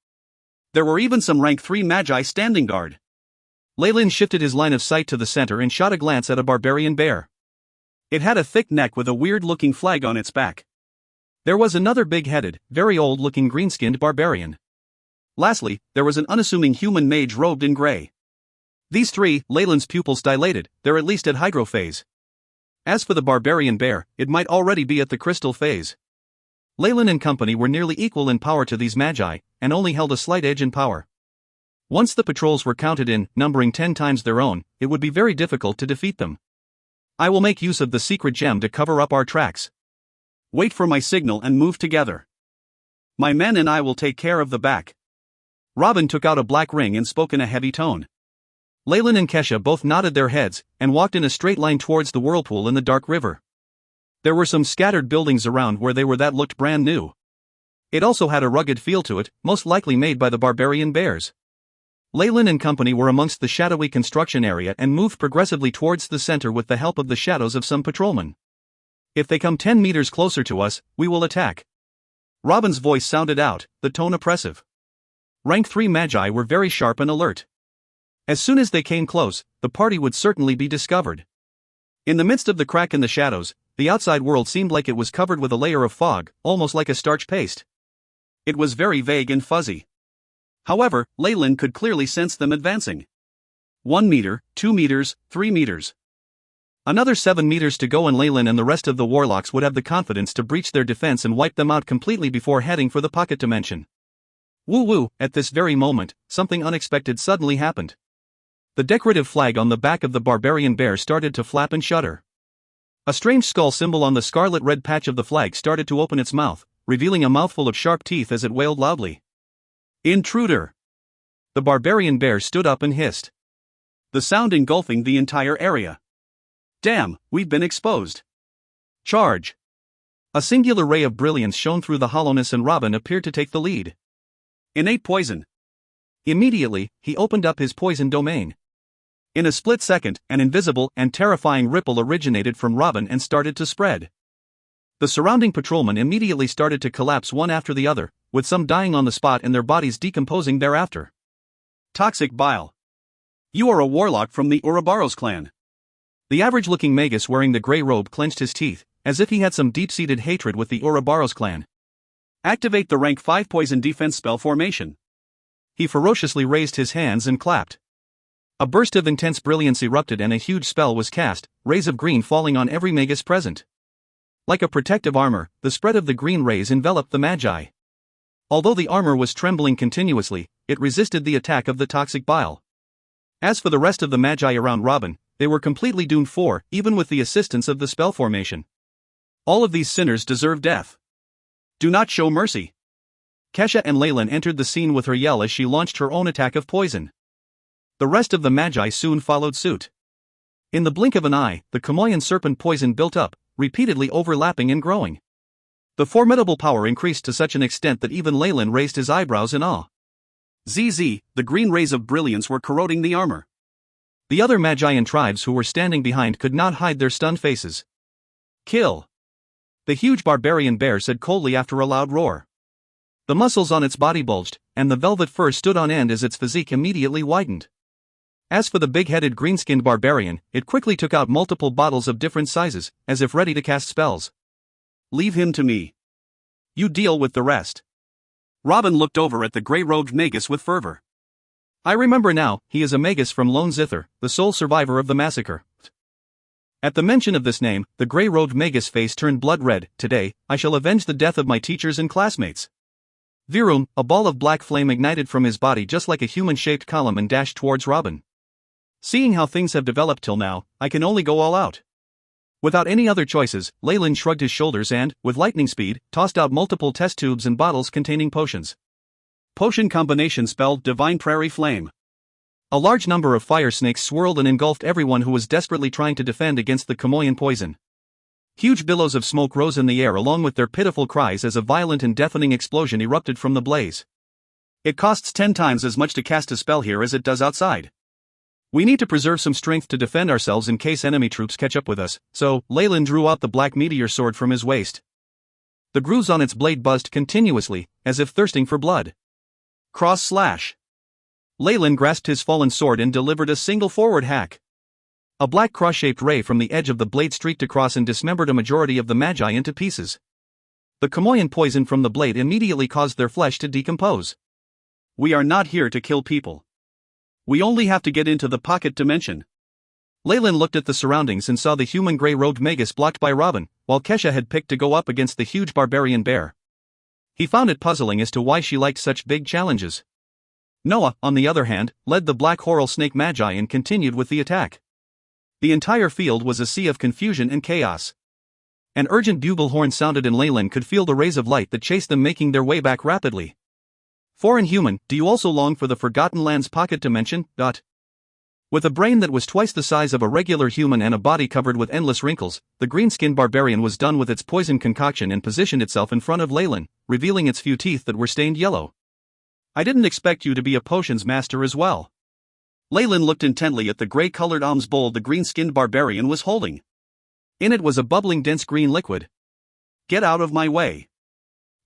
There were even some rank 3 magi standing guard. Leyland shifted his line of sight to the center and shot a glance at a barbarian bear. It had a thick neck with a weird-looking flag on its back. There was another big-headed, very old-looking green-skinned barbarian. Lastly, there was an unassuming human mage robed in gray. These three, Leyland's pupils dilated, they're at least at hydro phase. As for the barbarian bear, it might already be at the crystal phase. Leyland and company were nearly equal in power to these magi, and only held a slight edge in power. Once the patrols were counted in, numbering 10 times their own, it would be very difficult to defeat them. I will make use of the secret gem to cover up our tracks. Wait for my signal and move together. My men and I will take care of the back. Robin took out a black ring and spoke in a heavy tone. Leyland and Kesha both nodded their heads and walked in a straight line towards the whirlpool in the dark river. There were some scattered buildings around where they were that looked brand new. It also had a rugged feel to it, most likely made by the barbarian bears. Leyland and company were amongst the shadowy construction area and moved progressively towards the center with the help of the shadows of some patrolmen. If they come 10 meters closer to us, we will attack. Robin's voice sounded out, the tone oppressive. Rank 3 Magi were very sharp and alert. As soon as they came close, the party would certainly be discovered. In the midst of the crack in the shadows, the outside world seemed like it was covered with a layer of fog, almost like a starch paste. It was very vague and fuzzy. However, Leyland could clearly sense them advancing. 1 meter, 2 meters, 3 meters. Another 7 meters to go, and Leyland and the rest of the warlocks would have the confidence to breach their defense and wipe them out completely before heading for the pocket dimension. Woo-woo, at this very moment, something unexpected suddenly happened. The decorative flag on the back of the barbarian bear started to flap and shudder. A strange skull symbol on the scarlet-red patch of the flag started to open its mouth, revealing a mouthful of sharp teeth as it wailed loudly. Intruder! The barbarian bear stood up and hissed, the sound engulfing the entire area. Damn, we've been exposed. Charge! A singular ray of brilliance shone through the hollowness and Robin appeared to take the lead. Innate poison. Immediately, he opened up his poison domain. In a split second, an invisible and terrifying ripple originated from Robin and started to spread. The surrounding patrolmen immediately started to collapse one after the other, with some dying on the spot and their bodies decomposing thereafter. Toxic bile. You are a warlock from the Ouroboros clan. The average-looking magus wearing the grey robe clenched his teeth, as if he had some deep-seated hatred with the Ouroboros clan. Activate the rank 5 poison defense spell formation. He ferociously raised his hands and clapped. A burst of intense brilliance erupted and a huge spell was cast, rays of green falling on every magus present. Like a protective armor, the spread of the green rays enveloped the Magi. Although the armor was trembling continuously, it resisted the attack of the toxic bile. As for the rest of the Magi around Robin, they were completely doomed for, even with the assistance of the spell formation. All of these sinners deserve death. Do not show mercy. Kesha and Leyland entered the scene with her yell as she launched her own attack of poison. The rest of the Magi soon followed suit. In the blink of an eye, the Chamoyan serpent poison built up, repeatedly overlapping and growing. The formidable power increased to such an extent that even Leyland raised his eyebrows in awe. ZZ, the green rays of brilliance were corroding the armor. The other Magian tribes who were standing behind could not hide their stunned faces. Kill! The huge barbarian bear said coldly after a loud roar. The muscles on its body bulged, and the velvet fur stood on end as its physique immediately widened. As for the big-headed green-skinned barbarian, it quickly took out multiple bottles of different sizes, as if ready to cast spells. Leave him to me. You deal with the rest. Robin looked over at the grey-robed magus with fervor. I remember now, he is a magus from Lone Zither, the sole survivor of the massacre. At the mention of this name, the grey-robed magus face turned blood red. Today, I shall avenge the death of my teachers and classmates. Virum, a ball of black flame ignited from his body just like a human-shaped column and dashed towards Robin. Seeing how things have developed till now, I can only go all out. Without any other choices, Leyland shrugged his shoulders and, with lightning speed, tossed out multiple test tubes and bottles containing potions. Potion combination spelled Divine Prairie Flame. A large number of fire snakes swirled and engulfed everyone who was desperately trying to defend against the Chamoyan poison. Huge billows of smoke rose in the air along with their pitiful cries as a violent and deafening explosion erupted from the blaze. It costs 10 times as much to cast a spell here as it does outside. We need to preserve some strength to defend ourselves in case enemy troops catch up with us, so Leyland drew out the black meteor sword from his waist. The grooves on its blade buzzed continuously, as if thirsting for blood. Cross slash. Leyland grasped his fallen sword and delivered a single forward hack. A black cross-shaped ray from the edge of the blade streaked across and dismembered a majority of the Magi into pieces. The Chamoyan poison from the blade immediately caused their flesh to decompose. We are not here to kill people. We only have to get into the pocket dimension. Leyland looked at the surroundings and saw the human grey-robed magus blocked by Robin, while Kesha had picked to go up against the huge barbarian bear. He found it puzzling as to why she liked such big challenges. Noah, on the other hand, led the black coral snake Magi and continued with the attack. The entire field was a sea of confusion and chaos. An urgent bugle horn sounded and Leyland could feel the rays of light that chased them making their way back rapidly. Foreign human, do you also long for the Forgotten Lands pocket dimension? With a brain that was twice the size of a regular human and a body covered with endless wrinkles, the green-skinned barbarian was done with its poison concoction and positioned itself in front of Leyland, revealing its few teeth that were stained yellow. I didn't expect you to be a potions master as well. Leyland looked intently at the gray-colored alms bowl the green-skinned barbarian was holding. In it was a bubbling dense green liquid. Get out of my way.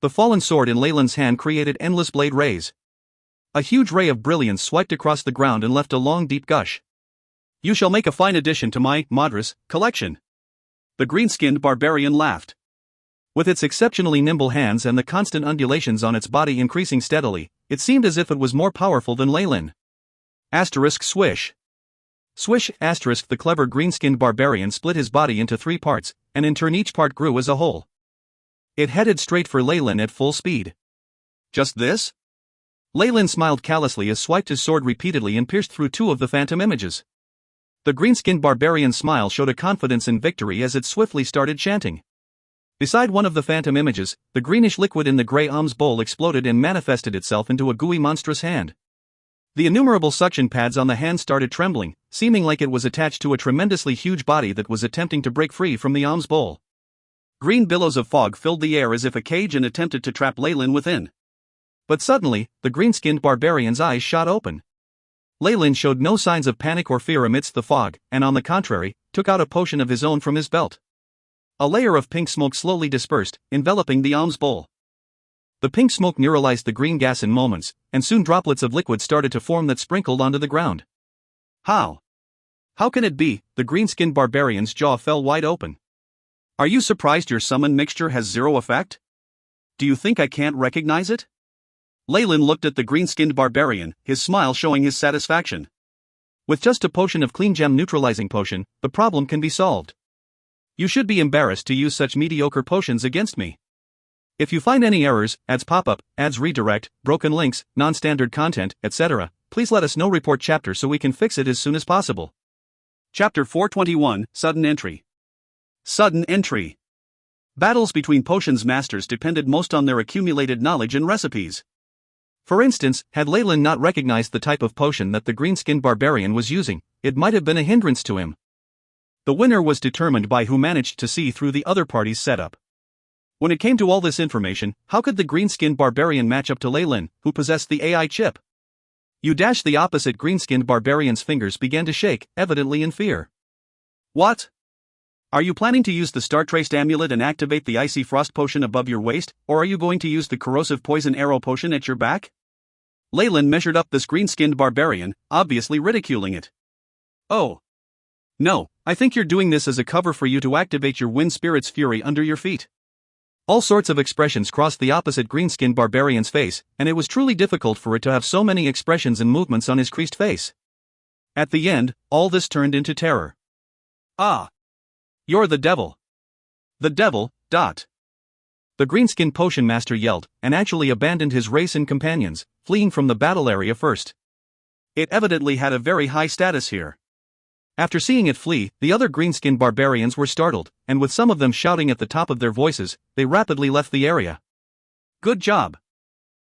The fallen sword in Leyland's hand created endless blade rays. A huge ray of brilliance swiped across the ground and left a long deep gush. You shall make a fine addition to my Madras collection. The green-skinned barbarian laughed. With its exceptionally nimble hands and the constant undulations on its body increasing steadily, it seemed as if it was more powerful than Leyland. Asterisk swish. Swish asterisk. The clever green-skinned barbarian split his body into 3 parts, and in turn each part grew as a whole. It headed straight for Leyland at full speed. Just this? Leyland smiled callously as swiped his sword repeatedly and pierced through 2 of the phantom images. The green-skinned barbarian's smile showed a confidence in victory as it swiftly started chanting. Beside one of the phantom images, the greenish liquid in the gray alms bowl exploded and manifested itself into a gooey monstrous hand. The innumerable suction pads on the hand started trembling, seeming like it was attached to a tremendously huge body that was attempting to break free from the alms bowl. Green billows of fog filled the air as if a cage and attempted to trap Leyland within. But suddenly, the green-skinned barbarian's eyes shot open. Leyland showed no signs of panic or fear amidst the fog, and on the contrary, took out a potion of his own from his belt. A layer of pink smoke slowly dispersed, enveloping the alms bowl. The pink smoke neuralized the green gas in moments, and soon droplets of liquid started to form that sprinkled onto the ground. How? How can it be? The green-skinned barbarian's jaw fell wide open. Are you surprised your summon mixture has 0 effect? Do you think I can't recognize it? Leyland looked at the green-skinned barbarian, his smile showing his satisfaction. With just a potion of clean gem neutralizing potion, the problem can be solved. You should be embarrassed to use such mediocre potions against me. If you find any errors, ads pop-up, ads redirect, broken links, non-standard content, etc., please let us know. Report chapter so we can fix it as soon as possible. Chapter 421, Sudden Entry. Sudden Entry. Battles between potions masters depended most on their accumulated knowledge and recipes. For instance, had Leyland not recognized the type of potion that the green-skinned barbarian was using, it might have been a hindrance to him. The winner was determined by who managed to see through the other party's setup. When it came to all this information, how could the green-skinned barbarian match up to Leyland, who possessed the AI chip? The opposite green-skinned barbarian's fingers began to shake, evidently in fear. What? Are you planning to use the star-traced amulet and activate the icy frost potion above your waist, or are you going to use the corrosive poison arrow potion at your back? Leyland measured up this green-skinned barbarian, obviously ridiculing it. Oh. No, I think you're doing this as a cover for you to activate your wind spirit's fury under your feet. All sorts of expressions crossed the opposite green-skinned barbarian's face, and it was truly difficult for it to have so many expressions and movements on his creased face. At the end, all this turned into terror. Ah. You're the devil. The devil. The green-skinned potion master yelled, and actually abandoned his race and companions, fleeing from the battle area first. It evidently had a very high status here. After seeing it flee, the other green-skinned barbarians were startled, and with some of them shouting at the top of their voices, they rapidly left the area. Good job.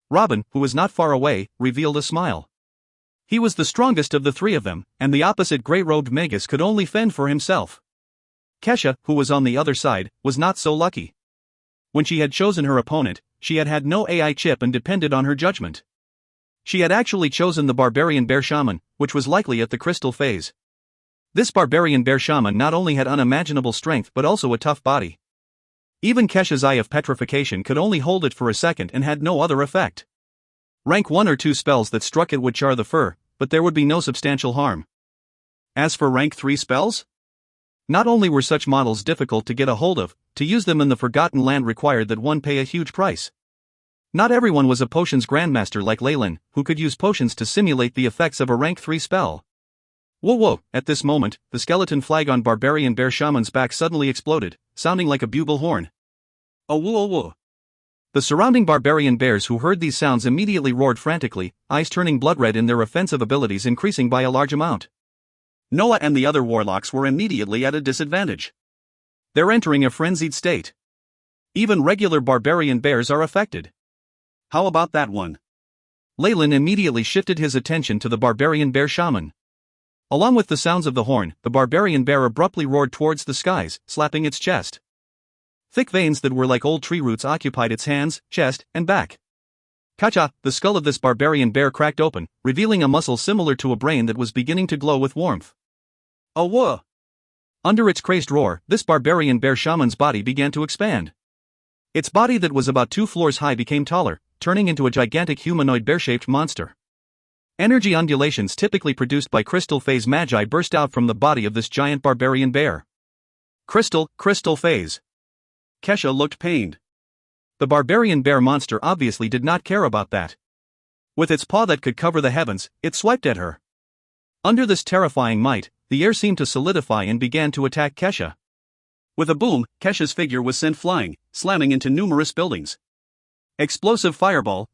Robin, who was not far away, revealed a smile. He was the strongest of the 3 of them, and the opposite grey-robed Magus could only fend for himself. Kesha, who was on the other side, was not so lucky. When she had chosen her opponent, she had no AI chip and depended on her judgment. She had actually chosen the barbarian bear shaman, which was likely at the crystal phase. This barbarian bear shaman not only had unimaginable strength but also a tough body. Even Kesha's Eye of Petrification could only hold it for a second and had no other effect. Rank 1 or 2 spells that struck it would char the fur, but there would be no substantial harm. As for rank 3 spells? Not only were such models difficult to get a hold of, to use them in the Forgotten Land required that one pay a huge price. Not everyone was a potions grandmaster like Leyland, who could use potions to simulate the effects of a rank 3 spell. Whoa! At this moment, the skeleton flag on barbarian bear shaman's back suddenly exploded, sounding like a bugle horn. Oh whoa! The surrounding barbarian bears who heard these sounds immediately roared frantically, eyes turning blood red and their offensive abilities increasing by a large amount. Noah and the other warlocks were immediately at a disadvantage. They're entering a frenzied state. Even regular barbarian bears are affected. How about that one? Leyland immediately shifted his attention to the barbarian bear shaman. Along with the sounds of the horn, the barbarian bear abruptly roared towards the skies, slapping its chest. Thick veins that were like old tree roots occupied its hands, chest, and back. Kacha, the skull of this barbarian bear cracked open, revealing a muscle similar to a brain that was beginning to glow with warmth. Oh whoa! Under its crazed roar, this barbarian bear shaman's body began to expand. Its body that was about 2 floors high became taller, turning into a gigantic humanoid bear-shaped monster. Energy undulations typically produced by crystal phase magi burst out from the body of this giant barbarian bear. Crystal phase. Kesha looked pained. The barbarian bear monster obviously did not care about that. With its paw that could cover the heavens, it swiped at her. Under this terrifying might, the air seemed to solidify and began to attack Kesha. With a boom, Kesha's figure was sent flying, slamming into numerous buildings. Explosive fireball.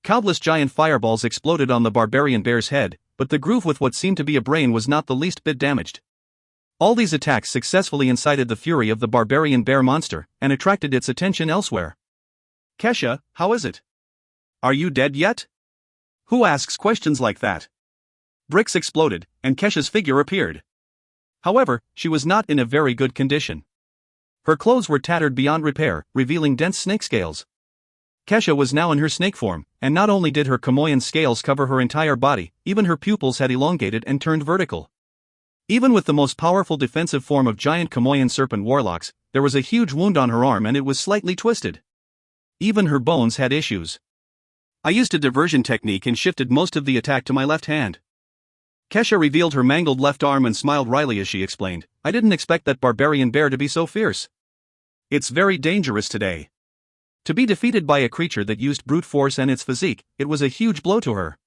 Countless giant fireballs exploded on the barbarian bear's head, but the groove with what seemed to be a brain was not the least bit damaged. All these attacks successfully incited the fury of the barbarian bear monster, and attracted its attention elsewhere. Kesha, how is it? Are you dead yet? Who asks questions like that? Bricks exploded, and Kesha's figure appeared. However, she was not in a very good condition. Her clothes were tattered beyond repair, revealing dense snake scales. Kesha was now in her snake form, and not only did her Kamoyan scales cover her entire body, even her pupils had elongated and turned vertical. Even with the most powerful defensive form of giant Kamoyan serpent warlocks, there was a huge wound on her arm and it was slightly twisted. Even her bones had issues. I used a diversion technique and shifted most of the attack to my left hand. Kesha revealed her mangled left arm and smiled wryly as she explained, I didn't expect that barbarian bear to be so fierce. It's very dangerous today. To be defeated by a creature that used brute force and its physique, it was a huge blow to her.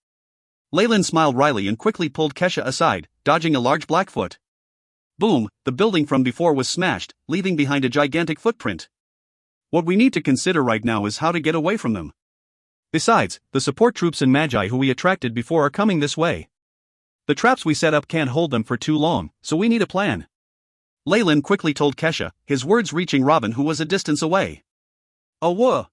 Leyland smiled wryly and quickly pulled Kesha aside, dodging a large Blackfoot. Boom, the building from before was smashed, leaving behind a gigantic footprint. What we need to consider right now is how to get away from them. Besides, the support troops and magi who we attracted before are coming this way. The traps we set up can't hold them for too long, so we need a plan. Leyland quickly told Kesha, his words reaching Robin who was a distance away. Oh whoa!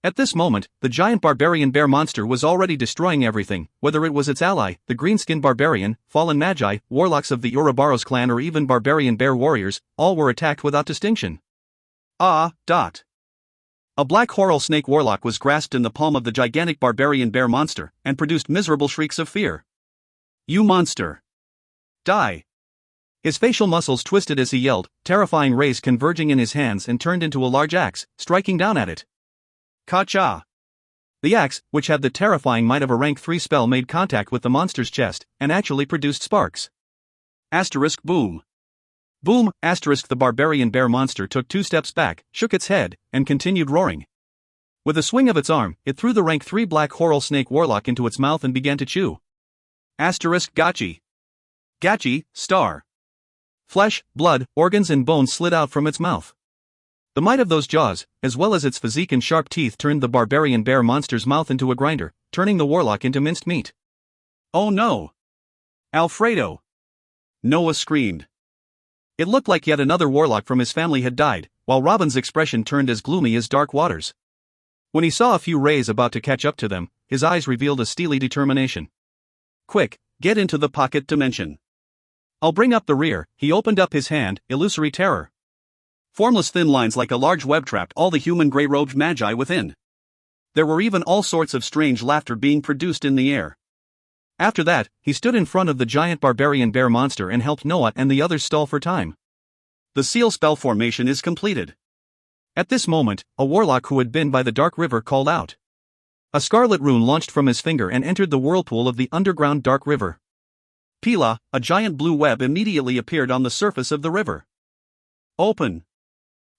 At this moment, the giant barbarian bear monster was already destroying everything, whether it was its ally, the green-skinned barbarian, fallen magi, warlocks of the Ouroboros clan or even barbarian bear warriors, all were attacked without distinction. A black coral snake warlock was grasped in the palm of the gigantic barbarian bear monster, and produced miserable shrieks of fear. You monster! Die! His facial muscles twisted as he yelled, terrifying rays converging in his hands and turned into a large axe, striking down at it. Ka-cha! The axe, which had the terrifying might of a rank 3 spell, made contact with the monster's chest, and actually produced sparks. Asterisk boom. Boom, asterisk the barbarian bear monster took 2 steps back, shook its head, and continued roaring. With a swing of its arm, it threw the rank 3 black coral snake warlock into its mouth and began to chew. Asterisk gachi. Gachi, star. Flesh, blood, organs and bones slid out from its mouth. The might of those jaws, as well as its physique and sharp teeth, turned the barbarian bear monster's mouth into a grinder, turning the warlock into minced meat. Oh no! Alfredo! Noah screamed. It looked like yet another warlock from his family had died, while Robin's expression turned as gloomy as dark waters. When he saw a few rays about to catch up to them, his eyes revealed a steely determination. Quick, get into the pocket dimension. I'll bring up the rear. He opened up his hand, illusory terror. Formless thin lines like a large web trapped all the human grey-robed magi within. There were even all sorts of strange laughter being produced in the air. After that, he stood in front of the giant barbarian bear monster and helped Noah and the others stall for time. The seal spell formation is completed. At this moment, a warlock who had been by the dark river called out. A scarlet rune launched from his finger and entered the whirlpool of the underground dark river. Pila, a giant blue web immediately appeared on the surface of the river. Open.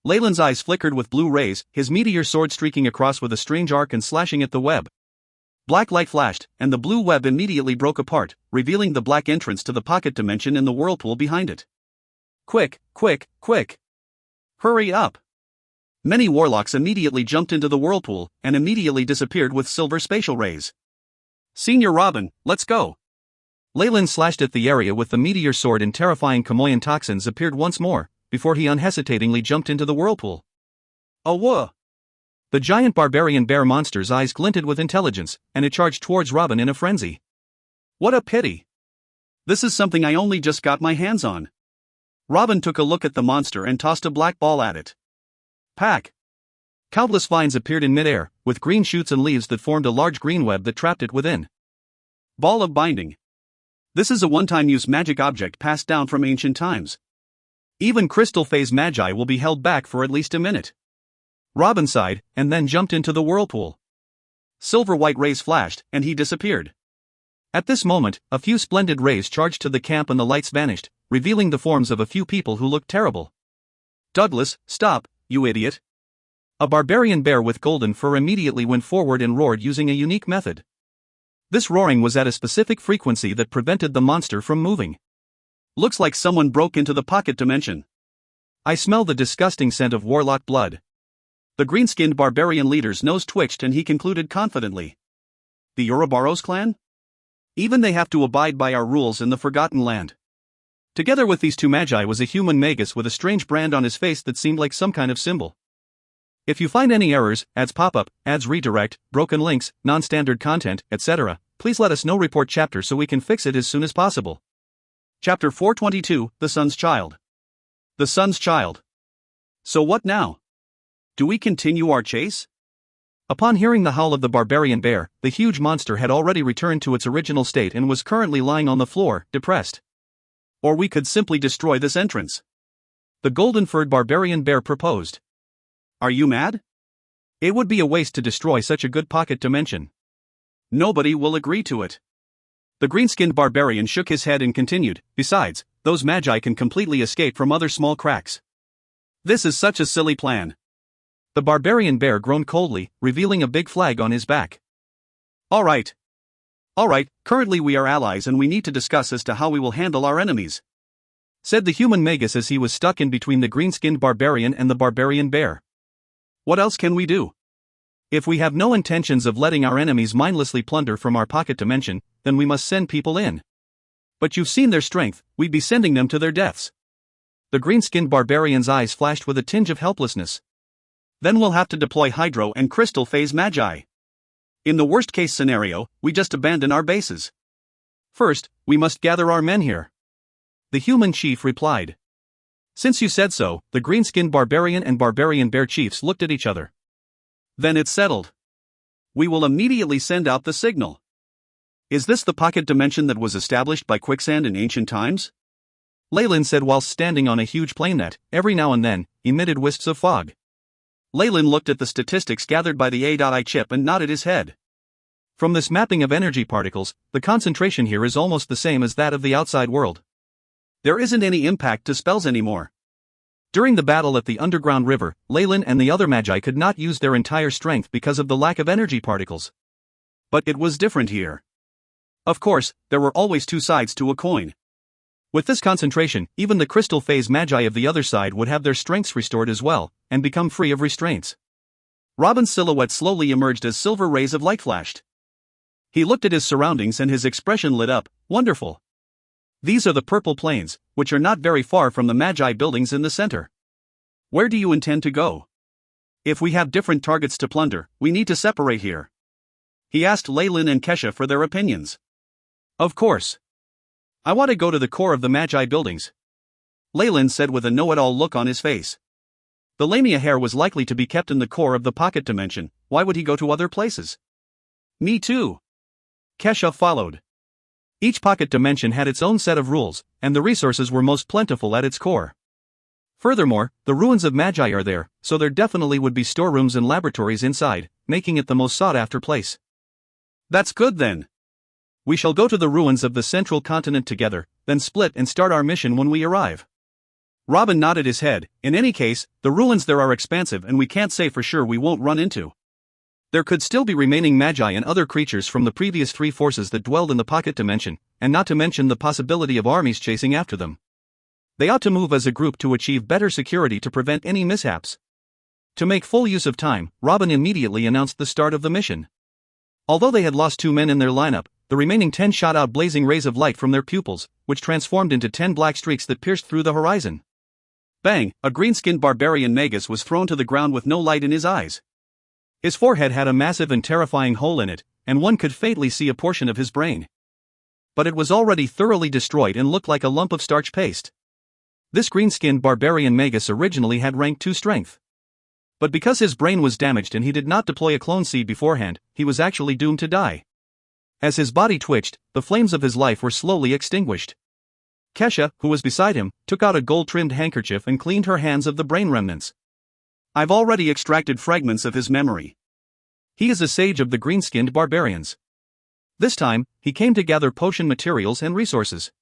Leyland's eyes flickered with blue rays, his meteor sword streaking across with a strange arc and slashing at the web. Black light flashed, and the blue web immediately broke apart, revealing the black entrance to the pocket dimension in the whirlpool behind it. Quick, quick, quick! Hurry up! Many warlocks immediately jumped into the whirlpool, and immediately disappeared with silver spatial rays. Senior Robin, let's go! Leyland slashed at the area with the meteor sword and terrifying Kamoyan toxins appeared once more, before he unhesitatingly jumped into the whirlpool. Oh whoa! The giant barbarian bear monster's eyes glinted with intelligence, and it charged towards Robin in a frenzy. What a pity! This is something I only just got my hands on. Robin took a look at the monster and tossed a black ball at it. Pack! Countless vines appeared in midair, with green shoots and leaves that formed a large green web that trapped it within. Ball of Binding. This is a one-time use magic object passed down from ancient times. Even crystal phase magi will be held back for at least a minute. Robin sighed, and then jumped into the whirlpool. Silver-white rays flashed, and he disappeared. At this moment, a few splendid rays charged to the camp and the lights vanished, revealing the forms of a few people who looked terrible. Douglas, stop, you idiot! A barbarian bear with golden fur immediately went forward and roared using a unique method. This roaring was at a specific frequency that prevented the monster from moving. Looks like someone broke into the pocket dimension. I smell the disgusting scent of warlock blood. The green-skinned barbarian leader's nose twitched and he concluded confidently. The Ouroboros clan? Even they have to abide by our rules in the Forgotten Land. Together with these two magi was a human magus with a strange brand on his face that seemed like some kind of symbol. If you find any errors, ads pop-up, ads redirect, broken links, non-standard content, etc., please let us know. Report chapter so we can fix it as soon as possible. Chapter 422, The Sun's Child. The Sun's Child. So what now? Do we continue our chase? Upon hearing the howl of the barbarian bear, the huge monster had already returned to its original state and was currently lying on the floor, depressed. Or we could simply destroy this entrance. The golden-furred barbarian bear proposed. Are you mad? It would be a waste to destroy such a good pocket dimension. Nobody will agree to it. The green-skinned barbarian shook his head and continued, besides, those magi can completely escape from other small cracks. This is such a silly plan. The barbarian bear groaned coldly, revealing a big flag on his back. Alright, currently we are allies and we need to discuss as to how we will handle our enemies, said the human magus as he was stuck in between the green-skinned barbarian and the barbarian bear. What else can we do? If we have no intentions of letting our enemies mindlessly plunder from our pocket dimension, then we must send people in. But you've seen their strength, we'd be sending them to their deaths. The green-skinned barbarian's eyes flashed with a tinge of helplessness. Then we'll have to deploy hydro and crystal phase magi. In the worst-case scenario, we just abandon our bases. First, we must gather our men here. The human chief replied. Since you said so, the green-skinned barbarian and barbarian bear chiefs looked at each other. Then it's settled. We will immediately send out the signal. Is this the pocket dimension that was established by quicksand in ancient times? Leyland said whilst standing on a huge plane that, every now and then, emitted wisps of fog. Leyland looked at the statistics gathered by the AI chip and nodded his head. From this mapping of energy particles, the concentration here is almost the same as that of the outside world. There isn't any impact to spells anymore. During the battle at the underground river, Leyland and the other magi could not use their entire strength because of the lack of energy particles. But it was different here. Of course, there were always two sides to a coin. With this concentration, even the crystal phase magi of the other side would have their strengths restored as well, and become free of restraints. Robin's silhouette slowly emerged as silver rays of light flashed. He looked at his surroundings and his expression lit up. Wonderful. These are the purple plains, which are not very far from the magi buildings in the center. Where do you intend to go? If we have different targets to plunder, we need to separate here. He asked Leyland and Kesha for their opinions. Of course. I want to go to the core of the magi buildings, Leyland said with a know-it-all look on his face. The Lamia hair was likely to be kept in the core of the pocket dimension. Why would he go to other places? Me too. Kesha followed. Each pocket dimension had its own set of rules, and the resources were most plentiful at its core. Furthermore, the ruins of magi are there, so there definitely would be storerooms and laboratories inside, making it the most sought-after place. That's good then. We shall go to the ruins of the central continent together, then split and start our mission when we arrive. Robin nodded his head. In any case, the ruins there are expansive and we can't say for sure we won't run into. There could still be remaining magi and other creatures from the previous three forces that dwelled in the pocket dimension, and not to mention the possibility of armies chasing after them. They ought to move as a group to achieve better security to prevent any mishaps. To make full use of time, Robin immediately announced the start of the mission. Although they had lost 2 men in their lineup, the remaining 10 shot out blazing rays of light from their pupils, which transformed into 10 black streaks that pierced through the horizon. Bang! A green-skinned barbarian magus was thrown to the ground with no light in his eyes. His forehead had a massive and terrifying hole in it, and one could faintly see a portion of his brain. But it was already thoroughly destroyed and looked like a lump of starch paste. This green-skinned barbarian magus originally had rank 2 strength. But because his brain was damaged and he did not deploy a clone seed beforehand, he was actually doomed to die. As his body twitched, the flames of his life were slowly extinguished. Kesha, who was beside him, took out a gold-trimmed handkerchief and cleaned her hands of the brain remnants. I've already extracted fragments of his memory. He is a sage of the green-skinned barbarians. This time, he came to gather potion materials and resources.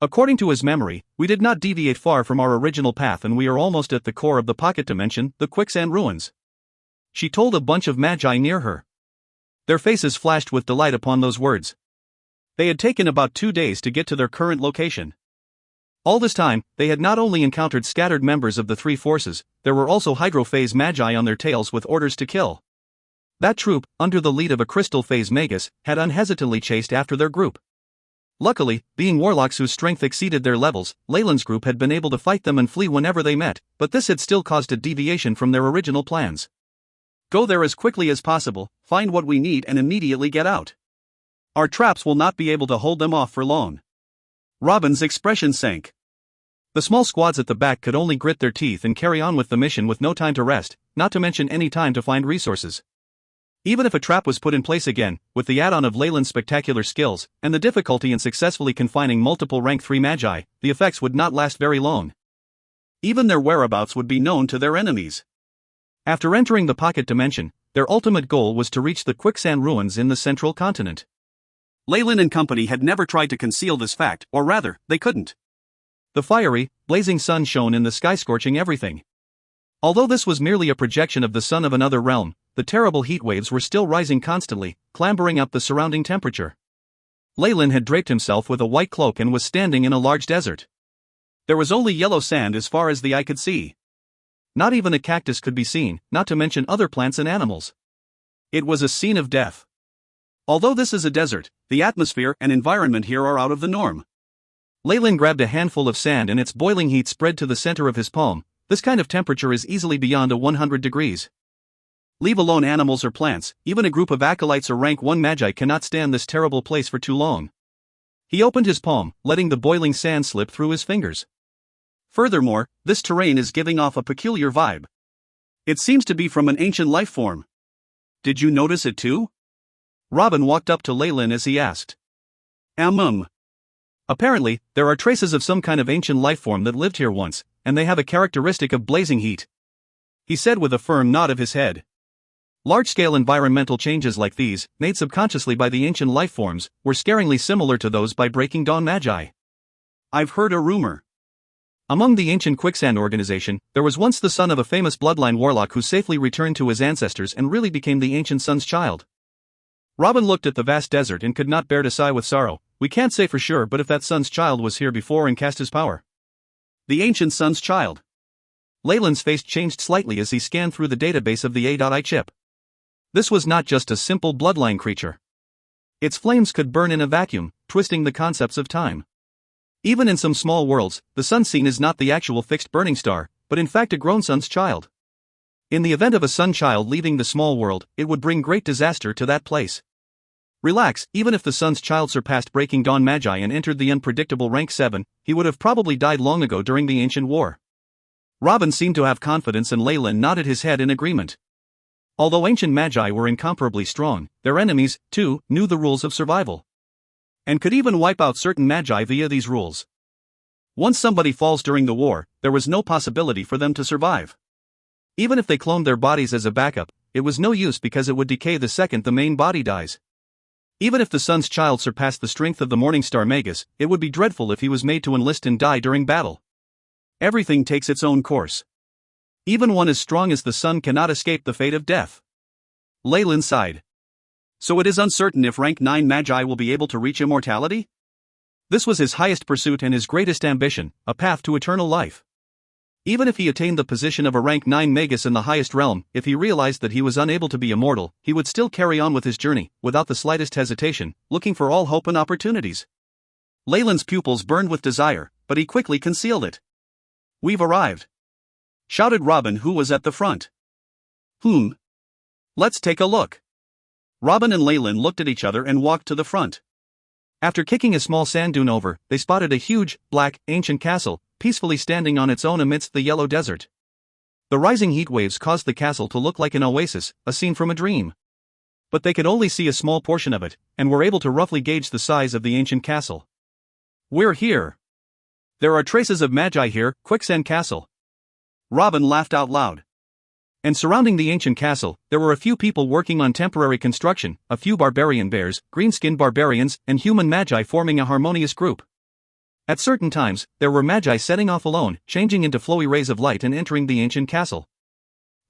According to his memory, we did not deviate far from our original path and we are almost at the core of the pocket dimension, the quicksand ruins. She told a bunch of magi near her. Their faces flashed with delight upon those words. They had taken about 2 days to get to their current location. All this time, they had not only encountered scattered members of the 3 forces, there were also hydrophase magi on their tails with orders to kill. That troop, under the lead of a crystal phase magus, had unhesitantly chased after their group. Luckily, being warlocks whose strength exceeded their levels, Leyland's group had been able to fight them and flee whenever they met, but this had still caused a deviation from their original plans. Go there as quickly as possible, find what we need and immediately get out. Our traps will not be able to hold them off for long. Robin's expression sank. The small squads at the back could only grit their teeth and carry on with the mission with no time to rest, not to mention any time to find resources. Even if a trap was put in place again, with the add-on of Leyland's spectacular skills, and the difficulty in successfully confining multiple rank 3 magi, the effects would not last very long. Even their whereabouts would be known to their enemies. After entering the pocket dimension, their ultimate goal was to reach the quicksand ruins in the central continent. Leyland and company had never tried to conceal this fact, or rather, they couldn't. The fiery, blazing sun shone in the sky, scorching everything. Although this was merely a projection of the sun of another realm, the terrible heat waves were still rising constantly, clambering up the surrounding temperature. Leyland had draped himself with a white cloak and was standing in a large desert. There was only yellow sand as far as the eye could see. Not even a cactus could be seen, not to mention other plants and animals. It was a scene of death. Although this is a desert, the atmosphere and environment here are out of the norm. Leyland grabbed a handful of sand and its boiling heat spread to the center of his palm. This kind of temperature is easily beyond 100 degrees. Leave alone animals or plants, even a group of acolytes or rank 1 magi cannot stand this terrible place for too long. He opened his palm, letting the boiling sand slip through his fingers. Furthermore, this terrain is giving off a peculiar vibe. It seems to be from an ancient life form. Did you notice it too? Robin walked up to Leyland as he asked. Apparently, there are traces of some kind of ancient life form that lived here once, and they have a characteristic of blazing heat. He said with a firm nod of his head. Large-scale environmental changes like these, made subconsciously by the ancient life forms, were scarily similar to those by Breaking Dawn Magi. I've heard a rumor. Among the ancient Quicksand organization, there was once the son of a famous bloodline warlock who safely returned to his ancestors and really became the ancient sun's child. Robin looked at the vast desert and could not bear to sigh with sorrow. We can't say for sure, but if that sun's child was here before and cast his power. The ancient sun's child. Leyland's face changed slightly as he scanned through the database of the A.I chip. This was not just a simple bloodline creature. Its flames could burn in a vacuum, twisting the concepts of time. Even in some small worlds, the sun seen is not the actual fixed burning star, but in fact a grown sun's child. In the event of a sun child leaving the small world, it would bring great disaster to that place. Relax, even if the sun's child surpassed Breaking Dawn Magi and entered the unpredictable rank 7, he would have probably died long ago during the ancient war. Robin seemed to have confidence and Leyland nodded his head in agreement. Although ancient magi were incomparably strong, their enemies, too, knew the rules of survival. And could even wipe out certain magi via these rules. Once somebody falls during the war, there was no possibility for them to survive. Even if they cloned their bodies as a backup, it was no use because it would decay the second the main body dies. Even if the sun's child surpassed the strength of the Morningstar Magus, it would be dreadful if he was made to enlist and die during battle. Everything takes its own course. Even one as strong as the sun cannot escape the fate of death. Leyland sighed. So it is uncertain if rank 9 Magi will be able to reach immortality? This was his highest pursuit and his greatest ambition, a path to eternal life. Even if he attained the position of a rank 9 Magus in the highest realm, if he realized that he was unable to be immortal, he would still carry on with his journey, without the slightest hesitation, looking for all hope and opportunities. Leyland's pupils burned with desire, but he quickly concealed it. We've arrived! Shouted Robin, who was at the front. Let's take a look. Robin and Leyland looked at each other and walked to the front. After kicking a small sand dune over, they spotted a huge, black, ancient castle, peacefully standing on its own amidst the yellow desert. The rising heat waves caused the castle to look like an oasis, a scene from a dream. But they could only see a small portion of it, and were able to roughly gauge the size of the ancient castle. We're here. There are traces of magi here, Quicksand Castle. Robin laughed out loud. And surrounding the ancient castle, there were a few people working on temporary construction, a few barbarian bears, green-skinned barbarians, and human magi forming a harmonious group. At certain times, there were magi setting off alone, changing into flowy rays of light and entering the ancient castle.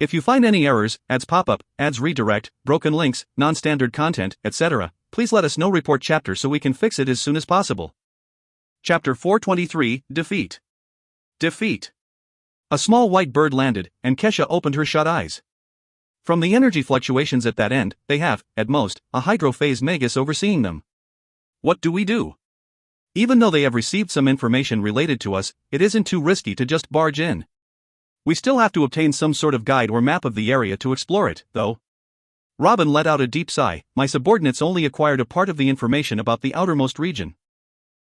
If you find any errors, ads pop up, ads redirect, broken links, non-standard content, etc., please let us know. Report chapter so we can fix it as soon as possible. Chapter 423, Defeat. Defeat. A small white bird landed, and Kesha opened her shut eyes. From the energy fluctuations at that end, they have, at most, a hydrophase magus overseeing them. What do we do? Even though they have received some information related to us, it isn't too risky to just barge in. We still have to obtain some sort of guide or map of the area to explore it, though. Robin let out a deep sigh. My subordinates only acquired a part of the information about the outermost region.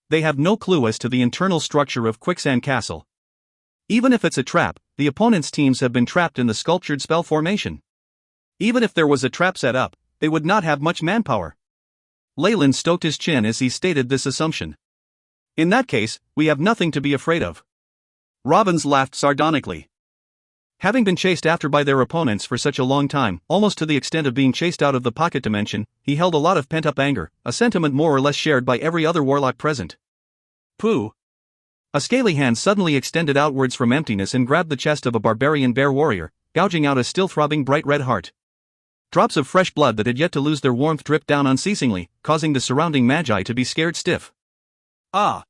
They have no clue as to the internal structure of Quicksand Castle. Even if it's a trap, the opponent's teams have been trapped in the sculptured spell formation. Even if there was a trap set up, they would not have much manpower. Leyland stoked his chin as he stated this assumption. In that case, we have nothing to be afraid of. Robbins laughed sardonically. Having been chased after by their opponents for such a long time, almost to the extent of being chased out of the pocket dimension, he held a lot of pent-up anger, a sentiment more or less shared by every other warlock present. Pooh. A scaly hand suddenly extended outwards from emptiness and grabbed the chest of a barbarian bear warrior, gouging out a still-throbbing bright red heart. Drops of fresh blood that had yet to lose their warmth dripped down unceasingly, causing the surrounding magi to be scared stiff. Ah!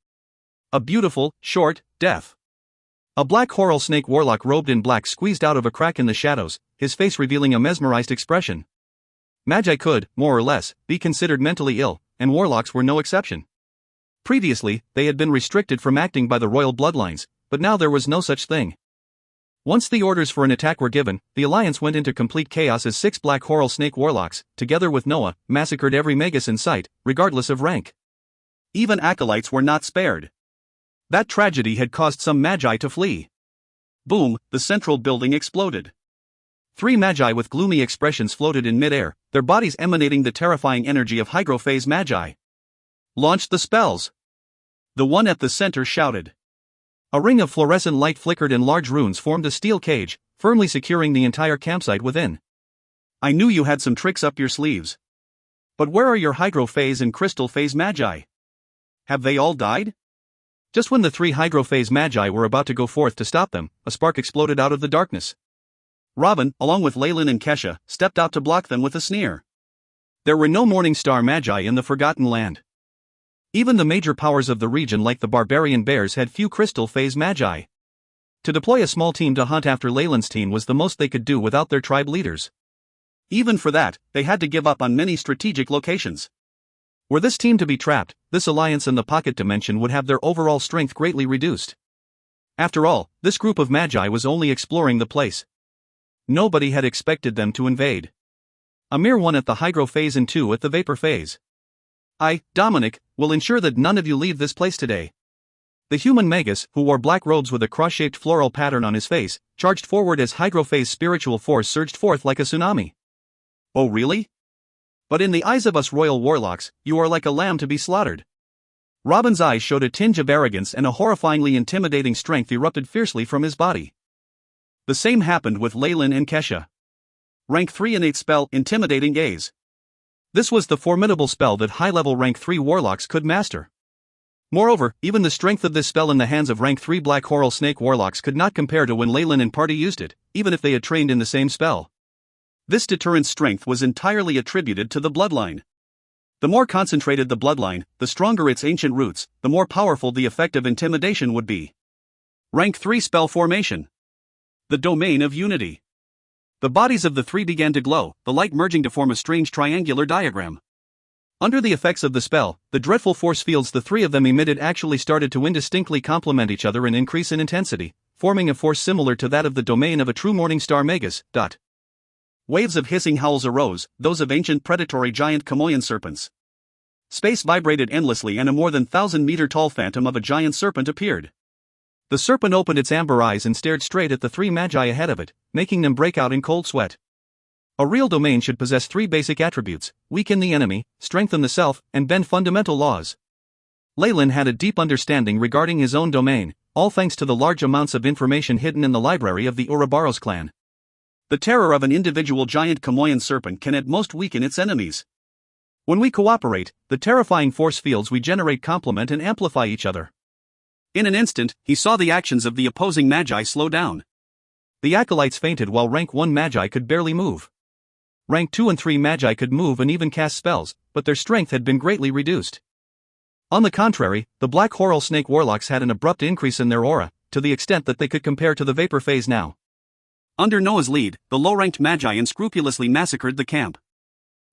A beautiful, short, death. A black coral snake warlock robed in black squeezed out of a crack in the shadows, his face revealing a mesmerized expression. Magi could, more or less, be considered mentally ill, and warlocks were no exception. Previously, they had been restricted from acting by the royal bloodlines, but now there was no such thing. Once the orders for an attack were given, the alliance went into complete chaos as 6 black coral snake warlocks, together with Noah, massacred every magus in sight, regardless of rank. Even acolytes were not spared. That tragedy had caused some magi to flee. Boom, the central building exploded. 3 magi with gloomy expressions floated in midair, their bodies emanating the terrifying energy of hydrophase magi. Launched the spells. The one at the center shouted. A ring of fluorescent light flickered and large runes formed a steel cage, firmly securing the entire campsite within. I knew you had some tricks up your sleeves. But where are your hydrophase and crystal phase magi? Have they all died? Just when the 3 hydrophase magi were about to go forth to stop them, a spark exploded out of the darkness. Robin, along with Leyland and Kesha, stepped out to block them with a sneer. There were no Morning Star magi in the Forgotten Land. Even the major powers of the region like the barbarian bears had few crystal phase magi. To deploy a small team to hunt after Leyland's team was the most they could do without their tribe leaders. Even for that, they had to give up on many strategic locations. Were this team to be trapped, this alliance in the pocket dimension would have their overall strength greatly reduced. After all, this group of magi was only exploring the place. Nobody had expected them to invade. A mere 1 at the hydro phase and 2 at the vapor phase. I, Dominic, will ensure that none of you leave this place today. The human magus, who wore black robes with a cross-shaped floral pattern on his face, charged forward as hydrophase spiritual force surged forth like a tsunami. Oh really? But in the eyes of us royal warlocks, you are like a lamb to be slaughtered. Robin's eyes showed a tinge of arrogance and a horrifyingly intimidating strength erupted fiercely from his body. The same happened with Leyland and Kesha. Rank 3 innate spell, Intimidating Gaze. This was the formidable spell that high-level rank 3 warlocks could master. Moreover, even the strength of this spell in the hands of rank 3 black coral snake warlocks could not compare to when Leyland and party used it, even if they had trained in the same spell. This deterrent strength was entirely attributed to the bloodline. The more concentrated the bloodline, the stronger its ancient roots, the more powerful the effect of intimidation would be. Rank 3 spell formation. The domain of unity. The bodies of the 3 began to glow, the light merging to form a strange triangular diagram. Under the effects of the spell, the dreadful force fields the 3 of them emitted actually started to indistinctly complement each other and increase in intensity, forming a force similar to that of the domain of a true morning star magus. Waves of hissing howls arose, those of ancient predatory giant Chamoyan serpents. Space vibrated endlessly and a more than 1,000-meter-tall phantom of a giant serpent appeared. The serpent opened its amber eyes and stared straight at the three magi ahead of it, making them break out in cold sweat. A real domain should possess three basic attributes: weaken the enemy, strengthen the self, and bend fundamental laws. Leyland had a deep understanding regarding his own domain, all thanks to the large amounts of information hidden in the library of the Ouroboros clan. The terror of an individual giant Chamoyan serpent can at most weaken its enemies. When we cooperate, the terrifying force fields we generate complement and amplify each other. In an instant, he saw the actions of the opposing magi slow down. The acolytes fainted while rank 1 magi could barely move. Rank 2 and 3 magi could move and even cast spells, but their strength had been greatly reduced. On the contrary, the Black Coral Snake Warlocks had an abrupt increase in their aura, to the extent that they could compare to the Vapor Phase now. Under Noah's lead, the low-ranked magi unscrupulously massacred the camp.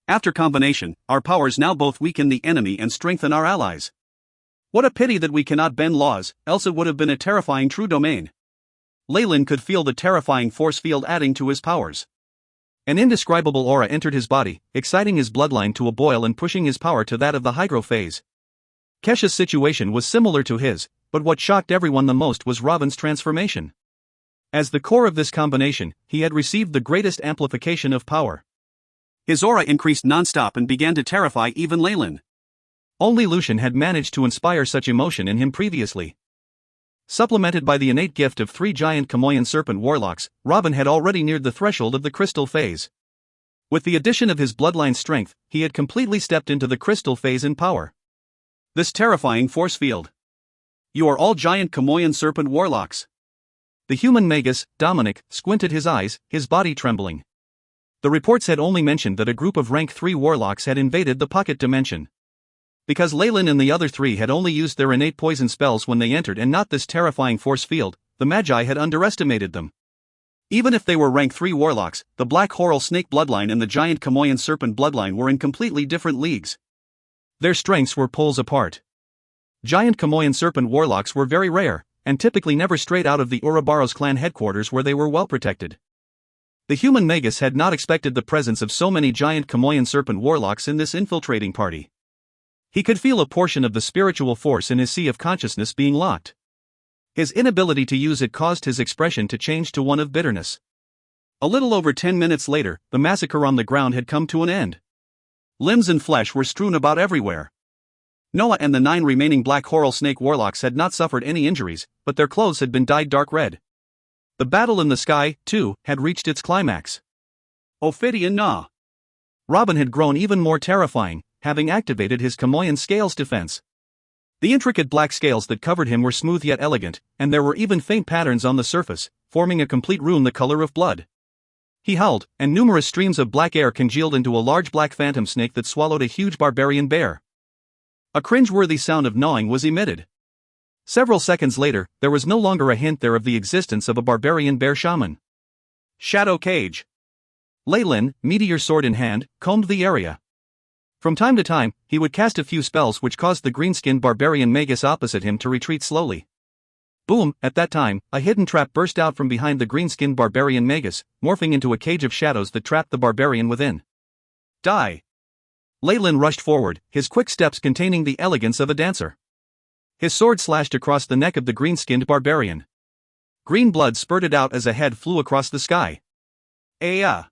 After combination, our powers now both weaken the enemy and strengthen our allies. What a pity that we cannot bend laws, else it would have been a terrifying true domain. Leyland could feel the terrifying force field adding to his powers. An indescribable aura entered his body, exciting his bloodline to a boil and pushing his power to that of the hydro phase. Kesha's situation was similar to his, but what shocked everyone the most was Robin's transformation. As the core of this combination, he had received the greatest amplification of power. His aura increased non-stop and began to terrify even Leyland. Only Lucian had managed to inspire such emotion in him previously. Supplemented by the innate gift of 3 giant Chamoyan serpent warlocks, Robin had already neared the threshold of the crystal phase. With the addition of his bloodline strength, he had completely stepped into the crystal phase in power. This terrifying force field. You are all giant Chamoyan serpent warlocks. The human magus, Dominic, squinted his eyes, his body trembling. The reports had only mentioned that a group of rank 3 warlocks had invaded the pocket dimension. Because Leyland and the other 3 had only used their innate poison spells when they entered and not this terrifying force field, the Magi had underestimated them. Even if they were rank 3 warlocks, the Black Coral Snake bloodline and the giant Chamoyan serpent bloodline were in completely different leagues. Their strengths were poles apart. Giant Chamoyan serpent warlocks were very rare, and typically never strayed out of the Ouroboros clan headquarters where they were well protected. The human magus had not expected the presence of so many giant Chamoyan serpent warlocks in this infiltrating party. He could feel a portion of the spiritual force in his sea of consciousness being locked. His inability to use it caused his expression to change to one of bitterness. A little over 10 minutes later, the massacre on the ground had come to an end. Limbs and flesh were strewn about everywhere. Noah and the 9 remaining Black Coral Snake warlocks had not suffered any injuries, but their clothes had been dyed dark red. The battle in the sky, too, had reached its climax. Ophidian Na. Robin had grown even more terrifying, having activated his Chamoyan scales defense. The intricate black scales that covered him were smooth yet elegant, and there were even faint patterns on the surface, forming a complete rune the color of blood. He howled, and numerous streams of black air congealed into a large black phantom snake that swallowed a huge barbarian bear. A cringe-worthy sound of gnawing was emitted. Several seconds later, there was no longer a hint there of the existence of a barbarian bear shaman. Shadow Cage. Leyland, meteor sword in hand, combed the area. From time to time, he would cast a few spells which caused the green-skinned barbarian magus opposite him to retreat slowly. Boom! At that time, a hidden trap burst out from behind the green-skinned barbarian magus, morphing into a cage of shadows that trapped the barbarian within. Die! Leyland rushed forward, his quick steps containing the elegance of a dancer. His sword slashed across the neck of the green-skinned barbarian. Green blood spurted out as a head flew across the sky. Aya!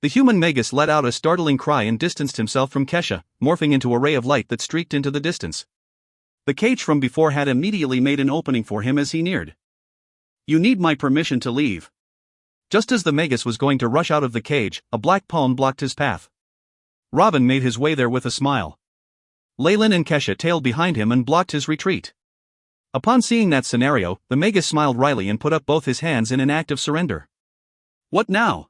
The human magus let out a startling cry and distanced himself from Kesha, morphing into a ray of light that streaked into the distance. The cage from before had immediately made an opening for him as he neared. You need my permission to leave. Just as the magus was going to rush out of the cage, a black palm blocked his path. Robin made his way there with a smile. Leyland and Kesha tailed behind him and blocked his retreat. Upon seeing that scenario, the magus smiled wryly and put up both his hands in an act of surrender. What now?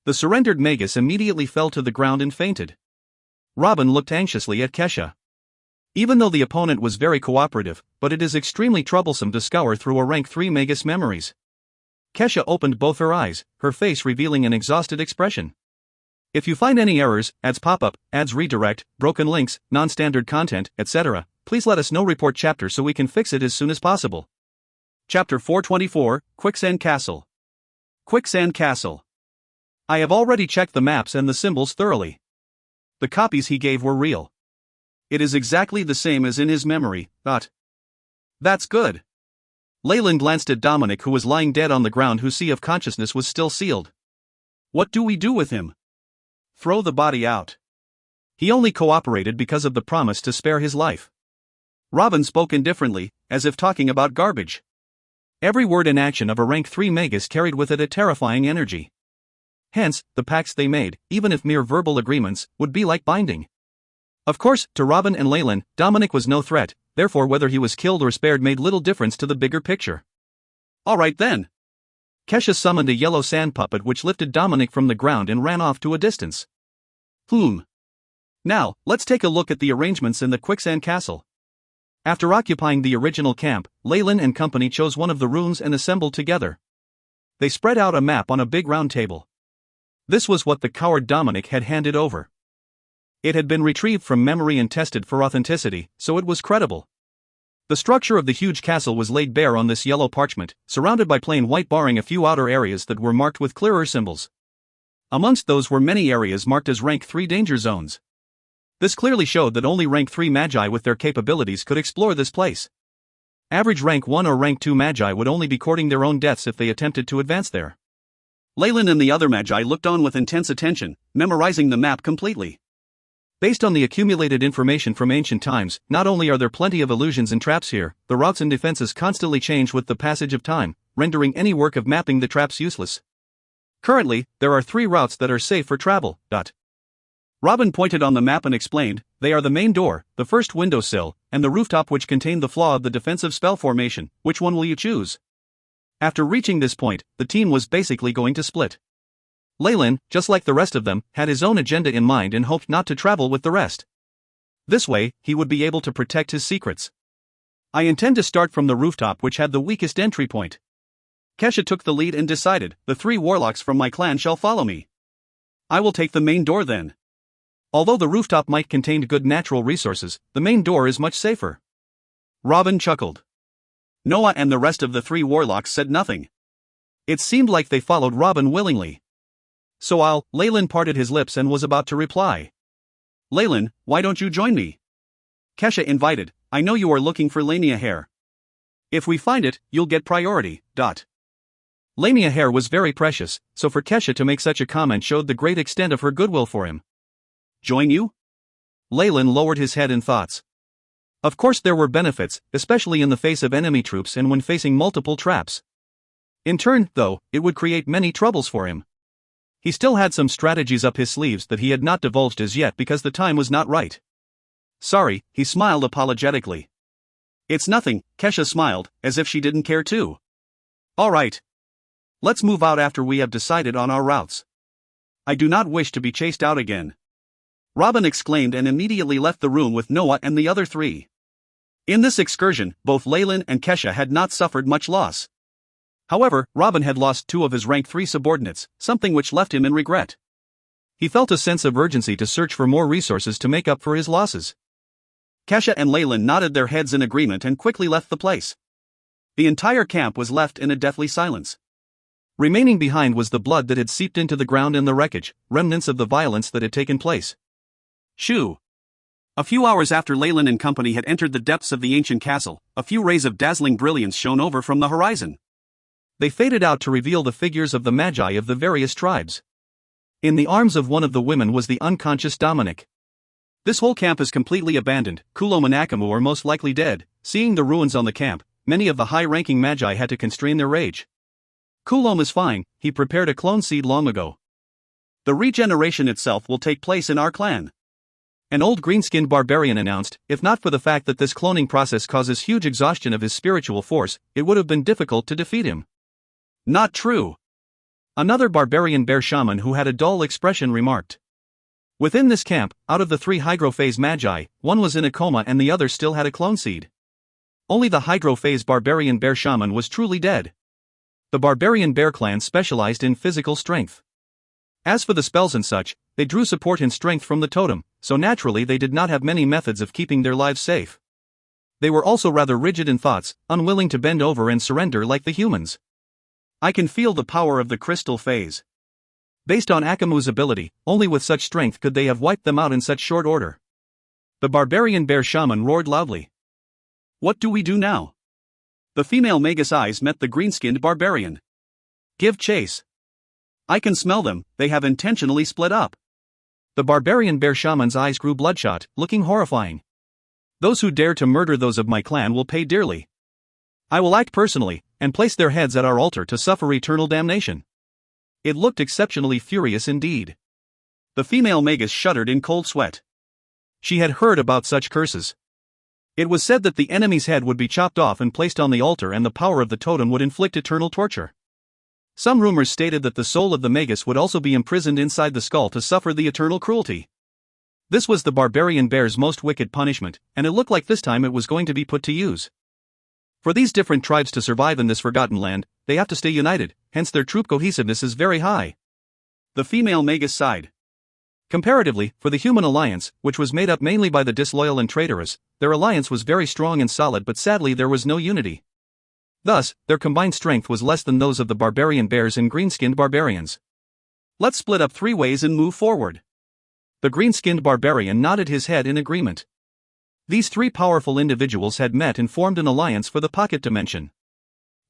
The surrendered magus immediately fell to the ground and fainted. Robin looked anxiously at Kesha. Even though the opponent was very cooperative, but it is extremely troublesome to scour through a rank 3 magus memories. Kesha opened both her eyes, her face revealing an exhausted expression. If you find any errors, ads pop-up, ads redirect, broken links, non-standard content, etc., please let us know. Report chapter so we can fix it as soon as possible. Chapter 424, Quicksand Castle. Quicksand Castle. I have already checked the maps and the symbols thoroughly. The copies he gave were real. It is exactly the same as in his memory, but... That's good. Leyland glanced at Dominic, who was lying dead on the ground, whose sea of consciousness was still sealed. What do we do with him? Throw the body out. He only cooperated because of the promise to spare his life. Robin spoke indifferently, as if talking about garbage. Every word and action of a rank 3 Magus carried with it a terrifying energy. Hence, the pacts they made, even if mere verbal agreements, would be like binding. Of course, to Robin and Leyland, Dominic was no threat, therefore whether he was killed or spared made little difference to the bigger picture. Alright then. Kesha summoned a yellow sand puppet which lifted Dominic from the ground and ran off to a distance. Now, let's take a look at the arrangements in the quicksand castle. After occupying the original camp, Leyland and company chose one of the rooms and assembled together. They spread out a map on a big round table. This was what the coward Dominic had handed over. It had been retrieved from memory and tested for authenticity, so it was credible. The structure of the huge castle was laid bare on this yellow parchment, surrounded by plain white barring a few outer areas that were marked with clearer symbols. Amongst those were many areas marked as rank 3 danger zones. This clearly showed that only rank 3 magi with their capabilities could explore this place. Average rank 1 or rank 2 magi would only be courting their own deaths if they attempted to advance there. Leyland and the other magi looked on with intense attention, memorizing the map completely. Based on the accumulated information from ancient times, not only are there plenty of illusions and traps here, the routes and defenses constantly change with the passage of time, rendering any work of mapping the traps useless. Currently, there are 3 routes that are safe for travel. Robin pointed on the map and explained, they are the main door, the first windowsill, and the rooftop which contained the flaw of the defensive spell formation. Which one will you choose? After reaching this point, the team was basically going to split. Leyland, just like the rest of them, had his own agenda in mind and hoped not to travel with the rest. This way, he would be able to protect his secrets. I intend to start from the rooftop, which had the weakest entry point. Kesha took the lead and decided, the 3 warlocks from my clan shall follow me. I will take the main door then. Although the rooftop might contain good natural resources, the main door is much safer. Robin chuckled. Noah and the rest of the 3 warlocks said nothing. It seemed like they followed Robin willingly. So Leyland parted his lips and was about to reply. Leyland, why don't you join me? Kesha invited, I know you are looking for Lamia hair. If we find it, you'll get priority. Lamia hair was very precious, so for Kesha to make such a comment showed the great extent of her goodwill for him. Join you? Leyland lowered his head in thoughts. Of course there were benefits, especially in the face of enemy troops and when facing multiple traps. In turn, though, it would create many troubles for him. He still had some strategies up his sleeves that he had not divulged as yet because the time was not right. Sorry, he smiled apologetically. It's nothing, Kesha smiled, as if she didn't care too. Alright. Let's move out after we have decided on our routes. I do not wish to be chased out again. Robin exclaimed and immediately left the room with Noah and the other 3. In this excursion, both Leyland and Kesha had not suffered much loss. However, Robin had lost 2 of his rank 3 subordinates, something which left him in regret. He felt a sense of urgency to search for more resources to make up for his losses. Kesha and Leyland nodded their heads in agreement and quickly left the place. The entire camp was left in a deathly silence. Remaining behind was the blood that had seeped into the ground and the wreckage, remnants of the violence that had taken place. Shoo! A few hours after Leyland and company had entered the depths of the ancient castle, a few rays of dazzling brilliance shone over from the horizon. They faded out to reveal the figures of the magi of the various tribes. In the arms of one of the women was the unconscious Dominic. This whole camp is completely abandoned. Kulom and Akamu are most likely dead. Seeing the ruins on the camp, many of the high-ranking magi had to constrain their rage. Kulom is fine, he prepared a clone seed long ago. The regeneration itself will take place in our clan. An old green-skinned barbarian announced, if not for the fact that this cloning process causes huge exhaustion of his spiritual force, it would have been difficult to defeat him. Not true. Another barbarian bear shaman who had a dull expression remarked. Within this camp, out of the 3 hydrophase magi, one was in a coma and the other still had a clone seed. Only the hydrophase barbarian bear shaman was truly dead. The barbarian bear clan specialized in physical strength. As for the spells and such, they drew support and strength from the totem, so naturally they did not have many methods of keeping their lives safe. They were also rather rigid in thoughts, unwilling to bend over and surrender like the humans. I can feel the power of the crystal phase. Based on Akamu's ability, only with such strength could they have wiped them out in such short order. The barbarian bear shaman roared loudly. What do we do now? The female Magus' eyes met the green-skinned barbarian. Give chase. I can smell them, they have intentionally split up. The barbarian bear shaman's eyes grew bloodshot, looking horrifying. Those who dare to murder those of my clan will pay dearly. I will act personally, and place their heads at our altar to suffer eternal damnation. It looked exceptionally furious indeed. The female Magus shuddered in cold sweat. She had heard about such curses. It was said that the enemy's head would be chopped off and placed on the altar, and the power of the totem would inflict eternal torture. Some rumors stated that the soul of the Magus would also be imprisoned inside the skull to suffer the eternal cruelty. This was the barbarian bear's most wicked punishment, and it looked like this time it was going to be put to use. For these different tribes to survive in this forgotten land, they have to stay united, hence their troop cohesiveness is very high. The female Magus sighed. Comparatively, for the human alliance, which was made up mainly by the disloyal and traitorous, their alliance was very strong and solid, but sadly there was no unity. Thus, their combined strength was less than those of the barbarian bears and green-skinned barbarians. Let's split up 3 ways and move forward. The green-skinned barbarian nodded his head in agreement. These 3 powerful individuals had met and formed an alliance for the pocket dimension.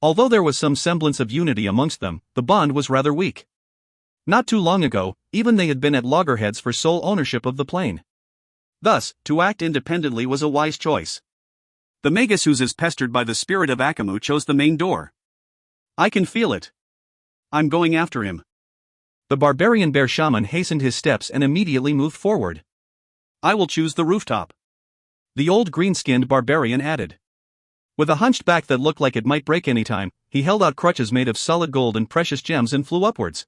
Although there was some semblance of unity amongst them, the bond was rather weak. Not too long ago, even they had been at loggerheads for sole ownership of the plane. Thus, to act independently was a wise choice. The Magus, who is pestered by the spirit of Akamu, chose the main door. I can feel it. I'm going after him. The barbarian bear shaman hastened his steps and immediately moved forward. I will choose the rooftop. The old green-skinned barbarian added. With a hunched back that looked like it might break any time, he held out crutches made of solid gold and precious gems and flew upwards.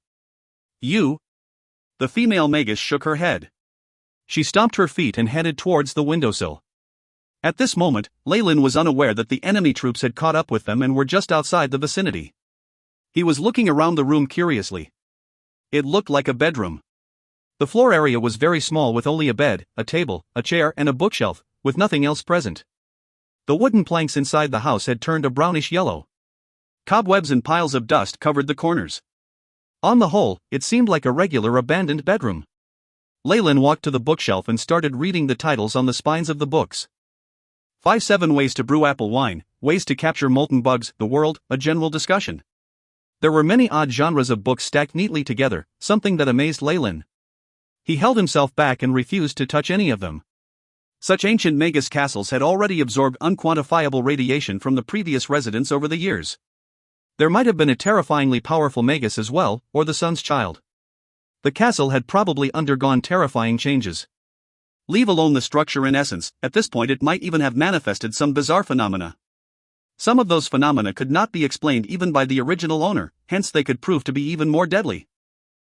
You? The female Magus shook her head. She stomped her feet and headed towards the windowsill. At this moment, Lyle was unaware that the enemy troops had caught up with them and were just outside the vicinity. He was looking around the room curiously. It looked like a bedroom. The floor area was very small, with only a bed, a table, a chair and a bookshelf, with nothing else present. The wooden planks inside the house had turned a brownish yellow. Cobwebs and piles of dust covered the corners. On the whole, it seemed like a regular abandoned bedroom. Lyle walked to the bookshelf and started reading the titles on the spines of the books. 7 Ways to Brew Apple Wine, Ways to Capture Molten Bugs, The World, a general discussion. There were many odd genres of books stacked neatly together, something that amazed Lyle. He held himself back and refused to touch any of them. Such ancient Magus castles had already absorbed unquantifiable radiation from the previous residents over the years. There might have been a terrifyingly powerful Magus as well, or the sun's child. The castle had probably undergone terrifying changes. Leave alone the structure in essence, at this point it might even have manifested some bizarre phenomena. Some of those phenomena could not be explained even by the original owner, hence they could prove to be even more deadly.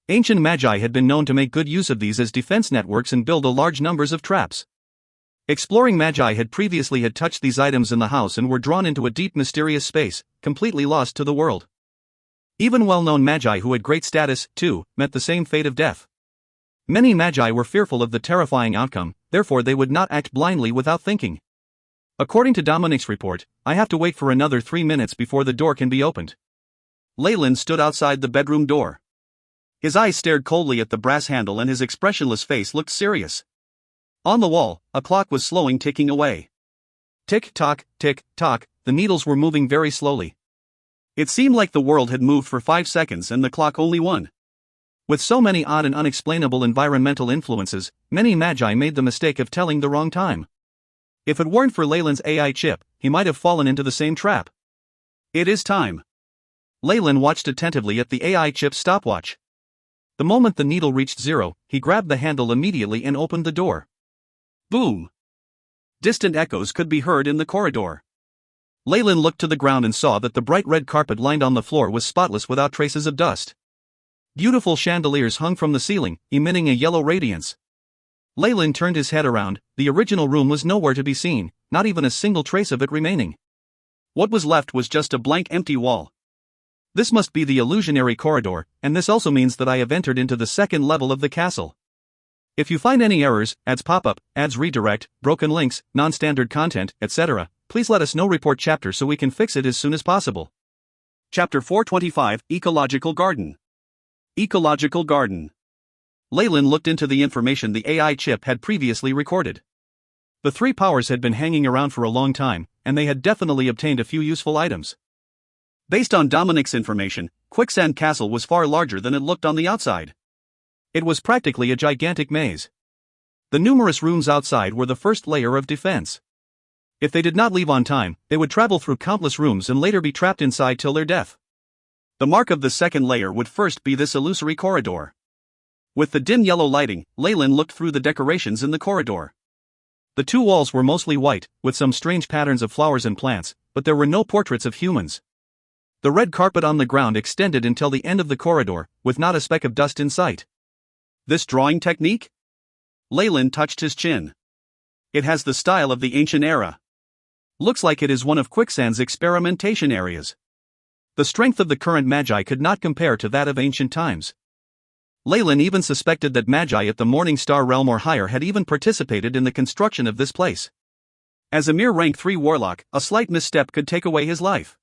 Ancient magi had been known to make good use of these as defense networks and build a large numbers of traps. Exploring magi had previously touched these items in the house and were drawn into a deep mysterious space, completely lost to the world. Even well-known magi who had great status, too, met the same fate of death. Many magi were fearful of the terrifying outcome, therefore they would not act blindly without thinking. According to Dominic's report, I have to wait for another 3 minutes before the door can be opened. Lyle stood outside the bedroom door. His eyes stared coldly at the brass handle and his expressionless face looked serious. On the wall, a clock was slowly ticking away. Tick-tock, tick-tock, the needles were moving very slowly. It seemed like the world had moved for 5 seconds and the clock only 1. With so many odd and unexplainable environmental influences, many magi made the mistake of telling the wrong time. If it weren't for Lylan's AI chip, he might have fallen into the same trap. It is time. Lyle watched attentively at the AI chip's stopwatch. The moment the needle reached 0, he grabbed the handle immediately and opened the door. Boom! Distant echoes could be heard in the corridor. Lyle looked to the ground and saw that the bright red carpet lined on the floor was spotless without traces of dust. Beautiful chandeliers hung from the ceiling, emitting a yellow radiance. Lyle turned his head around. The original room was nowhere to be seen, not even a single trace of it remaining. What was left was just a blank empty wall. This must be the illusionary corridor, and this also means that I have entered into the 2nd level of the castle. If you find any errors, ads pop-up, ads redirect, broken links, non-standard content, etc., please let us know. Report chapter so we can fix it as soon as possible. Chapter 425, Ecological Garden. Ecological garden. Leyland looked into the information the AI chip had previously recorded. The three powers had been hanging around for a long time, and they had definitely obtained a few useful items. Based on Dominic's information, Quicksand Castle was far larger than it looked on the outside. It was practically a gigantic maze. The numerous rooms outside were the first layer of defense. If they did not leave on time, they would travel through countless rooms and later be trapped inside till their death. The mark of the second layer would first be this illusory corridor. With the dim yellow lighting, Leyland looked through the decorations in the corridor. The two walls were mostly white, with some strange patterns of flowers and plants, but there were no portraits of humans. The red carpet on the ground extended until the end of the corridor, with not a speck of dust in sight. This drawing technique? Leyland touched his chin. It has the style of the ancient era. Looks like it is one of Quicksand's experimentation areas. The strength of the current magi could not compare to that of ancient times. Leyland even suspected that magi at the Morning Star realm or higher had even participated in the construction of this place. As a mere rank 3 warlock, a slight misstep could take away his life.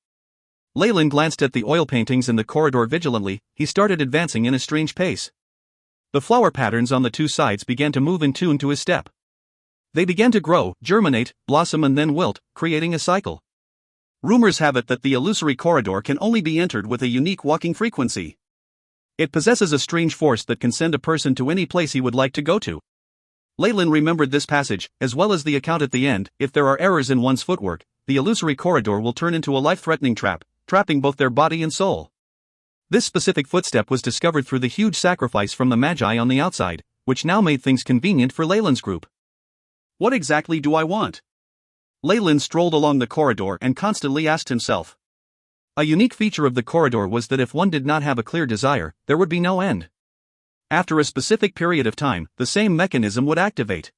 Leyland glanced at the oil paintings in the corridor vigilantly. He started advancing in a strange pace. The flower patterns on the two sides began to move in tune to his step. They began to grow, germinate, blossom and then wilt, creating a cycle. Rumors have it that the illusory corridor can only be entered with a unique walking frequency. It possesses a strange force that can send a person to any place he would like to go to. Leyland remembered this passage, as well as the account at the end. If there are errors in one's footwork, the illusory corridor will turn into a life-threatening trap, trapping both their body and soul. This specific footstep was discovered through the huge sacrifice from the magi on the outside, which now made things convenient for Leyland's group. What exactly do I want? Leyland strolled along the corridor and constantly asked himself. A unique feature of the corridor was that if one did not have a clear desire, there would be no end. After a specific period of time, the same mechanism would activate.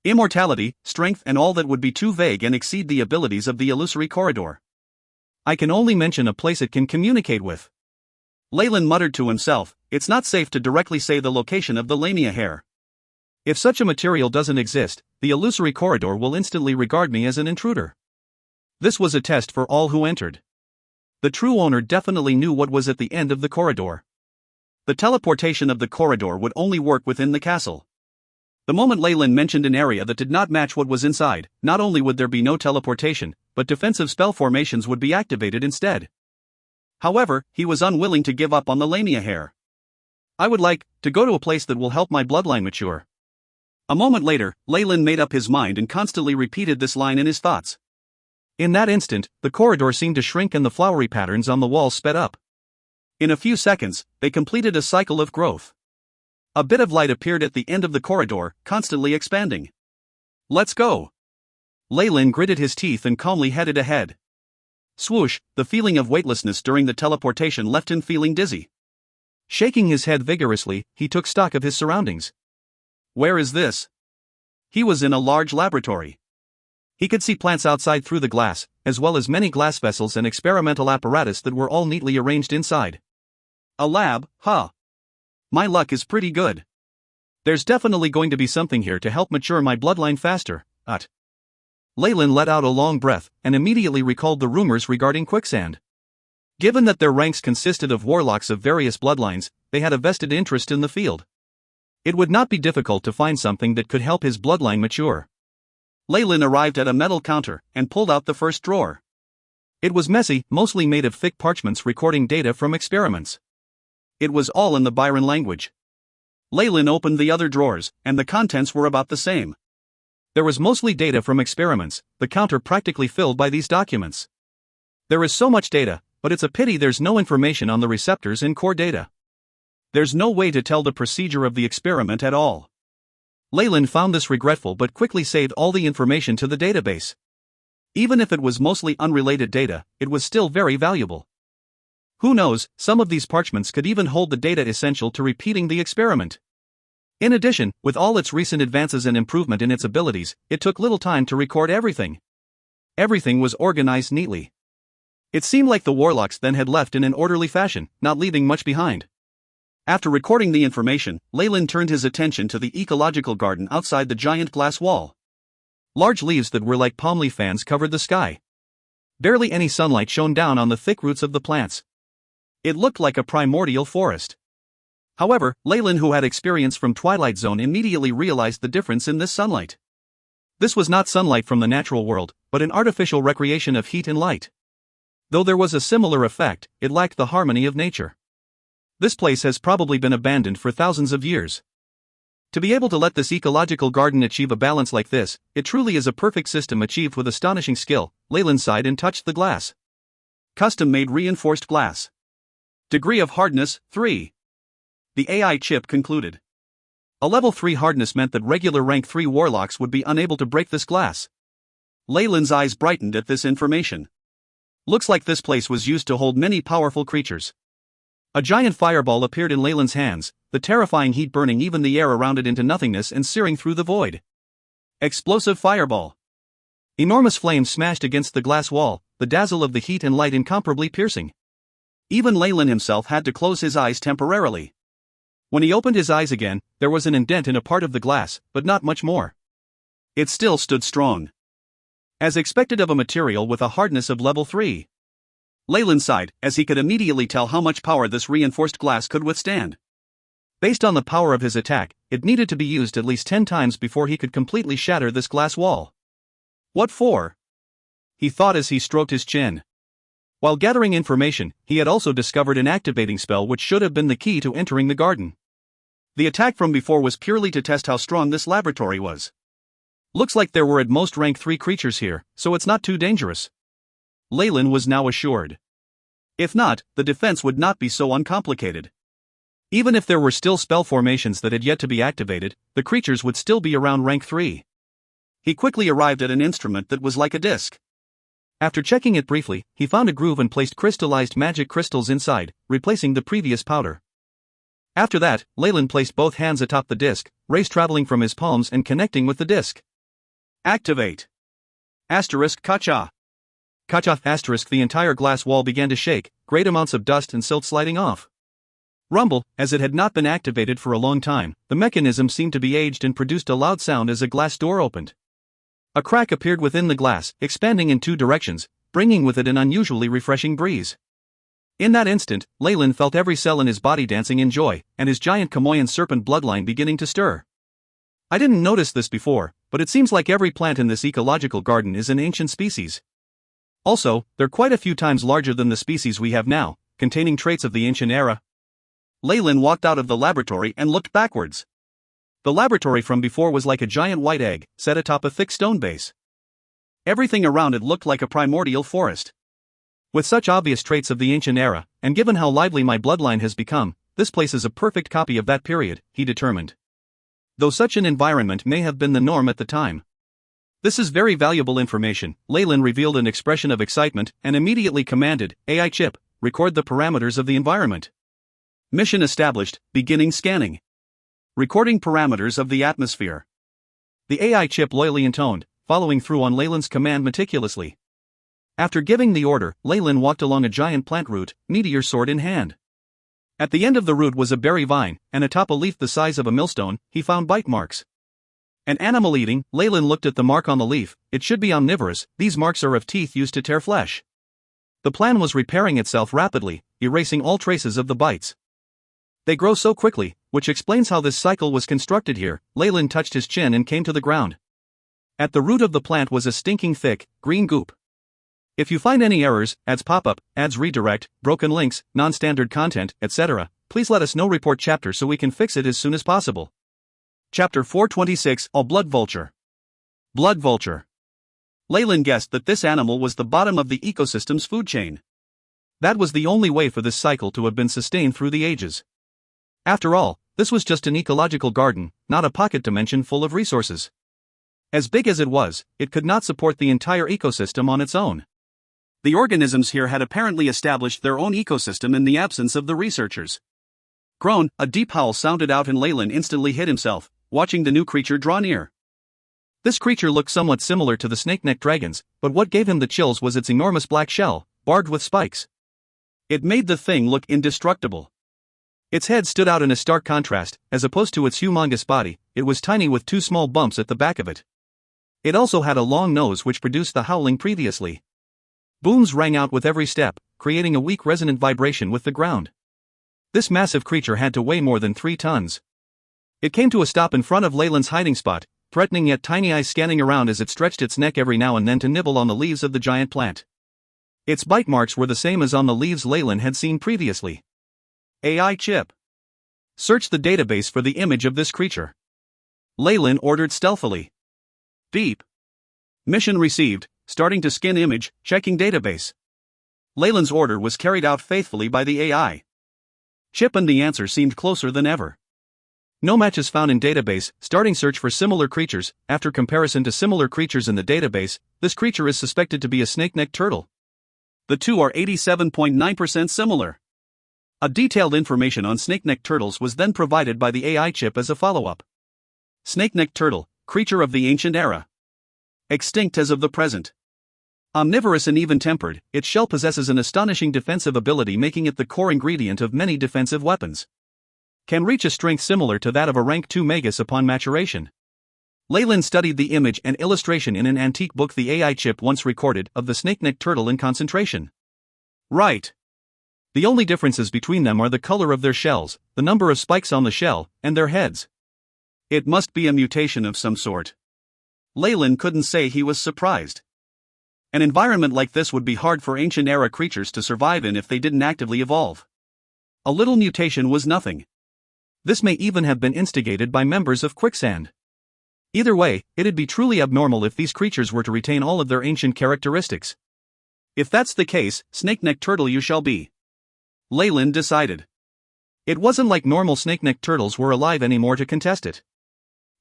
Immortality, strength and all that would be too vague and exceed the abilities of the illusory corridor. I can only mention a place it can communicate with. Leyland muttered to himself, it's not safe to directly say the location of the Lamia hair. If such a material doesn't exist, the illusory corridor will instantly regard me as an intruder. This was a test for all who entered. The true owner definitely knew what was at the end of the corridor. The teleportation of the corridor would only work within the castle. The moment Leyland mentioned an area that did not match what was inside, not only would there be no teleportation, but defensive spell formations would be activated instead. However, he was unwilling to give up on the Lamia hair. I would like to go to a place that will help my bloodline mature. A moment later, Leyland made up his mind and constantly repeated this line in his thoughts. In that instant, the corridor seemed to shrink and the flowery patterns on the walls sped up. In a few seconds, they completed a cycle of growth. A bit of light appeared at the end of the corridor, constantly expanding. Let's go. Leyland gritted his teeth and calmly headed ahead. Swoosh, the feeling of weightlessness during the teleportation left him feeling dizzy. Shaking his head vigorously, he took stock of his surroundings. Where is this? He was in a large laboratory. He could see plants outside through the glass, as well as many glass vessels and experimental apparatus that were all neatly arranged inside. A lab, huh? My luck is pretty good. There's definitely going to be something here to help mature my bloodline faster. Leyland let out a long breath, and immediately recalled the rumors regarding Quicksand. Given that their ranks consisted of warlocks of various bloodlines, they had a vested interest in the field. It would not be difficult to find something that could help his bloodline mature. Leyland arrived at a metal counter, and pulled out the first drawer. It was messy, mostly made of thick parchments recording data from experiments. It was all in the Byron language. Leyland opened the other drawers, and the contents were about the same. There was mostly data from experiments, the counter practically filled by these documents. There is so much data, but it's a pity there's no information on the receptors in core data. There's no way to tell the procedure of the experiment at all. Leyland found this regretful but quickly saved all the information to the database. Even if it was mostly unrelated data, it was still very valuable. Who knows, some of these parchments could even hold the data essential to repeating the experiment. In addition, with all its recent advances and improvement in its abilities, it took little time to record everything. Everything was organized neatly. It seemed like the warlocks then had left in an orderly fashion, not leaving much behind. After recording the information, Leyland turned his attention to the ecological garden outside the giant glass wall. Large leaves that were like palm leaf fans covered the sky. Barely any sunlight shone down on the thick roots of the plants. It looked like a primordial forest. However, Leyland, who had experience from Twilight Zone, immediately realized the difference in this sunlight. This was not sunlight from the natural world, but an artificial recreation of heat and light. Though there was a similar effect, it lacked the harmony of nature. This place has probably been abandoned for thousands of years. To be able to let this ecological garden achieve a balance like this, it truly is a perfect system achieved with astonishing skill. Leyland sighed and touched the glass. Custom-made reinforced glass. Degree of hardness, 3. The AI chip concluded. A level 3 hardness meant that regular rank 3 warlocks would be unable to break this glass. Leyland's eyes brightened at this information. Looks like this place was used to hold many powerful creatures. A giant fireball appeared in Leyland's hands, the terrifying heat burning even the air around it into nothingness and searing through the void. Explosive fireball. Enormous flames smashed against the glass wall, the dazzle of the heat and light incomparably piercing. Even Leyland himself had to close his eyes temporarily. When he opened his eyes again, there was an indent in a part of the glass, but not much more. It still stood strong. As expected of a material with a hardness of level 3. Leyland sighed, as he could immediately tell how much power this reinforced glass could withstand. Based on the power of his attack, it needed to be used at least 10 times before he could completely shatter this glass wall. What for? He thought as he stroked his chin. While gathering information, he had also discovered an activating spell which should have been the key to entering the garden. The attack from before was purely to test how strong this laboratory was. Looks like there were at most rank 3 creatures here, so it's not too dangerous. Leyland was now assured. If not, the defense would not be so uncomplicated. Even if there were still spell formations that had yet to be activated, the creatures would still be around rank 3. He quickly arrived at an instrument that was like a disc. After checking it briefly, he found a groove and placed crystallized magic crystals inside, replacing the previous powder. After that, Leyland placed both hands atop the disc, rays traveling from his palms and connecting with the disc. Activate. Asterisk Kacha. Kacha asterisk. The entire glass wall began to shake, great amounts of dust and silt sliding off. Rumble, as it had not been activated for a long time, the mechanism seemed to be aged and produced a loud sound as a glass door opened. A crack appeared within the glass, expanding in 2 directions, bringing with it an unusually refreshing breeze. In that instant, Leyland felt every cell in his body dancing in joy, and his giant Kamoyan serpent bloodline beginning to stir. I didn't notice this before, but it seems like every plant in this ecological garden is an ancient species. Also, they're quite a few times larger than the species we have now, containing traits of the ancient era. Leyland walked out of the laboratory and looked backwards. The laboratory from before was like a giant white egg, set atop a thick stone base. Everything around it looked like a primordial forest. With such obvious traits of the ancient era, and given how lively my bloodline has become, this place is a perfect copy of that period, he determined. Though such an environment may have been the norm at the time. This is very valuable information. Leyland revealed an expression of excitement and immediately commanded, AI chip, record the parameters of the environment. Mission established, beginning scanning. Recording parameters of the atmosphere. The AI chip loyally intoned, following through on Leyland's command meticulously. After giving the order, Leyland walked along a giant plant root, meteor sword in hand. At the end of the root was a berry vine, and atop a leaf the size of a millstone, he found bite marks. An animal eating. Leyland looked at the mark on the leaf. It should be omnivorous. These marks are of teeth used to tear flesh. The plant was repairing itself rapidly, erasing all traces of the bites. They grow so quickly, which explains how this cycle was constructed here. Leyland touched his chin and came to the ground. At the root of the plant was a stinking thick, green goop. If you find any errors, ads pop-up, ads redirect, broken links, non-standard content, etc., please let us know. Report chapter so we can fix it as soon as possible. Chapter 426, A Blood Vulture. Blood Vulture. Leyland guessed that this animal was the bottom of the ecosystem's food chain. That was the only way for this cycle to have been sustained through the ages. After all, this was just an ecological garden, not a pocket dimension full of resources. As big as it was, it could not support the entire ecosystem on its own. The organisms here had apparently established their own ecosystem in the absence of the researchers. Groan, a deep howl sounded out and Leyland instantly hid himself, watching the new creature draw near. This creature looked somewhat similar to the snake-necked dragons, but what gave him the chills was its enormous black shell, barbed with spikes. It made the thing look indestructible. Its head stood out in a stark contrast. As opposed to its humongous body, it was tiny with 2 small bumps at the back of it. It also had a long nose which produced the howling previously. Booms rang out with every step, creating a weak resonant vibration with the ground. This massive creature had to weigh more than 3 tons. It came to a stop in front of Leyland's hiding spot, threatening yet tiny eyes scanning around as it stretched its neck every now and then to nibble on the leaves of the giant plant. Its bite marks were the same as on the leaves Leyland had seen previously. AI chip. Search the database for the image of this creature. Leyland ordered stealthily. Beep. Mission received, starting to scan image, checking database. Leyland's order was carried out faithfully by the AI. Chip and the answer seemed closer than ever. No matches found in database, starting search for similar creatures. After comparison to similar creatures in the database, this creature is suspected to be a snake-necked turtle. The two are 87.9% similar. A detailed information on snake-necked turtles was then provided by the AI chip as a follow-up. Snake-necked turtle, creature of the ancient era. Extinct as of the present. Omnivorous and even-tempered, its shell possesses an astonishing defensive ability, making it the core ingredient of many defensive weapons. Can reach a strength similar to that of a rank 2 magus upon maturation. Leyland studied the image and illustration in an antique book the AI chip once recorded of the snake-necked turtle in concentration. Right. The only differences between them are the color of their shells, the number of spikes on the shell, and their heads. It must be a mutation of some sort. Leyland couldn't say he was surprised. An environment like this would be hard for ancient-era creatures to survive in if they didn't actively evolve. A little mutation was nothing. This may even have been instigated by members of Quicksand. Either way, it'd be truly abnormal if these creatures were to retain all of their ancient characteristics. If that's the case, snake-necked turtle you shall be. Leyland decided. It wasn't like normal snake-necked turtles were alive anymore to contest it.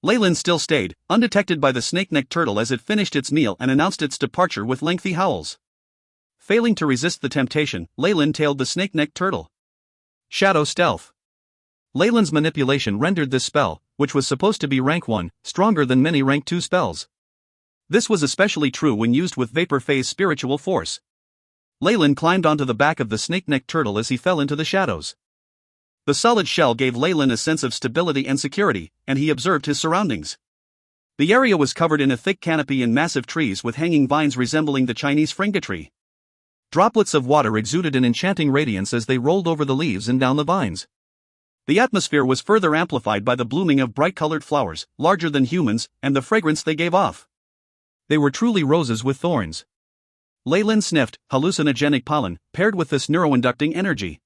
Leyland still stayed, undetected by the snake-necked turtle as it finished its meal and announced its departure with lengthy howls. Failing to resist the temptation, Leyland tailed the snake-necked turtle. Shadow stealth. Leyland's manipulation rendered this spell, which was supposed to be rank 1, stronger than many rank 2 spells. This was especially true when used with vapor phase spiritual force. Leyland climbed onto the back of the snake-necked turtle as he fell into the shadows. The solid shell gave Leyland a sense of stability and security, and he observed his surroundings. The area was covered in a thick canopy and massive trees with hanging vines resembling the Chinese fringa tree. Droplets of water exuded an enchanting radiance as they rolled over the leaves and down the vines. The atmosphere was further amplified by the blooming of bright-colored flowers, larger than humans, and the fragrance they gave off. They were truly roses with thorns. Leyland sniffed hallucinogenic pollen, paired with this neuroinducting energy.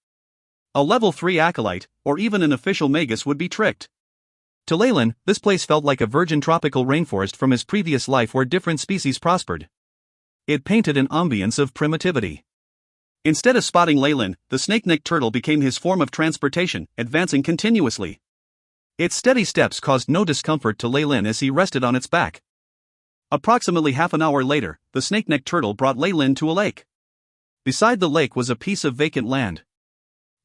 A level 3 acolyte, or even an official magus would be tricked. To Leyland, this place felt like a virgin tropical rainforest from his previous life where different species prospered. It painted an ambience of primitivity. Instead of spotting Leyland, the snake-necked turtle became his form of transportation, advancing continuously. Its steady steps caused no discomfort to Leyland as he rested on its back. Approximately half an hour later, the snake-necked turtle brought Leyland to a lake. Beside the lake was a piece of vacant land.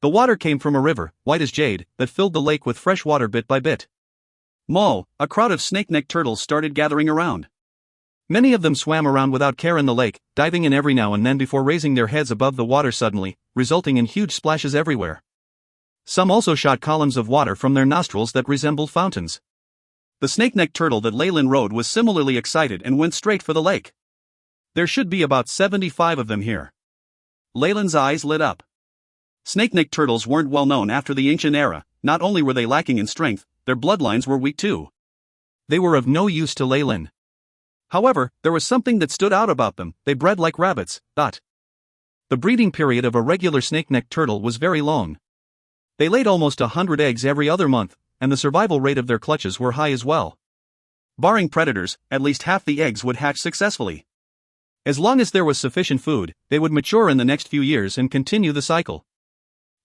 The water came from a river, white as jade, that filled the lake with fresh water bit by bit. A crowd of snake-necked turtles started gathering around. Many of them swam around without care in the lake, diving in every now and then before raising their heads above the water suddenly, resulting in huge splashes everywhere. Some also shot columns of water from their nostrils that resembled fountains. The snake-necked turtle that Leyland rode was similarly excited and went straight for the lake. There should be about 75 of them here. Leyland's eyes lit up. Snake-necked turtles weren't well known after the ancient era. Not only were they lacking in strength, their bloodlines were weak too. They were of no use to Leyland. However, there was something that stood out about them: they bred like rabbits. The breeding period of a regular snake-necked turtle was very long. They laid almost 100 eggs every other month, and the survival rate of their clutches were high as well. Barring predators, at least half the eggs would hatch successfully. As long as there was sufficient food, they would mature in the next few years and continue the cycle.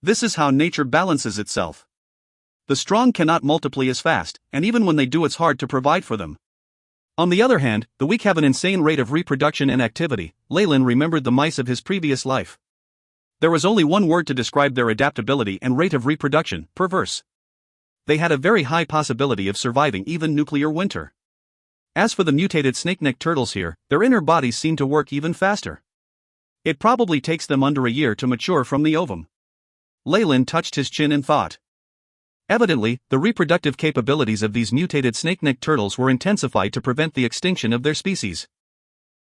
This is how nature balances itself. The strong cannot multiply as fast, and even when they do, it's hard to provide for them. On the other hand, the weak have an insane rate of reproduction and activity. Leyland remembered the mice of his previous life. There was only one word to describe their adaptability and rate of reproduction: perverse. They had a very high possibility of surviving even nuclear winter. As for the mutated snake-necked turtles here, their inner bodies seem to work even faster. It probably takes them under a year to mature from the ovum. Leyland touched his chin in thought. Evidently, the reproductive capabilities of these mutated snake-necked turtles were intensified to prevent the extinction of their species.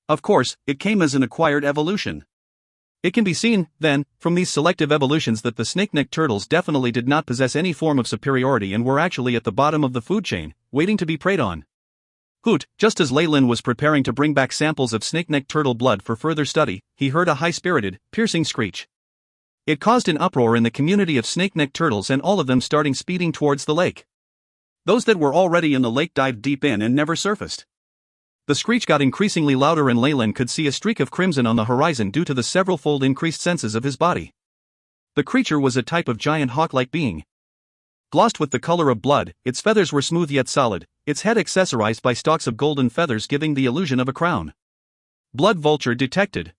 Of course, it came as an acquired evolution. It can be seen, then, from these selective evolutions that the snake-necked turtles definitely did not possess any form of superiority and were actually at the bottom of the food chain, waiting to be preyed on. Hoot! Just as Lyle was preparing to bring back samples of snake-necked turtle blood for further study, he heard a high-spirited, piercing screech. It caused an uproar in the community of snake-necked turtles, and all of them starting speeding towards the lake. Those that were already in the lake dived deep in and never surfaced. The screech got increasingly louder, and Lyle could see a streak of crimson on the horizon due to the several-fold increased senses of his body. The creature was a type of giant hawk-like being. Glossed with the color of blood, its feathers were smooth yet solid, its head accessorized by stalks of golden feathers giving the illusion of a crown. Blood vulture detected.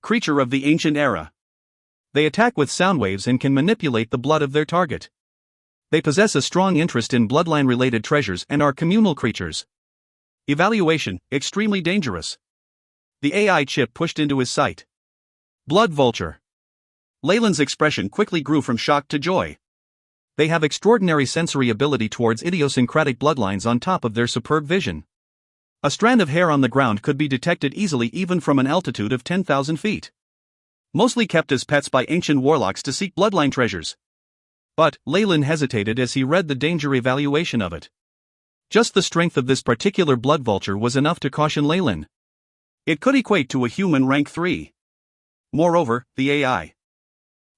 Creature of the ancient era. They attack with sound waves and can manipulate the blood of their target. They possess a strong interest in bloodline-related treasures and are communal creatures. Evaluation: extremely dangerous. The AI chip pushed into his sight. Blood vulture. Lylan's expression quickly grew from shock to joy. They have extraordinary sensory ability towards idiosyncratic bloodlines on top of their superb vision. A strand of hair on the ground could be detected easily even from an altitude of 10,000 feet. Mostly kept as pets by ancient warlocks to seek bloodline treasures. But Lyle hesitated as he read the danger evaluation of it. Just the strength of this particular blood vulture was enough to caution Lyle. It could equate to a human rank 3. Moreover, the AI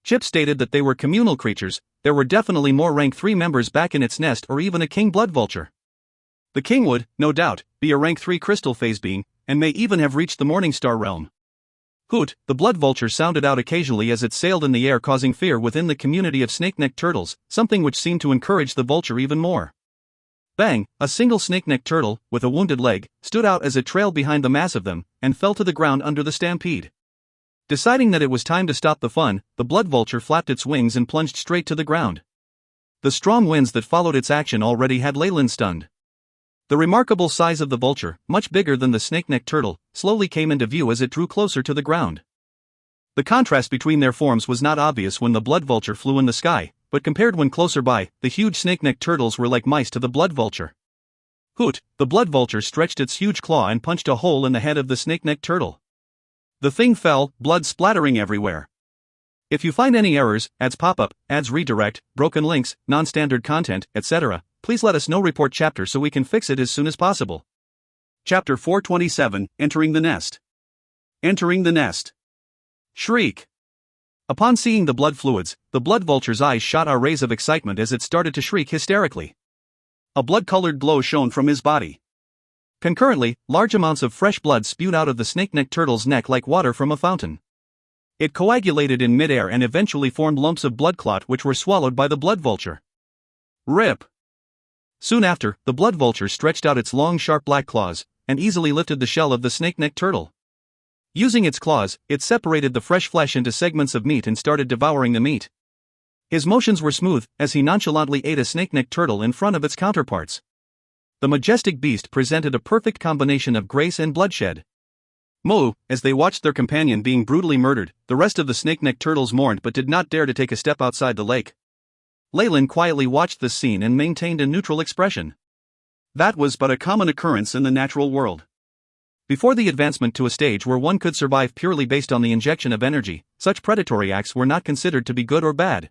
chip stated that they were communal creatures. There were definitely more rank 3 members back in its nest, or even a king blood vulture. The king would, no doubt, be a rank 3 crystal phase being, and may even have reached the Morningstar realm. Hoot! The blood vulture sounded out occasionally as it sailed in the air, causing fear within the community of snake-necked turtles, something which seemed to encourage the vulture even more. Bang! A single snake-necked turtle, with a wounded leg, stood out as it trailed behind the mass of them, and fell to the ground under the stampede. Deciding that it was time to stop the fun, the blood vulture flapped its wings and plunged straight to the ground. The strong winds that followed its action already had Lyle stunned. The remarkable size of the vulture, much bigger than the snake-necked turtle, slowly came into view as it drew closer to the ground. The contrast between their forms was not obvious when the blood vulture flew in the sky, but compared when closer by, the huge snake-necked turtles were like mice to the blood vulture. Hoot! The blood vulture stretched its huge claw and punched a hole in the head of the snake-necked turtle. The thing fell, blood splattering everywhere. If you find any errors, ads pop up, ads redirect, broken links, non-standard content, etc., please let us know. Report chapter so we can fix it as soon as possible. Chapter 427, Entering the Nest. Entering the nest. Shriek. Upon seeing the blood fluids, the blood vulture's eyes shot out rays of excitement as it started to shriek hysterically. A blood-colored glow shone from his body. Concurrently, large amounts of fresh blood spewed out of the snake-necked turtle's neck like water from a fountain. It coagulated in midair and eventually formed lumps of blood clot which were swallowed by the blood vulture. Rip! Soon after, the blood vulture stretched out its long sharp black claws, and easily lifted the shell of the snake-necked turtle. Using its claws, it separated the fresh flesh into segments of meat and started devouring the meat. His motions were smooth, as he nonchalantly ate a snake-necked turtle in front of its counterparts. The majestic beast presented a perfect combination of grace and bloodshed. Moo! As they watched their companion being brutally murdered, the rest of the snake-necked turtles mourned but did not dare to take a step outside the lake. Lyle quietly watched this scene and maintained a neutral expression. That was but a common occurrence in the natural world. Before the advancement to a stage where one could survive purely based on the injection of energy, such predatory acts were not considered to be good or bad.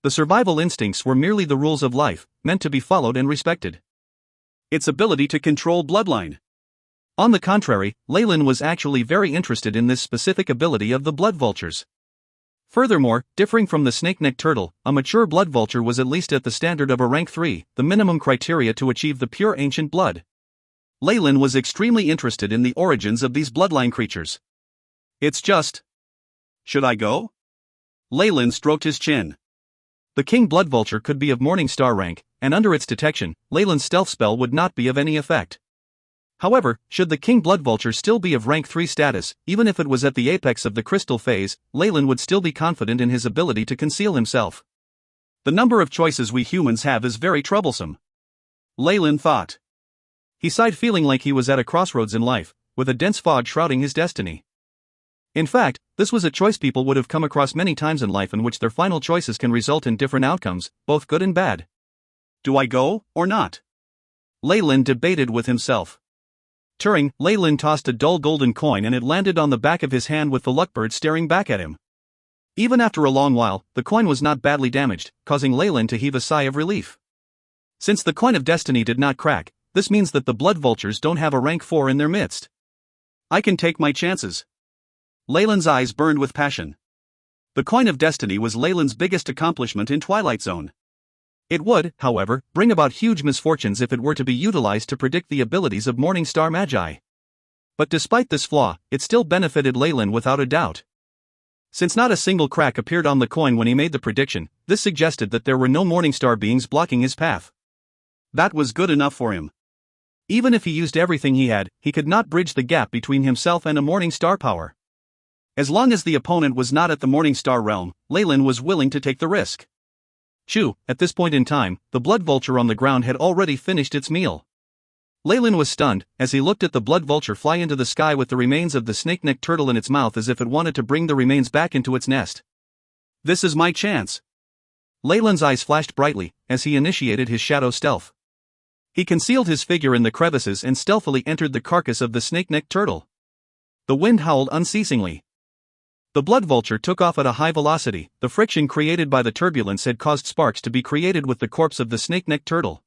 The survival instincts were merely the rules of life, meant to be followed and respected. Its ability to control bloodline. On the contrary, Lyle was actually very interested in this specific ability of the blood vultures. Furthermore, differing from the snake-necked turtle, a mature blood vulture was at least at the standard of a rank 3, the minimum criteria to achieve the pure ancient blood. Lyle was extremely interested in the origins of these bloodline creatures. It's just... Should I go? Lyle stroked his chin. The king blood vulture could be of Morningstar rank, and under its detection, Lylan's stealth spell would not be of any effect. However, should the king blood vulture still be of rank 3 status, even if it was at the apex of the crystal phase, Lyle would still be confident in his ability to conceal himself. The number of choices we humans have is very troublesome. Lyle thought. He sighed, feeling like he was at a crossroads in life, with a dense fog shrouding his destiny. In fact, this was a choice people would have come across many times in life, in which their final choices can result in different outcomes, both good and bad. Do I go, or not? Lyle debated with himself. Leyland tossed a dull golden coin and it landed on the back of his hand with the luckbird staring back at him. Even after a long while, the coin was not badly damaged, causing Leyland to heave a sigh of relief. Since the coin of destiny did not crack, this means that the blood vultures don't have a rank 4 in their midst. I can take my chances. Leyland's eyes burned with passion. The coin of destiny was Leyland's biggest accomplishment in Twilight Zone. It would, however, bring about huge misfortunes if it were to be utilized to predict the abilities of Morningstar Magi. But despite this flaw, it still benefited Leyland without a doubt. Since not a single crack appeared on the coin when he made the prediction, this suggested that there were no Morningstar beings blocking his path. That was good enough for him. Even if he used everything he had, he could not bridge the gap between himself and a Morningstar power. As long as the opponent was not at the Morningstar realm, Leyland was willing to take the risk. At this point in time, the blood vulture on the ground had already finished its meal. Leyland was stunned as he looked at the blood vulture fly into the sky with the remains of the snake-necked turtle in its mouth as if it wanted to bring the remains back into its nest. This is my chance. Leyland's eyes flashed brightly as he initiated his shadow stealth. He concealed his figure in the crevices and stealthily entered the carcass of the snake-necked turtle. The wind howled unceasingly. The blood vulture took off at a high velocity. The friction created by the turbulence had caused sparks to be created with the corpse of the snake-necked turtle.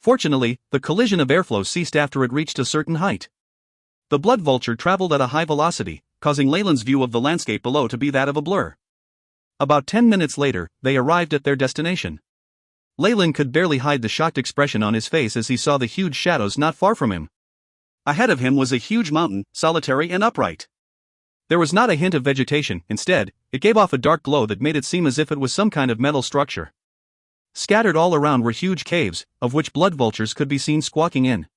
Fortunately, the collision of airflow ceased after it reached a certain height. The blood vulture traveled at a high velocity, causing Leyland's view of the landscape below to be that of a blur. About 10 minutes later, they arrived at their destination. Leyland could barely hide the shocked expression on his face as he saw the huge shadows not far from him. Ahead of him was a huge mountain, solitary and upright. There was not a hint of vegetation. Instead, it gave off a dark glow that made it seem as if it was some kind of metal structure. Scattered all around were huge caves, of which blood vultures could be seen squawking in.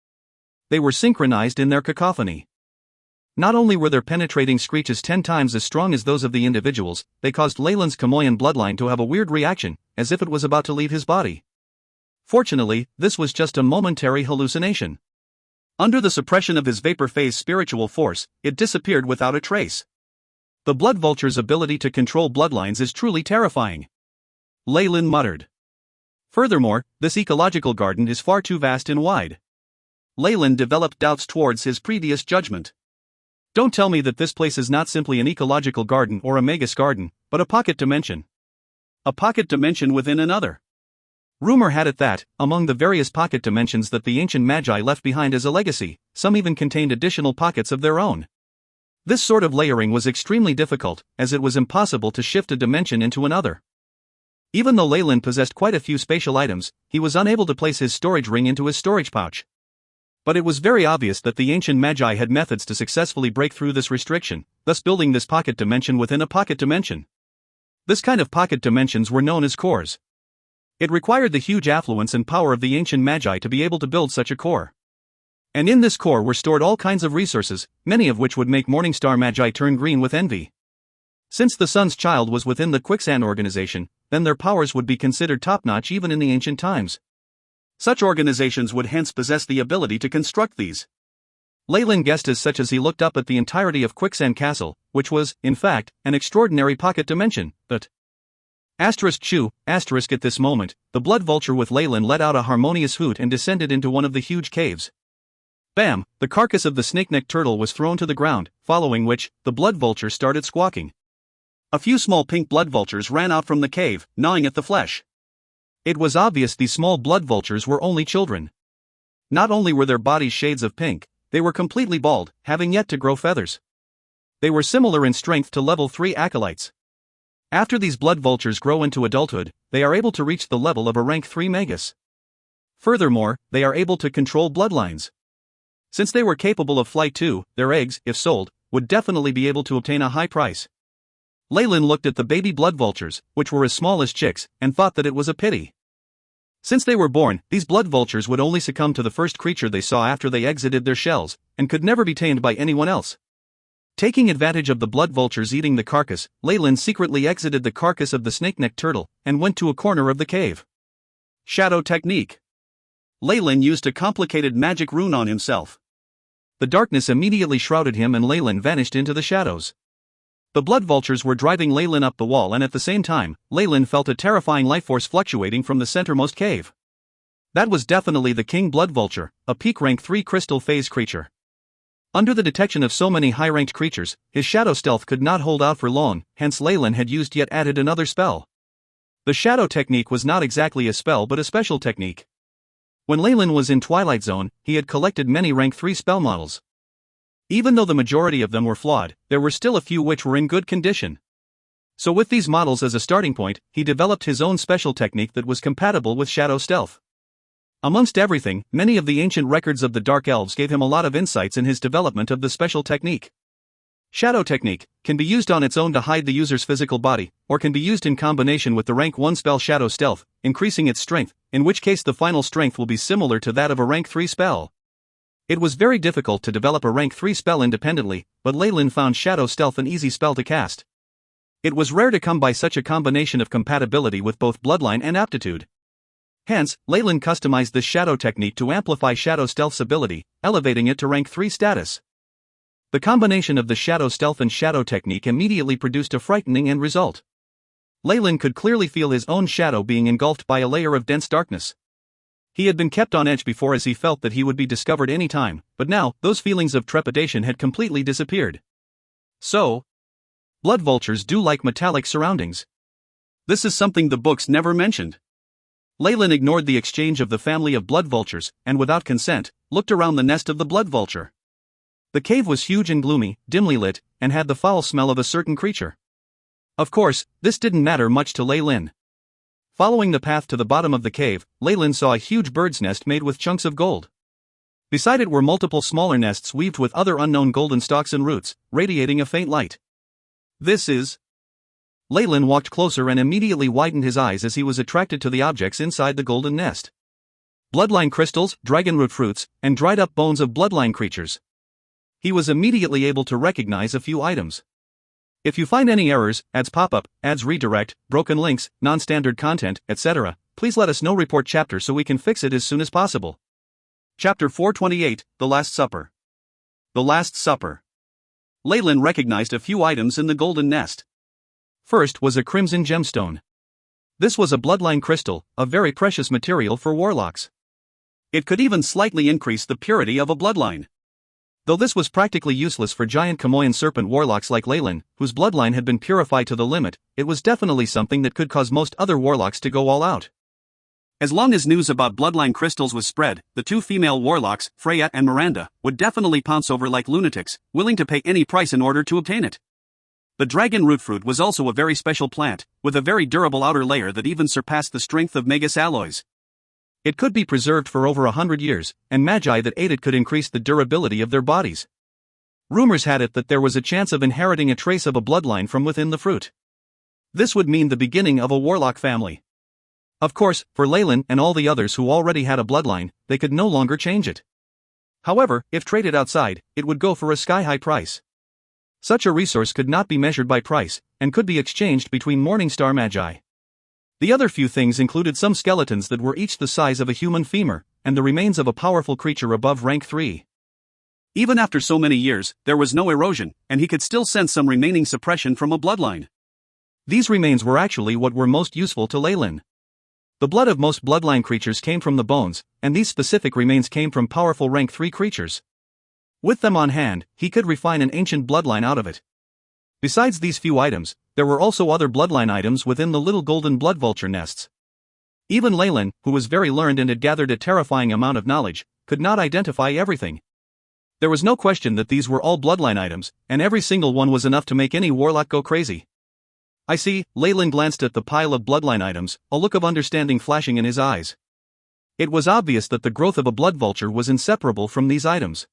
They were synchronized in their cacophony. Not only were their penetrating screeches 10 times as strong as those of the individuals, they caused Leyland's Chamoyan bloodline to have a weird reaction, as if it was about to leave his body. Fortunately, this was just a momentary hallucination. Under the suppression of his vapor phase spiritual force, it disappeared without a trace. The blood vulture's ability to control bloodlines is truly terrifying. Leyland muttered. Furthermore, this ecological garden is far too vast and wide. Leyland developed doubts towards his previous judgment. Don't tell me that this place is not simply an ecological garden or a magus garden, but a pocket dimension. A pocket dimension within another. Rumor had it that, among the various pocket dimensions that the ancient Magi left behind as a legacy, some even contained additional pockets of their own. This sort of layering was extremely difficult, as it was impossible to shift a dimension into another. Even though Leyland possessed quite a few spatial items, he was unable to place his storage ring into his storage pouch. But it was very obvious that the ancient Magi had methods to successfully break through this restriction, thus building this pocket dimension within a pocket dimension. This kind of pocket dimensions were known as cores. It required the huge affluence and power of the ancient Magi to be able to build such a core. And in this core were stored all kinds of resources, many of which would make Morningstar Magi turn green with envy. Since the Sun's Child was within the Quicksand organization, then their powers would be considered top-notch even in the ancient times. Such organizations would hence possess the ability to construct these. Leyland guessed as such as he looked up at the entirety of Quicksand Castle, which was, in fact, an extraordinary pocket dimension, but... At this moment, the blood vulture with Leyland let out a harmonious hoot and descended into one of the huge caves. Bam! The carcass of the snake-necked turtle was thrown to the ground, following which, the blood vulture started squawking. A few small pink blood vultures ran out from the cave, gnawing at the flesh. It was obvious these small blood vultures were only children. Not only were their bodies shades of pink, they were completely bald, having yet to grow feathers. They were similar in strength to level 3 acolytes. After these blood vultures grow into adulthood, they are able to reach the level of a rank 3 magus. Furthermore, they are able to control bloodlines. Since they were capable of flight too, their eggs, if sold, would definitely be able to obtain a high price. Leyland looked at the baby blood vultures, which were as small as chicks, and thought that it was a pity. Since they were born, these blood vultures would only succumb to the first creature they saw after they exited their shells, and could never be tamed by anyone else. Taking advantage of the blood vultures eating the carcass, Leyland secretly exited the carcass of the snake-necked turtle, and went to a corner of the cave. Shadow technique. Leyland used a complicated magic rune on himself. The darkness immediately shrouded him and Leyland vanished into the shadows. The blood vultures were driving Leyland up the wall and at the same time, Leyland felt a terrifying life force fluctuating from the centermost cave. That was definitely the king blood vulture, a peak rank 3 crystal phase creature. Under the detection of so many high-ranked creatures, his shadow stealth could not hold out for long, hence Leyland had used yet added another spell. The shadow technique was not exactly a spell but a special technique. When Leyland was in Twilight Zone, he had collected many rank 3 spell models. Even though the majority of them were flawed, there were still a few which were in good condition. So with these models as a starting point, he developed his own special technique that was compatible with shadow stealth. Amongst everything, many of the ancient records of the Dark Elves gave him a lot of insights in his development of the special technique. Shadow technique can be used on its own to hide the user's physical body, or can be used in combination with the rank 1 spell Shadow Stealth, increasing its strength, in which case the final strength will be similar to that of a rank 3 spell. It was very difficult to develop a rank 3 spell independently, but Leyland found Shadow Stealth an easy spell to cast. It was rare to come by such a combination of compatibility with both bloodline and aptitude. Hence, Leyland customized this shadow technique to amplify Shadow Stealth's ability, elevating it to rank 3 status. The combination of the Shadow Stealth and Shadow technique immediately produced a frightening end result. Leyland could clearly feel his own shadow being engulfed by a layer of dense darkness. He had been kept on edge before as he felt that he would be discovered any time, but now, those feelings of trepidation had completely disappeared. So, blood vultures do like metallic surroundings. This is something the books never mentioned. Leyland ignored the exchange of the family of blood vultures, and without consent, looked around the nest of the blood vulture. The cave was huge and gloomy, dimly lit, and had the foul smell of a certain creature. Of course, this didn't matter much to Leyland. Following the path to the bottom of the cave, Leyland saw a huge bird's nest made with chunks of gold. Beside it were multiple smaller nests weaved with other unknown golden stalks and roots, radiating a faint light. This is... Leyland walked closer and immediately widened his eyes as he was attracted to the objects inside the golden nest. Bloodline crystals, dragonroot fruits, and dried-up bones of bloodline creatures. He was immediately able to recognize a few items. If you find any errors, ads pop-up, ads redirect, broken links, non-standard content, etc., please let us know. Report chapter so we can fix it as soon as possible. Chapter 428, The Last Supper. The Last Supper. Leyland recognized a few items in the golden nest. First was a crimson gemstone. This was a bloodline crystal, a very precious material for warlocks. It could even slightly increase the purity of a bloodline. Though this was practically useless for giant Chamoyan serpent warlocks like Leyland, whose bloodline had been purified to the limit, it was definitely something that could cause most other warlocks to go all out. As long as news about bloodline crystals was spread, the two female warlocks, Freya and Miranda, would definitely pounce over like lunatics, willing to pay any price in order to obtain it. The dragon root fruit was also a very special plant, with a very durable outer layer that even surpassed the strength of Magus alloys. It could be preserved for over 100 years, and magi that ate it could increase the durability of their bodies. Rumors had it that there was a chance of inheriting a trace of a bloodline from within the fruit. This would mean the beginning of a warlock family. Of course, for Leyland and all the others who already had a bloodline, they could no longer change it. However, if traded outside, it would go for a sky-high price. Such a resource could not be measured by price, and could be exchanged between Morningstar Magi. The other few things included some skeletons that were each the size of a human femur, and the remains of a powerful creature above rank 3. Even after so many years, there was no erosion, and he could still sense some remaining suppression from a bloodline. These remains were actually what were most useful to Leyland. The blood of most bloodline creatures came from the bones, and these specific remains came from powerful rank 3 creatures. With them on hand, he could refine an ancient bloodline out of it. Besides these few items, there were also other bloodline items within the little golden blood vulture nests. Even Leyland, who was very learned and had gathered a terrifying amount of knowledge, could not identify everything. There was no question that these were all bloodline items, and every single one was enough to make any warlock go crazy. I see. Leyland glanced at the pile of bloodline items, a look of understanding flashing in his eyes. It was obvious that the growth of a blood vulture was inseparable from these items.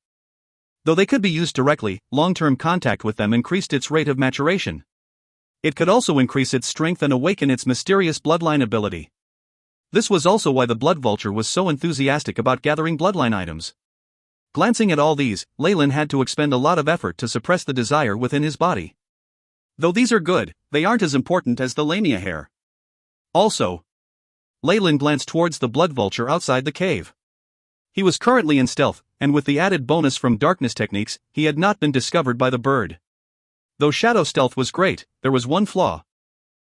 Though they could be used directly, long-term contact with them increased its rate of maturation. It could also increase its strength and awaken its mysterious bloodline ability. This was also why the blood vulture was so enthusiastic about gathering bloodline items. Glancing at all these, Leyland had to expend a lot of effort to suppress the desire within his body. Though these are good, they aren't as important as the Lamia hair. Also, Leyland glanced towards the blood vulture outside the cave. He was currently in stealth, and with the added bonus from darkness techniques, he had not been discovered by the bird. Though shadow stealth was great, there was one flaw.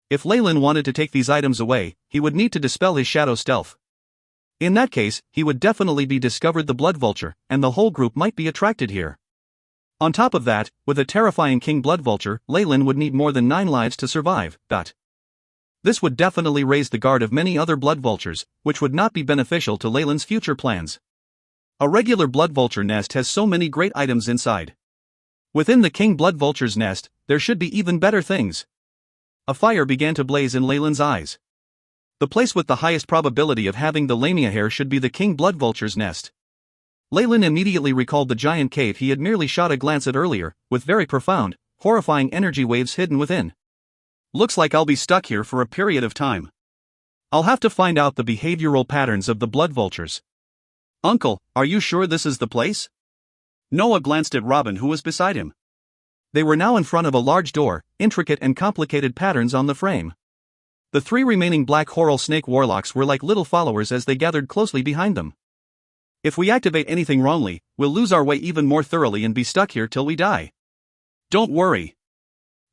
If Leyland wanted to take these items away, he would need to dispel his shadow stealth. In that case, he would definitely be discovered the blood vulture, and the whole group might be attracted here. On top of that, with a terrifying king blood vulture, Leyland would need more than 9 lives to survive. This would definitely raise the guard of many other blood vultures, which would not be beneficial to Leyland's future plans. A regular blood vulture nest has so many great items inside. Within the king blood vulture's nest, there should be even better things. A fire began to blaze in Leyland's eyes. The place with the highest probability of having the lamia hair should be the king blood vulture's nest. Leyland immediately recalled the giant cave he had merely shot a glance at earlier, with very profound, horrifying energy waves hidden within. Looks like I'll be stuck here for a period of time. I'll have to find out the behavioral patterns of the blood vultures. Uncle, are you sure this is the place? Noah glanced at Robin, who was beside him. They were now in front of a large door, intricate and complicated patterns on the frame. The 3 remaining black coral snake warlocks were like little followers as they gathered closely behind them. If we activate anything wrongly, we'll lose our way even more thoroughly and be stuck here till we die. Don't worry.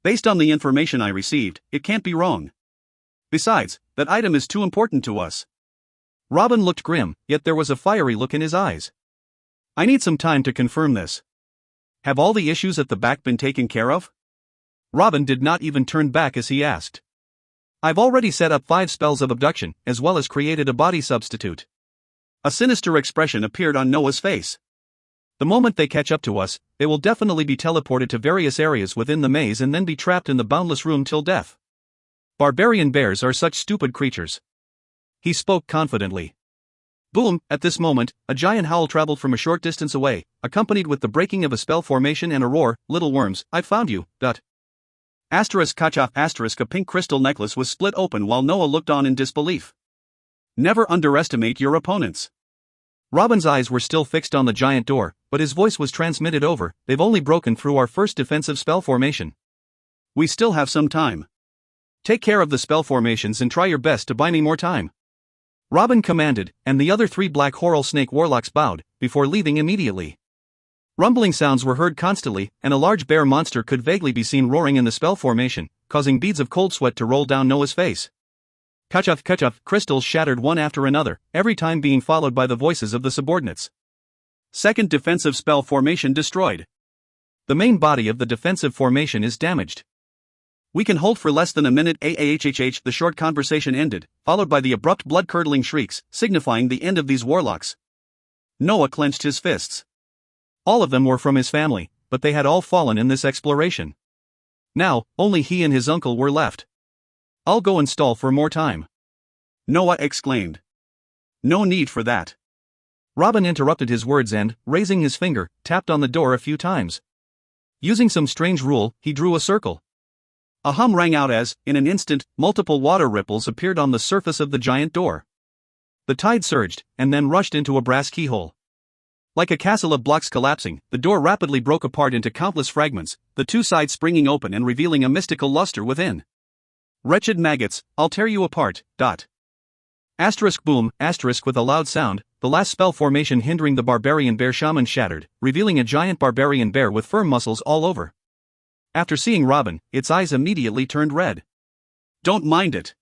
Based on the information I received, it can't be wrong. Besides, that item is too important to us. Robin looked grim, yet there was a fiery look in his eyes. I need some time to confirm this. Have all the issues at the back been taken care of? Robin did not even turn back as he asked. I've already set up 5 spells of abduction, as well as created a body substitute. A sinister expression appeared on Noah's face. The moment they catch up to us, they will definitely be teleported to various areas within the maze and then be trapped in the boundless room till death. Barbarian bears are such stupid creatures. He spoke confidently. Boom! At this moment, a giant howl traveled from a short distance away, accompanied with the breaking of a spell formation and a roar, "Little worms, I've found you!" Asterisk a pink crystal necklace was split open while Noah looked on in disbelief. Never underestimate your opponents. Robin's eyes were still fixed on the giant door, but his voice was transmitted over, "They've only broken through our first defensive spell formation. We still have some time. Take care of the spell formations and try your best to buy me more time." Robin commanded, and the other 3 black coral snake warlocks bowed, before leaving immediately. Rumbling sounds were heard constantly, and a large bear monster could vaguely be seen roaring in the spell formation, causing beads of cold sweat to roll down Noah's face. Kachuf, crystals shattered one after another, every time being followed by the voices of the subordinates. Second defensive spell formation destroyed. The main body of the defensive formation is damaged. We can hold for less than a minute. The short conversation ended, followed by the abrupt blood-curdling shrieks, signifying the end of these warlocks. Noah clenched his fists. All of them were from his family, but they had all fallen in this exploration. Now, only he and his uncle were left. I'll go and stall for more time. Noah exclaimed. No need for that. Robin interrupted his words and, raising his finger, tapped on the door a few times. Using some strange rule, he drew a circle. A hum rang out as, in an instant, multiple water ripples appeared on the surface of the giant door. The tide surged, and then rushed into a brass keyhole. Like a castle of blocks collapsing, the door rapidly broke apart into countless fragments, the 2 sides springing open and revealing a mystical luster within. Wretched maggots, I'll tear you apart. Boom, with a loud sound, the last spell formation hindering the barbarian bear shaman shattered, revealing a giant barbarian bear with firm muscles all over. After seeing Robin, its eyes immediately turned red. Don't mind it.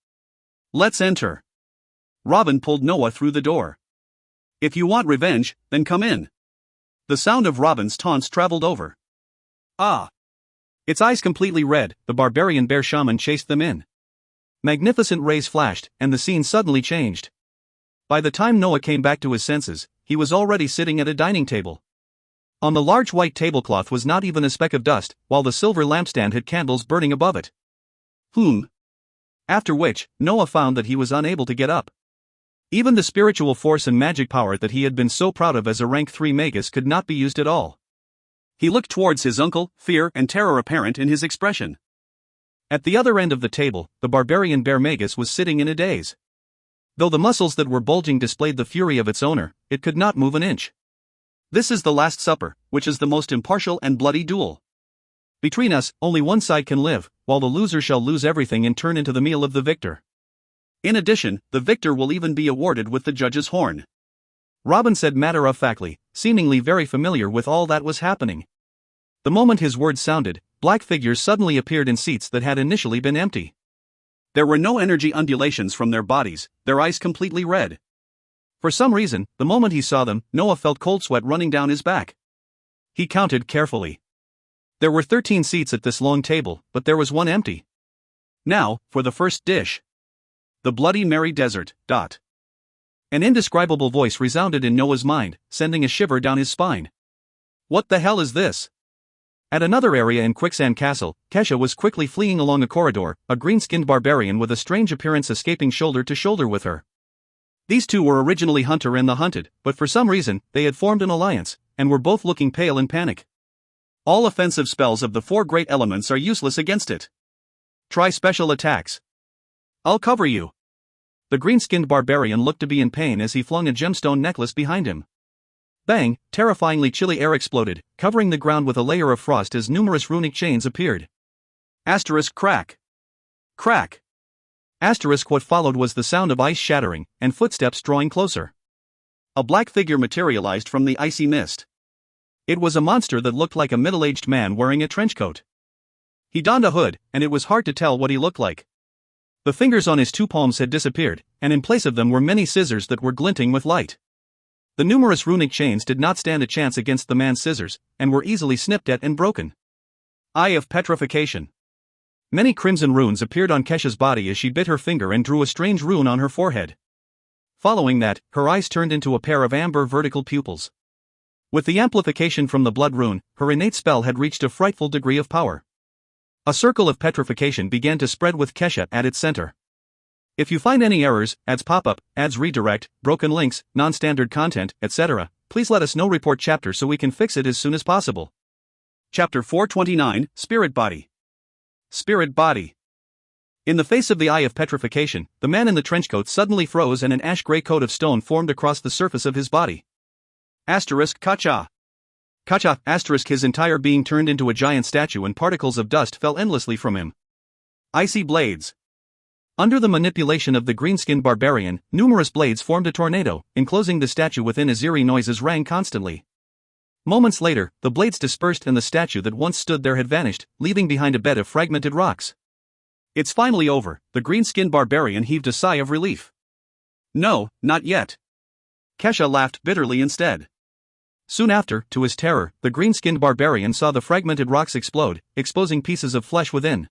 Let's enter. Robin pulled Noah through the door. If you want revenge, then come in. The sound of Robin's taunts traveled over. Ah! Its eyes completely red, the barbarian bear shaman chased them in. Magnificent rays flashed, and the scene suddenly changed. By the time Noah came back to his senses, he was already sitting at a dining table. On the large white tablecloth was not even a speck of dust, while the silver lampstand had candles burning above it. After which, Noah found that he was unable to get up. Even the spiritual force and magic power that he had been so proud of as a rank 3 magus could not be used at all. He looked towards his uncle, fear and terror apparent in his expression. At the other end of the table, the barbarian bear magus was sitting in a daze. Though the muscles that were bulging displayed the fury of its owner, it could not move an inch. This is the Last Supper, which is the most impartial and bloody duel. Between us, only one side can live, while the loser shall lose everything and turn into the meal of the victor. In addition, the victor will even be awarded with the judge's horn. Robin said matter-of-factly, seemingly very familiar with all that was happening. The moment his words sounded, black figures suddenly appeared in seats that had initially been empty. There were no energy undulations from their bodies, their eyes completely red. For some reason, the moment he saw them, Noah felt cold sweat running down his back. He counted carefully. There were 13 seats at this long table, but there was one empty. Now, for the first dish. The Bloody Mary Desert. An indescribable voice resounded in Noah's mind, sending a shiver down his spine. What the hell is this? At another area in Quicksand Castle, Kesha was quickly fleeing along a corridor, a green-skinned barbarian with a strange appearance escaping shoulder to shoulder with her. These two were originally Hunter and the Hunted, but for some reason, they had formed an alliance, and were both looking pale in panic. All offensive spells of the 4 great elements are useless against it. Try special attacks. I'll cover you. The green-skinned barbarian looked to be in pain as he flung a gemstone necklace behind him. Bang! Terrifyingly chilly air exploded, covering the ground with a layer of frost as numerous runic chains appeared. Asterisk crack. Crack. Asterisk what followed was the sound of ice shattering, and footsteps drawing closer. A black figure materialized from the icy mist. It was a monster that looked like a middle-aged man wearing a trench coat. He donned a hood, and it was hard to tell what he looked like. The fingers on his 2 palms had disappeared, and in place of them were many scissors that were glinting with light. The numerous runic chains did not stand a chance against the man's scissors, and were easily snipped at and broken. Eye of Petrification. Many crimson runes appeared on Kesha's body as she bit her finger and drew a strange rune on her forehead. Following that, her eyes turned into a pair of amber vertical pupils. With the amplification from the blood rune, her innate spell had reached a frightful degree of power. A circle of petrification began to spread with Kesha at its center. If you find any errors, ads pop up, ads redirect, broken links, non-standard content, etc., please let us know. Report chapter so we can fix it as soon as possible. Chapter 429, Spirit Body. Spirit Body. In the face of the Eye of Petrification, the man in the trenchcoat suddenly froze and an ash-gray coat of stone formed across the surface of his body. Asterisk Kacha. Kacha, asterisk his entire being turned into a giant statue and particles of dust fell endlessly from him. Icy blades. Under the manipulation of the green-skinned barbarian, numerous blades formed a tornado, enclosing the statue within as eerie noises rang constantly. Moments later, the blades dispersed and the statue that once stood there had vanished, leaving behind a bed of fragmented rocks. It's finally over, the green-skinned barbarian heaved a sigh of relief. No, not yet. Kesha laughed bitterly instead. Soon after, to his terror, the green-skinned barbarian saw the fragmented rocks explode, exposing pieces of flesh within.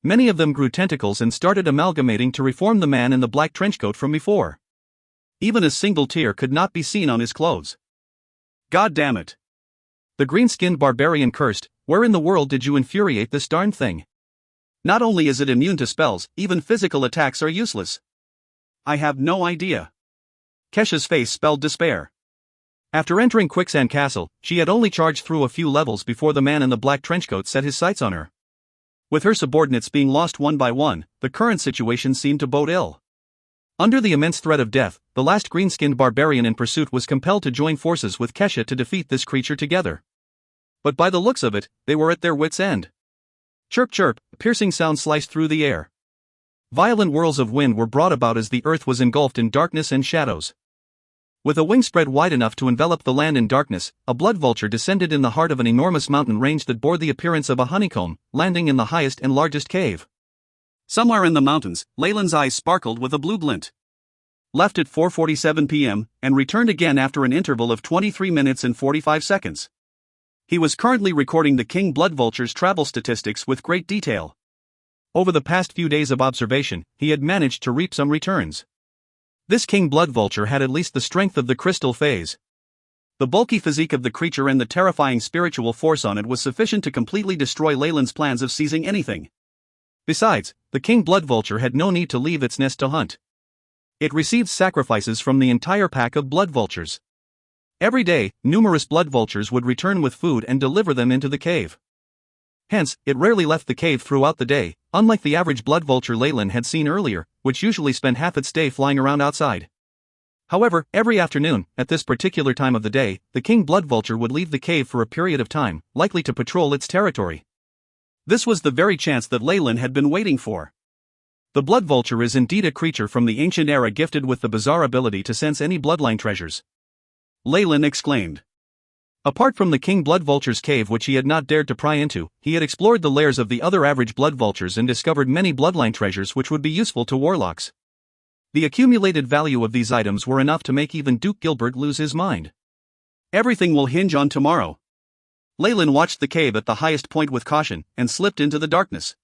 Many of them grew tentacles and started amalgamating to reform the man in the black trenchcoat from before. Even a single tear could not be seen on his clothes. God damn it. The green-skinned barbarian cursed, where in the world did you infuriate this darn thing? Not only is it immune to spells, even physical attacks are useless. I have no idea. Kesha's face spelled despair. After entering Quicksand Castle, she had only charged through a few levels before the man in the black trenchcoat set his sights on her. With her subordinates being lost one by one, the current situation seemed to bode ill. Under the immense threat of death, the last green-skinned barbarian in pursuit was compelled to join forces with Kesha to defeat this creature together. But by the looks of it, they were at their wits' end. Chirp chirp, a piercing sound sliced through the air. Violent whirls of wind were brought about as the earth was engulfed in darkness and shadows. With a wing spread wide enough to envelop the land in darkness, a blood vulture descended in the heart of an enormous mountain range that bore the appearance of a honeycomb, landing in the highest and largest cave. Somewhere in the mountains, Leyland's eyes sparkled with a blue glint. Left at 4:47 p.m., and returned again after an interval of 23 minutes and 45 seconds. He was currently recording the King Blood Vulture's travel statistics with great detail. Over the past few days of observation, he had managed to reap some returns. This King Blood Vulture had at least the strength of the crystal phase. The bulky physique of the creature and the terrifying spiritual force on it was sufficient to completely destroy Leyland's plans of seizing anything. Besides, the King Blood Vulture had no need to leave its nest to hunt. It received sacrifices from the entire pack of blood vultures. Every day, numerous blood vultures would return with food and deliver them into the cave. Hence, it rarely left the cave throughout the day, unlike the average blood vulture Leyland had seen earlier, which usually spent half its day flying around outside. However, every afternoon, at this particular time of the day, the King Blood Vulture would leave the cave for a period of time, likely to patrol its territory. This was the very chance that Leyland had been waiting for. The Blood Vulture is indeed a creature from the ancient era gifted with the bizarre ability to sense any bloodline treasures. Leyland exclaimed. Apart from the King Blood Vulture's cave which he had not dared to pry into, he had explored the lairs of the other average blood vultures and discovered many bloodline treasures which would be useful to warlocks. The accumulated value of these items were enough to make even Duke Gilbert lose his mind. Everything will hinge on tomorrow. Leyland watched the cave at the highest point with caution and slipped into the darkness.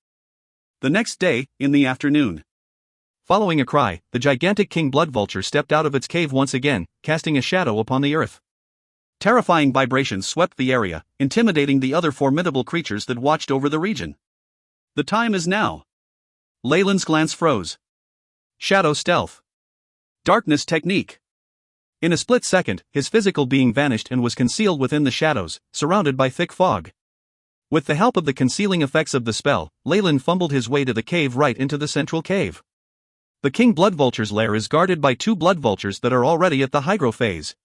The next day, in the afternoon, following a cry, the gigantic king blood vulture stepped out of its cave once again, casting a shadow upon the earth. Terrifying vibrations swept the area, intimidating the other formidable creatures that watched over the region. The time is now. Leyland's glance froze. Shadow stealth. Darkness technique. In a split second, his physical being vanished and was concealed within the shadows, surrounded by thick fog. With the help of the concealing effects of the spell, Leyland fumbled his way to the cave right into the central cave. The king blood vulture's lair is guarded by 2 blood vultures that are already at the hydro phase.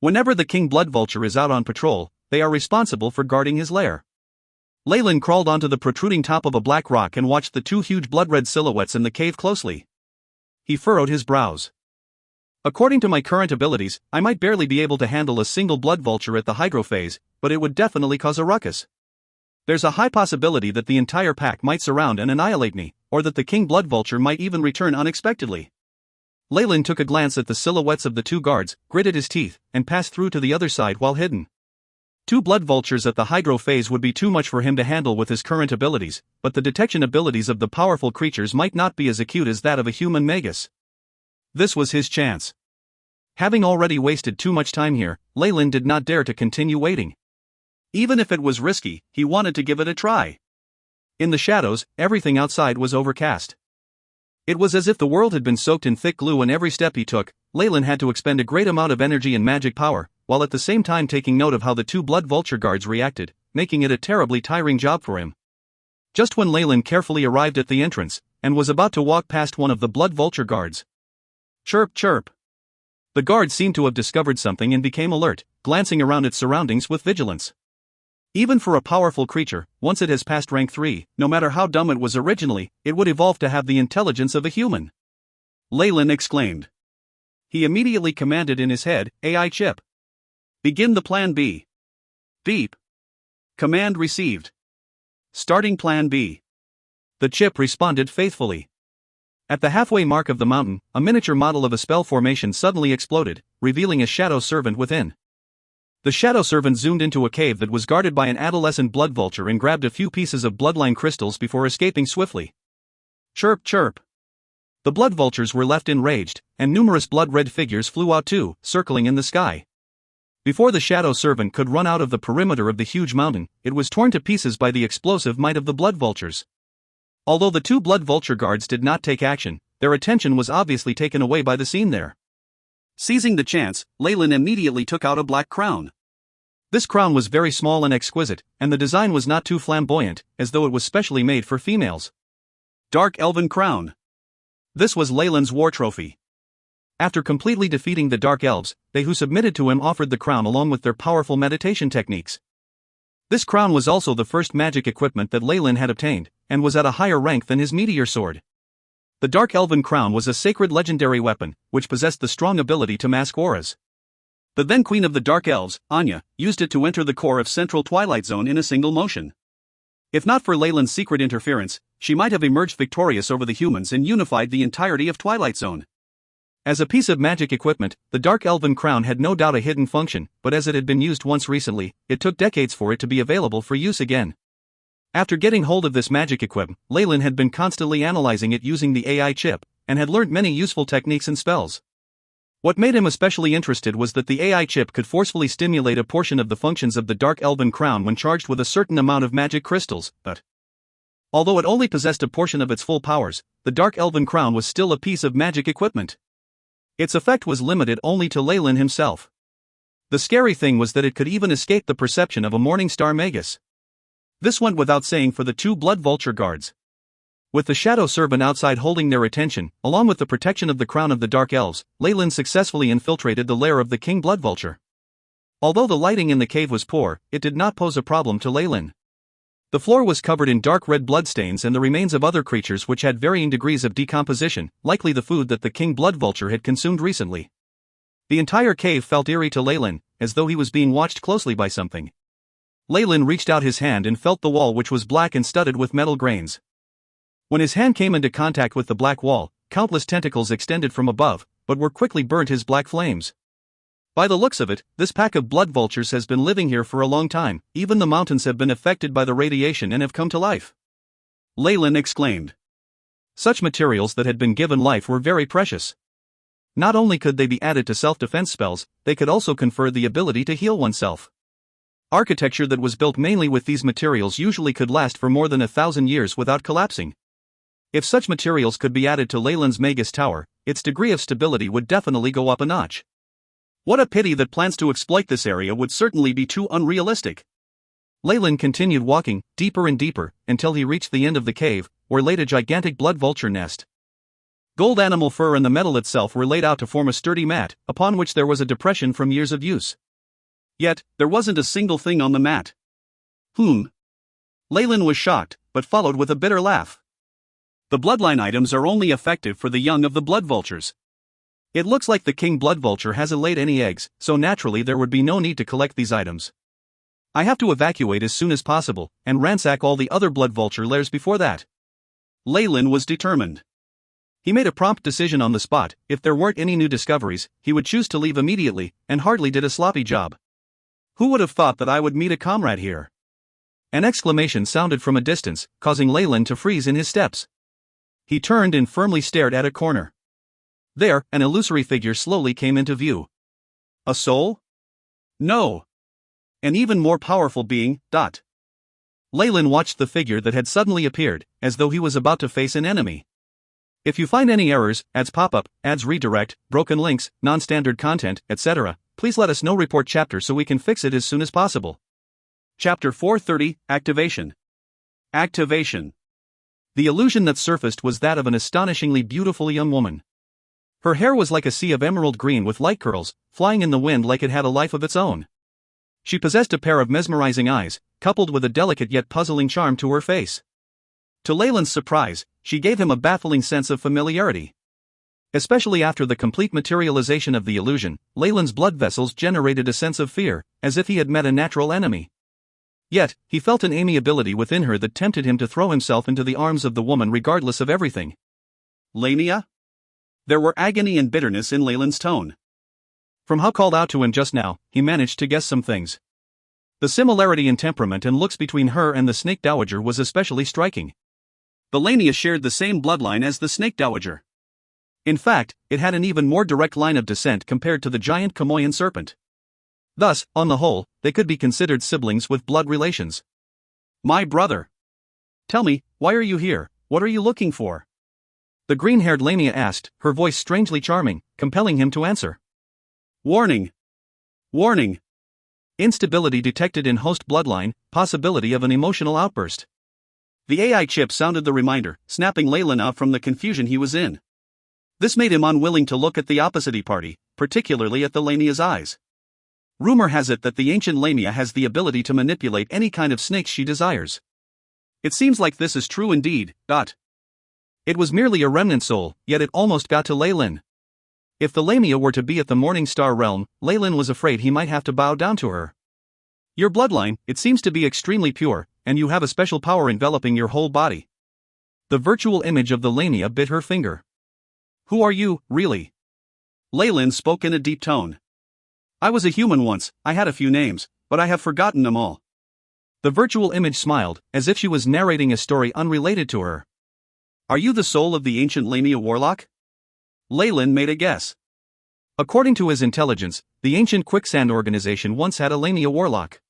Whenever the king blood vulture is out on patrol, they are responsible for guarding his lair. Leyland crawled onto the protruding top of a black rock and watched the 2 huge blood-red silhouettes in the cave closely. He furrowed his brows. According to my current abilities, I might barely be able to handle a single blood vulture at the hydro phase, but it would definitely cause a ruckus. There's a high possibility that the entire pack might surround and annihilate me, or that the king blood vulture might even return unexpectedly. Leyland took a glance at the silhouettes of the 2 guards, gritted his teeth, and passed through to the other side while hidden. 2 blood vultures at the hydro phase would be too much for him to handle with his current abilities, but the detection abilities of the powerful creatures might not be as acute as that of a human magus. This was his chance. Having already wasted too much time here, Leyland did not dare to continue waiting. Even if it was risky, he wanted to give it a try. In the shadows, everything outside was overcast. It was as if the world had been soaked in thick glue, and every step he took, Leyland had to expend a great amount of energy and magic power, while at the same time taking note of how the 2 blood vulture guards reacted, making it a terribly tiring job for him. Just when Leyland carefully arrived at the entrance, and was about to walk past one of the blood vulture guards. Chirp chirp. The guard seemed to have discovered something and became alert, glancing around its surroundings with vigilance. Even for a powerful creature, once it has passed rank 3, no matter how dumb it was originally, it would evolve to have the intelligence of a human. Leyland exclaimed. He immediately commanded in his head, AI chip. Begin the plan B. Beep. Command received. Starting plan B. The chip responded faithfully. At the halfway mark of the mountain, a miniature model of a spell formation suddenly exploded, revealing a shadow servant within. The shadow servant zoomed into a cave that was guarded by an adolescent blood vulture and grabbed a few pieces of bloodline crystals before escaping swiftly. Chirp chirp. The blood vultures were left enraged, and numerous blood-red figures flew out too, circling in the sky. Before the shadow servant could run out of the perimeter of the huge mountain, it was torn to pieces by the explosive might of the blood vultures. Although the 2 blood vulture guards did not take action, their attention was obviously taken away by the scene there. Seizing the chance, Leyland immediately took out a black crown. This crown was very small and exquisite, and the design was not too flamboyant, as though it was specially made for females. Dark Elven Crown. This was Leyland's war trophy. After completely defeating the Dark Elves, they who submitted to him offered the crown along with their powerful meditation techniques. This crown was also the first magic equipment that Leyland had obtained, and was at a higher rank than his meteor sword. The Dark Elven Crown was a sacred legendary weapon, which possessed the strong ability to mask auras. The then Queen of the Dark Elves, Anya, used it to enter the core of Central Twilight Zone in a single motion. If not for Leyland's secret interference, she might have emerged victorious over the humans and unified the entirety of Twilight Zone. As a piece of magic equipment, the Dark Elven Crown had no doubt a hidden function, but as it had been used once recently, it took decades for it to be available for use again. After getting hold of this magic equipment, Leyland had been constantly analyzing it using the AI chip, and had learned many useful techniques and spells. What made him especially interested was that the AI chip could forcefully stimulate a portion of the functions of the Dark Elven Crown when charged with a certain amount of magic crystals, but although it only possessed a portion of its full powers, the Dark Elven Crown was still a piece of magic equipment. Its effect was limited only to Leyland himself. The scary thing was that it could even escape the perception of a Morningstar Magus. This went without saying for the 2 blood vulture guards. With the shadow servant outside holding their attention, along with the protection of the crown of the Dark Elves, Leyland successfully infiltrated the lair of the King Blood Vulture. Although the lighting in the cave was poor, it did not pose a problem to Leyland. The floor was covered in dark red bloodstains and the remains of other creatures which had varying degrees of decomposition, likely the food that the King Blood Vulture had consumed recently. The entire cave felt eerie to Leyland, as though he was being watched closely by something. Leyland reached out his hand and felt the wall, which was black and studded with metal grains. When his hand came into contact with the black wall, countless tentacles extended from above, but were quickly burnt his black flames. By the looks of it, this pack of blood vultures has been living here for a long time. Even the mountains have been affected by the radiation and have come to life. Leyland exclaimed. Such materials that had been given life were very precious. Not only could they be added to self-defense spells, they could also confer the ability to heal oneself. Architecture that was built mainly with these materials usually could last for more than 1,000 years without collapsing. If such materials could be added to Leyland's Magus Tower, its degree of stability would definitely go up a notch. What a pity that plans to exploit this area would certainly be too unrealistic. Leyland continued walking, deeper and deeper, until he reached the end of the cave, where laid a gigantic blood vulture nest. Gold animal fur and the metal itself were laid out to form a sturdy mat, upon which there was a depression from years of use. Yet, there wasn't a single thing on the mat. Leyland was shocked, but followed with a bitter laugh. The bloodline items are only effective for the young of the blood vultures. It looks like the king blood vulture hasn't laid any eggs, so naturally there would be no need to collect these items. I have to evacuate as soon as possible, and ransack all the other blood vulture lairs before that. Leyland was determined. He made a prompt decision on the spot. If there weren't any new discoveries, he would choose to leave immediately, and hardly did a sloppy job. Who would have thought that I would meet a comrade here? An exclamation sounded from a distance, causing Leyland to freeze in his steps. He turned and firmly stared at a corner. There, an illusory figure slowly came into view. A soul? No. An even more powerful being. Leyland watched the figure that had suddenly appeared, as though he was about to face an enemy. If you find any errors, ads pop up, ads redirect, broken links, non-standard content, etc., please let us know. Report chapter so we can fix it as soon as possible. Chapter 430, Activation. Activation. The illusion that surfaced was that of an astonishingly beautiful young woman. Her hair was like a sea of emerald green with light curls, flying in the wind like it had a life of its own. She possessed a pair of mesmerizing eyes, coupled with a delicate yet puzzling charm to her face. To Leyland's surprise, she gave him a baffling sense of familiarity. Especially after the complete materialization of the illusion, Leyland's blood vessels generated a sense of fear, as if he had met a natural enemy. Yet, he felt an amiability within her that tempted him to throw himself into the arms of the woman regardless of everything. Lamia? There were agony and bitterness in Leyland's tone. From how called out to him just now, he managed to guess some things. The similarity in temperament and looks between her and the Snake Dowager was especially striking. The Lamia shared the same bloodline as the Snake Dowager. In fact, it had an even more direct line of descent compared to the giant Kamoyan serpent. Thus, on the whole, they could be considered siblings with blood relations. My brother. Tell me, why are you here? What are you looking for? The green-haired Lamia asked, her voice strangely charming, compelling him to answer. Warning. Warning. Instability detected in host bloodline, possibility of an emotional outburst. The AI chip sounded the reminder, snapping Leyland out from the confusion he was in. This made him unwilling to look at the opposite party, particularly at the Lamia's eyes. Rumor has it that the ancient Lamia has the ability to manipulate any kind of snakes she desires. It seems like this is true indeed. It was merely a remnant soul, yet it almost got to Leyland. If the Lamia were to be at the Morning Star realm, Leyland was afraid he might have to bow down to her. Your bloodline, it seems to be extremely pure, and you have a special power enveloping your whole body. The virtual image of the Lamia bit her finger. Who are you, really? Leyland spoke in a deep tone. I was a human once, I had a few names, but I have forgotten them all. The virtual image smiled, as if she was narrating a story unrelated to her. Are you the soul of the ancient Lamia warlock? Leyland made a guess. According to his intelligence, the ancient Quicksand organization once had a Lamia warlock.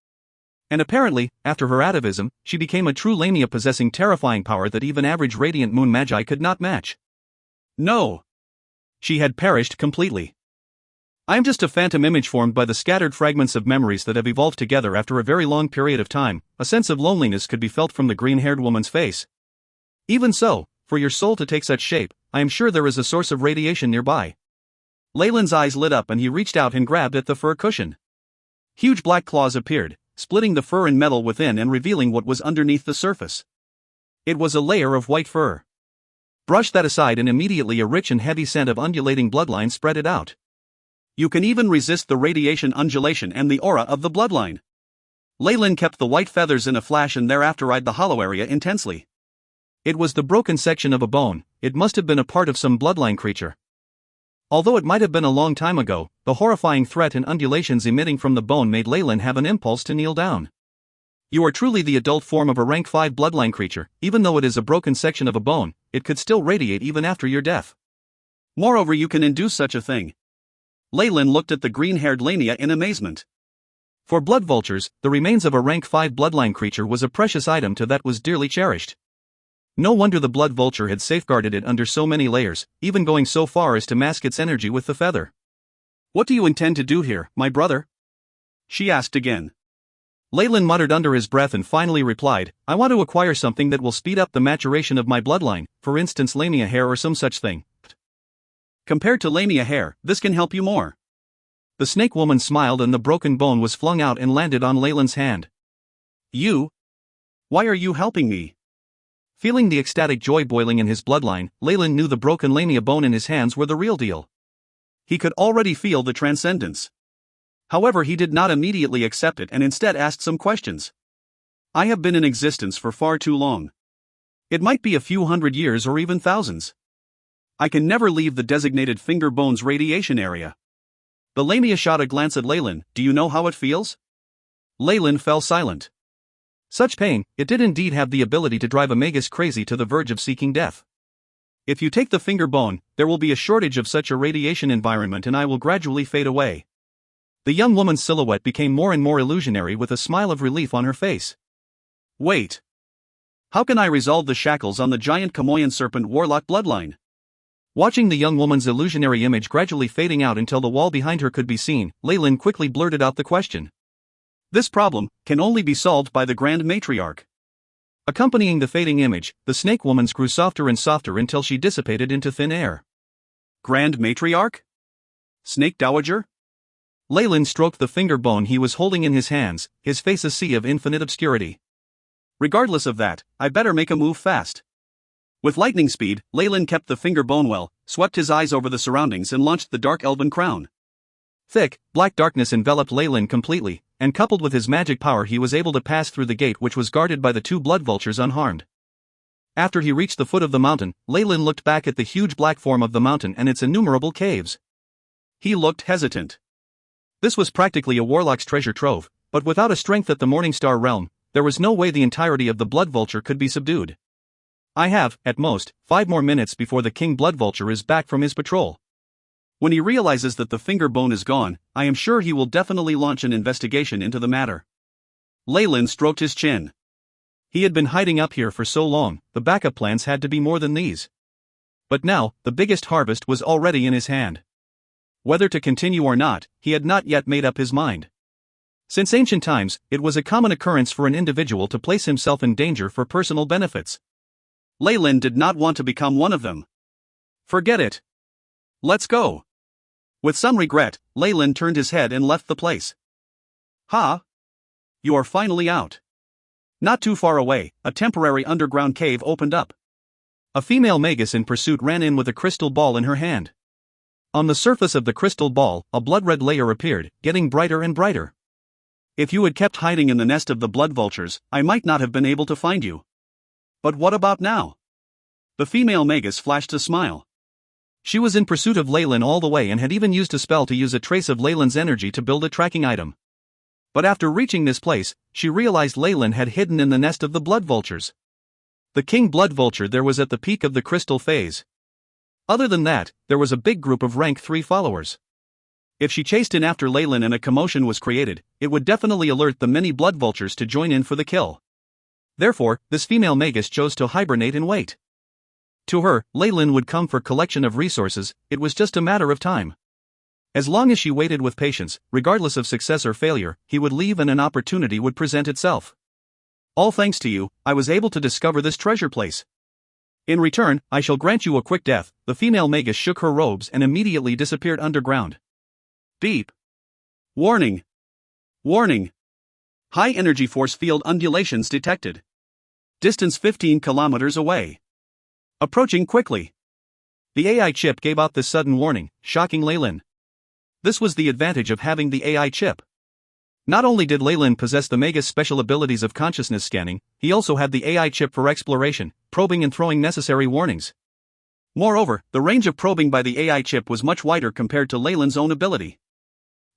And apparently, after her atavism, she became a true Lamia possessing terrifying power that even average Radiant Moon Magi could not match. No. She had perished completely. I am just a phantom image formed by the scattered fragments of memories that have evolved together after a very long period of time. A sense of loneliness could be felt from the green-haired woman's face. Even so, for your soul to take such shape, I am sure there is a source of radiation nearby. Leyland's eyes lit up and he reached out and grabbed at the fur cushion. Huge black claws appeared, splitting the fur and metal within and revealing what was underneath the surface. It was a layer of white fur. Brush that aside and immediately a rich and heavy scent of undulating bloodline spread it out. You can even resist the radiation undulation and the aura of the bloodline. Leyland kept the white feathers in a flash and thereafter eyed the hollow area intensely. It was the broken section of a bone, it must have been a part of some bloodline creature. Although it might have been a long time ago, the horrifying threat and undulations emitting from the bone made Leyland have an impulse to kneel down. You are truly the adult form of a rank 5 bloodline creature. Even though it is a broken section of a bone, it could still radiate even after your death. Moreover, you can induce such a thing. Leyland looked at the green-haired Lamia in amazement. For blood vultures, the remains of a rank 5 bloodline creature was a precious item that was dearly cherished. No wonder the blood vulture had safeguarded it under so many layers, even going so far as to mask its energy with the feather. What do you intend to do here, my brother? She asked again. Leyland muttered under his breath and finally replied, I want to acquire something that will speed up the maturation of my bloodline, for instance Lamia hair or some such thing. Compared to Lamia hair, this can help you more. The snake woman smiled and the broken bone was flung out and landed on Leyland's hand. You? Why are you helping me? Feeling the ecstatic joy boiling in his bloodline, Leyland knew the broken Lamia bone in his hands were the real deal. He could already feel the transcendence. However, he did not immediately accept it and instead asked some questions. I have been in existence for far too long. It might be a few hundred years or even thousands. I can never leave the designated finger bone's radiation area. The Lamia shot a glance at Leyland. Do you know how it feels? Leyland fell silent. Such pain, it did indeed have the ability to drive a Magus crazy to the verge of seeking death. If you take the finger bone, there will be a shortage of such a radiation environment and I will gradually fade away. The young woman's silhouette became more and more illusionary with a smile of relief on her face. Wait. How can I resolve the shackles on the giant Kamoyan serpent warlock bloodline? Watching the young woman's illusionary image gradually fading out until the wall behind her could be seen, Leyland quickly blurted out the question. This problem can only be solved by the Grand Matriarch. Accompanying the fading image, the snake woman grew softer and softer until she dissipated into thin air. Grand Matriarch? Snake Dowager? Leyland stroked the finger bone he was holding in his hands, his face a sea of infinite obscurity. Regardless of that, I better make a move fast. With lightning speed, Leyland kept the finger bone well, swept his eyes over the surroundings and launched the dark elven crown. Thick, black darkness enveloped Leyland completely, and coupled with his magic power he was able to pass through the gate which was guarded by the 2 blood vultures unharmed. After he reached the foot of the mountain, Leyland looked back at the huge black form of the mountain and its innumerable caves. He looked hesitant. This was practically a warlock's treasure trove, but without a strength at the Morningstar realm, there was no way the entirety of the blood vulture could be subdued. I have, at most, 5 more minutes before the king blood vulture is back from his patrol. When he realizes that the finger bone is gone, I am sure he will definitely launch an investigation into the matter. Leyland stroked his chin. He had been hiding up here for so long, the backup plans had to be more than these. But now, the biggest harvest was already in his hand. Whether to continue or not, he had not yet made up his mind. Since ancient times, it was a common occurrence for an individual to place himself in danger for personal benefits. Leyland did not want to become one of them. Forget it. Let's go. With some regret, Leyland turned his head and left the place. Ha! You are finally out. Not too far away, a temporary underground cave opened up. A female magus in pursuit ran in with a crystal ball in her hand. On the surface of the crystal ball, a blood-red layer appeared, getting brighter and brighter. If you had kept hiding in the nest of the blood vultures, I might not have been able to find you. But what about now? The female magus flashed a smile. She was in pursuit of Leyland all the way and had even used a spell to use a trace of Leyland's energy to build a tracking item. But after reaching this place, she realized Leyland had hidden in the nest of the blood vultures. The king blood vulture there was at the peak of the crystal phase. Other than that, there was a big group of rank 3 followers. If she chased in after Leyland and a commotion was created, it would definitely alert the many blood vultures to join in for the kill. Therefore, this female magus chose to hibernate and wait. To her, Leyland would come for collection of resources, it was just a matter of time. As long as she waited with patience, regardless of success or failure, he would leave and an opportunity would present itself. All thanks to you, I was able to discover this treasure place. In return, I shall grant you a quick death. The female magus shook her robes and immediately disappeared underground. Beep. Warning. Warning. High energy force field undulations detected. Distance 15 kilometers away. Approaching quickly. The AI chip gave out this sudden warning, shocking Leyland. This was the advantage of having the AI chip. Not only did Leyland possess the Magus' special abilities of consciousness scanning, he also had the AI chip for exploration, probing and throwing necessary warnings. Moreover, the range of probing by the AI chip was much wider compared to Leyland's own ability.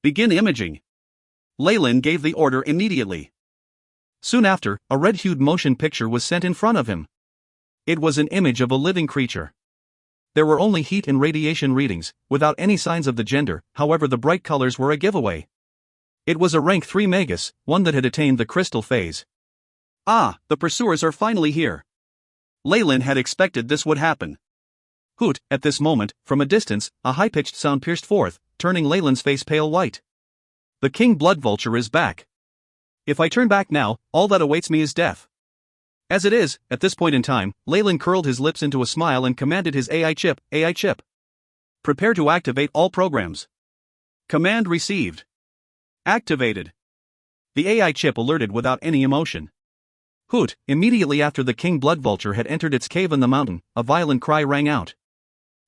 Begin imaging. Leyland gave the order immediately. Soon after, a red-hued motion picture was sent in front of him. It was an image of a living creature. There were only heat and radiation readings, without any signs of the gender, however the bright colors were a giveaway. It was a rank 3 Magus, one that had attained the crystal phase. Ah, the pursuers are finally here. Leyland had expected this would happen. Hoot, at this moment, from a distance, a high-pitched sound pierced forth, turning Leyland's face pale white. The King Blood Vulture is back. If I turn back now, all that awaits me is death. As it is, at this point in time, Leyland curled his lips into a smile and commanded his AI chip, prepare to activate all programs. Command received. Activated. The AI chip alerted without any emotion. Hoot, immediately after the King Blood Vulture had entered its cave in the mountain, a violent cry rang out.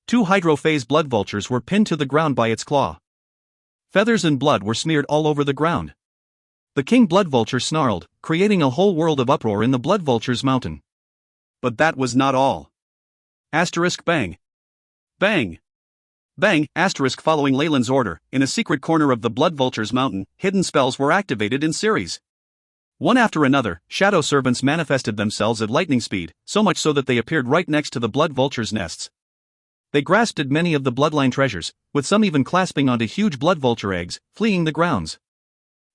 2 hydrophase blood vultures were pinned to the ground by its claw. Feathers and blood were smeared all over the ground. The King Blood Vulture snarled, creating a whole world of uproar in the Blood Vulture's mountain. But that was not all. Asterisk bang. Bang. Bang, asterisk following Leyland's order, in a secret corner of the Blood Vulture's mountain, hidden spells were activated in series. One after another, shadow servants manifested themselves at lightning speed, so much so that they appeared right next to the Blood Vulture's nests. They grasped at many of the bloodline treasures, with some even clasping onto huge Blood Vulture eggs, fleeing the grounds.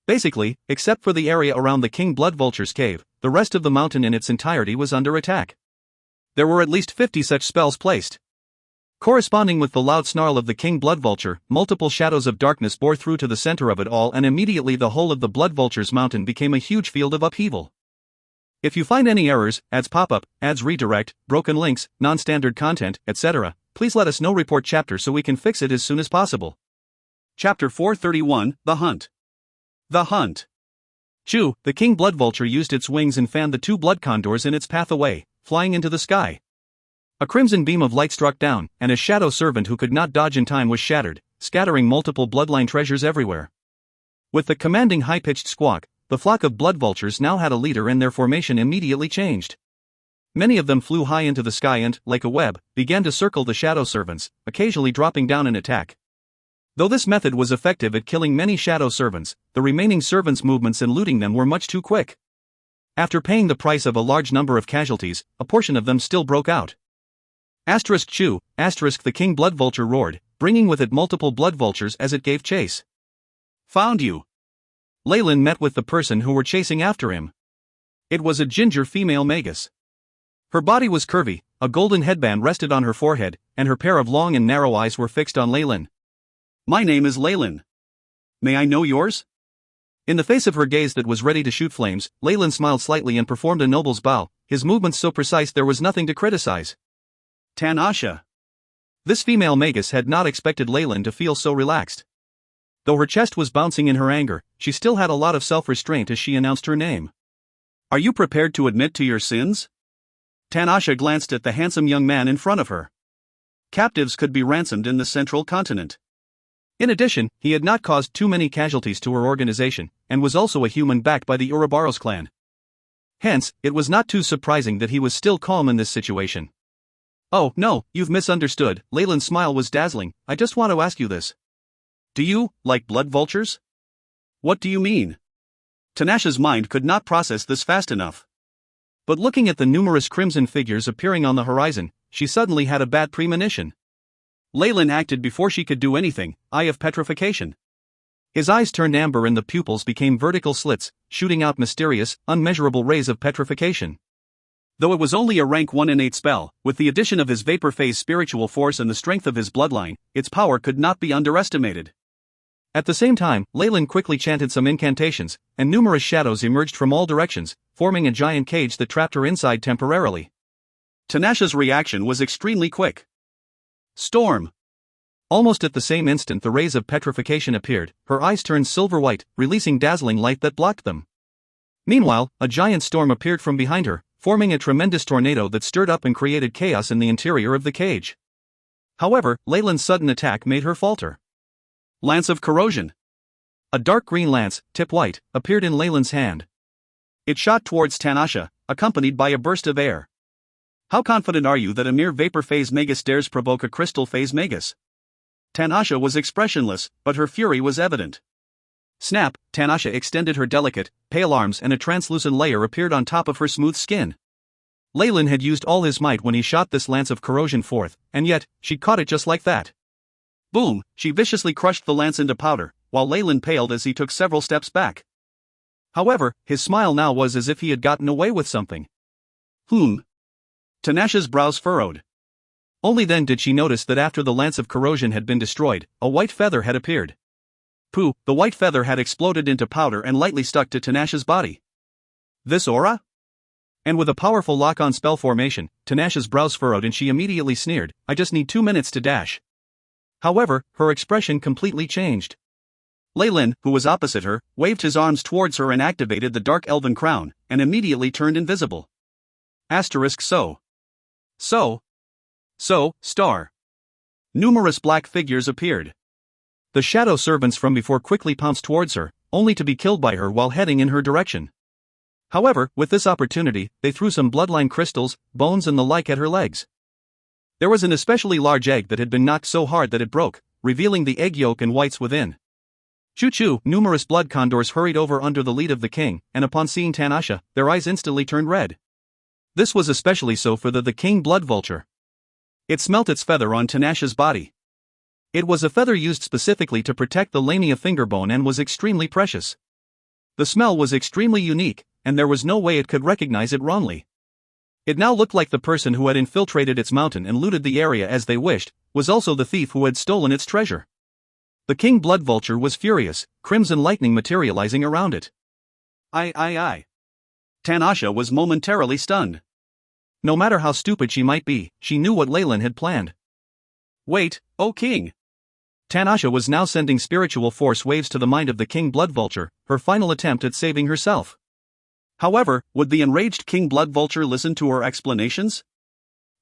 Basically, except for the area around the King Blood Vulture's cave, the rest of the mountain in its entirety was under attack. There were at least 50 such spells placed. Corresponding with the loud snarl of the King Blood Vulture, multiple shadows of darkness bore through to the center of it all, and immediately the whole of the Blood Vulture's mountain became a huge field of upheaval. If you find any errors, ads pop-up, ads redirect, broken links, non-standard content, etc., please let us know. Report chapter so we can fix it as soon as possible. Chapter 431, The Hunt. The Hunt. Chew, the King Blood Vulture used its wings and fanned the 2 blood condors in its path away, flying into the sky. A crimson beam of light struck down, and a shadow servant who could not dodge in time was shattered, scattering multiple bloodline treasures everywhere. With the commanding high-pitched squawk, the flock of blood vultures now had a leader, and their formation immediately changed. Many of them flew high into the sky and, like a web, began to circle the shadow servants, occasionally dropping down in attack. Though this method was effective at killing many shadow servants, the remaining servants' movements and looting them were much too quick. After paying the price of a large number of casualties, a portion of them still broke out. Asterisk chew, asterisk the King Blood Vulture roared, bringing with it multiple blood vultures as it gave chase. Found you. Leyland met with the person who were chasing after him. It was a ginger female magus. Her body was curvy, a golden headband rested on her forehead, and her pair of long and narrow eyes were fixed on Leyland. My name is Leyland. May I know yours? In the face of her gaze that was ready to shoot flames, Leyland smiled slightly and performed a noble's bow, his movements so precise there was nothing to criticize. Tanasha. This female magus had not expected Leyland to feel so relaxed. Though her chest was bouncing in her anger, she still had a lot of self-restraint as she announced her name. Are you prepared to admit to your sins? Tanasha glanced at the handsome young man in front of her. Captives could be ransomed in the central continent. In addition, he had not caused too many casualties to her organization, and was also a human backed by the Ouroboros clan. Hence, it was not too surprising that he was still calm in this situation. Oh, no, you've misunderstood. Leyland's smile was dazzling. I just want to ask you this. Do you, like blood vultures? What do you mean? Tanasha's mind could not process this fast enough. But looking at the numerous crimson figures appearing on the horizon, she suddenly had a bad premonition. Leyland acted before she could do anything, eye of petrification. His eyes turned amber and the pupils became vertical slits, shooting out mysterious, unmeasurable rays of petrification. Though it was only a rank 1 innate spell, with the addition of his vapor phase spiritual force and the strength of his bloodline, its power could not be underestimated. At the same time, Leyland quickly chanted some incantations, and numerous shadows emerged from all directions, forming a giant cage that trapped her inside temporarily. Tanasha's reaction was extremely quick. Storm! Almost at the same instant the rays of petrification appeared, her eyes turned silver white, releasing dazzling light that blocked them. Meanwhile, a giant storm appeared from behind her, forming a tremendous tornado that stirred up and created chaos in the interior of the cage. However, Leyland's sudden attack made her falter. Lance of Corrosion. A dark green lance, tip white, appeared in Leyland's hand. It shot towards Tanasha, accompanied by a burst of air. How confident are you that a mere vapor phase magus dares provoke a crystal phase magus? Tanasha was expressionless, but her fury was evident. Snap, Tanasha extended her delicate, pale arms and a translucent layer appeared on top of her smooth skin. Leyland had used all his might when he shot this lance of corrosion forth, and yet, she caught it just like that. Boom, she viciously crushed the lance into powder, while Leyland paled as he took several steps back. However, his smile now was as if he had gotten away with something. Tanasha's brows furrowed. Only then did she notice that after the lance of corrosion had been destroyed, a white feather had appeared. Pooh, the white feather had exploded into powder and lightly stuck to Tanasha's body. This aura? And with a powerful lock-on spell formation, Tanasha's brows furrowed and she immediately sneered, I just need 2 minutes to dash. However, her expression completely changed. Leyland, who was opposite her, waved his arms towards her and activated the dark elven crown, and immediately turned invisible. Star. Numerous black figures appeared. The shadow servants from before quickly pounced towards her, only to be killed by her while heading in her direction. However, with this opportunity, they threw some bloodline crystals, bones and the like at her legs. There was an especially large egg that had been knocked so hard that it broke, revealing the egg yolk and whites within. Choo-choo, numerous blood condors hurried over under the lead of the king, and upon seeing Tanasha, their eyes instantly turned red. This was especially so for the king blood vulture. It smelt its feather on Tanasha's body. It was a feather used specifically to protect the lamia fingerbone and was extremely precious. The smell was extremely unique, and there was no way it could recognize it wrongly. It now looked like the person who had infiltrated its mountain and looted the area as they wished, was also the thief who had stolen its treasure. The king blood vulture was furious, crimson lightning materializing around it. Tanasha was momentarily stunned. No matter how stupid she might be, she knew what Leyland had planned. Wait, O king! Tanasha was now sending spiritual force waves to the mind of the king blood vulture, her final attempt at saving herself. However, would the enraged king blood vulture listen to her explanations?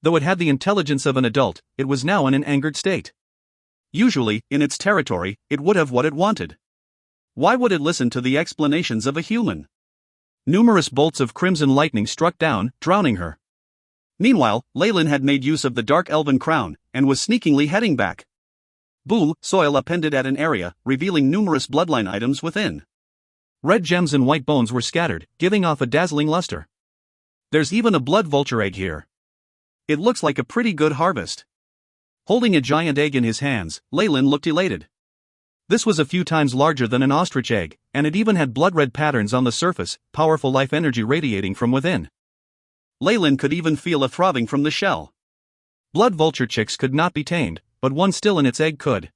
Though it had the intelligence of an adult, it was now in an angered state. Usually, in its territory, it would have what it wanted. Why would it listen to the explanations of a human? Numerous bolts of crimson lightning struck down, drowning her. Meanwhile, Leyland had made use of the dark elven crown, and was sneakingly heading back. Boom, soil appended at an area, revealing numerous bloodline items within. Red gems and white bones were scattered, giving off a dazzling luster. There's even a blood vulture egg here. It looks like a pretty good harvest. Holding a giant egg in his hands, Leyland looked elated. This was a few times larger than an ostrich egg, and it even had blood-red patterns on the surface, powerful life energy radiating from within. Leyland could even feel a throbbing from the shell. Blood vulture chicks could not be tamed, but one still in its egg could.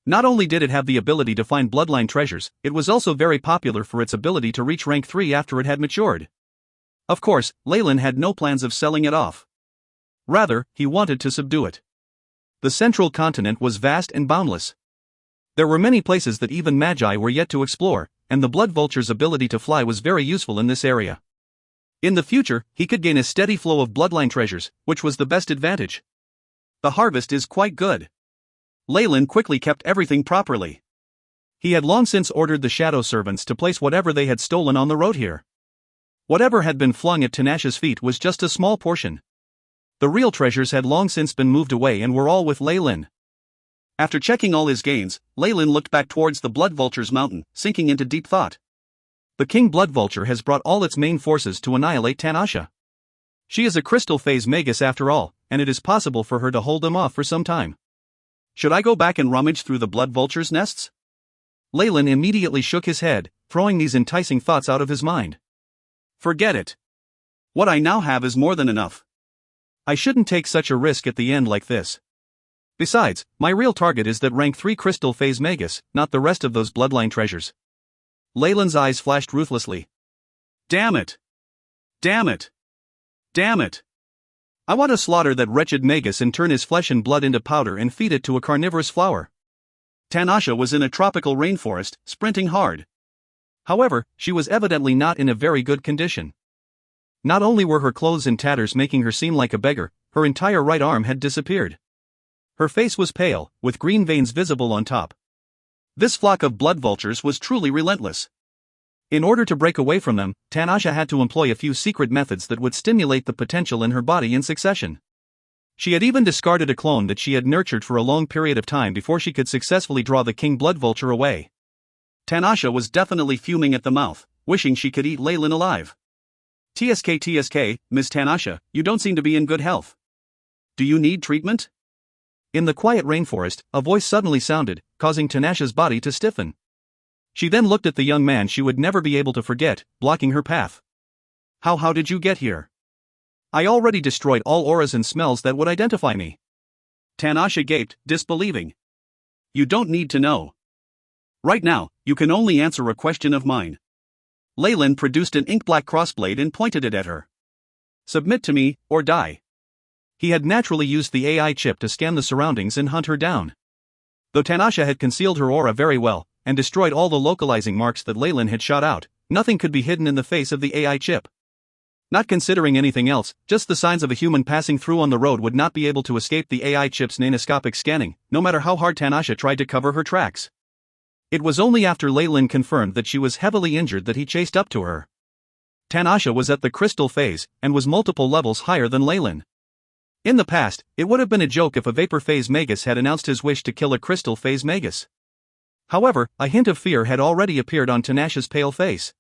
Not only did it have the ability to find bloodline treasures, it was also very popular for its ability to reach rank 3 after it had matured. Of course, Leyland had no plans of selling it off. Rather, he wanted to subdue it. The central continent was vast and boundless. There were many places that even magi were yet to explore, and the blood vulture's ability to fly was very useful in this area. In the future, he could gain a steady flow of bloodline treasures, which was the best advantage. The harvest is quite good. Leyland quickly kept everything properly. He had long since ordered the shadow servants to place whatever they had stolen on the road here. Whatever had been flung at Tanasha's feet was just a small portion. The real treasures had long since been moved away and were all with Leyland. After checking all his gains, Leyland looked back towards the blood vulture's mountain, sinking into deep thought. The king blood vulture has brought all its main forces to annihilate Tanasha. She is a crystal phase magus after all, and it is possible for her to hold them off for some time. Should I go back and rummage through the blood vulture's nests? Leyland immediately shook his head, throwing these enticing thoughts out of his mind. Forget it. What I now have is more than enough. I shouldn't take such a risk at the end like this. Besides, my real target is that rank 3 crystal phase magus, not the rest of those bloodline treasures. Leyland's eyes flashed ruthlessly. Damn it! Damn it! Damn it! I want to slaughter that wretched magus and turn his flesh and blood into powder and feed it to a carnivorous flower. Tanasha was in a tropical rainforest, sprinting hard. However, she was evidently not in a very good condition. Not only were her clothes in tatters making her seem like a beggar, her entire right arm had disappeared. Her face was pale, with green veins visible on top. This flock of blood vultures was truly relentless. In order to break away from them, Tanasha had to employ a few secret methods that would stimulate the potential in her body in succession. She had even discarded a clone that she had nurtured for a long period of time before she could successfully draw the king blood vulture away. Tanasha was definitely fuming at the mouth, wishing she could eat Leyland alive. TSK, Miss Tanasha, you don't seem to be in good health. Do you need treatment? In the quiet rainforest, a voice suddenly sounded, causing Tanasha's body to stiffen. She then looked at the young man she would never be able to forget, blocking her path. How did you get here? I already destroyed all auras and smells that would identify me. Tanasha gaped, disbelieving. You don't need to know. Right now, you can only answer a question of mine. Leyland produced an ink-black crossblade and pointed it at her. Submit to me, or die. He had naturally used the AI chip to scan the surroundings and hunt her down. Though Tanasha had concealed her aura very well, and destroyed all the localizing marks that Leyland had shot out, nothing could be hidden in the face of the AI chip. Not considering anything else, just the signs of a human passing through on the road would not be able to escape the AI chip's nanoscopic scanning, no matter how hard Tanasha tried to cover her tracks. It was only after Leyland confirmed that she was heavily injured that he chased up to her. Tanasha was at the crystal phase, and was multiple levels higher than Leyland. In the past, it would have been a joke if a vapor phase Magus had announced his wish to kill a crystal phase Magus. However, a hint of fear had already appeared on Tanasha's pale face.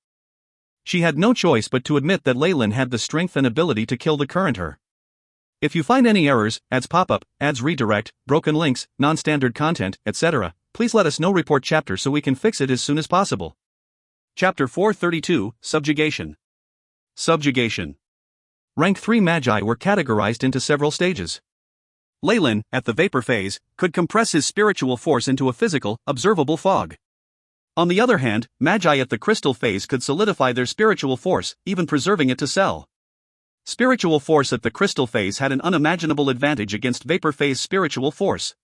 She had no choice but to admit that Leyland had the strength and ability to kill the current her. If you find any errors, ads pop up, ads redirect, broken links, non-standard content, etc., please let us know. Report chapter so we can fix it as soon as possible. Chapter 432, Subjugation. Subjugation. Rank 3 Magi were categorized into several stages. Leyland, at the vapor phase, could compress his spiritual force into a physical, observable fog. On the other hand, Magi at the crystal phase could solidify their spiritual force, even preserving it to sell. Spiritual force at the crystal phase had an unimaginable advantage against vapor phase spiritual force.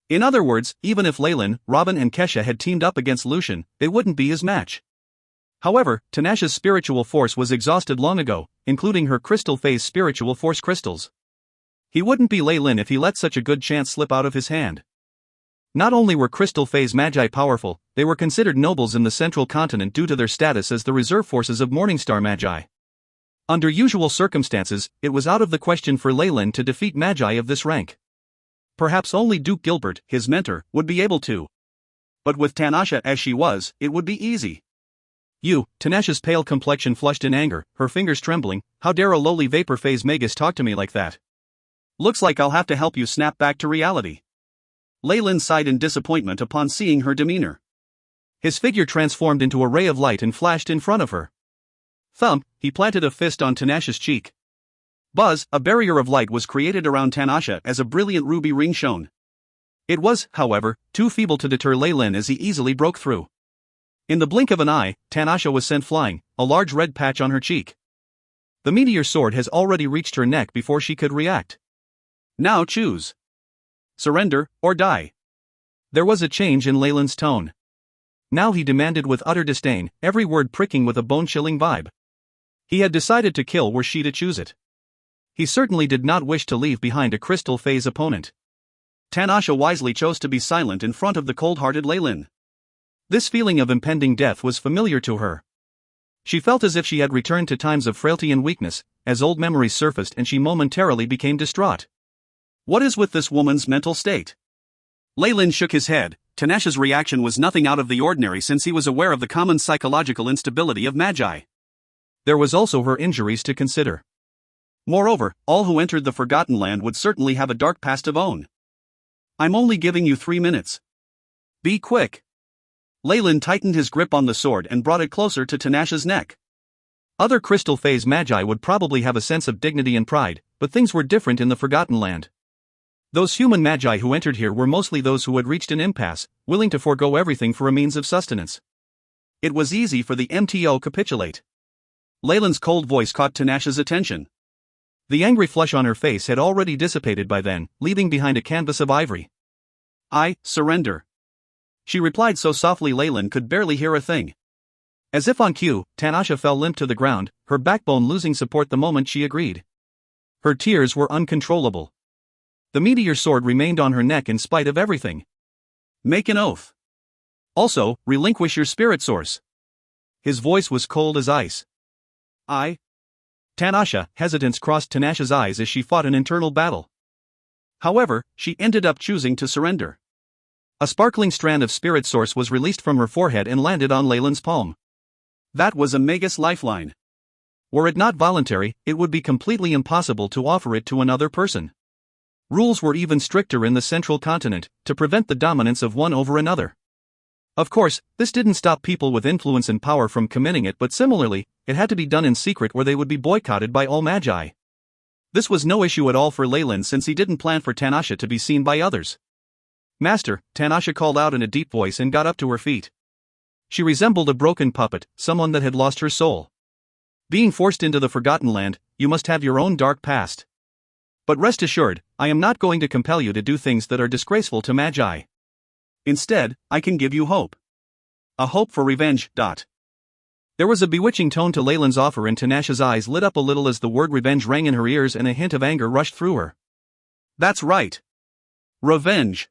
In other words, even if Leyland, Robin and Kesha had teamed up against Lucian, they wouldn't be his match. However, Tanasha's spiritual force was exhausted long ago, including her crystal phase spiritual force crystals. He wouldn't be Leyland if he let such a good chance slip out of his hand. Not only were crystal phase Magi powerful, they were considered nobles in the central continent due to their status as the reserve forces of Morningstar Magi. Under usual circumstances, it was out of the question for Leyland to defeat Magi of this rank. Perhaps only Duke Gilbert, his mentor, would be able to. But with Tanasha as she was, it would be easy. Tanasha's pale complexion flushed in anger, her fingers trembling. How dare a lowly vapor phase Magus talk to me like that? Looks like I'll have to help you snap back to reality. Leyland sighed in disappointment upon seeing her demeanor. His figure transformed into a ray of light and flashed in front of her. Thump, he planted a fist on Tanasha's cheek. Buzz, a barrier of light was created around Tanasha as a brilliant ruby ring shone. It was, however, too feeble to deter Leyland as he easily broke through. In the blink of an eye, Tanasha was sent flying, a large red patch on her cheek. The meteor sword has already reached her neck before she could react. Now choose. Surrender, or die. There was a change in Leyland's tone. Now he demanded with utter disdain, every word pricking with a bone-chilling vibe. He had decided to kill were she to choose it. He certainly did not wish to leave behind a crystal phase opponent. Tanasha wisely chose to be silent in front of the cold-hearted Leyland. This feeling of impending death was familiar to her. She felt as if she had returned to times of frailty and weakness, as old memories surfaced and she momentarily became distraught. What is with this woman's mental state? Leyland shook his head. Tanasha's reaction was nothing out of the ordinary since he was aware of the common psychological instability of Magi. There was also her injuries to consider. Moreover, all who entered the Forgotten Land would certainly have a dark past of own. I'm only giving you 3 minutes. Be quick. Leyland tightened his grip on the sword and brought it closer to Tanasha's neck. Other crystal phase Magi would probably have a sense of dignity and pride, but things were different in the Forgotten Land. Those human Magi who entered here were mostly those who had reached an impasse, willing to forego everything for a means of sustenance. It was easy for the MTO capitulate. Leyland's cold voice caught Tanasha's attention. The angry flush on her face had already dissipated by then, leaving behind a canvas of ivory. I surrender. She replied so softly Leyland could barely hear a thing. As if on cue, Tanasha fell limp to the ground, her backbone losing support the moment she agreed. Her tears were uncontrollable. The meteor sword remained on her neck in spite of everything. Make an oath. Also, relinquish your spirit source. His voice was cold as ice. Tanasha, hesitance crossed Tanasha's eyes as she fought an internal battle. However, she ended up choosing to surrender. A sparkling strand of spirit source was released from her forehead and landed on Leyland's palm. That was a Magus lifeline. Were it not voluntary, it would be completely impossible to offer it to another person. Rules were even stricter in the central continent, to prevent the dominance of one over another. Of course, this didn't stop people with influence and power from committing it, but similarly, it had to be done in secret or they would be boycotted by all magi. This was no issue at all for Leyland since he didn't plan for Tanasha to be seen by others. "Master," Tanasha called out in a deep voice and got up to her feet. She resembled a broken puppet, someone that had lost her soul. Being forced into the Forgotten Land, you must have your own dark past. But rest assured, I am not going to compel you to do things that are disgraceful to magi. Instead, I can give you hope. A hope for revenge. There was a bewitching tone to Leyland's offer and Tanasha's eyes lit up a little as the word revenge rang in her ears and a hint of anger rushed through her. That's right. Revenge.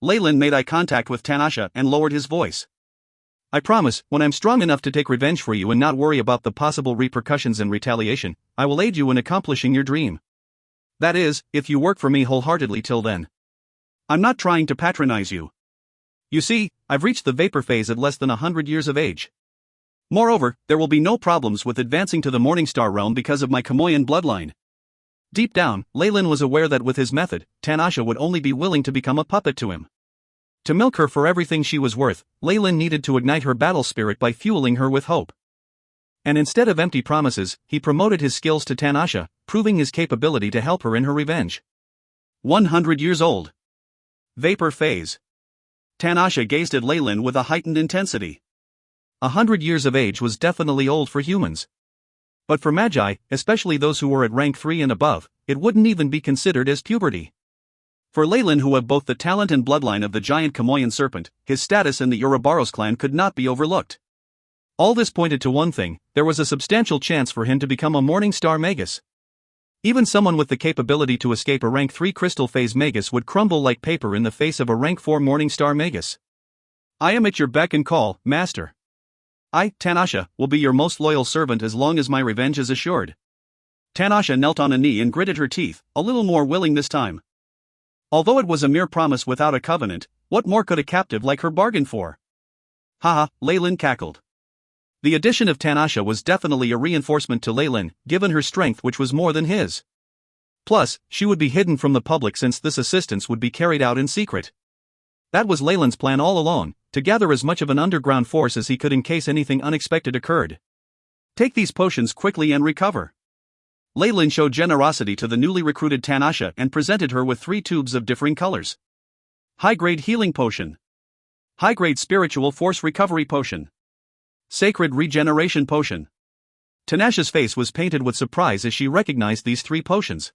Leyland made eye contact with Tanasha and lowered his voice. I promise, when I'm strong enough to take revenge for you and not worry about the possible repercussions and retaliation, I will aid you in accomplishing your dream. That is, if you work for me wholeheartedly till then. I'm not trying to patronize you. You see, I've reached the vapor phase at less than 100 years of age. Moreover, there will be no problems with advancing to the Morningstar realm because of my Kamoyan bloodline. Deep down, Leyland was aware that with his method, Tanasha would only be willing to become a puppet to him. To milk her for everything she was worth, Leyland needed to ignite her battle spirit by fueling her with hope. And instead of empty promises, he promoted his skills to Tanasha, proving his capability to help her in her revenge. 100 years old. Vapor phase. Tanasha gazed at Leyland with a heightened intensity. 100 years of age was definitely old for humans. But for magi, especially those who were at rank 3 and above, it wouldn't even be considered as puberty. For Leyland, who had both the talent and bloodline of the giant Kamoyan serpent, his status in the Ouroboros clan could not be overlooked. All this pointed to one thing: there was a substantial chance for him to become a Morningstar Magus. Even someone with the capability to escape a rank 3 crystal phase Magus would crumble like paper in the face of a rank 4 Morningstar Magus. I am at your beck and call, Master. I, Tanasha, will be your most loyal servant as long as my revenge is assured. Tanasha knelt on a knee and gritted her teeth, a little more willing this time. Although it was a mere promise without a covenant, what more could a captive like her bargain for? Haha, Leyland cackled. The addition of Tanasha was definitely a reinforcement to Leyland, given her strength which was more than his. Plus, she would be hidden from the public since this assistance would be carried out in secret. That was Leyland's plan all along, to gather as much of an underground force as he could in case anything unexpected occurred. Take these potions quickly and recover. Leyland showed generosity to the newly recruited Tanasha and presented her with 3 tubes of differing colors. High-grade healing potion. High-grade spiritual force recovery potion. Sacred regeneration potion. Tanasha's face was painted with surprise as she recognized these 3 potions.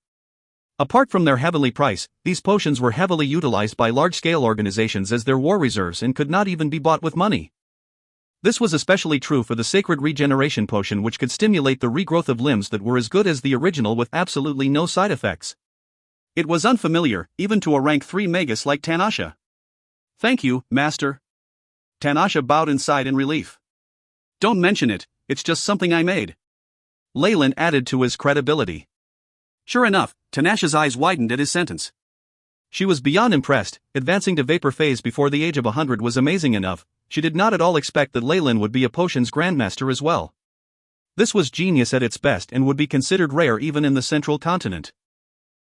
Apart from their heavenly price, these potions were heavily utilized by large-scale organizations as their war reserves and could not even be bought with money. This was especially true for the Sacred Regeneration Potion, which could stimulate the regrowth of limbs that were as good as the original with absolutely no side effects. It was unfamiliar, even to a rank 3 Magus like Tanasha. Thank you, Master. Tanasha bowed and sighed in relief. Don't mention it, it's just something I made. Leyland added to his credibility. Sure enough, Tanasha's eyes widened at his sentence. She was beyond impressed. Advancing to vapor phase before the age of 100 was amazing enough. She did not at all expect that Leyland would be a potions grandmaster as well. This was genius at its best and would be considered rare even in the central continent.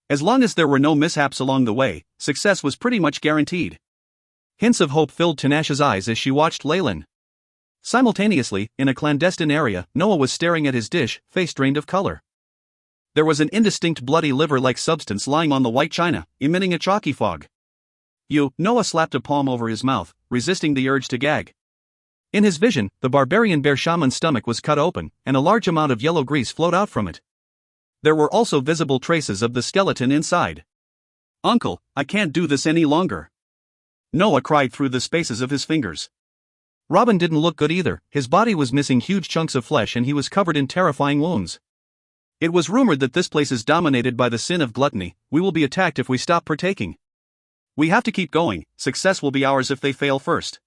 As long as there were no mishaps along the way, success was pretty much guaranteed. Hints of hope filled Tanasha's eyes as she watched Leyland. Simultaneously, in a clandestine area, Noah was staring at his dish, face drained of color. There was an indistinct bloody liver-like substance lying on the white china, emitting a chalky fog. Noah slapped a palm over his mouth, resisting the urge to gag. In his vision, the barbarian bear shaman's stomach was cut open, and a large amount of yellow grease flowed out from it. There were also visible traces of the skeleton inside. Uncle, I can't do this any longer. Noah cried through the spaces of his fingers. Robin didn't look good either. His body was missing huge chunks of flesh and he was covered in terrifying wounds. It was rumored that this place is dominated by the sin of gluttony. We will be attacked if we stop partaking. We have to keep going, success will be ours if they fail first.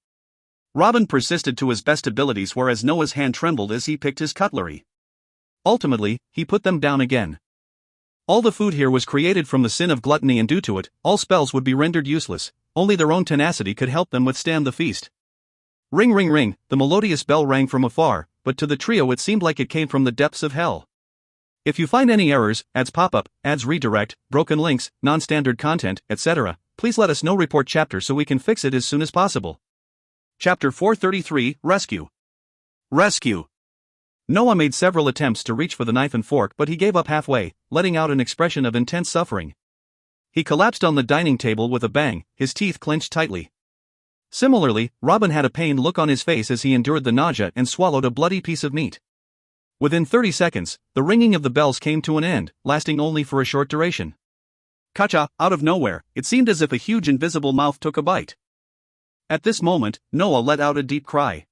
Robin persisted to his best abilities, whereas Noah's hand trembled as he picked his cutlery. Ultimately, he put them down again. All the food here was created from the sin of gluttony, and due to it, all spells would be rendered useless. Only their own tenacity could help them withstand the feast. Ring ring ring, the melodious bell rang from afar, but to the trio it seemed like it came from the depths of hell. If you find any errors, ads pop up, ads redirect, broken links, non-standard content, etc., please let us know. Report chapter so we can fix it as soon as possible. Chapter 433, Rescue. Rescue. Noah made several attempts to reach for the knife and fork, but he gave up halfway, letting out an expression of intense suffering. He collapsed on the dining table with a bang, his teeth clenched tightly. Similarly, Robin had a pained look on his face as he endured the nausea and swallowed a bloody piece of meat. Within 30 seconds, the ringing of the bells came to an end, lasting only for a short duration. Kacha, out of nowhere, it seemed as if a huge invisible mouth took a bite. At this moment, Noah let out a deep cry.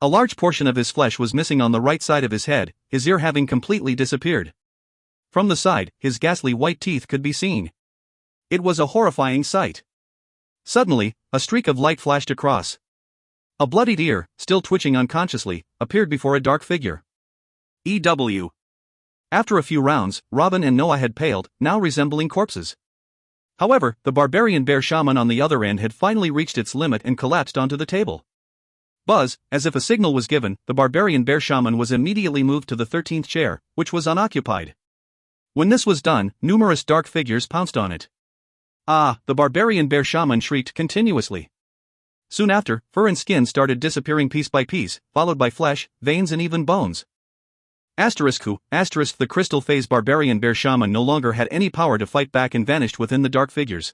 A large portion of his flesh was missing on the right side of his head, his ear having completely disappeared. From the side, his ghastly white teeth could be seen. It was a horrifying sight. Suddenly, a streak of light flashed across. A bloodied ear, still twitching unconsciously, appeared before a dark figure. E.W. After a few rounds, Robin and Noah had paled, now resembling corpses. However, the barbarian bear shaman on the other end had finally reached its limit and collapsed onto the table. Buzz, as if a signal was given, the barbarian bear shaman was immediately moved to the 13th chair, which was unoccupied. When this was done, numerous dark figures pounced on it. Ah, the barbarian bear shaman shrieked continuously. Soon after, fur and skin started disappearing piece by piece, followed by flesh, veins and even bones. The crystal phase barbarian bear shaman no longer had any power to fight back and vanished within the dark figures.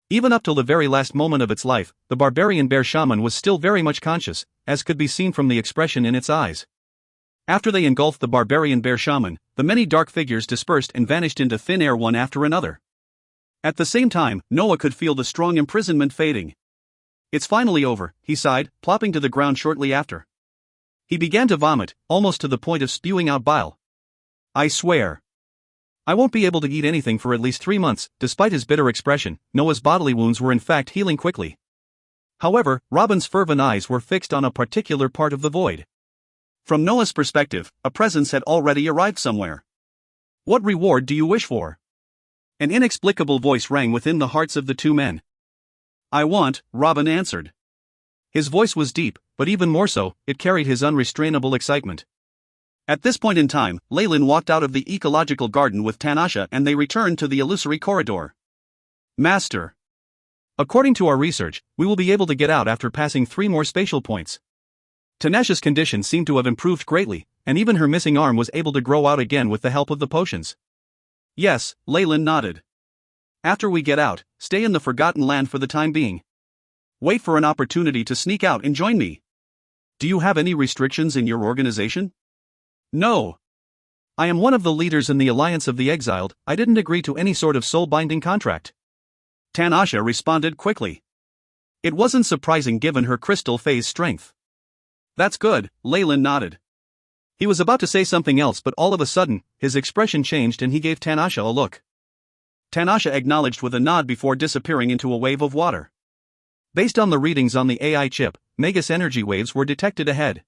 Even up till the very last moment of its life, the barbarian bear shaman was still very much conscious, as could be seen from the expression in its eyes. After they engulfed the barbarian bear shaman, the many dark figures dispersed and vanished into thin air one after another. At the same time, Noah could feel the strong imprisonment fading. It's finally over, he sighed, plopping to the ground shortly after. He began to vomit, almost to the point of spewing out bile. I swear. I won't be able to eat anything for at least 3 months. Despite his bitter expression, Noah's bodily wounds were in fact healing quickly. However, Robin's fervent eyes were fixed on a particular part of the void. From Noah's perspective, a presence had already arrived somewhere. What reward do you wish for? An inexplicable voice rang within the hearts of the two men. I want, Robin answered. His voice was deep, but even more so, it carried his unrestrainable excitement. At this point in time, Leyland walked out of the ecological garden with Tanasha and they returned to the illusory corridor. Master. According to our research, we will be able to get out after passing 3 more spatial points. Tanasha's condition seemed to have improved greatly, and even her missing arm was able to grow out again with the help of the potions. Yes, Leyland nodded. After we get out, stay in the Forgotten Land for the time being. Wait for an opportunity to sneak out and join me. Do you have any restrictions in your organization? No. I am one of the leaders in the Alliance of the Exiled. I didn't agree to any sort of soul-binding contract. Tanasha responded quickly. It wasn't surprising given her crystal phase strength. That's good, Leyland nodded. He was about to say something else, but all of a sudden, his expression changed and he gave Tanasha a look. Tanasha acknowledged with a nod before disappearing into a wave of water. Based on the readings on the AI chip, Magus energy waves were detected ahead.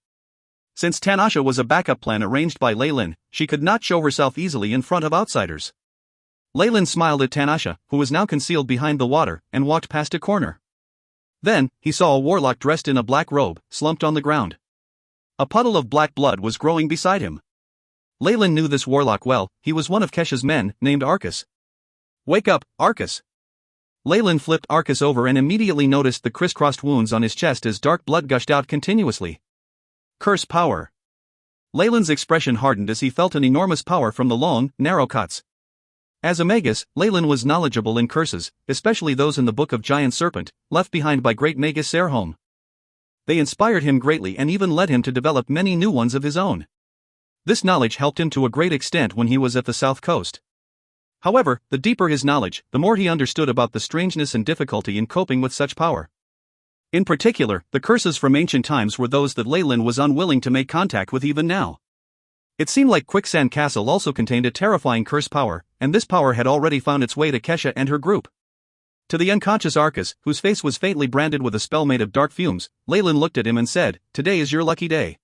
Since Tanasha was a backup plan arranged by Leyland, she could not show herself easily in front of outsiders. Leyland smiled at Tanasha, who was now concealed behind the water, and walked past a corner. Then, he saw a warlock dressed in a black robe, slumped on the ground. A puddle of black blood was growing beside him. Leyland knew this warlock well. He was one of Kesha's men, named Arcus. Wake up, Arcus. Leyland flipped Arcus over and immediately noticed the crisscrossed wounds on his chest as dark blood gushed out continuously. Curse power. Leyland's expression hardened as he felt an enormous power from the long, narrow cuts. As a magus, Leyland was knowledgeable in curses, especially those in the Book of Giant Serpent, left behind by great magus Serholm. They inspired him greatly and even led him to develop many new ones of his own. This knowledge helped him to a great extent when he was at the South Coast. However, the deeper his knowledge, the more he understood about the strangeness and difficulty in coping with such power. In particular, the curses from ancient times were those that Leyland was unwilling to make contact with even now. It seemed like Quicksand Castle also contained a terrifying curse power, and this power had already found its way to Kesha and her group. To the unconscious Arcus, whose face was faintly branded with a spell made of dark fumes, Leyland looked at him and said, "Today is your lucky day."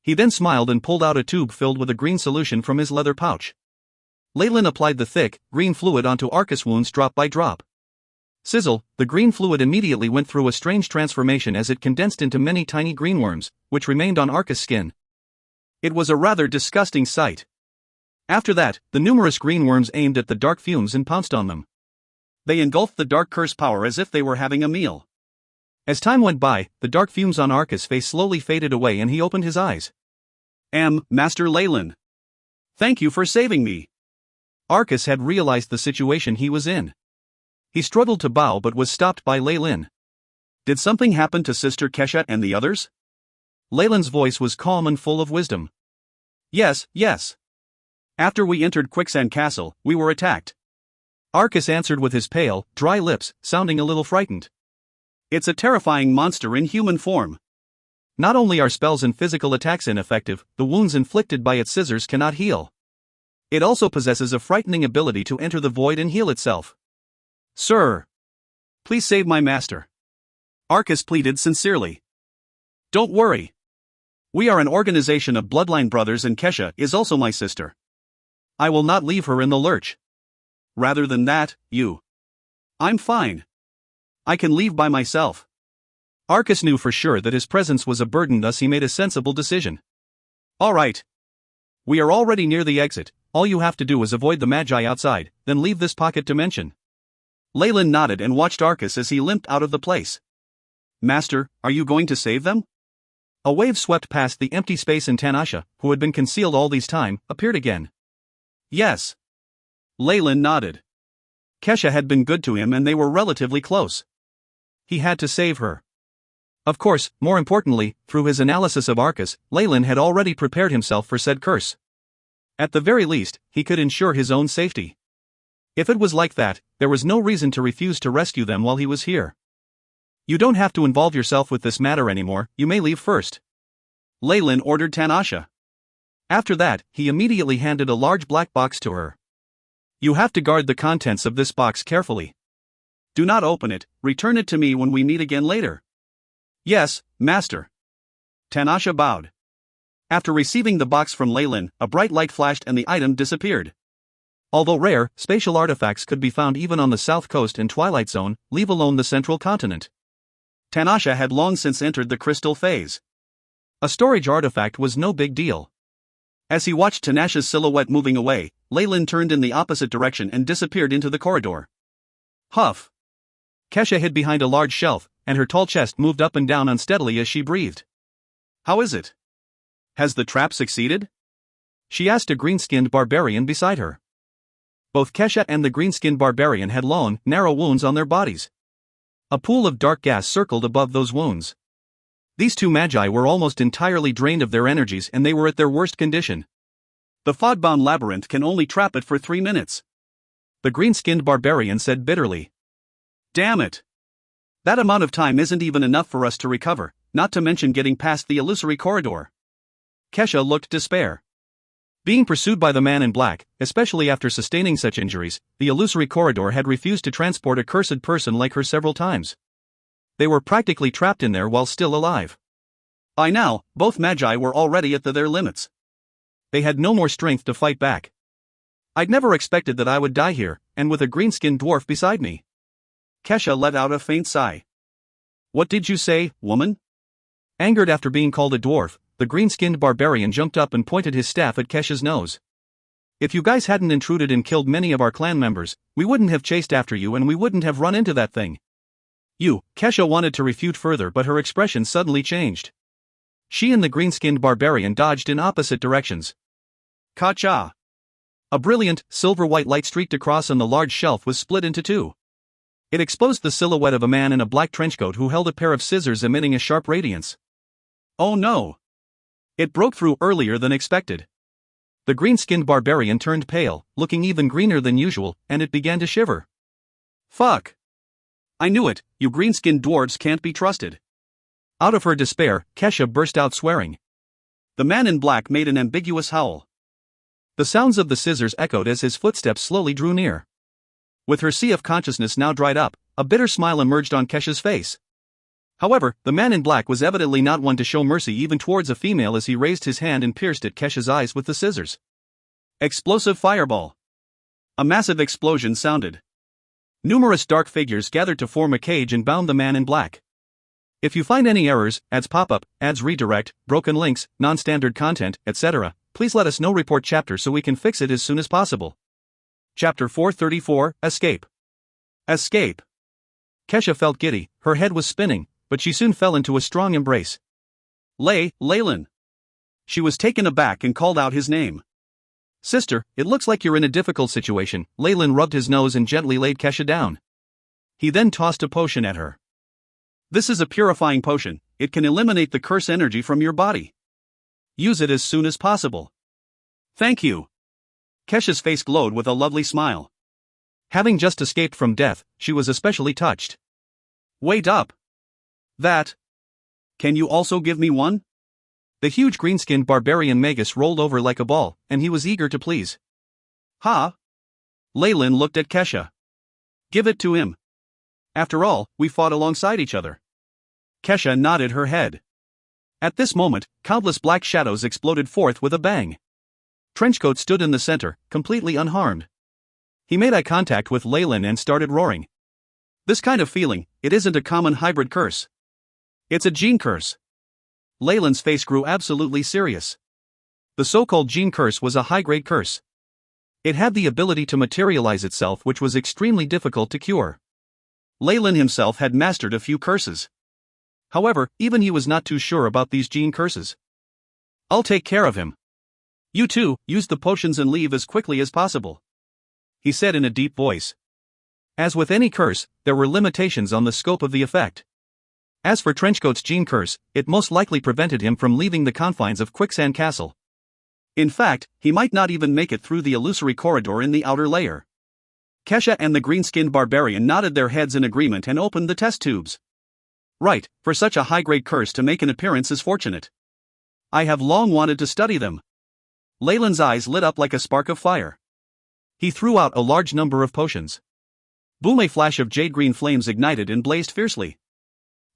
He then smiled and pulled out a tube filled with a green solution from his leather pouch. Leyland applied the thick, green fluid onto Arcus' wounds drop by drop. Sizzle, the green fluid immediately went through a strange transformation as it condensed into many tiny green worms, which remained on Arcus' skin. It was a rather disgusting sight. After that, the numerous green worms aimed at the dark fumes and pounced on them. They engulfed the dark curse power as if they were having a meal. As time went by, the dark fumes on Arcus' face slowly faded away and he opened his eyes. Master Leyland. Thank you for saving me." Arcus had realized the situation he was in. He struggled to bow but was stopped by Leyland. "Did something happen to Sister Kesha and the others?" Leyland's voice was calm and full of wisdom. Yes. After we entered Quicksand Castle, we were attacked." Arcus answered with his pale, dry lips, sounding a little frightened. "It's a terrifying monster in human form. Not only are spells and physical attacks ineffective, the wounds inflicted by its scissors cannot heal. It also possesses a frightening ability to enter the void and heal itself. Sir, please save my master." Arcus pleaded sincerely. "Don't worry. We are an organization of bloodline brothers and Kesha is also my sister. I will not leave her in the lurch. Rather than that, I'm fine. I can leave by myself." Arcus knew for sure that his presence was a burden, thus he made a sensible decision. "All right. We are already near the exit. All you have to do is avoid the Magi outside, then leave this pocket dimension." Leyland nodded and watched Arcus as he limped out of the place. "Master, are you going to save them?" A wave swept past the empty space and Tanasha, who had been concealed all this time, appeared again. "Yes." Leyland nodded. Kesha had been good to him and they were relatively close. He had to save her. Of course, more importantly, through his analysis of Arcus, Leyland had already prepared himself for said curse. At the very least, he could ensure his own safety. If it was like that, there was no reason to refuse to rescue them while he was here. "You don't have to involve yourself with this matter anymore, you may leave first," Leyland ordered Tanasha. After that, he immediately handed a large black box to her. "You have to guard the contents of this box carefully. Do not open it, return it to me when we meet again later." "Yes, master." Tanasha bowed. After receiving the box from Leyland, a bright light flashed and the item disappeared. Although rare, spatial artifacts could be found even on the south coast and Twilight Zone, leave alone the central continent. Tanasha had long since entered the crystal phase. A storage artifact was no big deal. As he watched Tanasha's silhouette moving away, Leyland turned in the opposite direction and disappeared into the corridor. Huff. Kesha hid behind a large shelf, and her tall chest moved up and down unsteadily as she breathed. "How is it? Has the trap succeeded?" she asked a green-skinned barbarian beside her. Both Kesha and the green-skinned barbarian had long, narrow wounds on their bodies. A pool of dark gas circled above those wounds. These two magi were almost entirely drained of their energies and they were at their worst condition. "The fog-bound labyrinth can only trap it for 3 minutes," the green-skinned barbarian said bitterly. "Damn it. That amount of time isn't even enough for us to recover, not to mention getting past the illusory corridor." Kesha looked despair. Being pursued by the man in black, especially after sustaining such injuries, the illusory corridor had refused to transport a cursed person like her several times. They were practically trapped in there while still alive. By now, both magi were already at their limits. They had no more strength to fight back. "I'd never expected that I would die here, and with a green-skinned dwarf beside me." Kesha let out a faint sigh. "What did you say, woman?" Angered after being called a dwarf, the green-skinned barbarian jumped up and pointed his staff at Kesha's nose. "If you guys hadn't intruded and killed many of our clan members, we wouldn't have chased after you and we wouldn't have run into that thing." Kesha wanted to refute further but her expression suddenly changed. She and the green-skinned barbarian dodged in opposite directions. Ka-cha! A brilliant, silver-white light streaked across and the large shelf was split into two. It exposed the silhouette of a man in a black trenchcoat who held a pair of scissors emitting a sharp radiance. "Oh no! It broke through earlier than expected." The green-skinned barbarian turned pale, looking even greener than usual, and it began to shiver. "Fuck! I knew it, you green-skinned dwarves can't be trusted." Out of her despair, Kesha burst out swearing. The man in black made an ambiguous howl. The sounds of the scissors echoed as his footsteps slowly drew near. With her sea of consciousness now dried up, A bitter smile emerged on Kesha's face. However, the man in black was evidently not one to show mercy even towards a female as he raised his hand and pierced at Kesha's eyes with the scissors. Explosive fireball. A massive explosion sounded. Numerous dark figures gathered to form a cage and bound the man in black. If you find any errors, ads pop up, ads redirect, broken links, non-standard content, etc., please let us know. Report chapter so we can fix it as soon as possible. Chapter 434, Escape. Escape. Kesha felt giddy, her head was spinning, but she soon fell into a strong embrace. Leyland. She was taken aback and called out his name. Sister, it looks like you're in a difficult situation. Leyland rubbed his nose and gently laid Kesha down. He then tossed a potion at her. This is a purifying potion. It can eliminate the curse energy from your body. Use it as soon as possible. Thank you. Kesha's face glowed with a lovely smile. Having just escaped from death, she was especially touched. Wait up. That. Can you also give me one? The huge green-skinned barbarian Magus rolled over like a ball, and he was eager to please. Ha! Leyland looked at Kesha. Give it to him. After all, we fought alongside each other. Kesha nodded her head. At this moment, countless black shadows exploded forth with a bang. Trenchcoat stood in the center, completely unharmed. He made eye contact with Leyland and started roaring. This kind of feeling, it isn't a common hybrid curse. It's a gene curse. Leyland's face grew absolutely serious. The so-called gene curse was a high-grade curse. It had the ability to materialize itself, which was extremely difficult to cure. Leyland himself had mastered a few curses. However, even he was not too sure about these gene curses. I'll take care of him. You two, use the potions and leave as quickly as possible, he said in a deep voice. As with any curse, there were limitations on the scope of the effect. As for Trenchcoat's gene curse, it most likely prevented him from leaving the confines of Quicksand Castle. In fact, he might not even make it through the illusory corridor in the outer layer. Kesha and the green-skinned barbarian nodded their heads in agreement and opened the test tubes. Right, for such a high-grade curse to make an appearance is fortunate. I have long wanted to study them. Leyland's eyes lit up like a spark of fire. He threw out a large number of potions. Boom! A flash of jade-green flames ignited and blazed fiercely.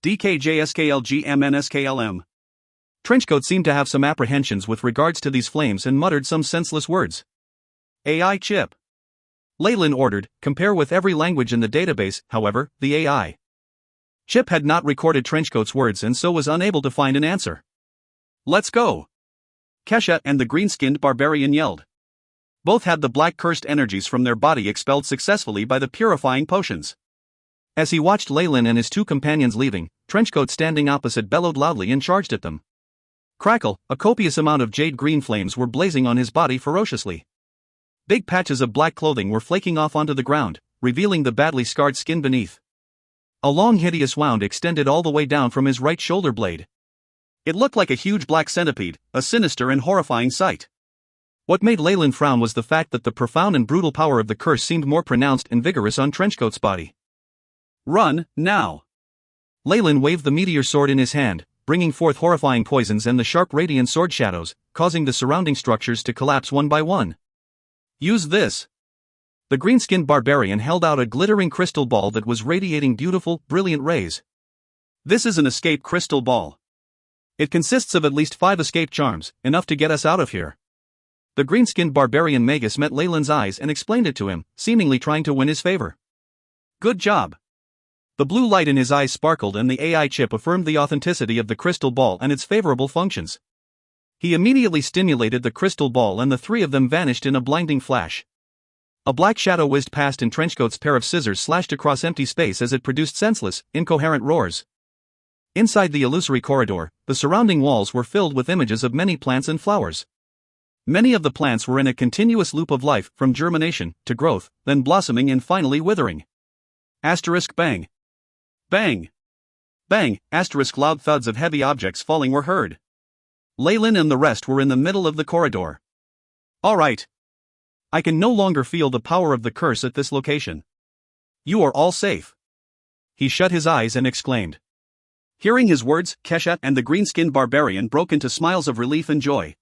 DKJSKLGMNSKLM. Trenchcoat seemed to have some apprehensions with regards to these flames and muttered some senseless words. AI chip. Leyland ordered, compare with every language in the database. However, the AI chip had not recorded Trenchcoat's words and so was unable to find an answer. Let's go. Kesha and the green-skinned barbarian yelled. Both had the black cursed energies from their body expelled successfully by the purifying potions. As he watched Leyland and his two companions leaving, Trenchcoat standing opposite bellowed loudly and charged at them. Crackle, a copious amount of jade-green flames were blazing on his body ferociously. Big patches of black clothing were flaking off onto the ground, revealing the badly scarred skin beneath. A long hideous wound extended all the way down from his right shoulder blade. It looked like a huge black centipede, a sinister and horrifying sight. What made Leyland frown was the fact that the profound and brutal power of the curse seemed more pronounced and vigorous on Trenchcoat's body. Run, now! Leyland waved the meteor sword in his hand, bringing forth horrifying poisons and the sharp radiant sword shadows, causing the surrounding structures to collapse one by one. Use this! The green-skinned barbarian held out a glittering crystal ball that was radiating beautiful, brilliant rays. This is an escape crystal ball. It consists of at least 5 escape charms, enough to get us out of here. The green-skinned barbarian Magus met Leyland's eyes and explained it to him, seemingly trying to win his favor. Good job. The blue light in his eyes sparkled and the AI chip affirmed the authenticity of the crystal ball and its favorable functions. He immediately stimulated the crystal ball and the three of them vanished in a blinding flash. A black shadow whizzed past and Trenchcoat's pair of scissors slashed across empty space as it produced senseless, incoherent roars. Inside the illusory corridor, the surrounding walls were filled with images of many plants and flowers. Many of the plants were in a continuous loop of life, from germination to growth, then blossoming and finally withering. Asterisk bang. Bang. Bang, asterisk loud thuds of heavy objects falling were heard. Leyland and the rest were in the middle of the corridor. All right. I can no longer feel the power of the curse at this location. You are all safe. He shut his eyes and exclaimed. Hearing his words, Kesha and the green-skinned barbarian broke into smiles of relief and joy.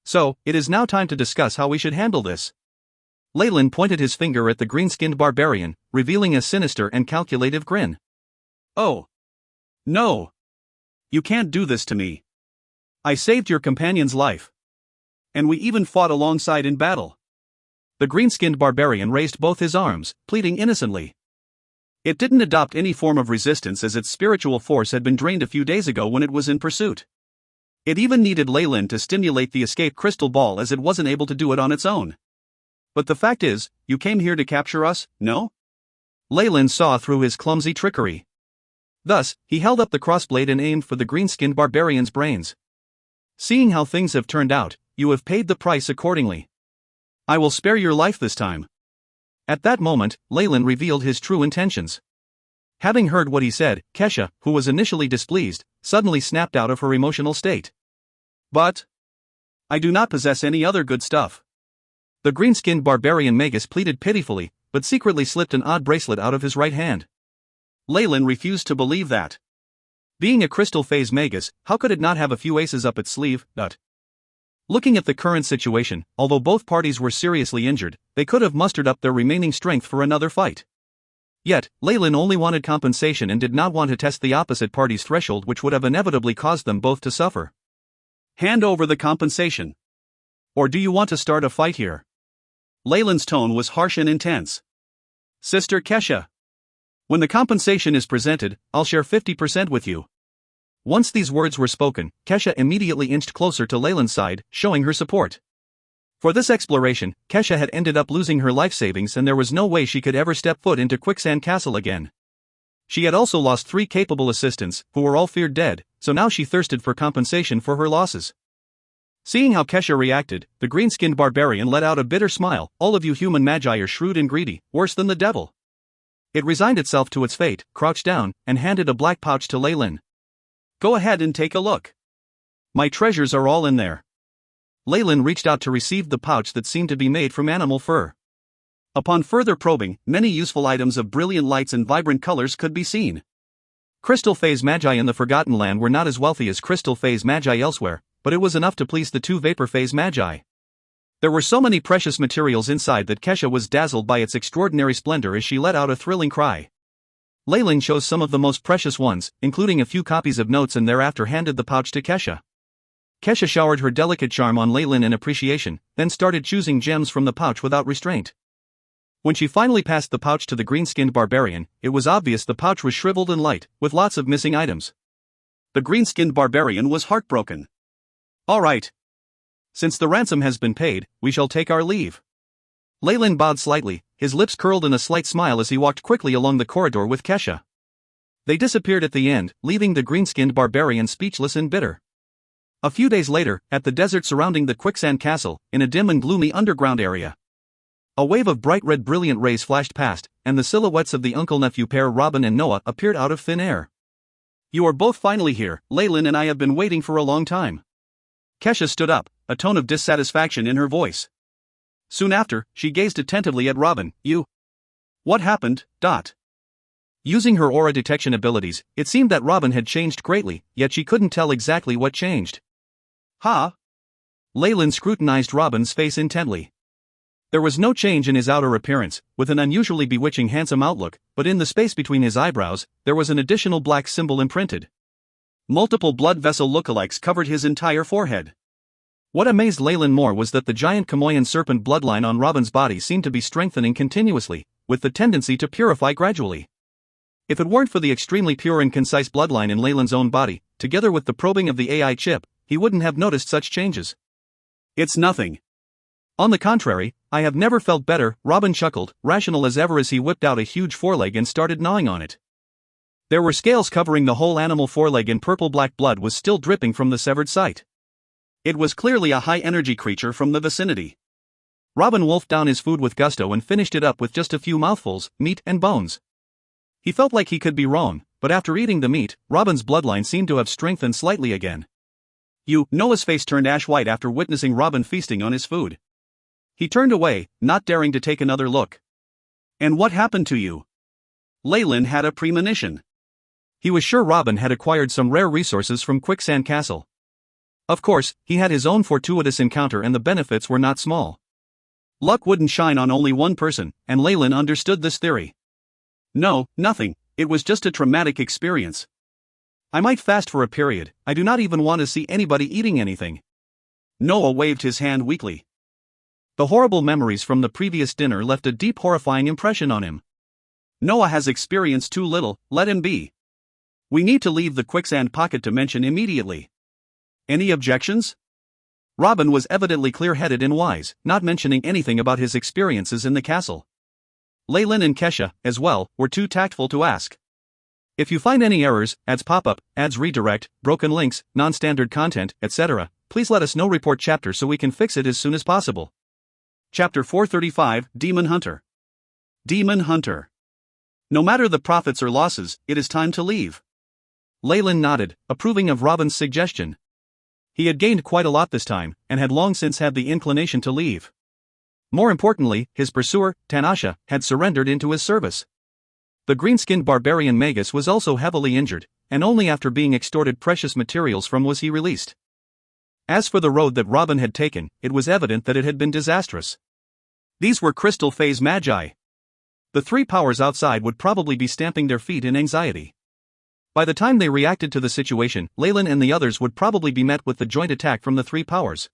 So, it is now time to discuss how we should handle this. Leyland pointed his finger at the green-skinned barbarian, revealing a sinister and calculative grin. Oh. No. You can't do this to me. I saved your companion's life. And we even fought alongside in battle. The green-skinned barbarian raised both his arms, pleading innocently. It didn't adopt any form of resistance as its spiritual force had been drained a few days ago when it was in pursuit. It even needed Leyland to stimulate the escape crystal ball as it wasn't able to do it on its own. But the fact is, you came here to capture us, no? Leyland saw through his clumsy trickery. Thus, he held up the crossblade and aimed for the green-skinned barbarian's brains. Seeing how things have turned out, you have paid the price accordingly. I will spare your life this time. At that moment, Leyland revealed his true intentions. Having heard what he said, Kesha, who was initially displeased, suddenly snapped out of her emotional state. But I do not possess any other good stuff. The green-skinned barbarian Magus pleaded pitifully, but secretly slipped an odd bracelet out of his right hand. Leyland refused to believe that. Being a crystal phase Magus, how could it not have a few aces up its sleeve? Looking at the current situation, although both parties were seriously injured, they could have mustered up their remaining strength for another fight. Yet, Leyland only wanted compensation and did not want to test the opposite party's threshold, which would have inevitably caused them both to suffer. Hand over the compensation. Or do you want to start a fight here? Leyland's tone was harsh and intense. Sister Kesha. When the compensation is presented, I'll share 50% with you. Once these words were spoken, Kesha immediately inched closer to Leyland's side, showing her support. For this exploration, Kesha had ended up losing her life savings and there was no way she could ever step foot into Quicksand Castle again. She had also lost 3 capable assistants, who were all feared dead, so now she thirsted for compensation for her losses. Seeing how Kesha reacted, the green-skinned barbarian let out a bitter smile. All of you human magi are shrewd and greedy, worse than the devil. It resigned itself to its fate, crouched down, and handed a black pouch to Leyland. Go ahead and take a look. My treasures are all in there. Leyland reached out to receive the pouch that seemed to be made from animal fur. Upon further probing, many useful items of brilliant lights and vibrant colors could be seen. Crystal phase magi in the Forgotten Land were not as wealthy as crystal phase magi elsewhere, but it was enough to please the 2 vapor phase magi. There were so many precious materials inside that Kesha was dazzled by its extraordinary splendor as she let out a thrilling cry. Leyland chose some of the most precious ones, including a few copies of notes, and thereafter handed the pouch to Kesha. Kesha showered her delicate charm on Leyland in appreciation, then started choosing gems from the pouch without restraint. When she finally passed the pouch to the green-skinned barbarian, it was obvious the pouch was shriveled and light, with lots of missing items. The green-skinned barbarian was heartbroken. All right. Since the ransom has been paid, we shall take our leave. Leyland bowed slightly, his lips curled in a slight smile as he walked quickly along the corridor with Kesha. They disappeared at the end, leaving the green-skinned barbarian speechless and bitter. A few days later, at the desert surrounding the Quicksand Castle, in a dim and gloomy underground area, a wave of bright red brilliant rays flashed past, and the silhouettes of the uncle-nephew pair Robin and Noah appeared out of thin air. You are both finally here. Leyland and I have been waiting for a long time. Kesha stood up, a tone of dissatisfaction in her voice. Soon after, she gazed attentively at Robin. You? What happened? Using her aura detection abilities, it seemed that Robin had changed greatly, yet she couldn't tell exactly what changed. Huh? Leyland scrutinized Robin's face intently. There was no change in his outer appearance, with an unusually bewitching handsome outlook, but in the space between his eyebrows, there was an additional black symbol imprinted. Multiple blood vessel lookalikes covered his entire forehead. What amazed Leyland more was that the giant Kamoyan serpent bloodline on Robin's body seemed to be strengthening continuously, with the tendency to purify gradually. If it weren't for the extremely pure and concise bloodline in Leyland's own body, together with the probing of the AI chip, he wouldn't have noticed such changes. It's nothing. On the contrary, I have never felt better, Robin chuckled, rational as ever as he whipped out a huge foreleg and started gnawing on it. There were scales covering the whole animal foreleg and purple-black blood was still dripping from the severed site. It was clearly a high-energy creature from the vicinity. Robin wolfed down his food with gusto and finished it up with just a few mouthfuls, meat and bones. He felt like he could be wrong, but after eating the meat, Robin's bloodline seemed to have strengthened slightly again. Noah's face turned ash-white after witnessing Robin feasting on his food. He turned away, not daring to take another look. And what happened to you? Leyland had a premonition. He was sure Robin had acquired some rare resources from Quicksand Castle. Of course, he had his own fortuitous encounter and the benefits were not small. Luck wouldn't shine on only one person, and Leyland understood this theory. No, nothing, it was just a traumatic experience. I might fast for a period, I do not even want to see anybody eating anything. Noah waved his hand weakly. The horrible memories from the previous dinner left a deep horrifying impression on him. Noah has experienced too little, let him be. We need to leave the quicksand pocket dimension immediately. Any objections? Robin was evidently clear-headed and wise, not mentioning anything about his experiences in the castle. Leyland and Kesha, as well, were too tactful to ask. If you find any errors, ads pop up, ads redirect, broken links, non-standard content, etc., please let us know. Report chapter so we can fix it as soon as possible. Chapter 435, Demon Hunter. Demon Hunter. No matter the profits or losses, it is time to leave. Leyland nodded, approving of Robin's suggestion. He had gained quite a lot this time, and had long since had the inclination to leave. More importantly, his pursuer, Tanasha, had surrendered into his service. The green-skinned barbarian Magus was also heavily injured, and only after being extorted precious materials from was he released. As for the road that Robin had taken, it was evident that it had been disastrous. These were crystal phase magi. The three powers outside would probably be stamping their feet in anxiety. By the time they reacted to the situation, Leyland and the others would probably be met with the joint attack from the three powers.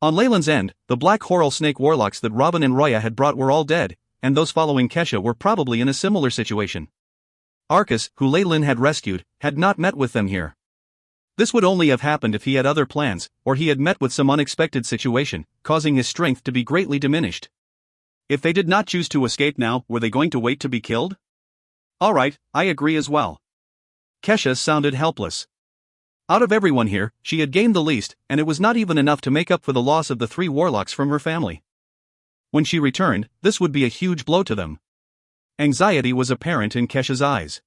On Leyland's end, the black Horal Snake warlocks that Robin and Roya had brought were all dead, and those following Kesha were probably in a similar situation. Arcus, who Leyland had rescued, had not met with them here. This would only have happened if he had other plans, or he had met with some unexpected situation, causing his strength to be greatly diminished. If they did not choose to escape now, were they going to wait to be killed? Alright, I agree as well. Kesha sounded helpless. Out of everyone here, she had gained the least, and it was not even enough to make up for the loss of the three warlocks from her family. When she returned, this would be a huge blow to them. Anxiety was apparent in Kesha's eyes.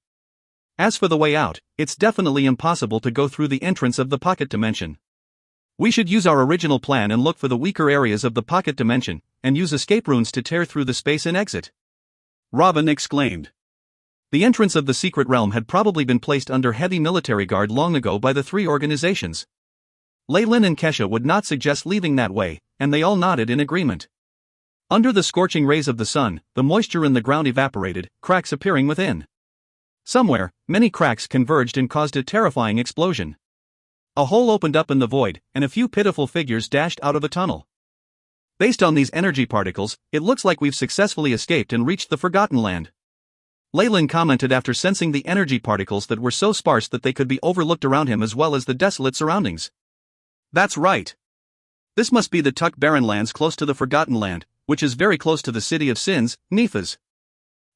As for the way out, it's definitely impossible to go through the entrance of the pocket dimension. We should use our original plan and look for the weaker areas of the pocket dimension, and use escape runes to tear through the space and exit. Robin exclaimed. The entrance of the secret realm had probably been placed under heavy military guard long ago by the three organizations. Leyland and Kesha would not suggest leaving that way, and they all nodded in agreement. Under the scorching rays of the sun, the moisture in the ground evaporated, cracks appearing within. Somewhere, many cracks converged and caused a terrifying explosion. A hole opened up in the void, and a few pitiful figures dashed out of a tunnel. Based on these energy particles, it looks like we've successfully escaped and reached the Forgotten Land. Leyland commented after sensing the energy particles that were so sparse that they could be overlooked around him as well as the desolate surroundings. That's right. This must be the Tuck Barren lands close to the Forgotten Land, which is very close to the city of Sins, Nephas.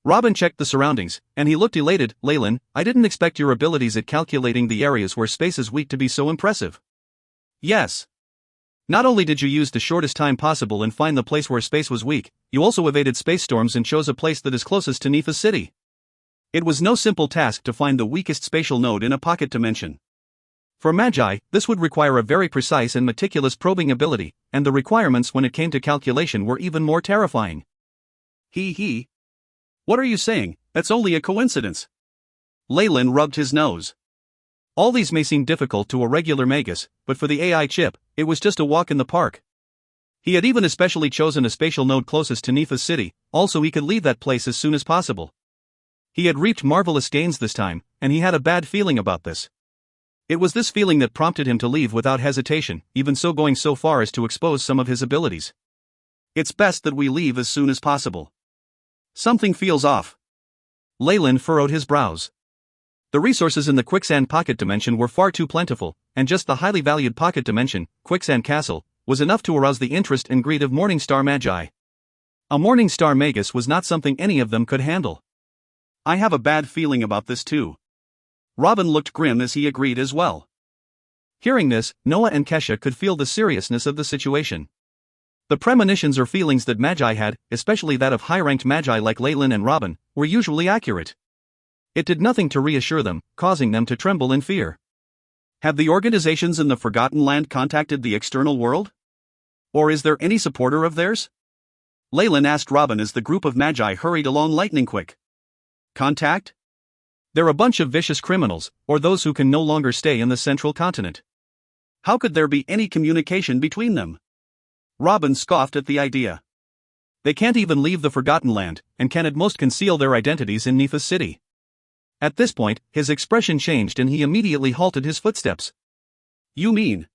Robin checked the surroundings, and he looked elated. Leyland, I didn't expect your abilities at calculating the areas where space is weak to be so impressive. Yes. Not only did you use the shortest time possible and find the place where space was weak, you also evaded space storms and chose a place that is closest to Nephas City. It was no simple task to find the weakest spatial node in a pocket dimension. For Magi, this would require a very precise and meticulous probing ability, and the requirements when it came to calculation were even more terrifying. He. What are you saying? That's only a coincidence. Leyland rubbed his nose. All these may seem difficult to a regular Magus, but for the AI chip, it was just a walk in the park. He had even especially chosen a spatial node closest to Nephas City, also he could leave that place as soon as possible. He had reaped marvelous gains this time, and he had a bad feeling about this. It was this feeling that prompted him to leave without hesitation, even so going so far as to expose some of his abilities. It's best that we leave as soon as possible. Something feels off. Leyland furrowed his brows. The resources in the quicksand pocket dimension were far too plentiful, and just the highly valued pocket dimension, Quicksand Castle, was enough to arouse the interest and greed of Morningstar Magi. A Morningstar Magus was not something any of them could handle. I have a bad feeling about this too. Robin looked grim as he agreed as well. Hearing this, Noah and Kesha could feel the seriousness of the situation. The premonitions or feelings that Magi had, especially that of high-ranked Magi like Leyland and Robin, were usually accurate. It did nothing to reassure them, causing them to tremble in fear. Have the organizations in the Forgotten Land contacted the external world? Or is there any supporter of theirs? Leyland asked Robin as the group of Magi hurried along lightning quick. Contact? They're a bunch of vicious criminals, or those who can no longer stay in the central continent. How could there be any communication between them? Robin scoffed at the idea. They can't even leave the Forgotten Land, and can at most conceal their identities in Nepha's city. At this point, his expression changed and he immediately halted his footsteps. You mean?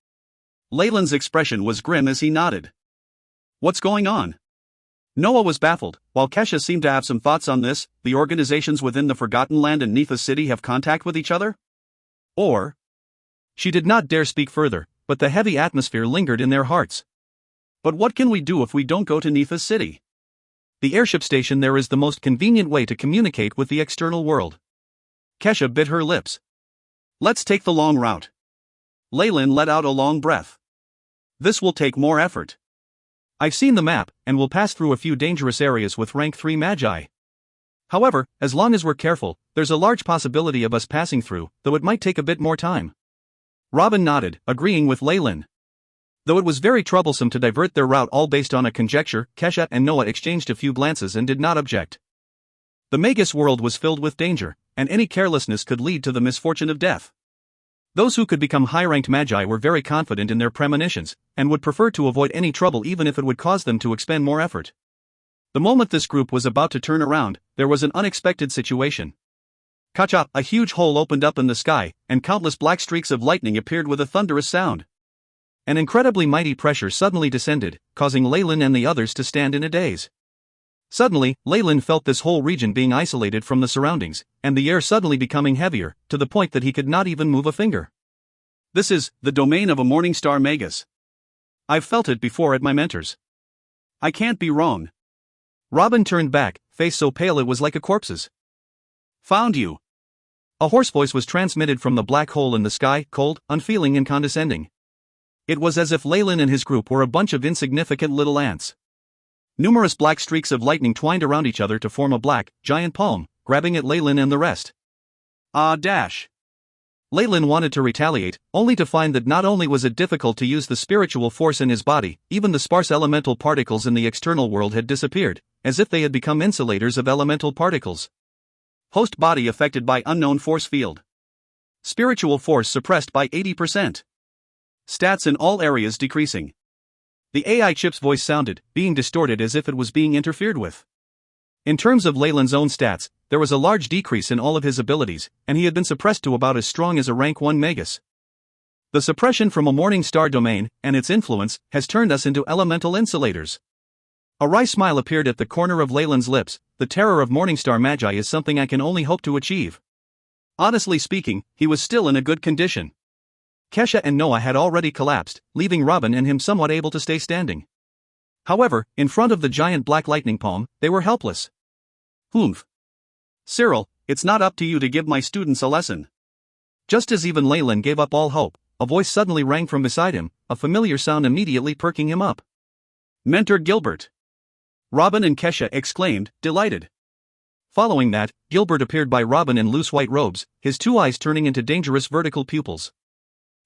Leyland's expression was grim as he nodded. What's going on? Noah was baffled, while Kesha seemed to have some thoughts on this. The organizations within the Forgotten Land and Nepha's city have contact with each other? Or? She did not dare speak further, but the heavy atmosphere lingered in their hearts. But what can we do if we don't go to Nepha's city? The airship station there is the most convenient way to communicate with the external world. Kesha bit her lips. Let's take the long route. Leyland let out a long breath. This will take more effort. I've seen the map, and we'll pass through a few dangerous areas with rank 3 magi. However, as long as we're careful, there's a large possibility of us passing through, though it might take a bit more time. Robin nodded, agreeing with Leyland. Though it was very troublesome to divert their route all based on a conjecture, Kesha and Noah exchanged a few glances and did not object. The Magus world was filled with danger, and any carelessness could lead to the misfortune of death. Those who could become high-ranked magi were very confident in their premonitions, and would prefer to avoid any trouble even if it would cause them to expend more effort. The moment this group was about to turn around, there was an unexpected situation. Kacha, a huge hole opened up in the sky, and countless black streaks of lightning appeared with a thunderous sound. An incredibly mighty pressure suddenly descended, causing Leyland and the others to stand in a daze. Suddenly, Leyland felt this whole region being isolated from the surroundings, and the air suddenly becoming heavier, to the point that he could not even move a finger. This is the domain of a Morningstar Magus. I've felt it before at my mentor's. I can't be wrong. Robin turned back, face so pale it was like a corpse's. Found you. A hoarse voice was transmitted from the black hole in the sky, cold, unfeeling and condescending. It was as if Leyland and his group were a bunch of insignificant little ants. Numerous black streaks of lightning twined around each other to form a black, giant palm, grabbing at Leyland and the rest. Dash. Leyland wanted to retaliate, only to find that not only was it difficult to use the spiritual force in his body, even the sparse elemental particles in the external world had disappeared, as if they had become insulators of elemental particles. Host body affected by unknown force field. Spiritual force suppressed by 80%. Stats in all areas decreasing. The AI chip's voice sounded, being distorted as if it was being interfered with. In terms of Leyland's own stats, there was a large decrease in all of his abilities, and he had been suppressed to about as strong as a rank 1 Magus. The suppression from a Morningstar domain, and its influence, has turned us into elemental insulators. A wry smile appeared at the corner of Leyland's lips. The terror of Morningstar Magi is something I can only hope to achieve. Honestly speaking, he was still in a good condition. Kesha and Noah had already collapsed, leaving Robin and him somewhat able to stay standing. However, in front of the giant black lightning palm, they were helpless. Humph. Cyril, it's not up to you to give my students a lesson. Just as even Leyland gave up all hope, a voice suddenly rang from beside him, a familiar sound immediately perking him up. Mentor Gilbert. Robin and Kesha exclaimed, delighted. Following that, Gilbert appeared by Robin in loose white robes, his two eyes turning into dangerous vertical pupils.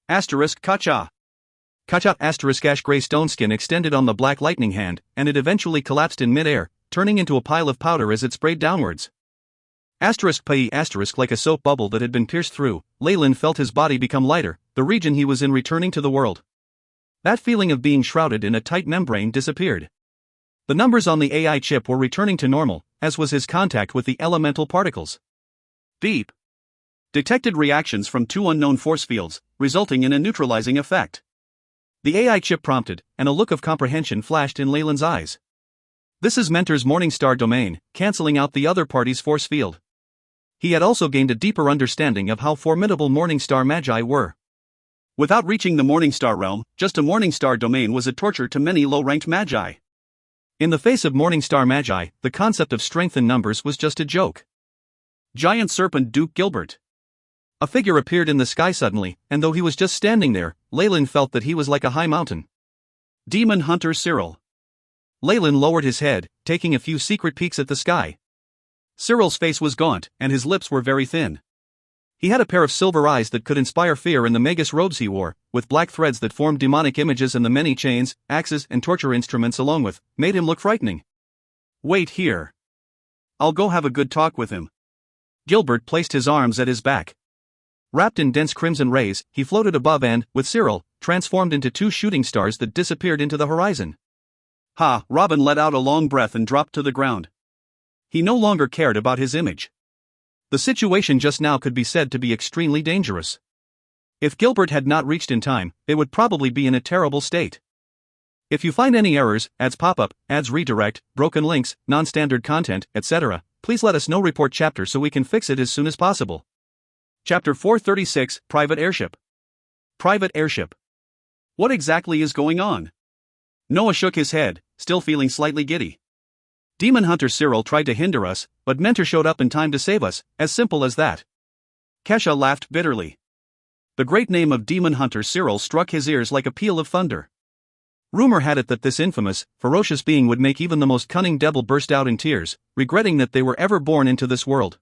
Kacha. Kacha ash gray stone skin extended on the black lightning hand, and it eventually collapsed in mid-air, turning into a pile of powder as it sprayed downwards. Pai like a soap bubble that had been pierced through, Leyland felt his body become lighter, the region he was in returning to the world. That feeling of being shrouded in a tight membrane disappeared. The numbers on the AI chip were returning to normal, as was his contact with the elemental particles. Beep. Detected reactions from 2 unknown force fields, resulting in a neutralizing effect. The AI chip prompted, and a look of comprehension flashed in Leyland's eyes. This is Mentor's Morningstar domain, cancelling out the other party's force field. He had also gained a deeper understanding of how formidable Morningstar Magi were. Without reaching the Morningstar realm, just a Morningstar domain was a torture to many low-ranked Magi. In the face of Morningstar Magi, the concept of strength in numbers was just a joke. Giant Serpent Duke Gilbert. A figure appeared in the sky suddenly, and though he was just standing there, Leyland felt that he was like a high mountain. Demon Hunter Cyril. Leyland lowered his head, taking a few secret peeks at the sky. Cyril's face was gaunt, and his lips were very thin. He had a pair of silver eyes that could inspire fear in the Magus robes he wore, with black threads that formed demonic images, and the many chains, axes, and torture instruments along with, made him look frightening. Wait here. I'll go have a good talk with him. Gilbert placed his arms at his back. Wrapped in dense crimson rays, he floated above and, with Cyril, transformed into 2 shooting stars that disappeared into the horizon. Ha! Robin let out a long breath and dropped to the ground. He no longer cared about his image. The situation just now could be said to be extremely dangerous. If Gilbert had not reached in time, they would probably be in a terrible state. If you find any errors, ads pop up, ads redirect, broken links, non-standard content, etc., please let us know. Report chapter so we can fix it as soon as possible. Chapter 436, Private Airship. Private Airship. What exactly is going on? Noah shook his head, still feeling slightly giddy. Demon Hunter Cyril tried to hinder us, but Mentor showed up in time to save us, as simple as that. Kesha laughed bitterly. The great name of Demon Hunter Cyril struck his ears like a peal of thunder. Rumor had it that this infamous, ferocious being would make even the most cunning devil burst out in tears, regretting that they were ever born into this world.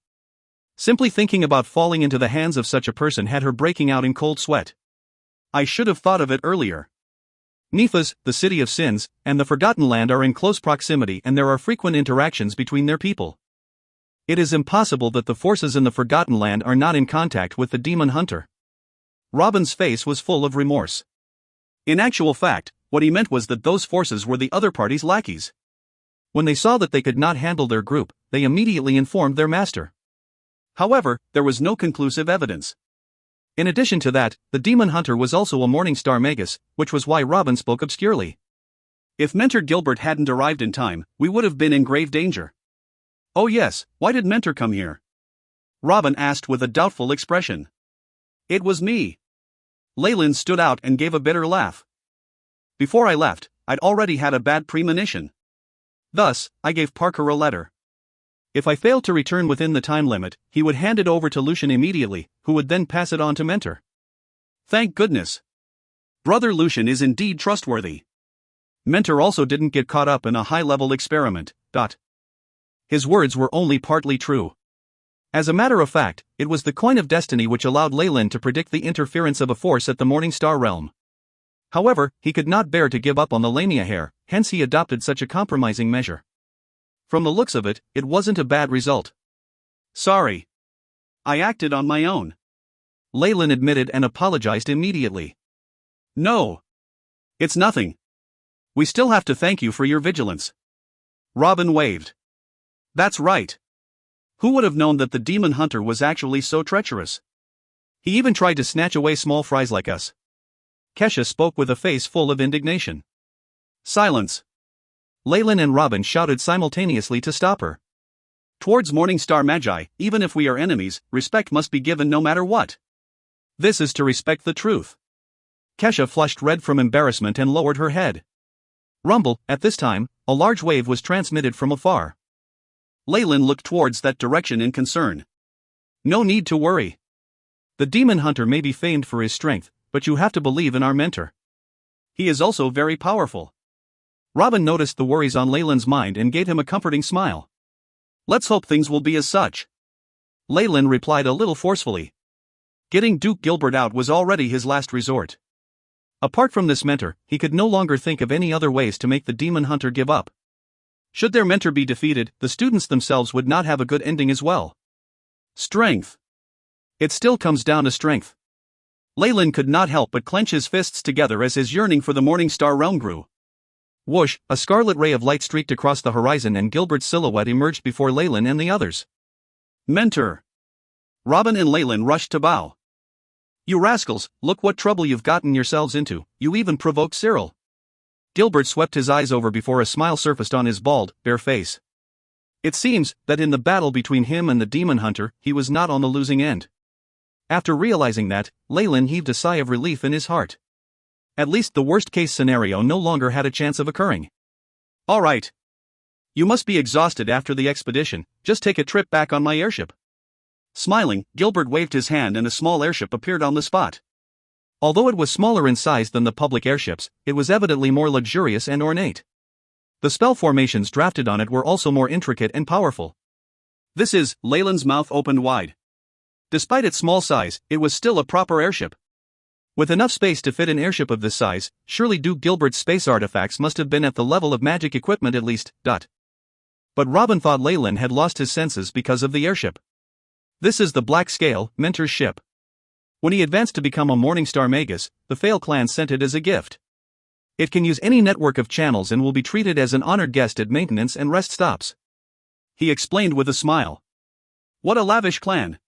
Simply thinking about falling into the hands of such a person had her breaking out in cold sweat. I should have thought of it earlier. Nephas, the city of sins, and the Forgotten Land are in close proximity and there are frequent interactions between their people. It is impossible that the forces in the Forgotten Land are not in contact with the Demon Hunter. Robin's face was full of remorse. In actual fact, what he meant was that those forces were the other party's lackeys. When they saw that they could not handle their group, they immediately informed their master. However, there was no conclusive evidence. In addition to that, the Demon Hunter was also a Morningstar Magus, which was why Robin spoke obscurely. If Mentor Gilbert hadn't arrived in time, we would have been in grave danger. Oh yes, why did Mentor come here? Robin asked with a doubtful expression. It was me. Leyland stood out and gave a bitter laugh. Before I left, I'd already had a bad premonition. Thus, I gave Parker a letter. If I failed to return within the time limit, he would hand it over to Lucian immediately, who would then pass it on to Mentor. Thank goodness. Brother Lucian is indeed trustworthy. Mentor also didn't get caught up in a high-level experiment. His words were only partly true. As a matter of fact, it was the coin of destiny which allowed Leyland to predict the interference of a force at the Morningstar realm. However, he could not bear to give up on the Lamia hair, hence he adopted such a compromising measure. From the looks of it, it wasn't a bad result. Sorry. I acted on my own. Leyland admitted and apologized immediately. No. It's nothing. We still have to thank you for your vigilance. Robin waved. That's right. Who would have known that the Demon Hunter was actually so treacherous? He even tried to snatch away small fries like us. Kesha spoke with a face full of indignation. Silence. Leyland and Robin shouted simultaneously to stop her. Towards Morningstar Magi, even if we are enemies, respect must be given no matter what. This is to respect the truth. Kesha flushed red from embarrassment and lowered her head. Rumble, at this time, a large wave was transmitted from afar. Leyland looked towards that direction in concern. No need to worry. The Demon Hunter may be famed for his strength, but you have to believe in our mentor. He is also very powerful. Robin noticed the worries on Leyland's mind and gave him a comforting smile. Let's hope things will be as such. Leyland replied a little forcefully. Getting Duke Gilbert out was already his last resort. Apart from this mentor, he could no longer think of any other ways to make the Demon Hunter give up. Should their mentor be defeated, the students themselves would not have a good ending as well. Strength. It still comes down to strength. Leyland could not help but clench his fists together as his yearning for the Morningstar realm grew. Whoosh, a scarlet ray of light streaked across the horizon and Gilbert's silhouette emerged before Leyland and the others. Mentor. Robin and Leyland rushed to bow. You rascals, look what trouble you've gotten yourselves into, you even provoked Cyril. Gilbert swept his eyes over before a smile surfaced on his bald, bare face. It seems that in the battle between him and the Demon Hunter, he was not on the losing end. After realizing that, Leyland heaved a sigh of relief in his heart. At least the worst-case scenario no longer had a chance of occurring. All right. You must be exhausted after the expedition, just take a trip back on my airship. Smiling, Gilbert waved his hand and a small airship appeared on the spot. Although it was smaller in size than the public airships, it was evidently more luxurious and ornate. The spell formations drafted on it were also more intricate and powerful. This is, Leyland's mouth opened wide. Despite its small size, it was still a proper airship. With enough space to fit an airship of this size, surely Duke Gilbert's space artifacts must have been at the level of magic equipment at least. But Robin thought Leyland had lost his senses because of the airship. This is the Black Scale, Mentor's ship. When he advanced to become a Morningstar Magus, the Fail clan sent it as a gift. It can use any network of channels and will be treated as an honored guest at maintenance and rest stops. He explained with a smile. What a lavish clan.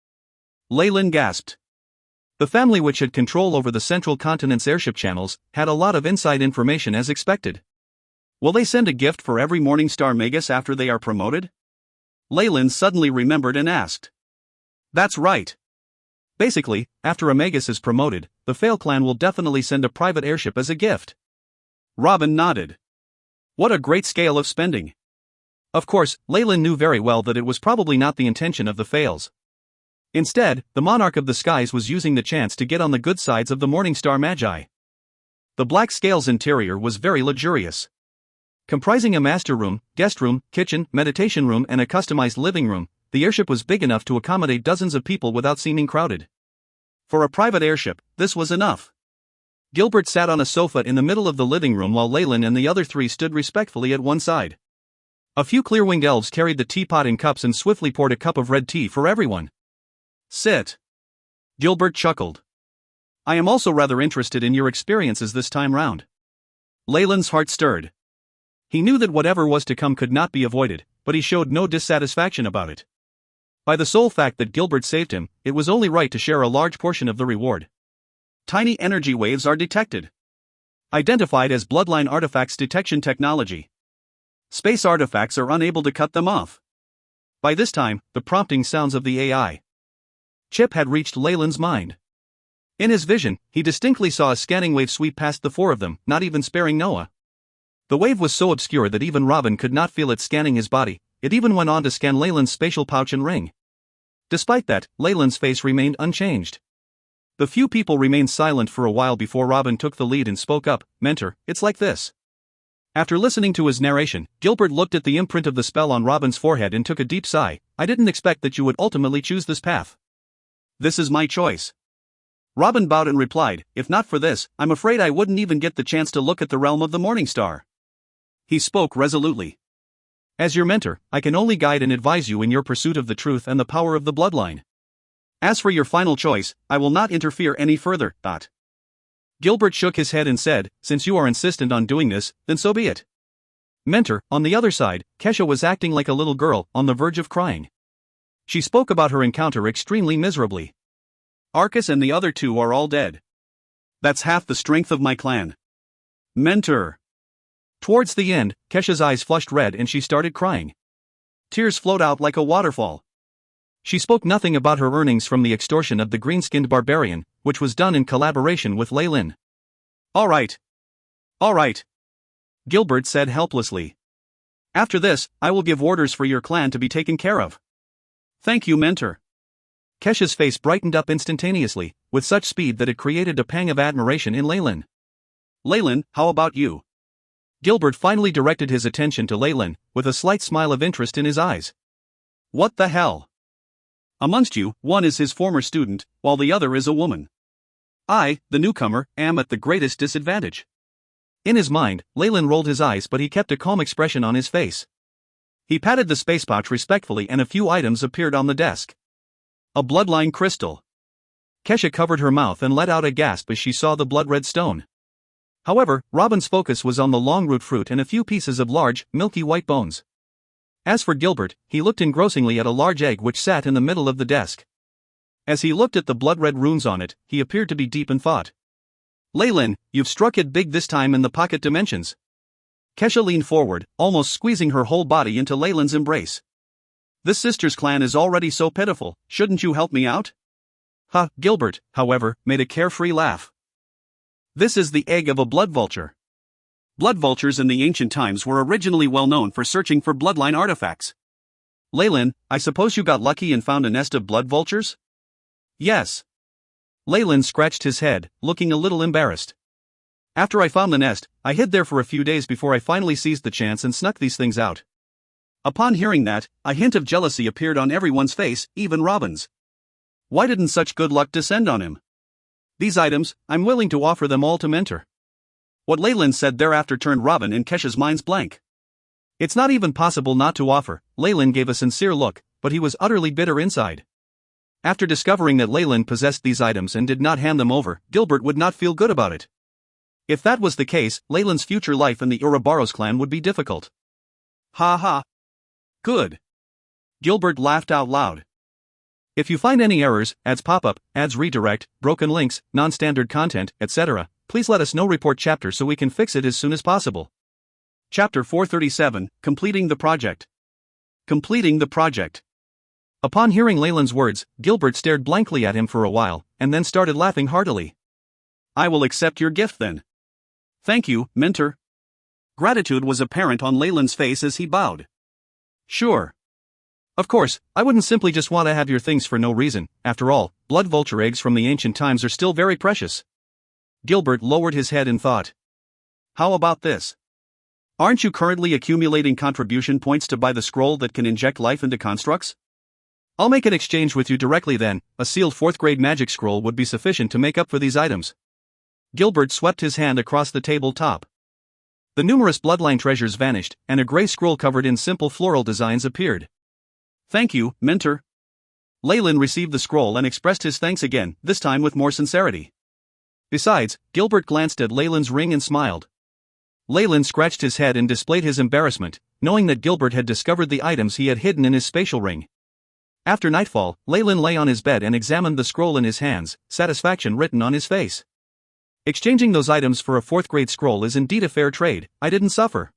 Leyland gasped. The family, which had control over the central continent's airship channels, had a lot of inside information as expected. Will they send a gift for every Morningstar Magus after they are promoted? Leyland suddenly remembered and asked. That's right. Basically, after a Magus is promoted, the Fail clan will definitely send a private airship as a gift. Robin nodded. What a great scale of spending. Of course, Leyland knew very well that it was probably not the intention of the Fails. Instead, the monarch of the skies was using the chance to get on the good sides of the Morningstar Magi. The Black Scale's interior was very luxurious. Comprising a master room, guest room, kitchen, meditation room and a customized living room, the airship was big enough to accommodate dozens of people without seeming crowded. For a private airship, this was enough. Gilbert sat on a sofa in the middle of the living room while Leyland and the other three stood respectfully at one side. A few clear-winged elves carried the teapot and cups and swiftly poured a cup of red tea for everyone. Sit. Gilbert chuckled. I am also rather interested in your experiences this time round. Leyland's heart stirred. He knew that whatever was to come could not be avoided, but he showed no dissatisfaction about it. By the sole fact that Gilbert saved him, it was only right to share a large portion of the reward. Tiny energy waves are detected. Identified as bloodline artifacts detection technology. Space artifacts are unable to cut them off. By this time, the prompting sounds of the AI chip had reached Leyland's mind. In his vision, he distinctly saw a scanning wave sweep past the four of them, not even sparing Noah. The wave was so obscure that even Robin could not feel it scanning his body. It even went on to scan Leyland's spatial pouch and ring. Despite that, Leyland's face remained unchanged. The few people remained silent for a while before Robin took the lead and spoke up. Mentor, it's like this. After listening to his narration, Gilbert looked at the imprint of the spell on Robin's forehead and took a deep sigh. I didn't expect that you would ultimately choose this path. This is my choice. Robin bowed and replied, if not for this, I'm afraid I wouldn't even get the chance to look at the realm of the Morningstar. He spoke resolutely. As your mentor, I can only guide and advise you in your pursuit of the truth and the power of the bloodline. As for your final choice, I will not interfere any further. Gilbert shook his head and said, since you are insistent on doing this, then so be it. Mentor, on the other side, Kesha was acting like a little girl, on the verge of crying. She spoke about her encounter extremely miserably. Arcus and the other two are all dead. That's half the strength of my clan. Mentor. Towards the end, Kesha's eyes flushed red and she started crying. Tears flowed out like a waterfall. She spoke nothing about her earnings from the extortion of the green-skinned barbarian, which was done in collaboration with Leyland. All right. Gilbert said helplessly. After this, I will give orders for your clan to be taken care of. Thank you, mentor. Kesha's face brightened up instantaneously, with such speed that it created a pang of admiration in Leyland. Leyland, how about you? Gilbert finally directed his attention to Leyland, with a slight smile of interest in his eyes. What the hell? Amongst you, one is his former student, while the other is a woman. I, the newcomer, am at the greatest disadvantage. In his mind, Leyland rolled his eyes, but he kept a calm expression on his face. He patted the space pouch respectfully and a few items appeared on the desk. A bloodline crystal. Kesha covered her mouth and let out a gasp as she saw the blood-red stone. However, Robin's focus was on the long-root fruit and a few pieces of large, milky white bones. As for Gilbert, he looked engrossingly at a large egg which sat in the middle of the desk. As he looked at the blood-red runes on it, he appeared to be deep in thought. Leyland, you've struck it big this time in the pocket dimensions. Kesha leaned forward, almost squeezing her whole body into Leyland's embrace. This sister's clan is already so pitiful, shouldn't you help me out? Gilbert, however, made a carefree laugh. This is the egg of a blood vulture. Blood vultures in the ancient times were originally well known for searching for bloodline artifacts. Leyland, I suppose you got lucky and found a nest of blood vultures? Yes. Leyland scratched his head, looking a little embarrassed. After I found the nest, I hid there for a few days before I finally seized the chance and snuck these things out. Upon hearing that, a hint of jealousy appeared on everyone's face, even Robin's. Why didn't such good luck descend on him? These items, I'm willing to offer them all to mentor. What Leyland said thereafter turned Robin and Kesha's minds blank. It's not even possible not to offer. Leyland gave a sincere look, but he was utterly bitter inside. After discovering that Leyland possessed these items and did not hand them over, Gilbert would not feel good about it. If that was the case, Leyland's future life in the Ouroboros clan would be difficult. Ha ha. Good. Gilbert laughed out loud. If you find any errors, ads pop up, ads redirect, broken links, non-standard content, etc., please let us know. Report chapter so we can fix it as soon as possible. Chapter 437, Completing the Project. Completing the project. Upon hearing Leyland's words, Gilbert stared blankly at him for a while, and then started laughing heartily. I will accept your gift then. Thank you, mentor. Gratitude was apparent on Leyland's face as he bowed. Sure. Of course, I wouldn't simply just want to have your things for no reason. After all, blood vulture eggs from the ancient times are still very precious. Gilbert lowered his head in thought. How about this? Aren't you currently accumulating contribution points to buy the scroll that can inject life into constructs? I'll make an exchange with you directly then. A sealed 4th grade magic scroll would be sufficient to make up for these items. Gilbert swept his hand across the tabletop. The numerous bloodline treasures vanished, and a gray scroll covered in simple floral designs appeared. Thank you, mentor. Leyland received the scroll and expressed his thanks again, this time with more sincerity. Besides, Gilbert glanced at Leyland's ring and smiled. Leyland scratched his head and displayed his embarrassment, knowing that Gilbert had discovered the items he had hidden in his spatial ring. After nightfall, Leyland lay on his bed and examined the scroll in his hands, satisfaction written on his face. Exchanging those items for a 4th grade scroll is indeed a fair trade. I didn't suffer.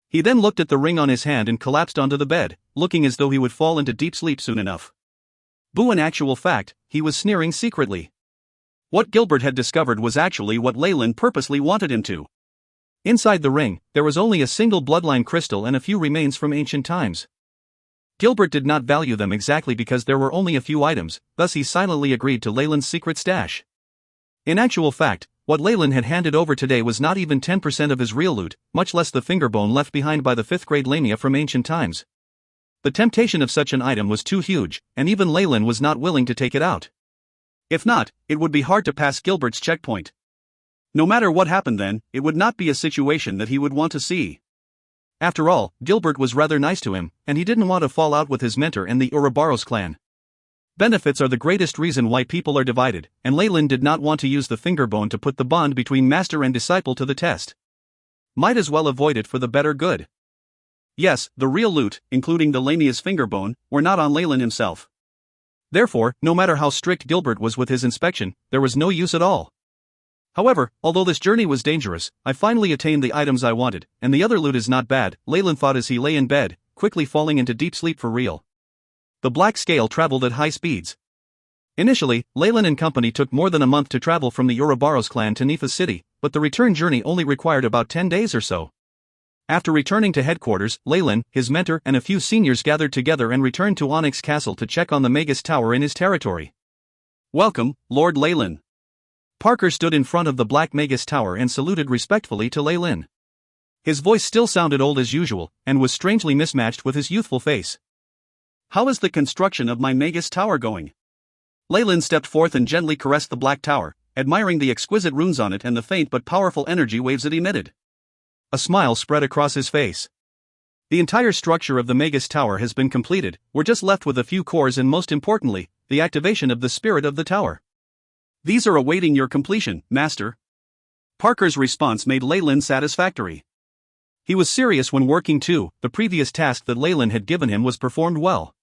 He then looked at the ring on his hand and collapsed onto the bed, looking as though he would fall into deep sleep soon enough. Boo! In actual fact, he was sneering secretly. What Gilbert had discovered was actually what Leyland purposely wanted him to. Inside the ring, there was only a single bloodline crystal and a few remains from ancient times. Gilbert did not value them exactly because there were only a few items, thus he silently agreed to Leyland's secret stash. In actual fact, what Leyland had handed over today was not even 10% of his real loot, much less the fingerbone left behind by the 5th grade Lamia from ancient times. The temptation of such an item was too huge, and even Leyland was not willing to take it out. If not, it would be hard to pass Gilbert's checkpoint. No matter what happened then, it would not be a situation that he would want to see. After all, Gilbert was rather nice to him, and he didn't want to fall out with his mentor and the Ouroboros clan. Benefits are the greatest reason why people are divided, and Leyland did not want to use the fingerbone to put the bond between master and disciple to the test. Might as well avoid it for the better good. Yes, the real loot, including the Lamia's fingerbone, were not on Leyland himself. Therefore, no matter how strict Gilbert was with his inspection, there was no use at all. However, although this journey was dangerous, I finally attained the items I wanted, and the other loot is not bad, Leyland thought as he lay in bed, quickly falling into deep sleep for real. The black scale traveled at high speeds. Initially, Leyland and company took more than a month to travel from the Ouroboros clan to Nefa City, but the return journey only required about 10 days or so. After returning to headquarters, Leyland, his mentor, and a few seniors gathered together and returned to Onyx Castle to check on the Magus Tower in his territory. Welcome, Lord Leyland. Parker stood in front of the Black Magus Tower and saluted respectfully to Leyland. His voice still sounded old as usual, and was strangely mismatched with his youthful face. How is the construction of my Magus Tower going? Leyland stepped forth and gently caressed the black tower, admiring the exquisite runes on it and the faint but powerful energy waves it emitted. A smile spread across his face. The entire structure of the Magus Tower has been completed, we're just left with a few cores and most importantly, the activation of the spirit of the tower. These are awaiting your completion, Master. Parker's response made Leyland satisfactory. He was serious when working too, the previous task that Leyland had given him was performed well.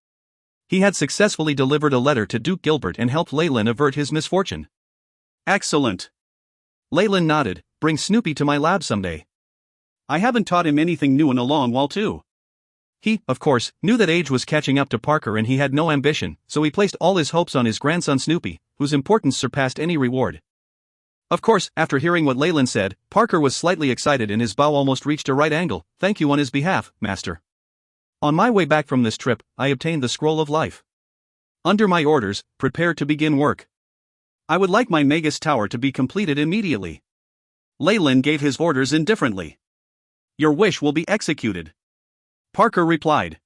He had successfully delivered a letter to Duke Gilbert and helped Leyland avert his misfortune. Excellent. Leyland nodded. Bring Snoopy to my lab someday. I haven't taught him anything new in a long while too. He, of course, knew that age was catching up to Parker and he had no ambition, so he placed all his hopes on his grandson Snoopy, whose importance surpassed any reward. Of course, after hearing what Leyland said, Parker was slightly excited and his bow almost reached a right angle. Thank you on his behalf, Master. On my way back from this trip, I obtained the Scroll of Life. Under my orders, prepare to begin work. I would like my Magus Tower to be completed immediately. Leyland gave his orders indifferently. Your wish will be executed. Parker replied.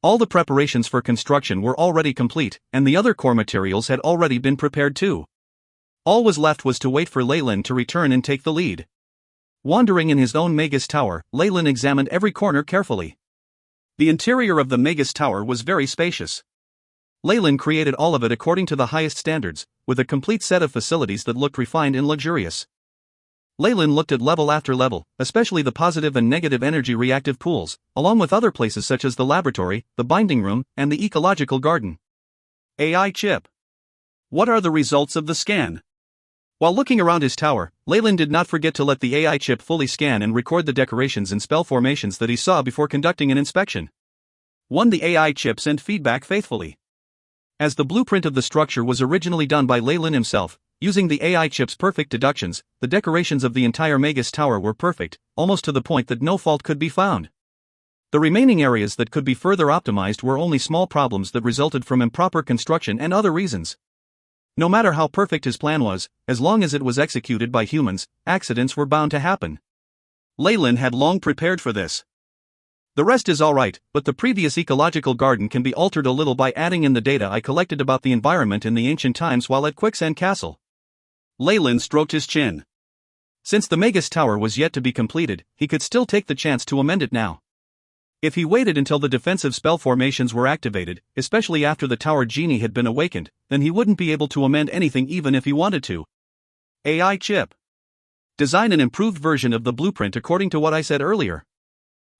All the preparations for construction were already complete, and the other core materials had already been prepared too. All was left was to wait for Leyland to return and take the lead. Wandering in his own Magus Tower, Leyland examined every corner carefully. The interior of the Magus Tower was very spacious. Leyland created all of it according to the highest standards, with a complete set of facilities that looked refined and luxurious. Leyland looked at level after level, especially the positive and negative energy reactive pools, along with other places such as the laboratory, the binding room, and the ecological garden. AI chip. What are the results of the scan? While looking around his tower, Leyland did not forget to let the AI chip fully scan and record the decorations and spell formations that he saw before conducting an inspection. 1. The AI chip sent feedback faithfully. As the blueprint of the structure was originally done by Leyland himself, using the AI chip's perfect deductions, the decorations of the entire Magus Tower were perfect, almost to the point that no fault could be found. The remaining areas that could be further optimized were only small problems that resulted from improper construction and other reasons. No matter how perfect his plan was, as long as it was executed by humans, accidents were bound to happen. Leyland had long prepared for this. The rest is alright, but the previous ecological garden can be altered a little by adding in the data I collected about the environment in the ancient times while at Quicksand Castle. Leyland stroked his chin. Since the Magus Tower was yet to be completed, he could still take the chance to amend it now. If he waited until the defensive spell formations were activated, especially after the Tower Genie had been awakened, then he wouldn't be able to amend anything even if he wanted to. AI chip. Design an improved version of the blueprint according to what I said earlier.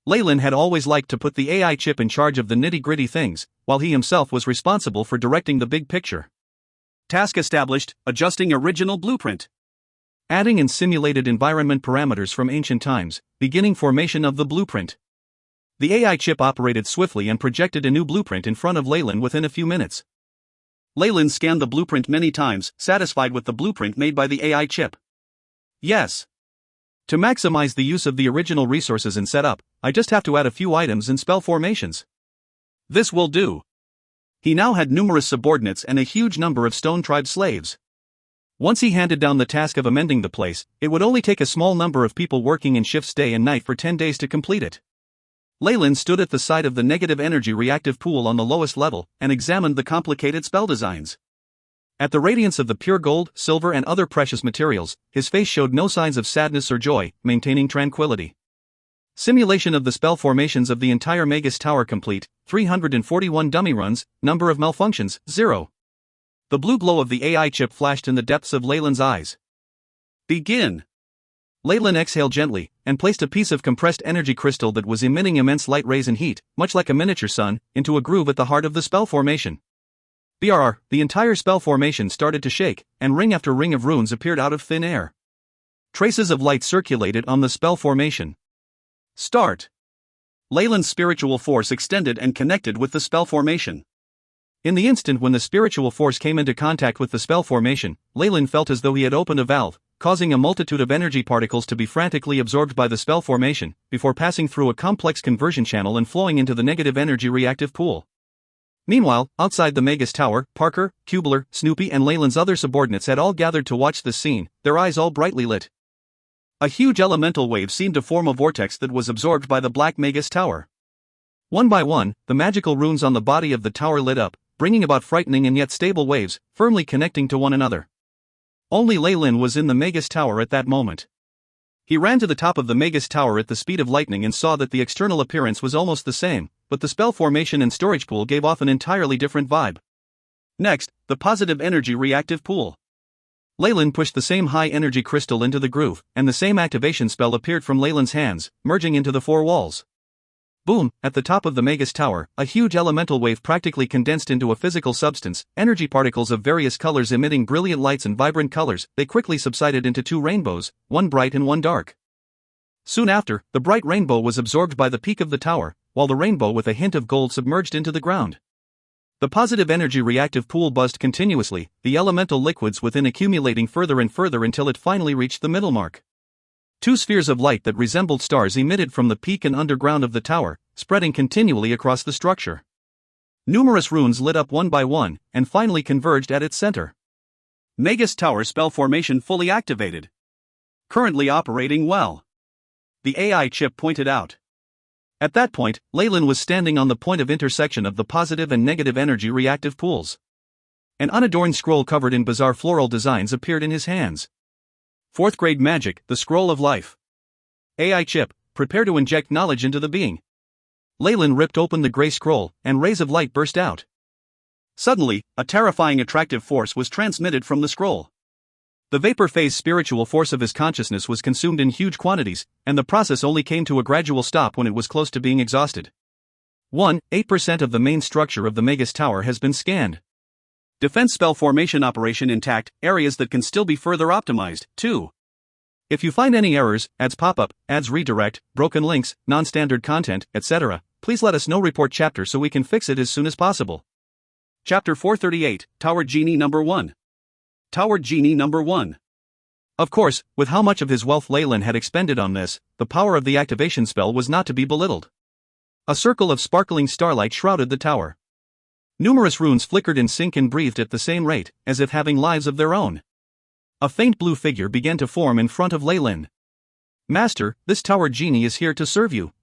Leyland had always liked to put the AI chip in charge of the nitty-gritty things, while he himself was responsible for directing the big picture. Task established, adjusting original blueprint. Adding in simulated environment parameters from ancient times, beginning formation of the blueprint. The AI chip operated swiftly and projected a new blueprint in front of Leyland within a few minutes. Leyland scanned the blueprint many times, satisfied with the blueprint made by the AI chip. Yes. To maximize the use of the original resources and setup, I just have to add a few items and spell formations. This will do. He now had numerous subordinates and a huge number of Stone Tribe slaves. Once he handed down the task of amending the place, it would only take a small number of people working in shifts day and night for 10 days to complete it. Leyland stood at the side of the negative energy reactive pool on the lowest level and examined the complicated spell designs. At the radiance of the pure gold, silver and other precious materials, his face showed no signs of sadness or joy, maintaining tranquility. Simulation of the spell formations of the entire Magus Tower complete, 341 dummy runs, number of malfunctions, 0. The blue glow of the AI chip flashed in the depths of Leyland's eyes. Begin. Leyland exhaled gently, and placed a piece of compressed energy crystal that was emitting immense light rays and heat, much like a miniature sun, into a groove at the heart of the spell formation. BRR, the entire spell formation started to shake, and ring after ring of runes appeared out of thin air. Traces of light circulated on the spell formation. Start. Leyland's spiritual force extended and connected with the spell formation. In the instant when the spiritual force came into contact with the spell formation, Leyland felt as though he had opened a valve, causing a multitude of energy particles to be frantically absorbed by the spell formation, before passing through a complex conversion channel and flowing into the negative energy reactive pool. Meanwhile, outside the Magus Tower, Parker, Kubler, Snoopy and Leyland's other subordinates had all gathered to watch this scene, their eyes all brightly lit. A huge elemental wave seemed to form a vortex that was absorbed by the Black Magus Tower. One by one, the magical runes on the body of the tower lit up, bringing about frightening and yet stable waves, firmly connecting to one another. Only Leyland was in the Magus Tower at that moment. He ran to the top of the Magus Tower at the speed of lightning and saw that the external appearance was almost the same, but the spell formation and storage pool gave off an entirely different vibe. Next, the positive energy reactive pool. Leyland pushed the same high-energy crystal into the groove, and the same activation spell appeared from Leyland's hands, merging into the four walls. Boom, at the top of the Magus Tower, a huge elemental wave practically condensed into a physical substance, energy particles of various colors emitting brilliant lights and vibrant colors. They quickly subsided into two rainbows, one bright and one dark. Soon after, the bright rainbow was absorbed by the peak of the tower, while the rainbow with a hint of gold submerged into the ground. The positive energy reactive pool buzzed continuously, the elemental liquids within accumulating further and further until it finally reached the middle mark. Two spheres of light that resembled stars emitted from the peak and underground of the tower, spreading continually across the structure. Numerous runes lit up one by one, and finally converged at its center. Magus Tower spell formation fully activated. Currently operating well. The AI chip pointed out. At that point, Leyland was standing on the point of intersection of the positive and negative energy reactive pools. An unadorned scroll covered in bizarre floral designs appeared in his hands. 4th grade magic, the scroll of life. AI chip, prepare to inject knowledge into the being. Leyland ripped open the gray scroll, and rays of light burst out. Suddenly, a terrifying attractive force was transmitted from the scroll. The vapor phase spiritual force of his consciousness was consumed in huge quantities, and the process only came to a gradual stop when it was close to being exhausted. 8% of the main structure of the Magus Tower has been scanned. Defense spell formation operation intact, areas that can still be further optimized. 2. If you find any errors, ads pop up, ads redirect, broken links, non-standard content, etc., please let us know. Report chapter so we can fix it as soon as possible. Chapter 438, Tower Genie Number 1. Tower Genie Number 1. Of course, with how much of his wealth Leyland had expended on this, the power of the activation spell was not to be belittled. A circle of sparkling starlight shrouded the tower. Numerous runes flickered in sync and breathed at the same rate, as if having lives of their own. A faint blue figure began to form in front of Leyland. Master, this Tower Genie is here to serve you.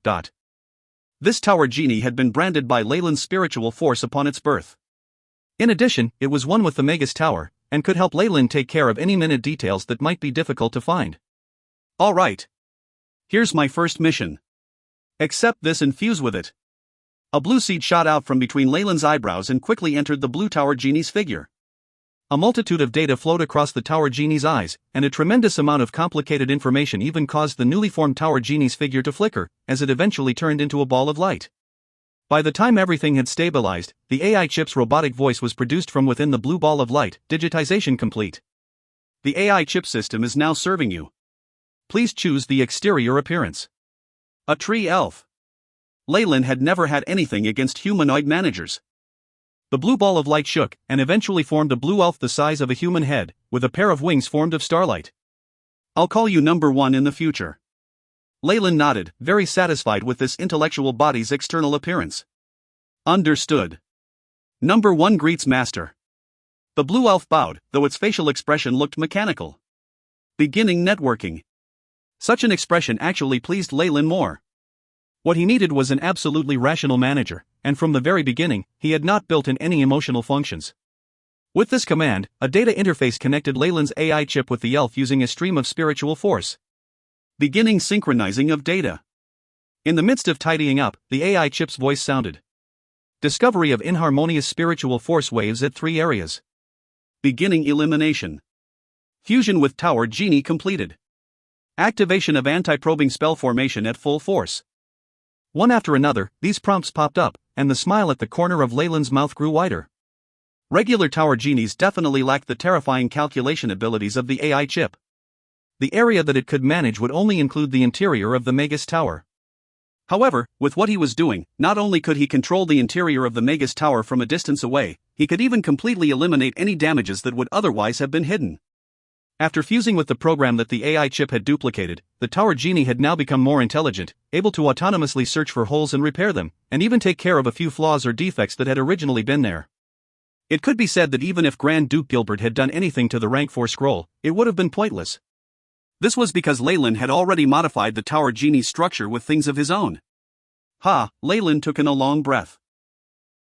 This Tower Genie had been branded by Leyland's spiritual force upon its birth. In addition, it was one with the Magus Tower, and could help Leyland take care of any minute details that might be difficult to find. Alright. Here's my first mission. Accept this and fuse with it. A blue seed shot out from between Leyland's eyebrows and quickly entered the blue Tower Genie's figure. A multitude of data flowed across the Tower Genie's eyes, and a tremendous amount of complicated information even caused the newly formed Tower Genie's figure to flicker, as it eventually turned into a ball of light. By the time everything had stabilized, the AI chip's robotic voice was produced from within the blue ball of light, digitization complete. The AI chip system is now serving you. Please choose the exterior appearance. A tree elf. Leyland had never had anything against humanoid managers. The blue ball of light shook, and eventually formed a blue elf the size of a human head, with a pair of wings formed of starlight. I'll call you number 1 in the future. Leyland nodded, very satisfied with this intellectual body's external appearance. Understood. Number 1 greets master. The blue elf bowed, though its facial expression looked mechanical. Beginning networking. Such an expression actually pleased Leyland more. What he needed was an absolutely rational manager, and from the very beginning, he had not built in any emotional functions. With this command, a data interface connected Leyland's AI chip with the elf using a stream of spiritual force. Beginning synchronizing of data. In the midst of tidying up, the AI chip's voice sounded. Discovery of inharmonious spiritual force waves at 3 areas. Beginning elimination. Fusion with Tower Genie completed. Activation of anti-probing spell formation at full force. One after another, these prompts popped up, and the smile at the corner of Leyland's mouth grew wider. Regular Tower Genies definitely lacked the terrifying calculation abilities of the AI chip. The area that it could manage would only include the interior of the Magus Tower. However, with what he was doing, not only could he control the interior of the Magus Tower from a distance away, he could even completely eliminate any damages that would otherwise have been hidden. After fusing with the program that the AI chip had duplicated, the Tower Genie had now become more intelligent, able to autonomously search for holes and repair them, and even take care of a few flaws or defects that had originally been there. It could be said that even if Grand Duke Gilbert had done anything to the Rank 4 scroll, it would have been pointless. This was because Leyland had already modified the Tower Genie's structure with things of his own. Leyland took in a long breath.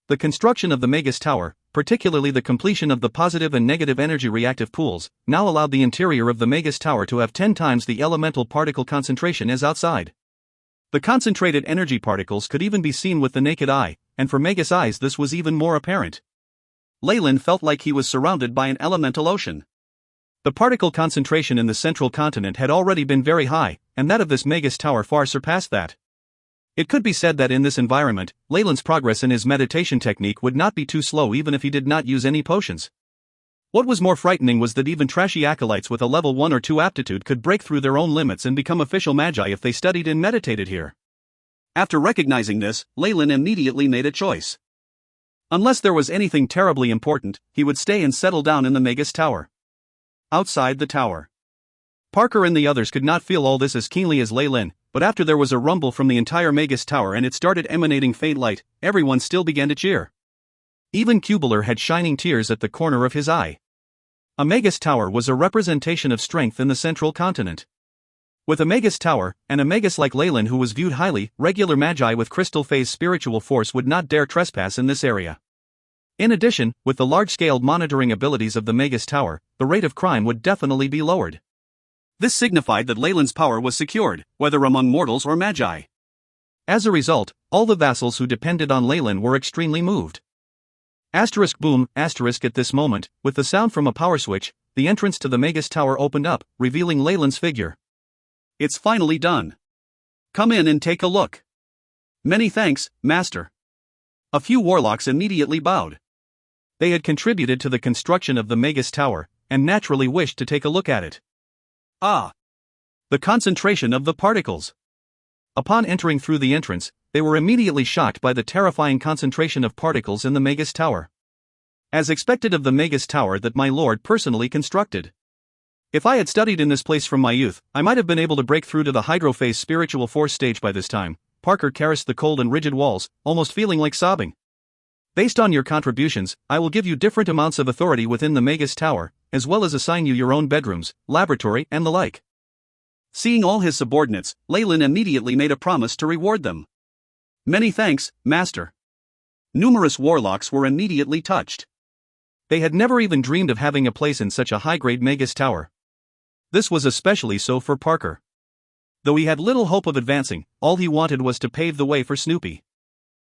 The construction of the Magus Tower, particularly the completion of the positive and negative energy reactive pools, now allowed the interior of the Magus Tower to have 10 times the elemental particle concentration as outside. The concentrated energy particles could even be seen with the naked eye, and for Magus eyes this was even more apparent. Leyland felt like he was surrounded by an elemental ocean. The particle concentration in the central continent had already been very high, and that of this Magus Tower far surpassed that. It could be said that in this environment, Leyland's progress in his meditation technique would not be too slow even if he did not use any potions. What was more frightening was that even trashy acolytes with a level 1 or 2 aptitude could break through their own limits and become official magi if they studied and meditated here. After recognizing this, Leyland immediately made a choice. Unless there was anything terribly important, he would stay and settle down in the Magus Tower. Outside the tower. Parker and the others could not feel all this as keenly as Leyland, but after there was a rumble from the entire Magus Tower and it started emanating faint light, everyone still began to cheer. Even Cubular had shining tears at the corner of his eye. A Magus Tower was a representation of strength in the central continent. With a Magus Tower, and a Magus like Leyland who was viewed highly, regular magi with crystal phase spiritual force would not dare trespass in this area. In addition, with the large-scale monitoring abilities of the Magus Tower, the rate of crime would definitely be lowered. This signified that Leyland's power was secured, whether among mortals or magi. As a result, all the vassals who depended on Leyland were extremely moved. Asterisk boom, asterisk at this moment, with the sound from a power switch, the entrance to the Magus Tower opened up, revealing Leyland's figure. It's finally done. Come in and take a look. Many thanks, Master. A few warlocks immediately bowed. They had contributed to the construction of the Magus Tower, and naturally wished to take a look at it. Ah! The concentration of the particles. Upon entering through the entrance, they were immediately shocked by the terrifying concentration of particles in the Magus Tower. As expected of the Magus Tower that my lord personally constructed. If I had studied in this place from my youth, I might have been able to break through to the hydrophase spiritual force stage by this time. Parker caressed the cold and rigid walls, almost feeling like sobbing. Based on your contributions, I will give you different amounts of authority within the Magus Tower, as well as assign you your own bedrooms, laboratory, and the like. Seeing all his subordinates, Leyland immediately made a promise to reward them. Many thanks, Master. Numerous warlocks were immediately touched. They had never even dreamed of having a place in such a high-grade Magus Tower. This was especially so for Parker. Though he had little hope of advancing, all he wanted was to pave the way for Snoopy.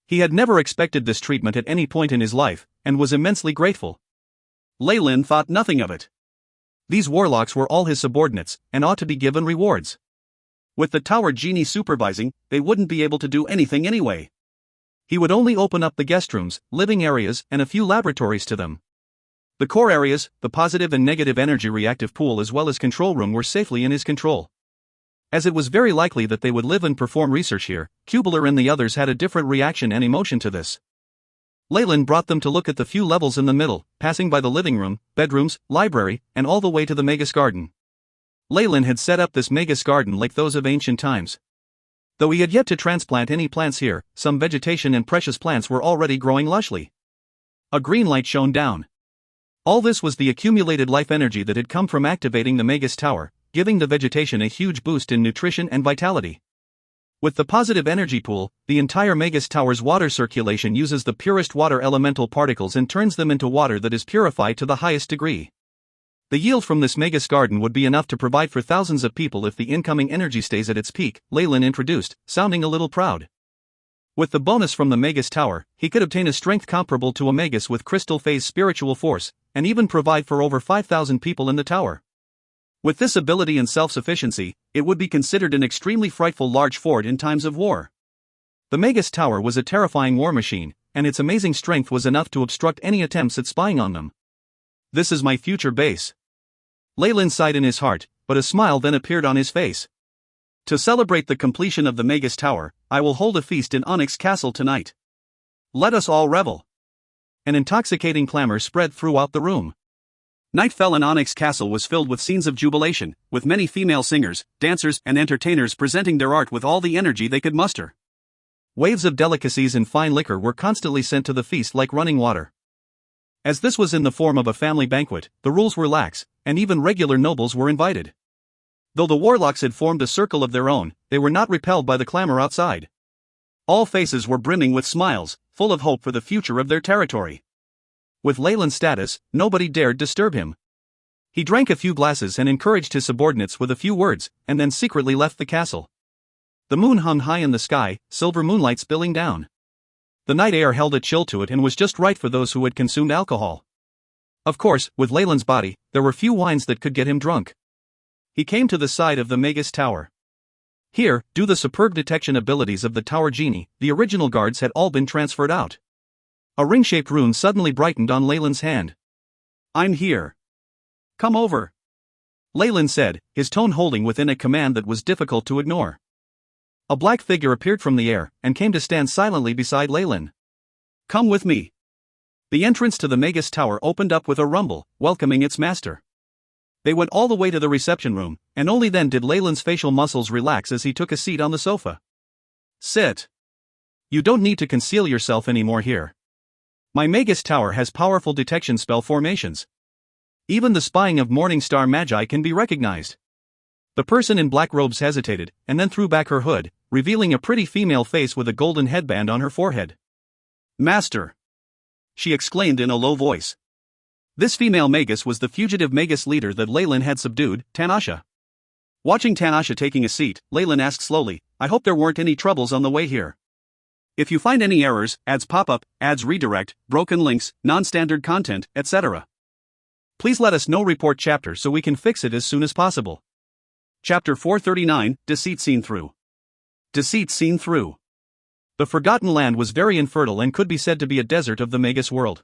He had never expected this treatment at any point in his life, and was immensely grateful. Leyland thought nothing of it. These warlocks were all his subordinates, and ought to be given rewards. With the tower genie supervising, they wouldn't be able to do anything anyway. He would only open up the guest rooms, living areas, and a few laboratories to them. The core areas, the positive and negative energy reactive pool as well as control room were safely in his control. As it was very likely that they would live and perform research here, Cubular and the others had a different reaction and emotion to this. Leyland brought them to look at the few levels in the middle, passing by the living room, bedrooms, library, and all the way to the Magus Garden. Leyland had set up this Magus Garden like those of ancient times. Though he had yet to transplant any plants here, some vegetation and precious plants were already growing lushly. A green light shone down. All this was the accumulated life energy that had come from activating the Magus Tower, giving the vegetation a huge boost in nutrition and vitality. With the positive energy pool, the entire Magus Tower's water circulation uses the purest water elemental particles and turns them into water that is purified to the highest degree. The yield from this Magus Garden would be enough to provide for thousands of people if the incoming energy stays at its peak, Leyland introduced, sounding a little proud. With the bonus from the Magus Tower, he could obtain a strength comparable to a Magus with crystal phase spiritual force, and even provide for over 5,000 people in the tower. With this ability and self-sufficiency, it would be considered an extremely frightful large fort in times of war. The Magus Tower was a terrifying war machine, and its amazing strength was enough to obstruct any attempts at spying on them. This is my future base. Leyland sighed in his heart, but a smile then appeared on his face. To celebrate the completion of the Magus Tower, I will hold a feast in Onyx Castle tonight. Let us all revel. An intoxicating clamor spread throughout the room. Night fell and Onyx Castle was filled with scenes of jubilation, with many female singers, dancers, and entertainers presenting their art with all the energy they could muster. Waves of delicacies and fine liquor were constantly sent to the feast like running water. As this was in the form of a family banquet, the rules were lax, and even regular nobles were invited. Though the warlocks had formed a circle of their own, they were not repelled by the clamor outside. All faces were brimming with smiles, full of hope for the future of their territory. With Leyland's status, nobody dared disturb him. He drank a few glasses and encouraged his subordinates with a few words, and then secretly left the castle. The moon hung high in the sky, silver moonlight spilling down. The night air held a chill to it and was just right for those who had consumed alcohol. Of course, with Leyland's body, there were few wines that could get him drunk. He came to the side of the Magus Tower. Here, due to the superb detection abilities of the tower genie, the original guards had all been transferred out. A ring-shaped rune suddenly brightened on Leyland's hand. I'm here. Come over. Leyland said, his tone holding within a command that was difficult to ignore. A black figure appeared from the air, and came to stand silently beside Leyland. Come with me. The entrance to the Magus Tower opened up with a rumble, welcoming its master. They went all the way to the reception room, and only then did Leyland's facial muscles relax as he took a seat on the sofa. Sit. You don't need to conceal yourself anymore here. My Magus Tower has powerful detection spell formations. Even the spying of Morning Star Magi can be recognized. The person in black robes hesitated, and then threw back her hood, revealing a pretty female face with a golden headband on her forehead. Master! She exclaimed in a low voice. This female Magus was the fugitive Magus leader that Leyland had subdued, Tanasha. Watching Tanasha taking a seat, Leyland asked slowly, I hope there weren't any troubles on the way here. If you find any errors, ads pop up, ads redirect, broken links, non-standard content, etc., please let us know. Report chapter so we can fix it as soon as possible. Chapter 439, Deceit Seen Through. Deceit Seen Through. The Forgotten Land was very infertile and could be said to be a desert of the Magus world.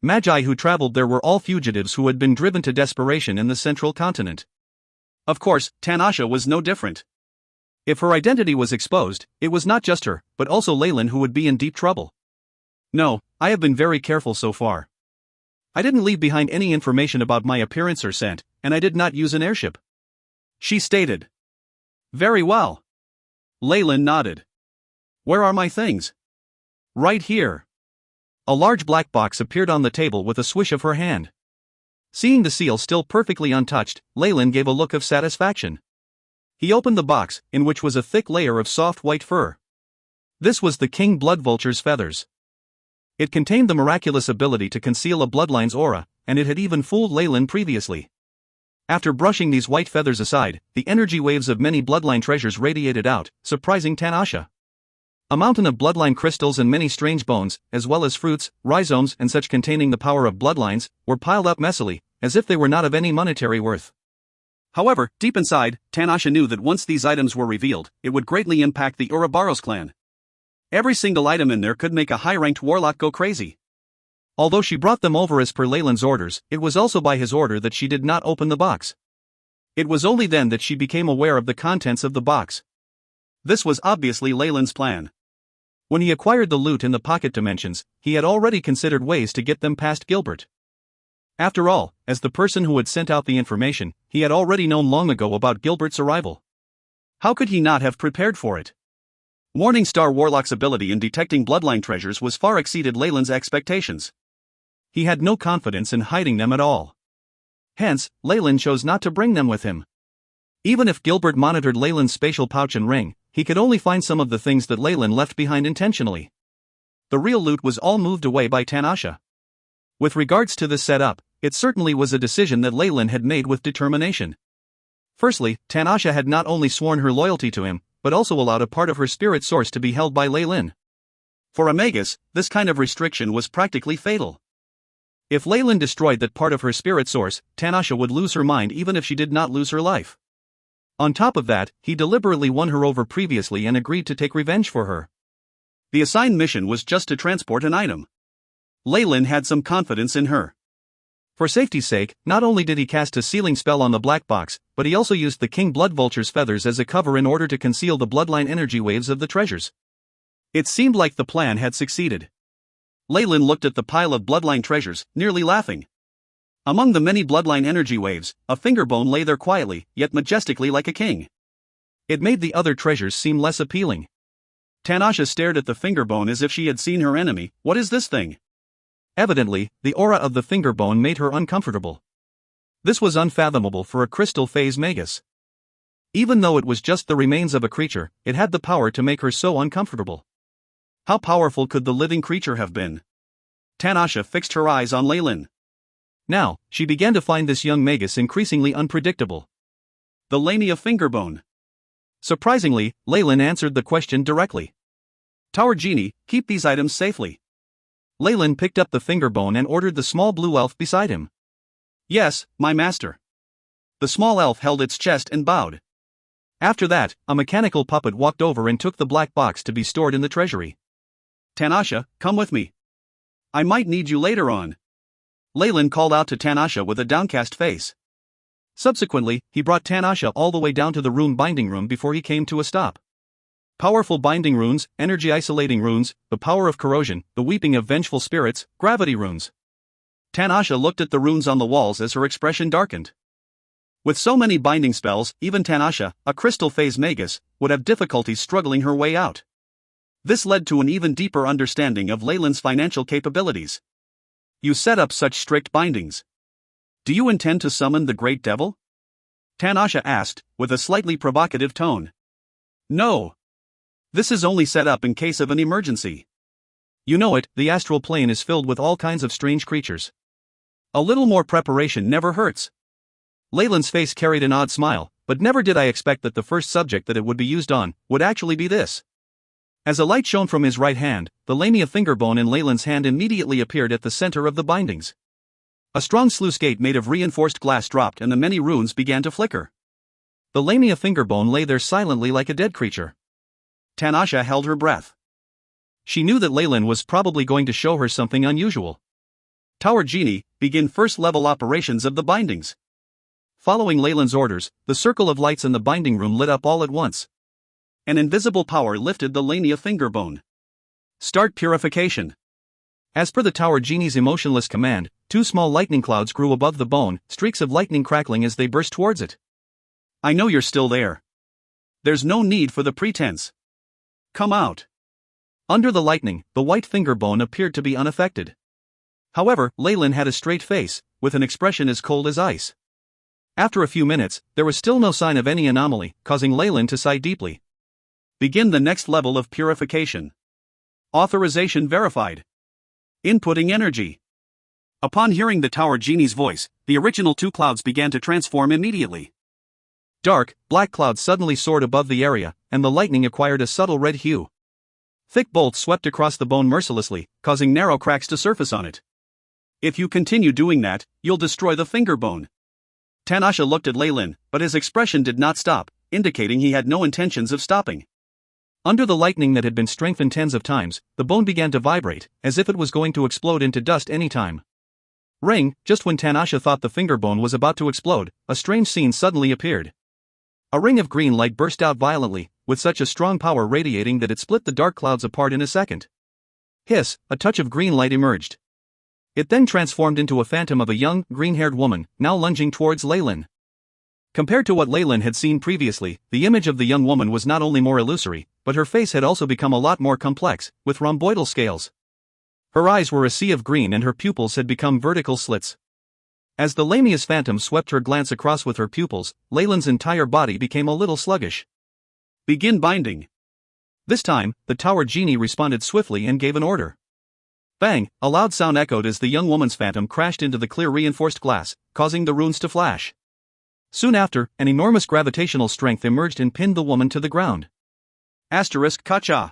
Magi who traveled there were all fugitives who had been driven to desperation in the central continent. Of course, Tanasha was no different. If her identity was exposed, it was not just her, but also Leyland who would be in deep trouble. No, I have been very careful so far. I didn't leave behind any information about my appearance or scent, and I did not use an airship, she stated. Very well. Leyland nodded. Where are my things? Right here. A large black box appeared on the table with a swish of her hand. Seeing the seal still perfectly untouched, Leyland gave a look of satisfaction. He opened the box, in which was a thick layer of soft white fur. This was the king blood vulture's feathers. It contained the miraculous ability to conceal a bloodline's aura, and it had even fooled Leyland previously. After brushing these white feathers aside, the energy waves of many bloodline treasures radiated out, surprising Tanasha. A mountain of bloodline crystals and many strange bones, as well as fruits, rhizomes and such containing the power of bloodlines, were piled up messily, as if they were not of any monetary worth. However, deep inside, Tanasha knew that once these items were revealed, it would greatly impact the Ouroboros clan. Every single item in there could make a high-ranked warlock go crazy. Although she brought them over as per Leyland's orders, it was also by his order that she did not open the box. It was only then that she became aware of the contents of the box. This was obviously Leyland's plan. When he acquired the loot in the pocket dimensions, he had already considered ways to get them past Gilbert. After all, as the person who had sent out the information, he had already known long ago about Gilbert's arrival. How could he not have prepared for it? Morning Star Warlock's ability in detecting bloodline treasures was far exceeded Leyland's expectations. He had no confidence in hiding them at all. Hence, Leyland chose not to bring them with him. Even if Gilbert monitored Leyland's spatial pouch and ring, he could only find some of the things that Leyland left behind intentionally. The real loot was all moved away by Tanasha. With regards to this setup, it certainly was a decision that Leyland had made with determination. Firstly, Tanasha had not only sworn her loyalty to him, but also allowed a part of her spirit source to be held by Leyland. For a Magus, this kind of restriction was practically fatal. If Leyland destroyed that part of her spirit source, Tanasha would lose her mind even if she did not lose her life. On top of that, he deliberately won her over previously and agreed to take revenge for her. The assigned mission was just to transport an item. Leyland had some confidence in her. For safety's sake, not only did he cast a sealing spell on the black box, but he also used the king blood vulture's feathers as a cover in order to conceal the bloodline energy waves of the treasures. It seemed like the plan had succeeded. Leyland looked at the pile of bloodline treasures, nearly laughing. Among the many bloodline energy waves, a fingerbone lay there quietly, yet majestically like a king. It made the other treasures seem less appealing. Tanasha stared at the fingerbone as if she had seen her enemy. What is this thing? Evidently, the aura of the fingerbone made her uncomfortable. This was unfathomable for a crystal phase Magus. Even though it was just the remains of a creature, it had the power to make her so uncomfortable. How powerful could the living creature have been? Tanasha fixed her eyes on Leyland. Now, she began to find this young Magus increasingly unpredictable. The Lamia fingerbone. Surprisingly, Leyland answered the question directly. Tower Genie, keep these items safely. Leyland picked up the fingerbone and ordered the small blue elf beside him. Yes, my master. The small elf held its chest and bowed. After that, a mechanical puppet walked over and took the black box to be stored in the treasury. Tanasha, come with me. I might need you later on. Leyland called out to Tanasha with a downcast face. Subsequently, he brought Tanasha all the way down to the rune binding room before he came to a stop. Powerful binding runes, energy isolating runes, the power of corrosion, the weeping of vengeful spirits, gravity runes. Tanasha looked at the runes on the walls as her expression darkened. With so many binding spells, even Tanasha, a crystal phase Magus, would have difficulties struggling her way out. This led to an even deeper understanding of Leyland's financial capabilities. You set up such strict bindings. Do you intend to summon the Great Devil? Tanasha asked, with a slightly provocative tone. No. This is only set up in case of an emergency. You know it, the astral plane is filled with all kinds of strange creatures. A little more preparation never hurts. Leyland's face carried an odd smile, but never did I expect that the first subject that it would be used on would actually be this. As a light shone from his right hand, the lamia fingerbone in Leyland's hand immediately appeared at the center of the bindings. A strong sluice gate made of reinforced glass dropped and the many runes began to flicker. The lamia fingerbone lay there silently like a dead creature. Tanasha held her breath. She knew that Leyland was probably going to show her something unusual. Tower Genie, begin first-level operations of the bindings. Following Leyland's orders, the circle of lights in the binding room lit up all at once. An invisible power lifted the lamia fingerbone. Start purification. As per the Tower Genie's emotionless command, 2 small lightning clouds grew above the bone, streaks of lightning crackling as they burst towards it. I know you're still there. There's no need for the pretense. Come out. Under the lightning, the white fingerbone appeared to be unaffected. However, Leyland had a straight face, with an expression as cold as ice. After a few minutes, there was still no sign of any anomaly, causing Leyland to sigh deeply. Begin the next level of purification. Authorization verified. Inputting energy. Upon hearing the Tower Genie's voice, the original 2 clouds began to transform immediately. Dark, black clouds suddenly soared above the area, and the lightning acquired a subtle red hue. Thick bolts swept across the bone mercilessly, causing narrow cracks to surface on it. If you continue doing that, you'll destroy the fingerbone. Tanasha looked at Leyland, but his expression did not stop, indicating he had no intentions of stopping. Under the lightning that had been strengthened tens of times, the bone began to vibrate, as if it was going to explode into dust any time. Ring, just when Tanasha thought the fingerbone was about to explode, a strange scene suddenly appeared. A ring of green light burst out violently, with such a strong power radiating that it split the dark clouds apart in a second. Hiss, a touch of green light emerged. It then transformed into a phantom of a young, green-haired woman, now lunging towards Leyland. Compared to what Leyland had seen previously, the image of the young woman was not only more illusory, but her face had also become a lot more complex, with rhomboidal scales. Her eyes were a sea of green and her pupils had become vertical slits. As the lamia's phantom swept her glance across with her pupils, Leyland's entire body became a little sluggish. Begin binding. This time, the Tower Genie responded swiftly and gave an order. Bang! A loud sound echoed as the young woman's phantom crashed into the clear reinforced glass, causing the runes to flash. Soon after, an enormous gravitational strength emerged and pinned the woman to the ground. Asterisk Kacha.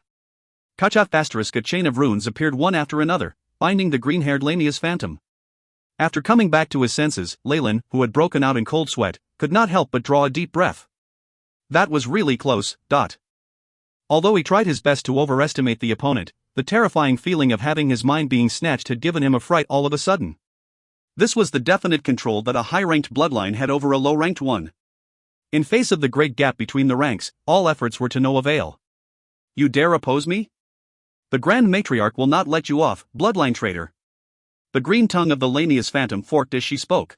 Kacha asterisk. A chain of runes appeared one after another, binding the green-haired lamia's phantom. After coming back to his senses, Leyland, who had broken out in cold sweat, could not help but draw a deep breath. That was really close. Although he tried his best to overestimate the opponent, the terrifying feeling of having his mind being snatched had given him a fright all of a sudden. This was the definite control that a high-ranked bloodline had over a low-ranked one. In face of the great gap between the ranks, all efforts were to no avail. You dare oppose me? The Grand Matriarch will not let you off, bloodline traitor. The green tongue of the lamia's phantom forked as she spoke.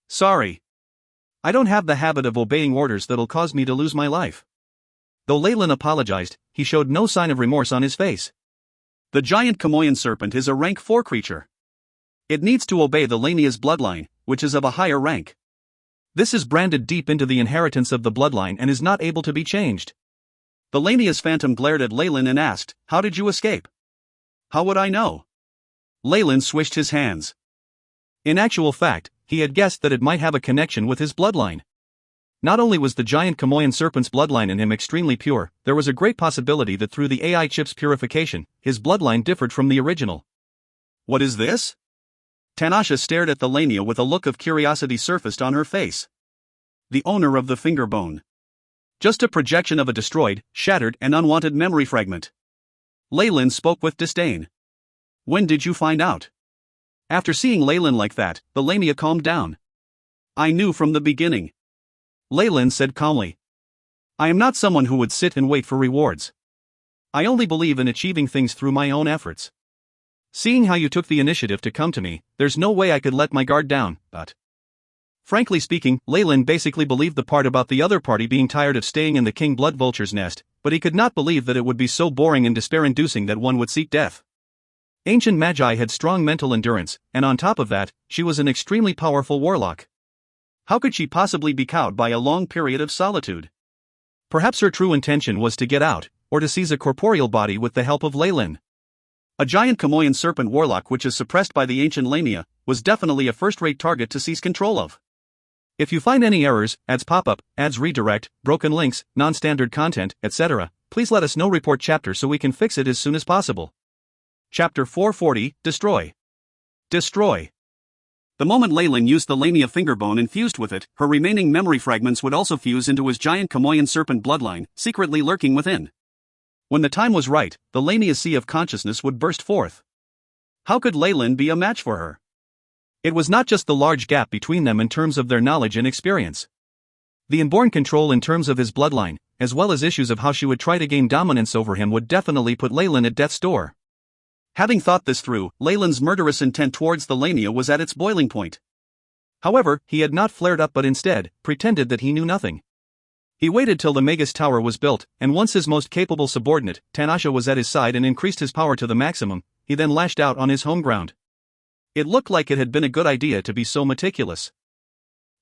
Sorry. I don't have the habit of obeying orders that'll cause me to lose my life. Though Leyland apologized, he showed no sign of remorse on his face. The giant Kamoyan serpent is a rank 4 creature. It needs to obey the lamia's bloodline, which is of a higher rank. This is branded deep into the inheritance of the bloodline and is not able to be changed. The lamia's phantom glared at Leyland and asked, How did you escape? How would I know? Leyland swished his hands. In actual fact, he had guessed that it might have a connection with his bloodline. Not only was the giant Kamoyan serpent's bloodline in him extremely pure, there was a great possibility that through the AI chip's purification, his bloodline differed from the original. What is this? Tanasha stared at the lamia with a look of curiosity surfaced on her face. The owner of the fingerbone. Just a projection of a destroyed, shattered and unwanted memory fragment. Leyland spoke with disdain. When did you find out? After seeing Leyland like that, the lamia calmed down. I knew from the beginning. Leyland said calmly. I am not someone who would sit and wait for rewards. I only believe in achieving things through my own efforts. Seeing how you took the initiative to come to me, there's no way I could let my guard down, but... Frankly speaking, Leyland basically believed the part about the other party being tired of staying in the King Blood Vulture's nest, but he could not believe that it would be so boring and despair-inducing that one would seek death. Ancient Magi had strong mental endurance, and on top of that, she was an extremely powerful warlock. How could she possibly be cowed by a long period of solitude? Perhaps her true intention was to get out, or to seize a corporeal body with the help of Leyland. A giant Kamoyan serpent warlock which is suppressed by the ancient lamia, was definitely a first-rate target to seize control of. If you find any errors, ads pop-up, ads redirect, broken links, non-standard content, etc., Please let us know report chapter so we can fix it as soon as possible. Chapter 440, Destroy. Destroy. The moment Leyland used the Lamia fingerbone and fused with it, her remaining memory fragments would also fuse into his giant Kamoyan serpent bloodline, secretly lurking within. When the time was right, the Lamia sea of consciousness would burst forth. How could Leyland be a match for her? It was not just the large gap between them in terms of their knowledge and experience. The inborn control in terms of his bloodline, as well as issues of how she would try to gain dominance over him, would definitely put Leyland at death's door. Having thought this through, Leyland's murderous intent towards the Lamia was at its boiling point. However, he had not flared up but instead pretended that he knew nothing. He waited till the Magus Tower was built, and once his most capable subordinate, Tanasha, was at his side and increased his power to the maximum, he then lashed out on his home ground. It looked like it had been a good idea to be so meticulous.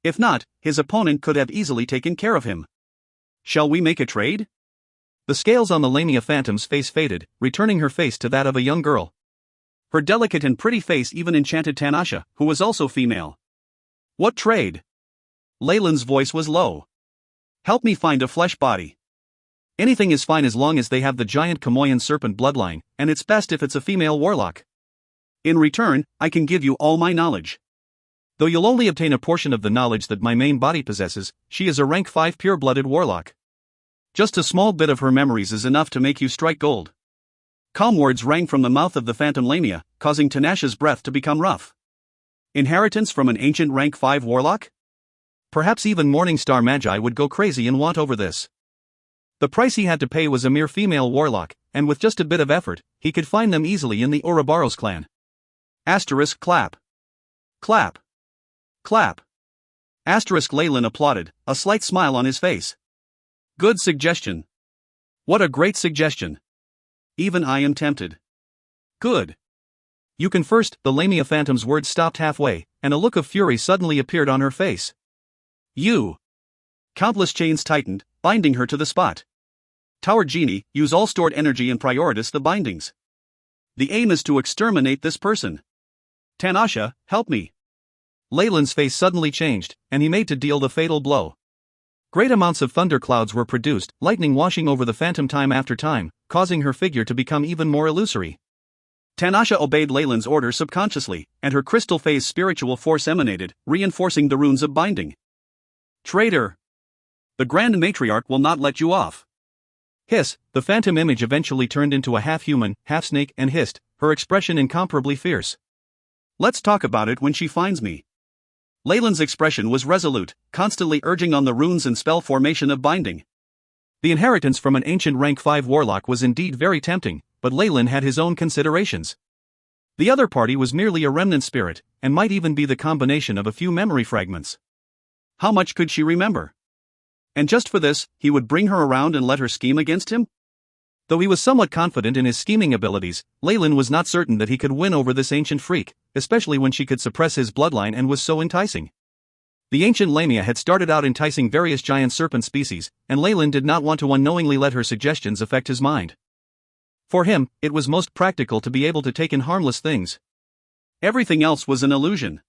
If not, his opponent could have easily taken care of him. Shall we make a trade? The scales on the Lamia phantom's face faded, returning her face to that of a young girl. Her delicate and pretty face even enchanted Tanasha, who was also female. What trade? Leyland's voice was low. Help me find a flesh body. Anything is fine as long as they have the giant Kamoyan serpent bloodline, and it's best if it's a female warlock. In return, I can give you all my knowledge. Though you'll only obtain a portion of the knowledge that my main body possesses, she is a rank 5 pure-blooded warlock. Just a small bit of her memories is enough to make you strike gold. Calm words rang from the mouth of the phantom Lamia, causing Tanasha's breath to become rough. Inheritance from an ancient rank 5 warlock? Perhaps even Morningstar Magi would go crazy and want over this. The price he had to pay was a mere female warlock, and with just a bit of effort, he could find them easily in the Ouroboros clan. Asterisk clap. Clap. Clap. Asterisk Leyland applauded, a slight smile on his face. Good suggestion. What a great suggestion. Even I am tempted. Good. You can first. The Lamia phantom's words stopped halfway, and a look of fury suddenly appeared on her face. You. Countless chains tightened, binding her to the spot. Tower Genie, use all stored energy and prioritize the bindings. The aim is to exterminate this person. Tanasha, help me. Leyland's face suddenly changed, and he made to deal the fatal blow. Great amounts of thunderclouds were produced, lightning washing over the phantom time after time, causing her figure to become even more illusory. Tanasha obeyed Leyland's order subconsciously, and her crystal phase spiritual force emanated, reinforcing the runes of binding. Traitor! The Grand Matriarch will not let you off. Hiss, the phantom image eventually turned into a half-human, half-snake and hissed, her expression incomparably fierce. Let's talk about it when she finds me. Leyland's expression was resolute, constantly urging on the runes and spell formation of binding. The inheritance from an ancient rank 5 warlock was indeed very tempting, but Leyland had his own considerations. The other party was merely a remnant spirit, and might even be the combination of a few memory fragments. How much could she remember? And just for this, he would bring her around and let her scheme against him? Though he was somewhat confident in his scheming abilities, Leyland was not certain that he could win over this ancient freak, especially when she could suppress his bloodline and was so enticing. The ancient Lamia had started out enticing various giant serpent species, and Leyland did not want to unknowingly let her suggestions affect his mind. For him, it was most practical to be able to take in harmless things. Everything else was an illusion.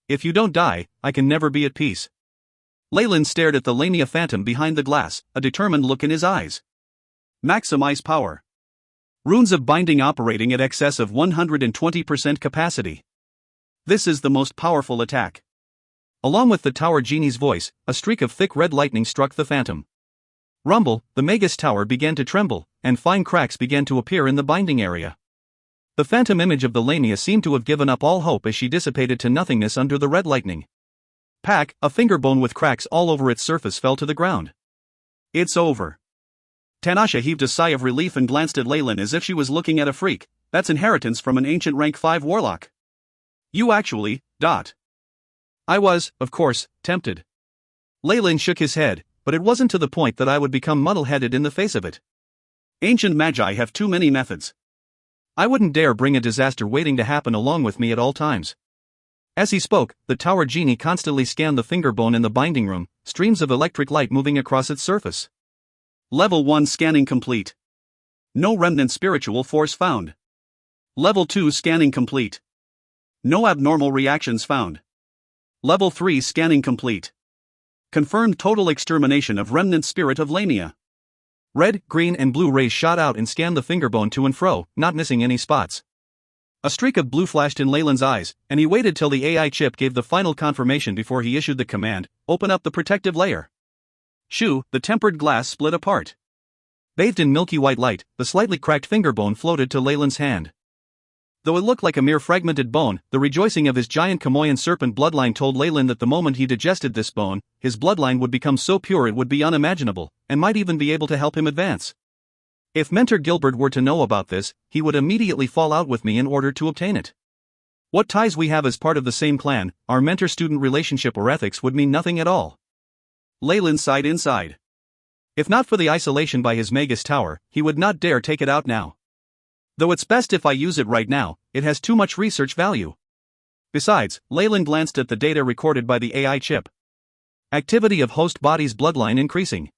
If you don't die, I can never be at peace. Leyland stared at the Lamia phantom behind the glass, a determined look in his eyes. Maximize power. Runes of binding operating at excess of 120% capacity. This is the most powerful attack. Along with the Tower Genie's voice, a streak of thick red lightning struck the phantom. Rumble, the Magus Tower began to tremble, and fine cracks began to appear in the binding area. The phantom image of the Lamia seemed to have given up all hope as she dissipated to nothingness under the red lightning. Pack, a fingerbone with cracks all over its surface, fell to the ground. It's over. Tanasha heaved a sigh of relief and glanced at Leyland as if she was looking at a freak. That's inheritance from an ancient rank 5 warlock. You actually. I was, of course, tempted. Leyland shook his head, but it wasn't to the point that I would become muddle-headed in the face of it. Ancient magi have too many methods. I wouldn't dare bring a disaster waiting to happen along with me at all times. As he spoke, the Tower Genie constantly scanned the fingerbone in the binding room, streams of electric light moving across its surface. Level 1 scanning complete. No remnant spiritual force found. Level 2 scanning complete. No abnormal reactions found. Level 3 scanning complete. Confirmed total extermination of remnant spirit of Lamia. Red, green, and blue rays shot out and scanned the fingerbone to and fro, not missing any spots. A streak of blue flashed in Leyland's eyes, and he waited till the AI chip gave the final confirmation before he issued the command, "Open up the protective layer." Shoo, the tempered glass split apart. Bathed in milky white light, the slightly cracked fingerbone floated to Leyland's hand. Though it looked like a mere fragmented bone, the rejoicing of his giant Kamoyan serpent bloodline told Leyland that the moment he digested this bone, his bloodline would become so pure it would be unimaginable, and might even be able to help him advance. If Mentor Gilbert were to know about this, he would immediately fall out with me in order to obtain it. What ties we have as part of the same clan, our mentor-student relationship or ethics would mean nothing at all. Leyland sighed inside. If not for the isolation by his Magus tower, he would not dare take it out now. Though it's best if I use it right now, it has too much research value. Besides, Leyland glanced at the data recorded by the AI chip. Activity of host body's bloodline increasing.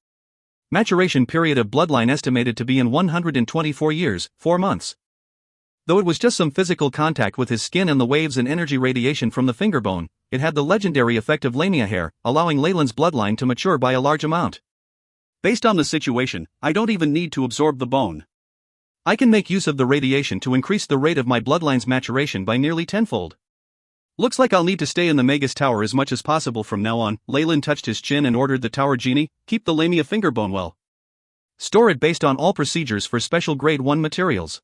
Maturation period of bloodline estimated to be in 124 years, 4 months. Though it was just some physical contact with his skin and the waves and energy radiation from the fingerbone, it had the legendary effect of lamia hair, allowing Leyland's bloodline to mature by a large amount. Based on the situation, I don't even need to absorb the bone. I can make use of the radiation to increase the rate of my bloodline's maturation by nearly tenfold. Looks like I'll need to stay in the Magus Tower as much as possible from now on. Leyland touched his chin and ordered the tower genie, "Keep the lamia fingerbone well. Store it based on all procedures for special grade 1 materials."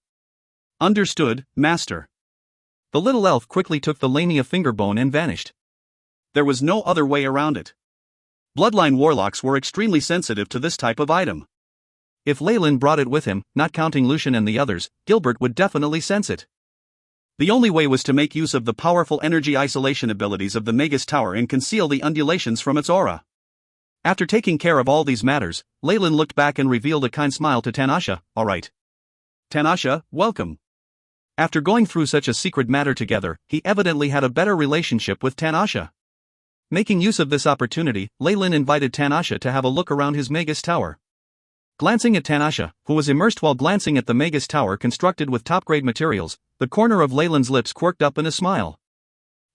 "Understood, Master." The little elf quickly took the lamia fingerbone and vanished. There was no other way around it. Bloodline warlocks were extremely sensitive to this type of item. If Leyland brought it with him, not counting Lucian and the others, Gilbert would definitely sense it. The only way was to make use of the powerful energy isolation abilities of the Magus Tower and conceal the undulations from its aura. After taking care of all these matters, Leyland looked back and revealed a kind smile to Tanasha. "All right. Tanasha, welcome." After going through such a secret matter together, he evidently had a better relationship with Tanasha. Making use of this opportunity, Leyland invited Tanasha to have a look around his Magus Tower. Glancing at Tanasha, who was immersed while glancing at the Magus Tower constructed with top-grade materials, the corner of Leyland's lips quirked up in a smile.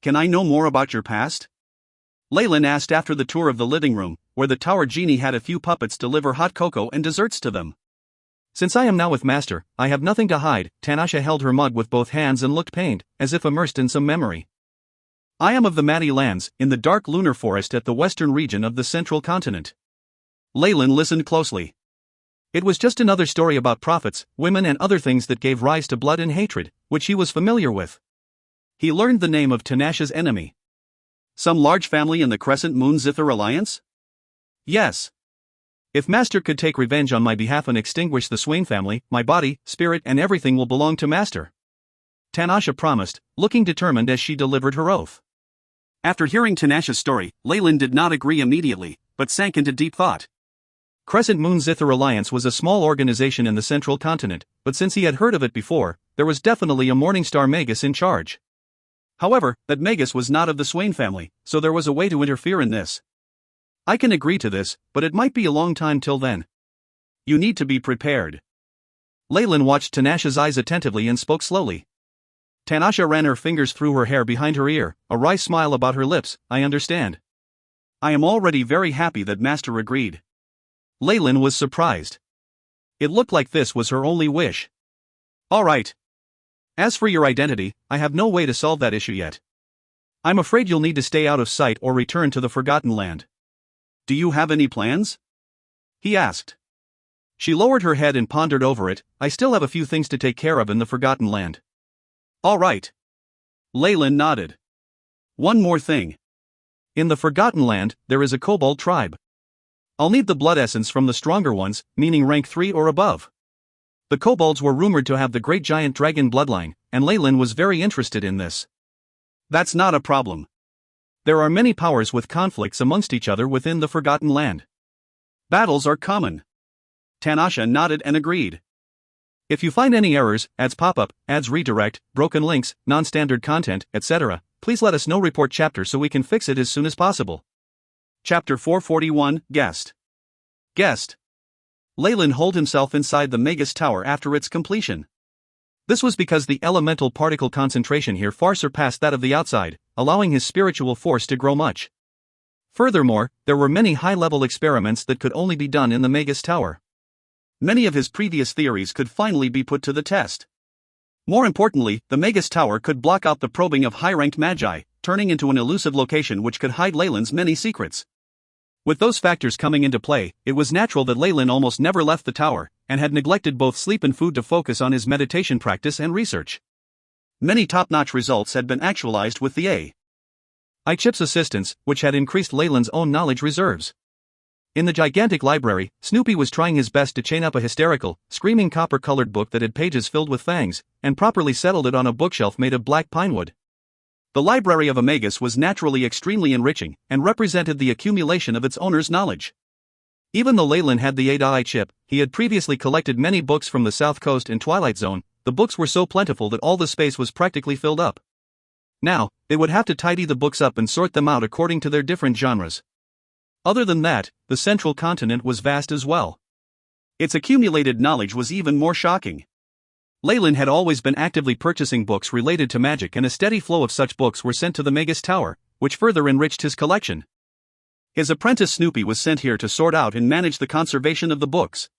"Can I know more about your past?" Leyland asked after the tour of the living room, where the tower genie had a few puppets deliver hot cocoa and desserts to them. "Since I am now with Master, I have nothing to hide." Tanasha held her mug with both hands and looked pained, as if immersed in some memory. "I am of the Mati lands, in the dark lunar forest at the western region of the central continent." Leyland listened closely. It was just another story about prophets, women and other things that gave rise to blood and hatred, which he was familiar with. He learned the name of Tanasha's enemy. Some large family in the Crescent Moon Zither Alliance? Yes. If Master could take revenge on my behalf and extinguish the Swain family, my body, spirit and everything will belong to Master. Tanasha promised, looking determined as she delivered her oath. After hearing Tanasha's story, Leyland did not agree immediately, but sank into deep thought. Crescent Moon Zither Alliance was a small organization in the central continent, but since he had heard of it before, there was definitely a Morningstar Magus in charge. However, that Magus was not of the Swain family, so there was a way to interfere in this. I can agree to this, but it might be a long time till then. You need to be prepared. Leyland watched Tanasha's eyes attentively and spoke slowly. Tanasha ran her fingers through her hair behind her ear, a wry smile about her lips. "I understand. I am already very happy that Master agreed." Leyland was surprised. It looked like this was her only wish. "All right. As for your identity, I have no way to solve that issue yet. I'm afraid you'll need to stay out of sight or return to the Forgotten Land." "Do you have any plans?" he asked. She lowered her head and pondered over it. "I still have a few things to take care of in the Forgotten Land." "All right." Leyland nodded. "One more thing. In the Forgotten Land, there is a kobold tribe. I'll need the blood essence from the stronger ones, meaning rank 3 or above." The kobolds were rumored to have the great giant dragon bloodline, and Leyland was very interested in this. "That's not a problem. There are many powers with conflicts amongst each other within the Forgotten Land. Battles are common." Tanasha nodded and agreed. "If you find any errors, ads pop-up, ads redirect, broken links, non-standard content, etc., please let us know. Report chapter so we can fix it as soon as possible." Chapter 441, Guest. Guest. Leyland holed himself inside the Magus Tower after its completion. This was because the elemental particle concentration here far surpassed that of the outside, allowing his spiritual force to grow much. Furthermore, there were many high-level experiments that could only be done in the Magus Tower. many of his previous theories could finally be put to the test. More importantly, the Magus Tower could block out the probing of high-ranked magi, turning into an elusive location which could hide Leyland's many secrets. With those factors coming into play, it was natural that Leyland almost never left the tower, and had neglected both sleep and food to focus on his meditation practice and research. Many top-notch results had been actualized with the AI chip's assistance, which had increased Leyland's own knowledge reserves. In the gigantic library, Snoopy was trying his best to chain up a hysterical, screaming copper-colored book that had pages filled with fangs, and properly settled it on a bookshelf made of black pinewood. The library of a Magus was naturally extremely enriching, and represented the accumulation of its owner's knowledge. Even though Leyland had the AI chip, he had previously collected many books from the South Coast and Twilight Zone. The books were so plentiful that all the space was practically filled up. Now, they would have to tidy the books up and sort them out according to their different genres. Other than that, the central continent was vast as well. Its accumulated knowledge was even more shocking. Leyland had always been actively purchasing books related to magic, and a steady flow of such books were sent to the Magus Tower, which further enriched his collection. His apprentice Snoopy was sent here to sort out and manage the conservation of the books.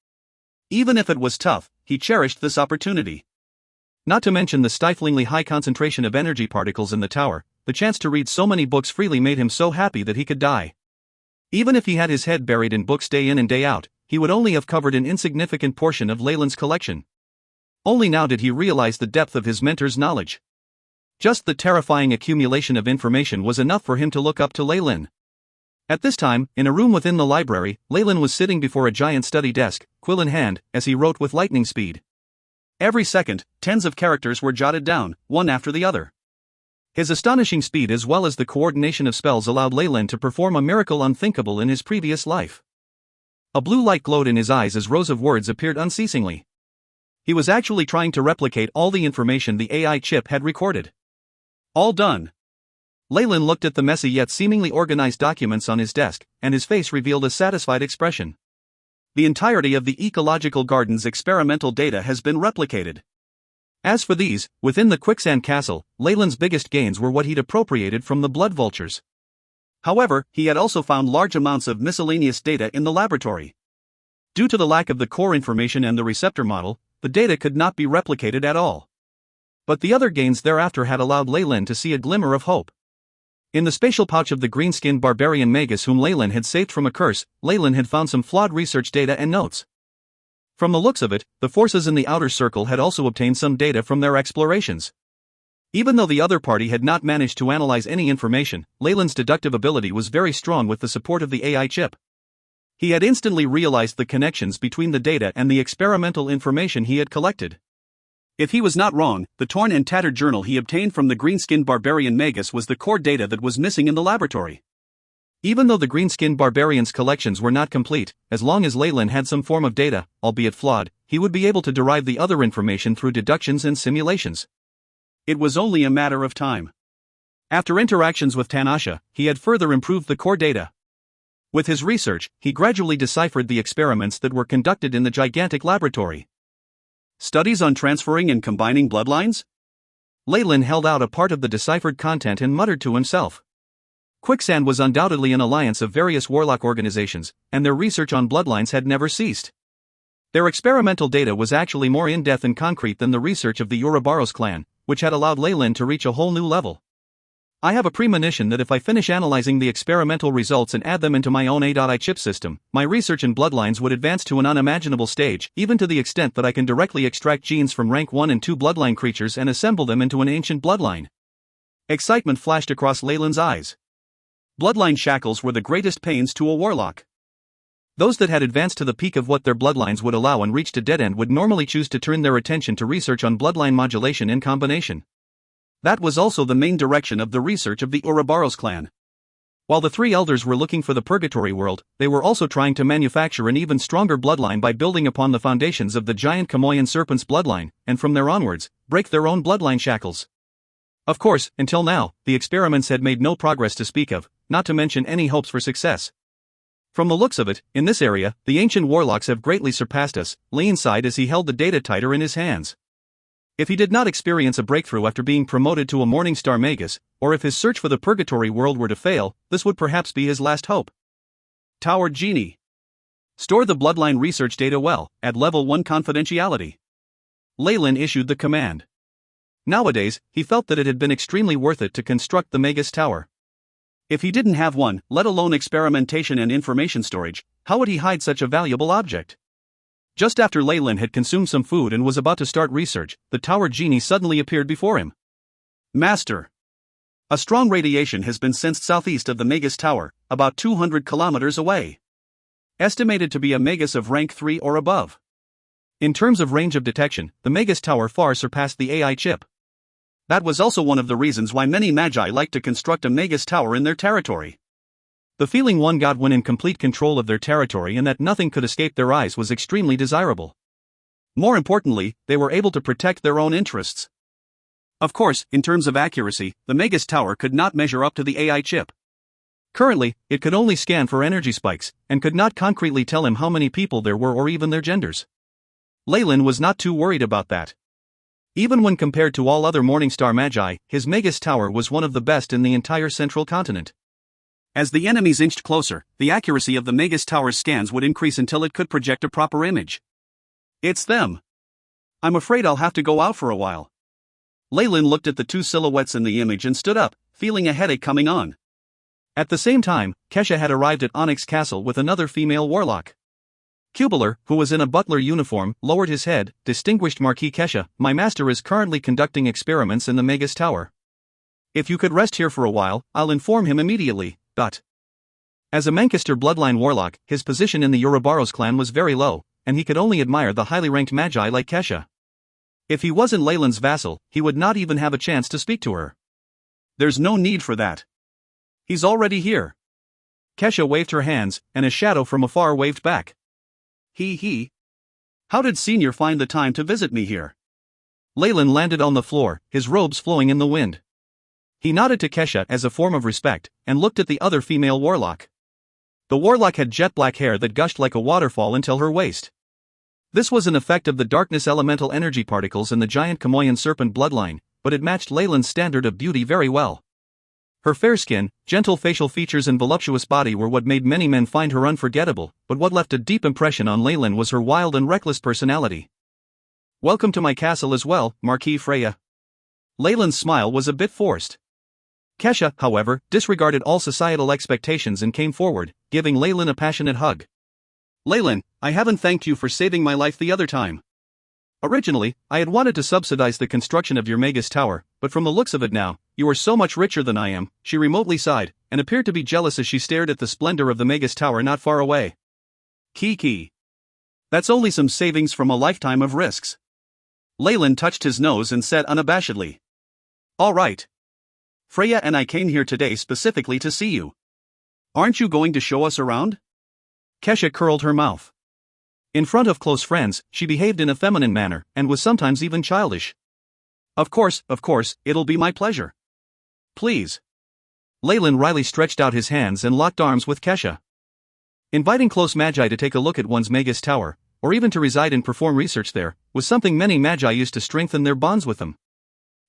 Even if it was tough, he cherished this opportunity. Not to mention the stiflingly high concentration of energy particles in the tower, the chance to read so many books freely made him so happy that he could die. Even if he had his head buried in books day in and day out, he would only have covered an insignificant portion of Leyland's collection. Only now did he realize the depth of his mentor's knowledge. Just the terrifying accumulation of information was enough for him to look up to Leyland. At this time, in a room within the library, Leyland was sitting before a giant study desk, quill in hand, as he wrote with lightning speed. Every second, tens of characters were jotted down, one after the other. His astonishing speed as well as the coordination of spells allowed Leyland to perform a miracle unthinkable in his previous life. A blue light glowed in his eyes as rows of words appeared unceasingly. He was actually trying to replicate all the information the AI chip had recorded. All done. Leyland looked at the messy yet seemingly organized documents on his desk, and his face revealed a satisfied expression. The entirety of the ecological garden's experimental data has been replicated. As for these, within the quicksand castle, Leyland's biggest gains were what he'd appropriated from the blood vultures. However, he had also found large amounts of miscellaneous data in the laboratory. Due to the lack of the core information and the receptor model, the data could not be replicated at all. But the other gains thereafter had allowed Leyland to see a glimmer of hope. In the spatial pouch of the green-skinned barbarian Magus whom Leyland had saved from a curse, Leyland had found some flawed research data and notes. From the looks of it, the forces in the outer circle had also obtained some data from their explorations. Even though the other party had not managed to analyze any information, Leyland's deductive ability was very strong with the support of the AI chip. He had instantly realized the connections between the data and the experimental information he had collected. If he was not wrong, the torn and tattered journal he obtained from the green-skinned barbarian Magus was the core data that was missing in the laboratory. Even though the green-skinned barbarian's collections were not complete, as long as Leyland had some form of data, albeit flawed, he would be able to derive the other information through deductions and simulations. It was only a matter of time. After interactions with Tanasha, he had further improved the core data. With his research, he gradually deciphered the experiments that were conducted in the gigantic laboratory. Studies on transferring and combining bloodlines? Leyland held out a part of the deciphered content and muttered to himself. Quicksand was undoubtedly an alliance of various warlock organizations, and their research on bloodlines had never ceased. Their experimental data was actually more in-depth and concrete than the research of the Ouroboros clan, which had allowed Leyland to reach a whole new level. I have a premonition that if I finish analyzing the experimental results and add them into my own AI chip system, my research in bloodlines would advance to an unimaginable stage, even to the extent that I can directly extract genes from rank 1 and 2 bloodline creatures and assemble them into an ancient bloodline. Excitement flashed across Leyland's eyes. Bloodline shackles were the greatest pains to a warlock. Those that had advanced to the peak of what their bloodlines would allow and reached a dead end would normally choose to turn their attention to research on bloodline modulation in combination. That was also the main direction of the research of the Ouroboros clan. While the three elders were looking for the purgatory world, they were also trying to manufacture an even stronger bloodline by building upon the foundations of the giant Kamoyan serpent's bloodline, and from there onwards, break their own bloodline shackles. Of course, until now, the experiments had made no progress to speak of, not to mention any hopes for success. From the looks of it, in this area, the ancient warlocks have greatly surpassed us, Lane sighed as he held the data tighter in his hands. If he did not experience a breakthrough after being promoted to a Morningstar Magus, or if his search for the purgatory world were to fail, this would perhaps be his last hope. Towered Genie. Store the bloodline research data well, at level 1 confidentiality. Leyland issued the command. Nowadays, he felt that it had been extremely worth it to construct the Magus Tower. If he didn't have one, let alone experimentation and information storage, how would he hide such a valuable object? Just after Leyland had consumed some food and was about to start research, the tower genie suddenly appeared before him. Master. A strong radiation has been sensed southeast of the Magus Tower, about 200 kilometers away. Estimated to be a Magus of rank 3 or above. In terms of range of detection, the Magus Tower far surpassed the AI chip. That was also one of the reasons why many Magi liked to construct a Magus Tower in their territory. The feeling one got when in complete control of their territory and that nothing could escape their eyes was extremely desirable. More importantly, they were able to protect their own interests. Of course, in terms of accuracy, the Magus Tower could not measure up to the AI chip. Currently, it could only scan for energy spikes, and could not concretely tell him how many people there were or even their genders. Leyland was not too worried about that. Even when compared to all other Morningstar Magi, his Magus Tower was one of the best in the entire central continent. As the enemies inched closer, the accuracy of the Magus Tower's scans would increase until it could project a proper image. It's them. I'm afraid I'll have to go out for a while. Leyland looked at the two silhouettes in the image and stood up, feeling a headache coming on. At the same time, Kesha had arrived at Onyx Castle with another female warlock. Cubular, who was in a butler uniform, lowered his head. Distinguished Marquis Kesha, my master is currently conducting experiments in the Magus Tower. If you could rest here for a while, I'll inform him immediately. As a Manchester bloodline warlock, his position in the Ouroboros clan was very low, and he could only admire the highly ranked Magi like Kesha. If he wasn't Leyland's vassal, he would not even have a chance to speak to her. There's no need for that. He's already here. Kesha waved her hands, and a shadow from afar waved back. He. How did Senior find the time to visit me here? Leyland landed on the floor, his robes flowing in the wind. He nodded to Kesha as a form of respect, and looked at the other female warlock. The warlock had jet black hair that gushed like a waterfall until her waist. This was an effect of the darkness elemental energy particles in the giant Kamoyan serpent bloodline, but it matched Leyland's standard of beauty very well. Her fair skin, gentle facial features and voluptuous body were what made many men find her unforgettable, but what left a deep impression on Leyland was her wild and reckless personality. Welcome to my castle as well, Marquis Freya. Leyland's smile was a bit forced. Kesha, however, disregarded all societal expectations and came forward, giving Leyland a passionate hug. Leyland, I haven't thanked you for saving my life the other time. Originally, I had wanted to subsidize the construction of your Magus Tower, but from the looks of it now, you are so much richer than I am. She remotely sighed, and appeared to be jealous as she stared at the splendor of the Magus Tower not far away. Kiki. That's only some savings from a lifetime of risks. Leyland touched his nose and said unabashedly. All right. Freya and I came here today specifically to see you. Aren't you going to show us around? Kesha curled her mouth. In front of close friends, she behaved in a feminine manner, and was sometimes even childish. Of course, it'll be my pleasure. Please. Leyland wryly stretched out his hands and locked arms with Kesha. Inviting close Magi to take a look at one's Magus Tower, or even to reside and perform research there, was something many Magi used to strengthen their bonds with them.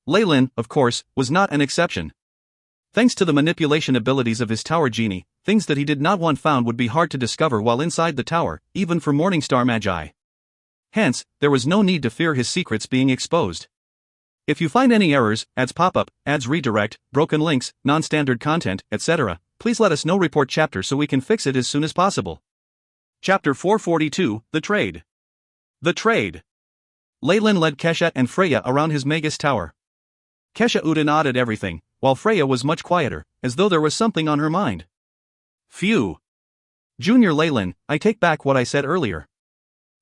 Leyland, of course, was not an exception. Thanks to the manipulation abilities of his tower genie, things that he did not want found would be hard to discover while inside the tower, even for Morningstar Magi. Hence, there was no need to fear his secrets being exposed. If you find any errors, ads pop up, ads redirect, broken links, non-standard content, etc., please let us know. Report chapter so we can fix it as soon as possible. Chapter 442, The Trade. The Trade. Leyland led Kesha and Freya around his Magus Tower. Kesha oohed and awed at everything, while Freya was much quieter, as though there was something on her mind. Phew. Junior Leyland, I take back what I said earlier.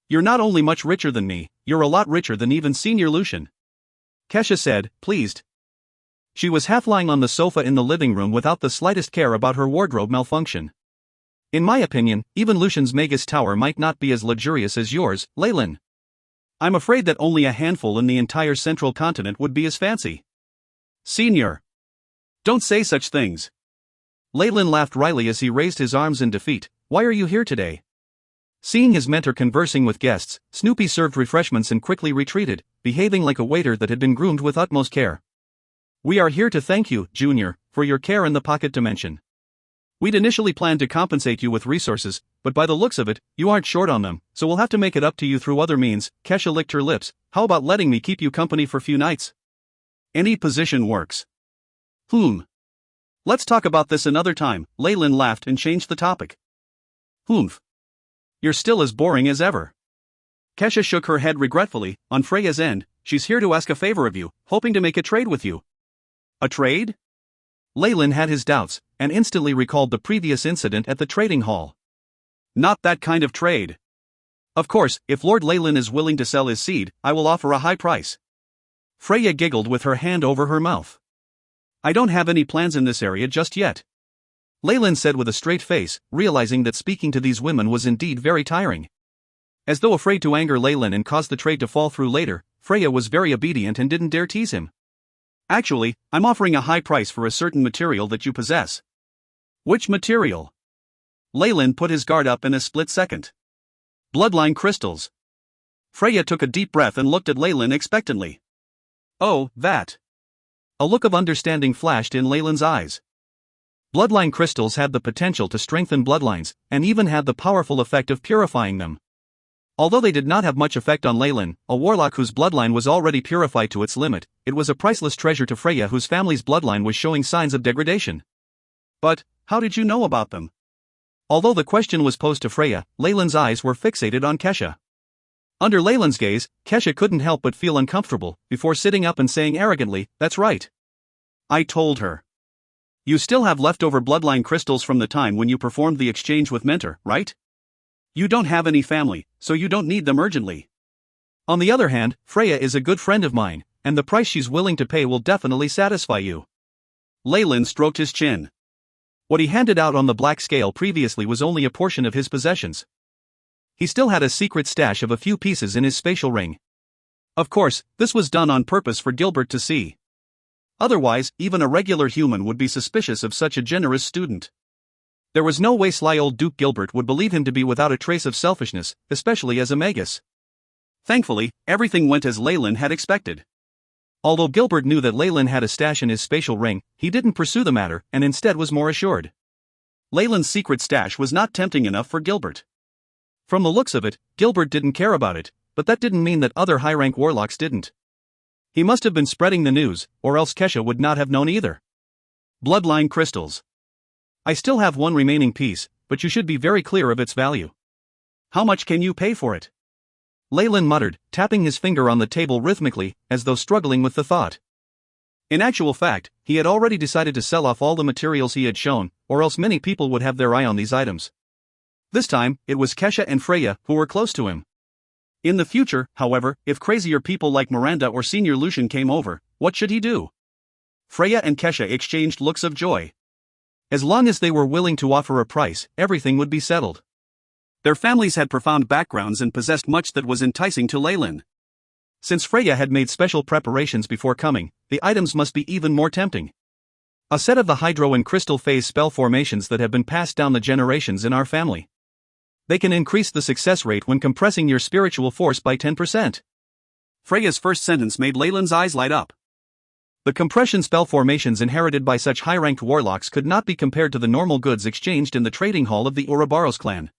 You're not only much richer than me, you're a lot richer than even Senior Lucian. Kesha said, pleased. She was half lying on the sofa in the living room without the slightest care about her wardrobe malfunction. In my opinion, even Lucian's Magus Tower might not be as luxurious as yours, Leyland. I'm afraid that only a handful in the entire central continent would be as fancy. Senior. Don't say such things. Leyland laughed wryly as he raised his arms in defeat. Why are you here today? Seeing his mentor conversing with guests, Snoopy served refreshments and quickly retreated, behaving like a waiter that had been groomed with utmost care. We are here to thank you, Junior, for your care in the pocket dimension. We'd initially planned to compensate you with resources, but by the looks of it, you aren't short on them, so we'll have to make it up to you through other means. Kesha licked her lips. How about letting me keep you company for a few nights? Any position works. Let's talk about this another time. Leyland laughed and changed the topic. You're still as boring as ever. Kesha shook her head regretfully. On Freya's end, she's here to ask a favor of you, hoping to make a trade with you. A trade? Leyland had his doubts, and instantly recalled the previous incident at the trading hall. Not that kind of trade. Of course, if Lord Leyland is willing to sell his seed, I will offer a high price. Freya giggled with her hand over her mouth. I don't have any plans in this area just yet. Leyland said with a straight face, realizing that speaking to these women was indeed very tiring. As though afraid to anger Leyland and cause the trade to fall through later, Freya was very obedient and didn't dare tease him. Actually, I'm offering a high price for a certain material that you possess. Which material? Leyland put his guard up in a split second. Bloodline crystals. Freya took a deep breath and looked at Leyland expectantly. Oh, that. A look of understanding flashed in Leyland's eyes. Bloodline crystals had the potential to strengthen bloodlines, and even had the powerful effect of purifying them. Although they did not have much effect on Leyland, a warlock whose bloodline was already purified to its limit, it was a priceless treasure to Freya whose family's bloodline was showing signs of degradation. But, how did you know about them? Although the question was posed to Freya, Leyland's eyes were fixated on Kesha. Under Leyland's gaze, Kesha couldn't help but feel uncomfortable, before sitting up and saying arrogantly, "That's right. I told her. You still have leftover bloodline crystals from the time when you performed the exchange with Mentor, right? You don't have any family, so you don't need them urgently. On the other hand, Freya is a good friend of mine, and the price she's willing to pay will definitely satisfy you." Leyland stroked his chin. What he handed out on the black scale previously was only a portion of his possessions. He still had a secret stash of a few pieces in his spatial ring. Of course, this was done on purpose for Gilbert to see. Otherwise, even a regular human would be suspicious of such a generous student. There was no way sly old Duke Gilbert would believe him to be without a trace of selfishness, especially as a magus. Thankfully, everything went as Leyland had expected. Although Gilbert knew that Leyland had a stash in his spatial ring, he didn't pursue the matter and instead was more assured. Leyland's secret stash was not tempting enough for Gilbert. From the looks of it, Gilbert didn't care about it, but that didn't mean that other high-rank warlocks didn't. He must have been spreading the news, or else Kesha would not have known either. Bloodline crystals. I still have one remaining piece, but you should be very clear of its value. How much can you pay for it? Leyland muttered, tapping his finger on the table rhythmically, as though struggling with the thought. In actual fact, he had already decided to sell off all the materials he had shown, or else many people would have their eye on these items. This time, it was Kesha and Freya who were close to him. In the future, however, if crazier people like Miranda or Senior Lucian came over, what should he do? Freya and Kesha exchanged looks of joy. As long as they were willing to offer a price, everything would be settled. Their families had profound backgrounds and possessed much that was enticing to Leyland. Since Freya had made special preparations before coming, the items must be even more tempting. A set of the hydro and crystal phase spell formations that have been passed down the generations in our family. They can increase the success rate when compressing your spiritual force by 10%. Freya's first sentence made Leyland's eyes light up. The compression spell formations inherited by such high-ranked warlocks could not be compared to the normal goods exchanged in the trading hall of the Ouroboros clan.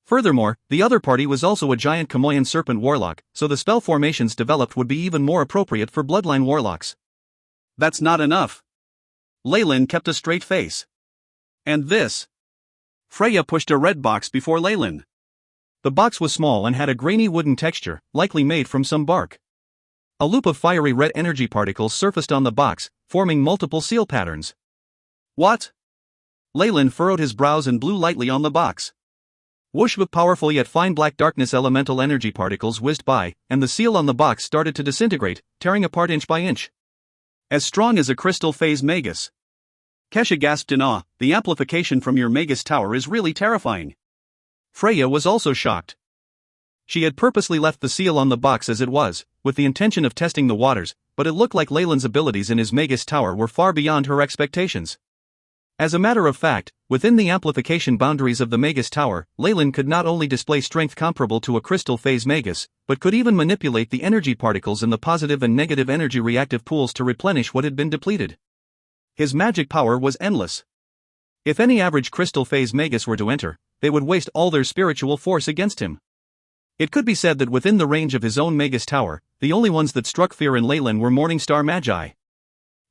Furthermore, the other party was also a giant Kamoyan serpent warlock, so the spell formations developed would be even more appropriate for bloodline warlocks. That's not enough. Leyland kept a straight face. And this? Freya pushed a red box before Leyland. The box was small and had a grainy wooden texture, likely made from some bark. A loop of fiery red energy particles surfaced on the box, forming multiple seal patterns. What? Leyland furrowed his brows and blew lightly on the box. Whoosh of powerful yet fine black darkness elemental energy particles whizzed by, and the seal on the box started to disintegrate, tearing apart inch by inch. As strong as a crystal phase magus. Kesha gasped in awe. The amplification from your magus tower is really terrifying. Freya was also shocked. She had purposely left the seal on the box as it was, with the intention of testing the waters, but it looked like Leyland's abilities in his magus tower were far beyond her expectations. As a matter of fact, within the amplification boundaries of the magus tower, Leyland could not only display strength comparable to a crystal phase magus, but could even manipulate the energy particles in the positive and negative energy reactive pools to replenish what had been depleted. His magic power was endless. If any average crystal phase magus were to enter, they would waste all their spiritual force against him. It could be said that within the range of his own magus tower, the only ones that struck fear in Leyland were Morningstar Magi.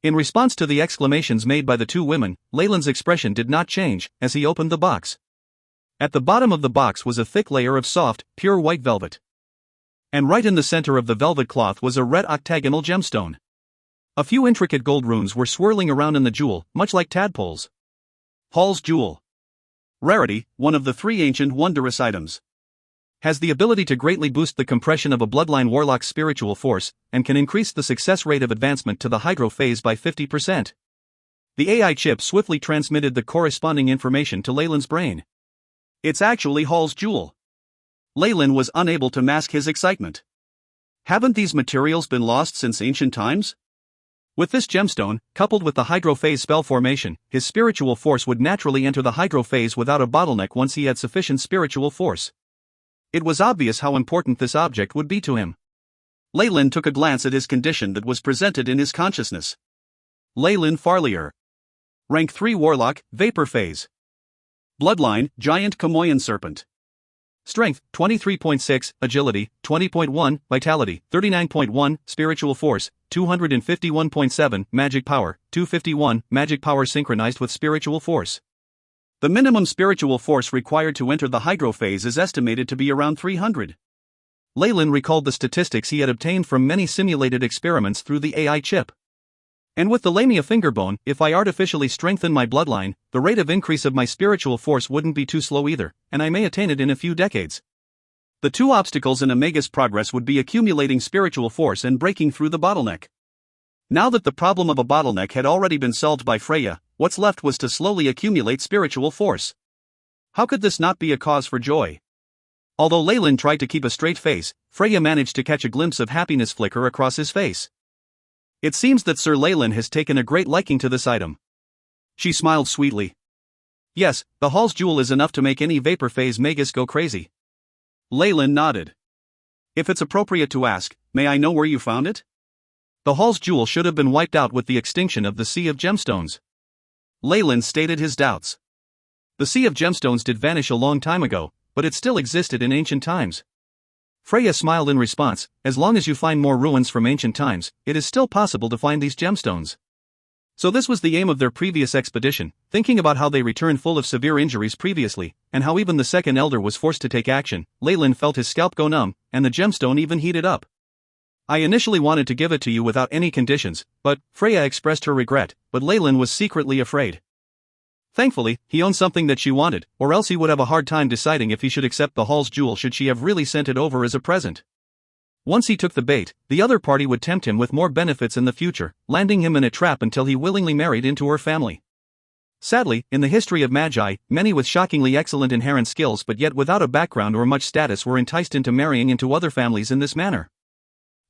In response to the exclamations made by the two women, Leyland's expression did not change as he opened the box. At the bottom of the box was a thick layer of soft, pure white velvet. And right in the center of the velvet cloth was a red octagonal gemstone. A few intricate gold runes were swirling around in the jewel, much like tadpoles. Hall's Jewel. Rarity, one of the 3 ancient wondrous items. Has the ability to greatly boost the compression of a bloodline warlock's spiritual force, and can increase the success rate of advancement to the hydro phase by 50%. The AI chip swiftly transmitted the corresponding information to Leyland's brain. It's actually Hall's Jewel. Leyland was unable to mask his excitement. Haven't these materials been lost since ancient times? With this gemstone, coupled with the hydro phase spell formation, his spiritual force would naturally enter the hydro phase without a bottleneck once he had sufficient spiritual force. It was obvious how important this object would be to him. Leyland took a glance at his condition that was presented in his consciousness. Leyland Farlier. Rank 3 Warlock, Vapor Phase. Bloodline, Giant Kamoyan Serpent. Strength, 23.6, Agility, 20.1, Vitality, 39.1, Spiritual Force, 251.7, Magic Power, 251, Magic Power synchronized with Spiritual Force. The minimum spiritual force required to enter the hydro phase is estimated to be around 300. Leyland recalled the statistics he had obtained from many simulated experiments through the AI chip. And with the Lamia fingerbone, if I artificially strengthen my bloodline, the rate of increase of my spiritual force wouldn't be too slow either, and I may attain it in a few decades. The two obstacles in a magus progress would be accumulating spiritual force and breaking through the bottleneck. Now that the problem of a bottleneck had already been solved by Freya, what's left was to slowly accumulate spiritual force. How could this not be a cause for joy? Although Leyland tried to keep a straight face, Freya managed to catch a glimpse of happiness flicker across his face. It seems that Sir Leyland has taken a great liking to this item. She smiled sweetly. Yes, the Hall's Jewel is enough to make any vapor phase magus go crazy. Leyland nodded. If it's appropriate to ask, may I know where you found it? The Hall's Jewel should have been wiped out with the extinction of the Sea of Gemstones. Leyland stated his doubts. The Sea of Gemstones did vanish a long time ago, but it still existed in ancient times. Freya smiled in response. As long as you find more ruins from ancient times, it is still possible to find these gemstones. So this was the aim of their previous expedition, thinking about how they returned full of severe injuries previously, and how even the second elder was forced to take action. Leyland felt his scalp go numb, and the gemstone even heated up. I initially wanted to give it to you without any conditions, but Freya expressed her regret, but Leyland was secretly afraid. Thankfully, he owned something that she wanted, or else he would have a hard time deciding if he should accept the Hall's Jewel should she have really sent it over as a present. Once he took the bait, the other party would tempt him with more benefits in the future, landing him in a trap until he willingly married into her family. Sadly, in the history of Magi, many with shockingly excellent inherent skills but yet without a background or much status were enticed into marrying into other families in this manner.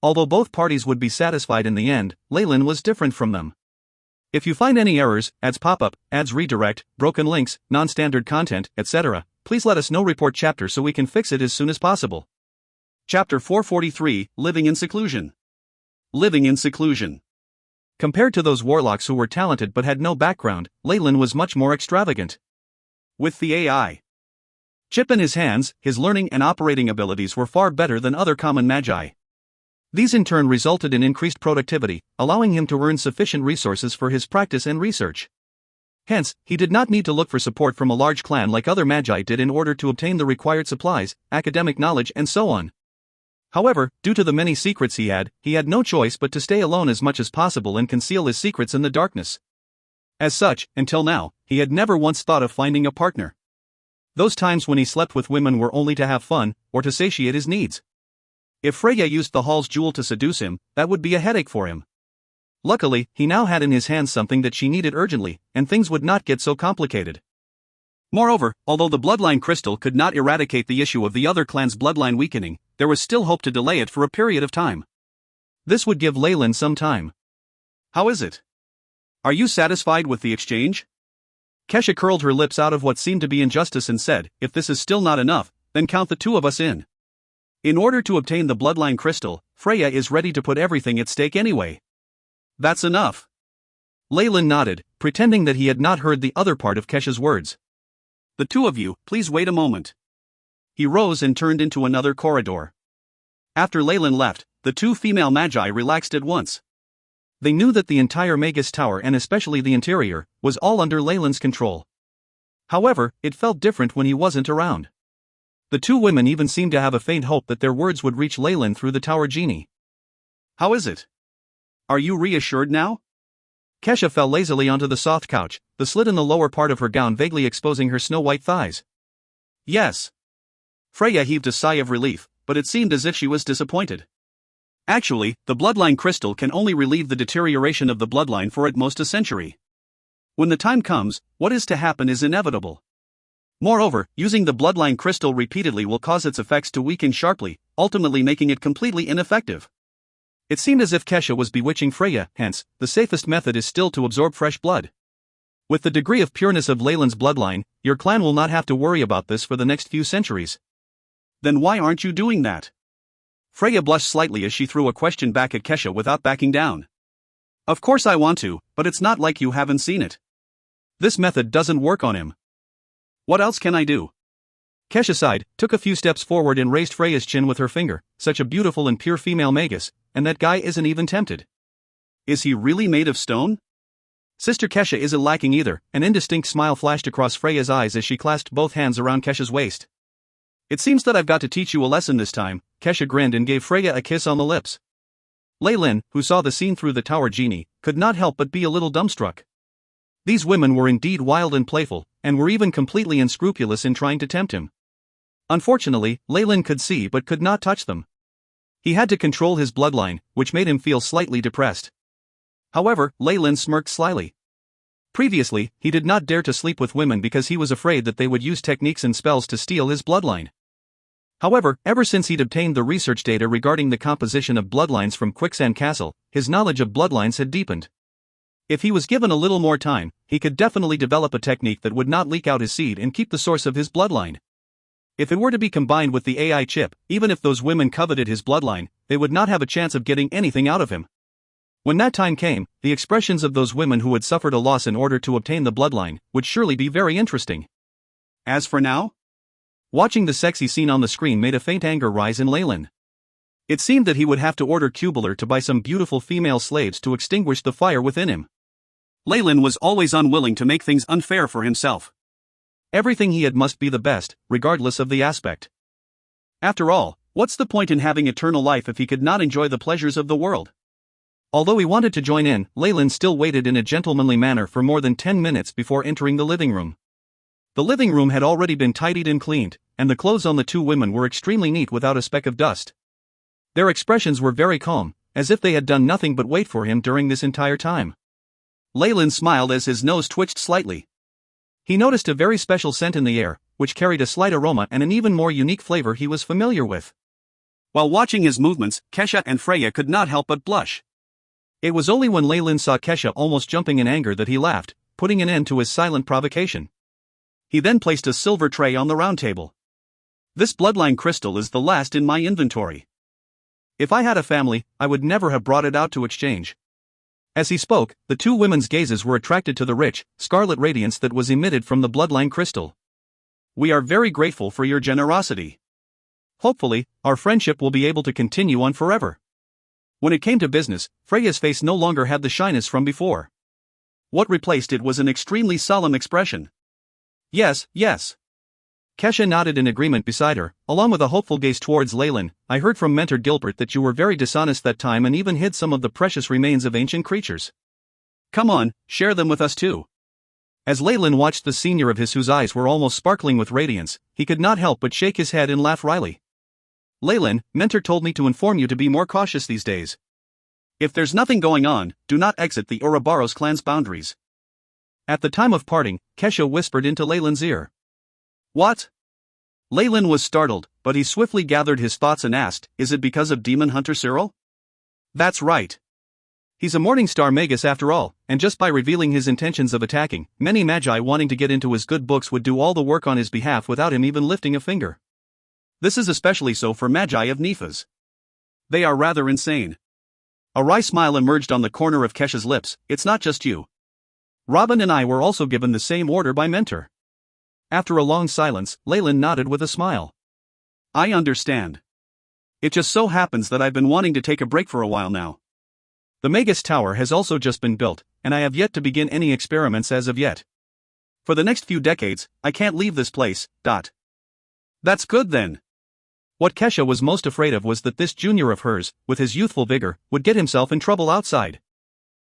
Although both parties would be satisfied in the end, Leyland was different from them. If you find any errors, ads pop-up, ads redirect, broken links, non-standard content, etc., please let us know. Report chapter so we can fix it as soon as possible. Chapter 443, Living in Seclusion. Living in seclusion. Compared to those warlocks who were talented but had no background, Leyland was much more extravagant. With the AI chip in his hands, his learning and operating abilities were far better than other common Magi. These in turn resulted in increased productivity, allowing him to earn sufficient resources for his practice and research. Hence, he did not need to look for support from a large clan like other Magi did in order to obtain the required supplies, academic knowledge and so on. However, due to the many secrets he had no choice but to stay alone as much as possible and conceal his secrets in the darkness. As such, until now, he had never once thought of finding a partner. Those times when he slept with women were only to have fun, or to satiate his needs. If Freya used the Hall's Jewel to seduce him, that would be a headache for him. Luckily, he now had in his hands something that she needed urgently, and things would not get so complicated. Moreover, although the bloodline crystal could not eradicate the issue of the other clan's bloodline weakening, there was still hope to delay it for a period of time. This would give Leyland some time. How is it? Are you satisfied with the exchange? Kesha curled her lips out of what seemed to be injustice and said, if this is still not enough, then count the two of us in. In order to obtain the bloodline crystal, Freya is ready to put everything at stake anyway. That's enough. Leyland nodded, pretending that he had not heard the other part of Kesha's words. "The two of you, please wait a moment." He rose and turned into another corridor. After Leyland left, the two female magi relaxed at once. They knew that the entire Magus Tower, and especially the interior, was all under Leyland's control. However, it felt different when he wasn't around. The two women even seemed to have a faint hope that their words would reach Leyland through the tower genie. "How is it? Are you reassured now?" Kesha fell lazily onto the soft couch, the slit in the lower part of her gown vaguely exposing her snow-white thighs. "Yes." Freya heaved a sigh of relief, but it seemed as if she was disappointed. Actually, the bloodline crystal can only relieve the deterioration of the bloodline for at most a century. When the time comes, what is to happen is inevitable. Moreover, using the bloodline crystal repeatedly will cause its effects to weaken sharply, ultimately making it completely ineffective. It seemed as if Kesha was bewitching Freya, hence, the safest method is still to absorb fresh blood. With the degree of pureness of Leyland's bloodline, your clan will not have to worry about this for the next few centuries. Then why aren't you doing that? Freya blushed slightly as she threw a question back at Kesha without backing down. Of course I want to, but it's not like you haven't seen it. This method doesn't work on him. What else can I do? Kesha sighed, took a few steps forward and raised Freya's chin with her finger. Such a beautiful and pure female magus, and that guy isn't even tempted. Is he really made of stone? Sister Kesha isn't lacking either. An indistinct smile flashed across Freya's eyes as she clasped both hands around Kesha's waist. It seems that I've got to teach you a lesson this time. Kesha grinned and gave Freya a kiss on the lips. Leyland, who saw the scene through the tower genie, could not help but be a little dumbstruck. These women were indeed wild and playful, and were even completely unscrupulous in trying to tempt him. Unfortunately, Leyland could see but could not touch them. He had to control his bloodline, which made him feel slightly depressed. However, Leyland smirked slyly. Previously, he did not dare to sleep with women because he was afraid that they would use techniques and spells to steal his bloodline. However, ever since he'd obtained the research data regarding the composition of bloodlines from Quicksand Castle, his knowledge of bloodlines had deepened. If he was given a little more time, he could definitely develop a technique that would not leak out his seed and keep the source of his bloodline. If it were to be combined with the AI chip, even if those women coveted his bloodline, they would not have a chance of getting anything out of him. When that time came, the expressions of those women who had suffered a loss in order to obtain the bloodline would surely be very interesting. As for now? Watching the sexy scene on the screen made a faint anger rise in Leyland. It seemed that he would have to order Cubular to buy some beautiful female slaves to extinguish the fire within him. Leyland was always unwilling to make things unfair for himself. Everything he had must be the best, regardless of the aspect. After all, what's the point in having eternal life if he could not enjoy the pleasures of the world? Although he wanted to join in, Leyland still waited in a gentlemanly manner for more than 10 minutes before entering the living room. The living room had already been tidied and cleaned, and the clothes on the two women were extremely neat without a speck of dust. Their expressions were very calm, as if they had done nothing but wait for him during this entire time. Leyland smiled as his nose twitched slightly. He noticed a very special scent in the air, which carried a slight aroma and an even more unique flavor he was familiar with. While watching his movements, Kesha and Freya could not help but blush. It was only when Leyland saw Kesha almost jumping in anger that he laughed, putting an end to his silent provocation. He then placed a silver tray on the round table. This bloodline crystal is the last in my inventory. If I had a family, I would never have brought it out to exchange. As he spoke, the two women's gazes were attracted to the rich, scarlet radiance that was emitted from the bloodline crystal. We are very grateful for your generosity. Hopefully, our friendship will be able to continue on forever. When it came to business, Freya's face no longer had the shyness from before. What replaced it was an extremely solemn expression. Yes, yes. Kesha nodded in agreement beside her, along with a hopeful gaze towards Leyland. I heard from Mentor Gilbert that you were very dishonest that time and even hid some of the precious remains of ancient creatures. Come on, share them with us too. As Leyland watched the senior of his whose eyes were almost sparkling with radiance, he could not help but shake his head and laugh wryly. Leyland, Mentor told me to inform you to be more cautious these days. If there's nothing going on, do not exit the Ouroboros clan's boundaries. At the time of parting, Kesha whispered into Leyland's ear. What? Leyland was startled, but he swiftly gathered his thoughts and asked, is it because of Demon Hunter Cyril? That's right. He's a Morningstar Magus after all, and just by revealing his intentions of attacking, many magi wanting to get into his good books would do all the work on his behalf without him even lifting a finger. This is especially so for magi of Nephas. They are rather insane. A wry smile emerged on the corner of Kesha's lips. It's not just you. Robin and I were also given the same order by Mentor. After a long silence, Leyland nodded with a smile. I understand. It just so happens that I've been wanting to take a break for a while now. The Magus Tower has also just been built, and I have yet to begin any experiments as of yet. For the next few decades, I can't leave this place. That's good then. What Kesha was most afraid of was that this junior of hers, with his youthful vigor, would get himself in trouble outside.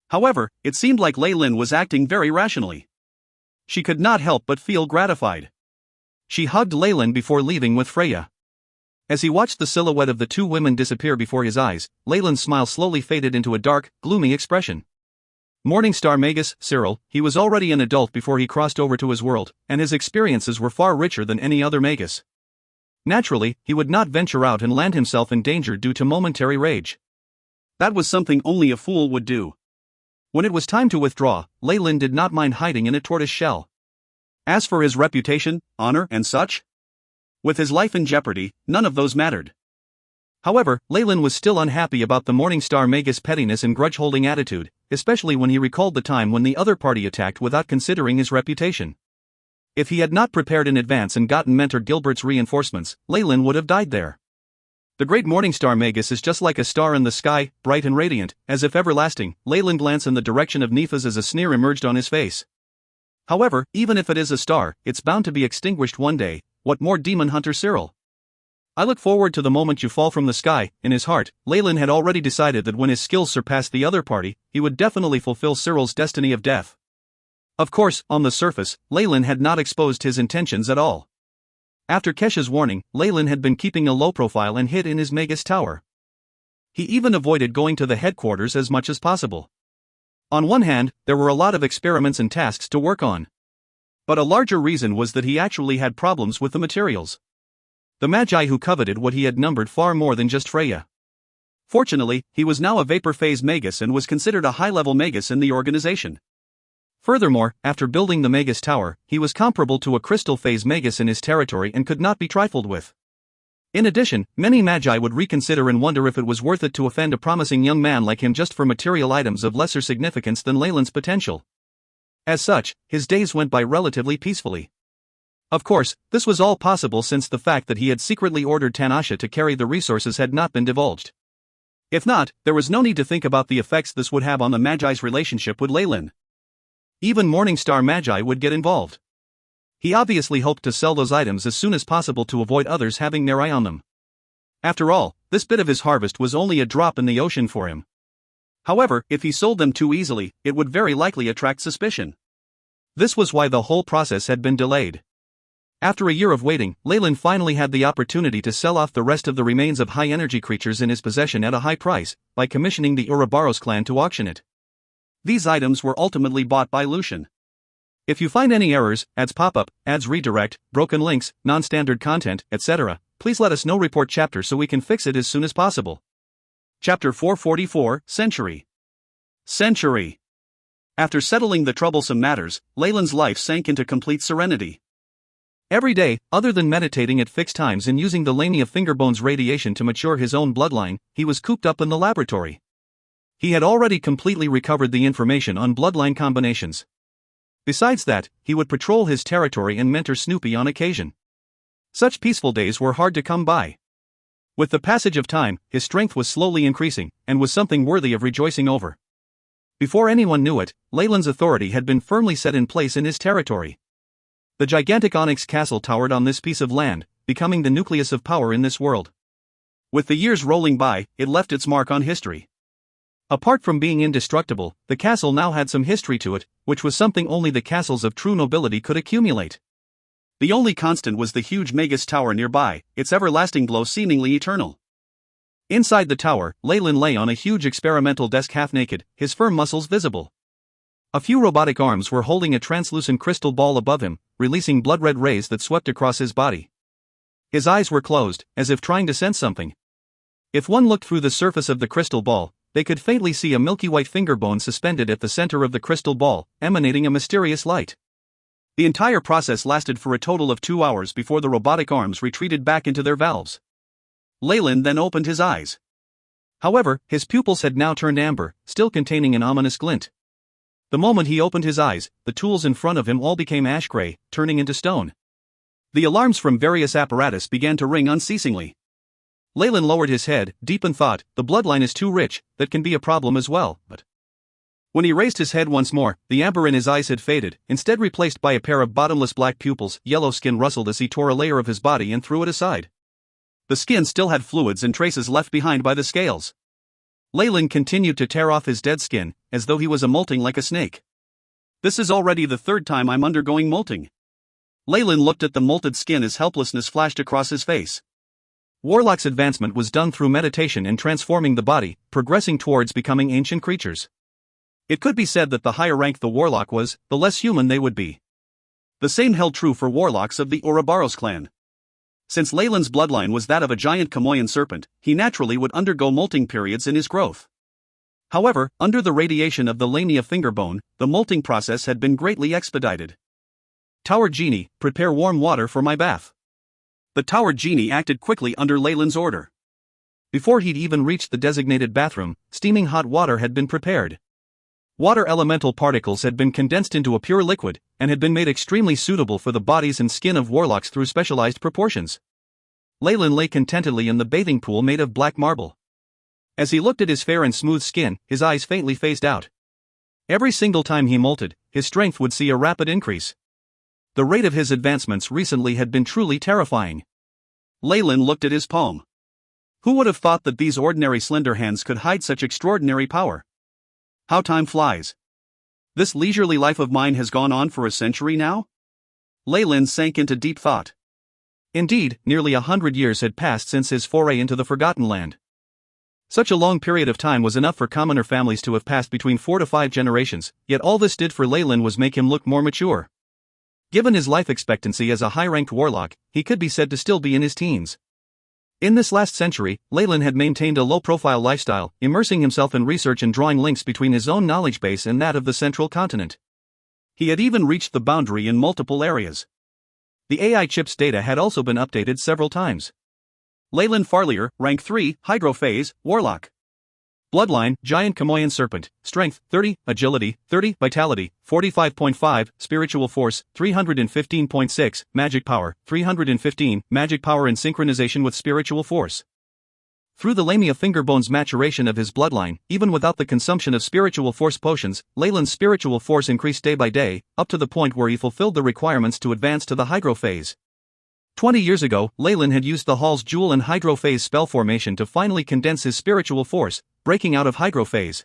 However, it seemed like Leyland was acting very rationally. She could not help but feel gratified. She hugged Leyland before leaving with Freya. As he watched the silhouette of the two women disappear before his eyes, Leyland's smile slowly faded into a dark, gloomy expression. Morningstar Magus, Cyril, he was already an adult before he crossed over to his world, and his experiences were far richer than any other Magus. Naturally, he would not venture out and land himself in danger due to momentary rage. That was something only a fool would do. When it was time to withdraw, Leyland did not mind hiding in a tortoise shell. As for his reputation, honor, and such, with his life in jeopardy, none of those mattered. However, Leyland was still unhappy about the Morningstar Magus' pettiness and grudge-holding attitude, especially when he recalled the time when the other party attacked without considering his reputation. If he had not prepared in advance and gotten Mentor Gilbert's reinforcements, Leyland would have died there. The great Morningstar Magus is just like a star in the sky, bright and radiant, as if everlasting. Leyland glanced in the direction of Nephas as a sneer emerged on his face. However, even if it is a star, it's bound to be extinguished one day. What more, demon hunter Cyril? I look forward to the moment you fall from the sky. In his heart, Leyland had already decided that when his skills surpassed the other party, he would definitely fulfill Cyril's destiny of death. Of course, on the surface, Leyland had not exposed his intentions at all. After Kesha's warning, Leyland had been keeping a low profile and hid in his Magus Tower. He even avoided going to the headquarters as much as possible. On one hand, there were a lot of experiments and tasks to work on. But a larger reason was that he actually had problems with the materials. The Magi who coveted what he had numbered far more than just Freya. Fortunately, he was now a vapor phase Magus and was considered a high-level Magus in the organization. Furthermore, after building the Magus Tower, he was comparable to a crystal phase Magus in his territory and could not be trifled with. In addition, many Magi would reconsider and wonder if it was worth it to offend a promising young man like him just for material items of lesser significance than Leyland's potential. As such, his days went by relatively peacefully. Of course, this was all possible since the fact that he had secretly ordered Tanasha to carry the resources had not been divulged. If not, there was no need to think about the effects this would have on the Magi's relationship with Leyland. Even Morningstar Magi would get involved. He obviously hoped to sell those items as soon as possible to avoid others having their eye on them. After all, this bit of his harvest was only a drop in the ocean for him. However, if he sold them too easily, it would very likely attract suspicion. This was why the whole process had been delayed. After a year of waiting, Leyland finally had the opportunity to sell off the rest of the remains of high-energy creatures in his possession at a high price, by commissioning the Ouroboros clan to auction it. These items were ultimately bought by Lucian. If you find any errors, ads pop up, ads redirect, broken links, non-standard content, etc., please let us know. Report chapter so we can fix it as soon as possible. Chapter 444, Century. Century. After settling the troublesome matters, Leyland's life sank into complete serenity. Every day, other than meditating at fixed times and using the Lania Fingerbone's radiation to mature his own bloodline, he was cooped up in the laboratory. He had already completely recovered the information on bloodline combinations. Besides that, he would patrol his territory and mentor Snoopy on occasion. Such peaceful days were hard to come by. With the passage of time, his strength was slowly increasing, and was something worthy of rejoicing over. Before anyone knew it, Leyland's authority had been firmly set in place in his territory. The gigantic onyx castle towered on this piece of land, becoming the nucleus of power in this world. With the years rolling by, it left its mark on history. Apart from being indestructible, the castle now had some history to it, which was something only the castles of true nobility could accumulate. The only constant was the huge Magus Tower nearby, its everlasting glow seemingly eternal. Inside the tower, Leyland lay on a huge experimental desk half-naked, his firm muscles visible. A few robotic arms were holding a translucent crystal ball above him, releasing blood-red rays that swept across his body. His eyes were closed, as if trying to sense something. If one looked through the surface of the crystal ball, they could faintly see a milky white fingerbone suspended at the center of the crystal ball, emanating a mysterious light. The entire process lasted for a total of 2 hours before the robotic arms retreated back into their valves. Leyland then opened his eyes. However, his pupils had now turned amber, still containing an ominous glint. The moment he opened his eyes, the tools in front of him all became ash gray, turning into stone. The alarms from various apparatus began to ring unceasingly. Leyland lowered his head, deep in thought. The bloodline is too rich, that can be a problem as well, but... When he raised his head once more, the amber in his eyes had faded, instead replaced by a pair of bottomless black pupils. Yellow skin rustled as he tore a layer of his body and threw it aside. The skin still had fluids and traces left behind by the scales. Leyland continued to tear off his dead skin, as though he was molting like a snake. This is already the third time I'm undergoing molting. Leyland looked at the molted skin as helplessness flashed across his face. Warlock's advancement was done through meditation and transforming the body, progressing towards becoming ancient creatures. It could be said that the higher rank the warlock was, the less human they would be. The same held true for warlocks of the Ouroboros clan. Since Leyland's bloodline was that of a giant Kamoyan serpent, he naturally would undergo molting periods in his growth. However, under the radiation of the Lamia fingerbone, the molting process had been greatly expedited. Tower Genie, prepare warm water for my bath. The Tower Genie acted quickly under Leyland's order. Before he'd even reached the designated bathroom, steaming hot water had been prepared. Water elemental particles had been condensed into a pure liquid, and had been made extremely suitable for the bodies and skin of warlocks through specialized proportions. Leyland lay contentedly in the bathing pool made of black marble. As he looked at his fair and smooth skin, his eyes faintly phased out. Every single time he molted, his strength would see a rapid increase. The rate of his advancements recently had been truly terrifying. Leyland looked at his palm. Who would have thought that these ordinary slender hands could hide such extraordinary power? How time flies. This leisurely life of mine has gone on for a century now? Leyland sank into deep thought. Indeed, nearly 100 years had passed since his foray into the Forgotten Land. Such a long period of time was enough for commoner families to have passed between 4 to 5 generations, yet all this did for Leyland was make him look more mature. Given his life expectancy as a high-ranked warlock, he could be said to still be in his teens. In this last century, Leyland had maintained a low-profile lifestyle, immersing himself in research and drawing links between his own knowledge base and that of the central continent. He had even reached the boundary in multiple areas. The AI chip's data had also been updated several times. Leyland Farlier, rank 3, Hydrophase, Warlock. Bloodline, Giant Kamoyan Serpent, Strength, 30, Agility, 30, Vitality, 45.5, Spiritual Force, 315.6, Magic Power, 315, Magic Power in synchronization with Spiritual Force. Through the Lamia Fingerbone's maturation of his bloodline, even without the consumption of Spiritual Force potions, Leyland's Spiritual Force increased day by day, up to the point where he fulfilled the requirements to advance to the Hydrophase. 20 years ago, Leyland had used the Hall's Jewel and Hydrophase spell formation to finally condense his spiritual force, breaking out of Hydrophase.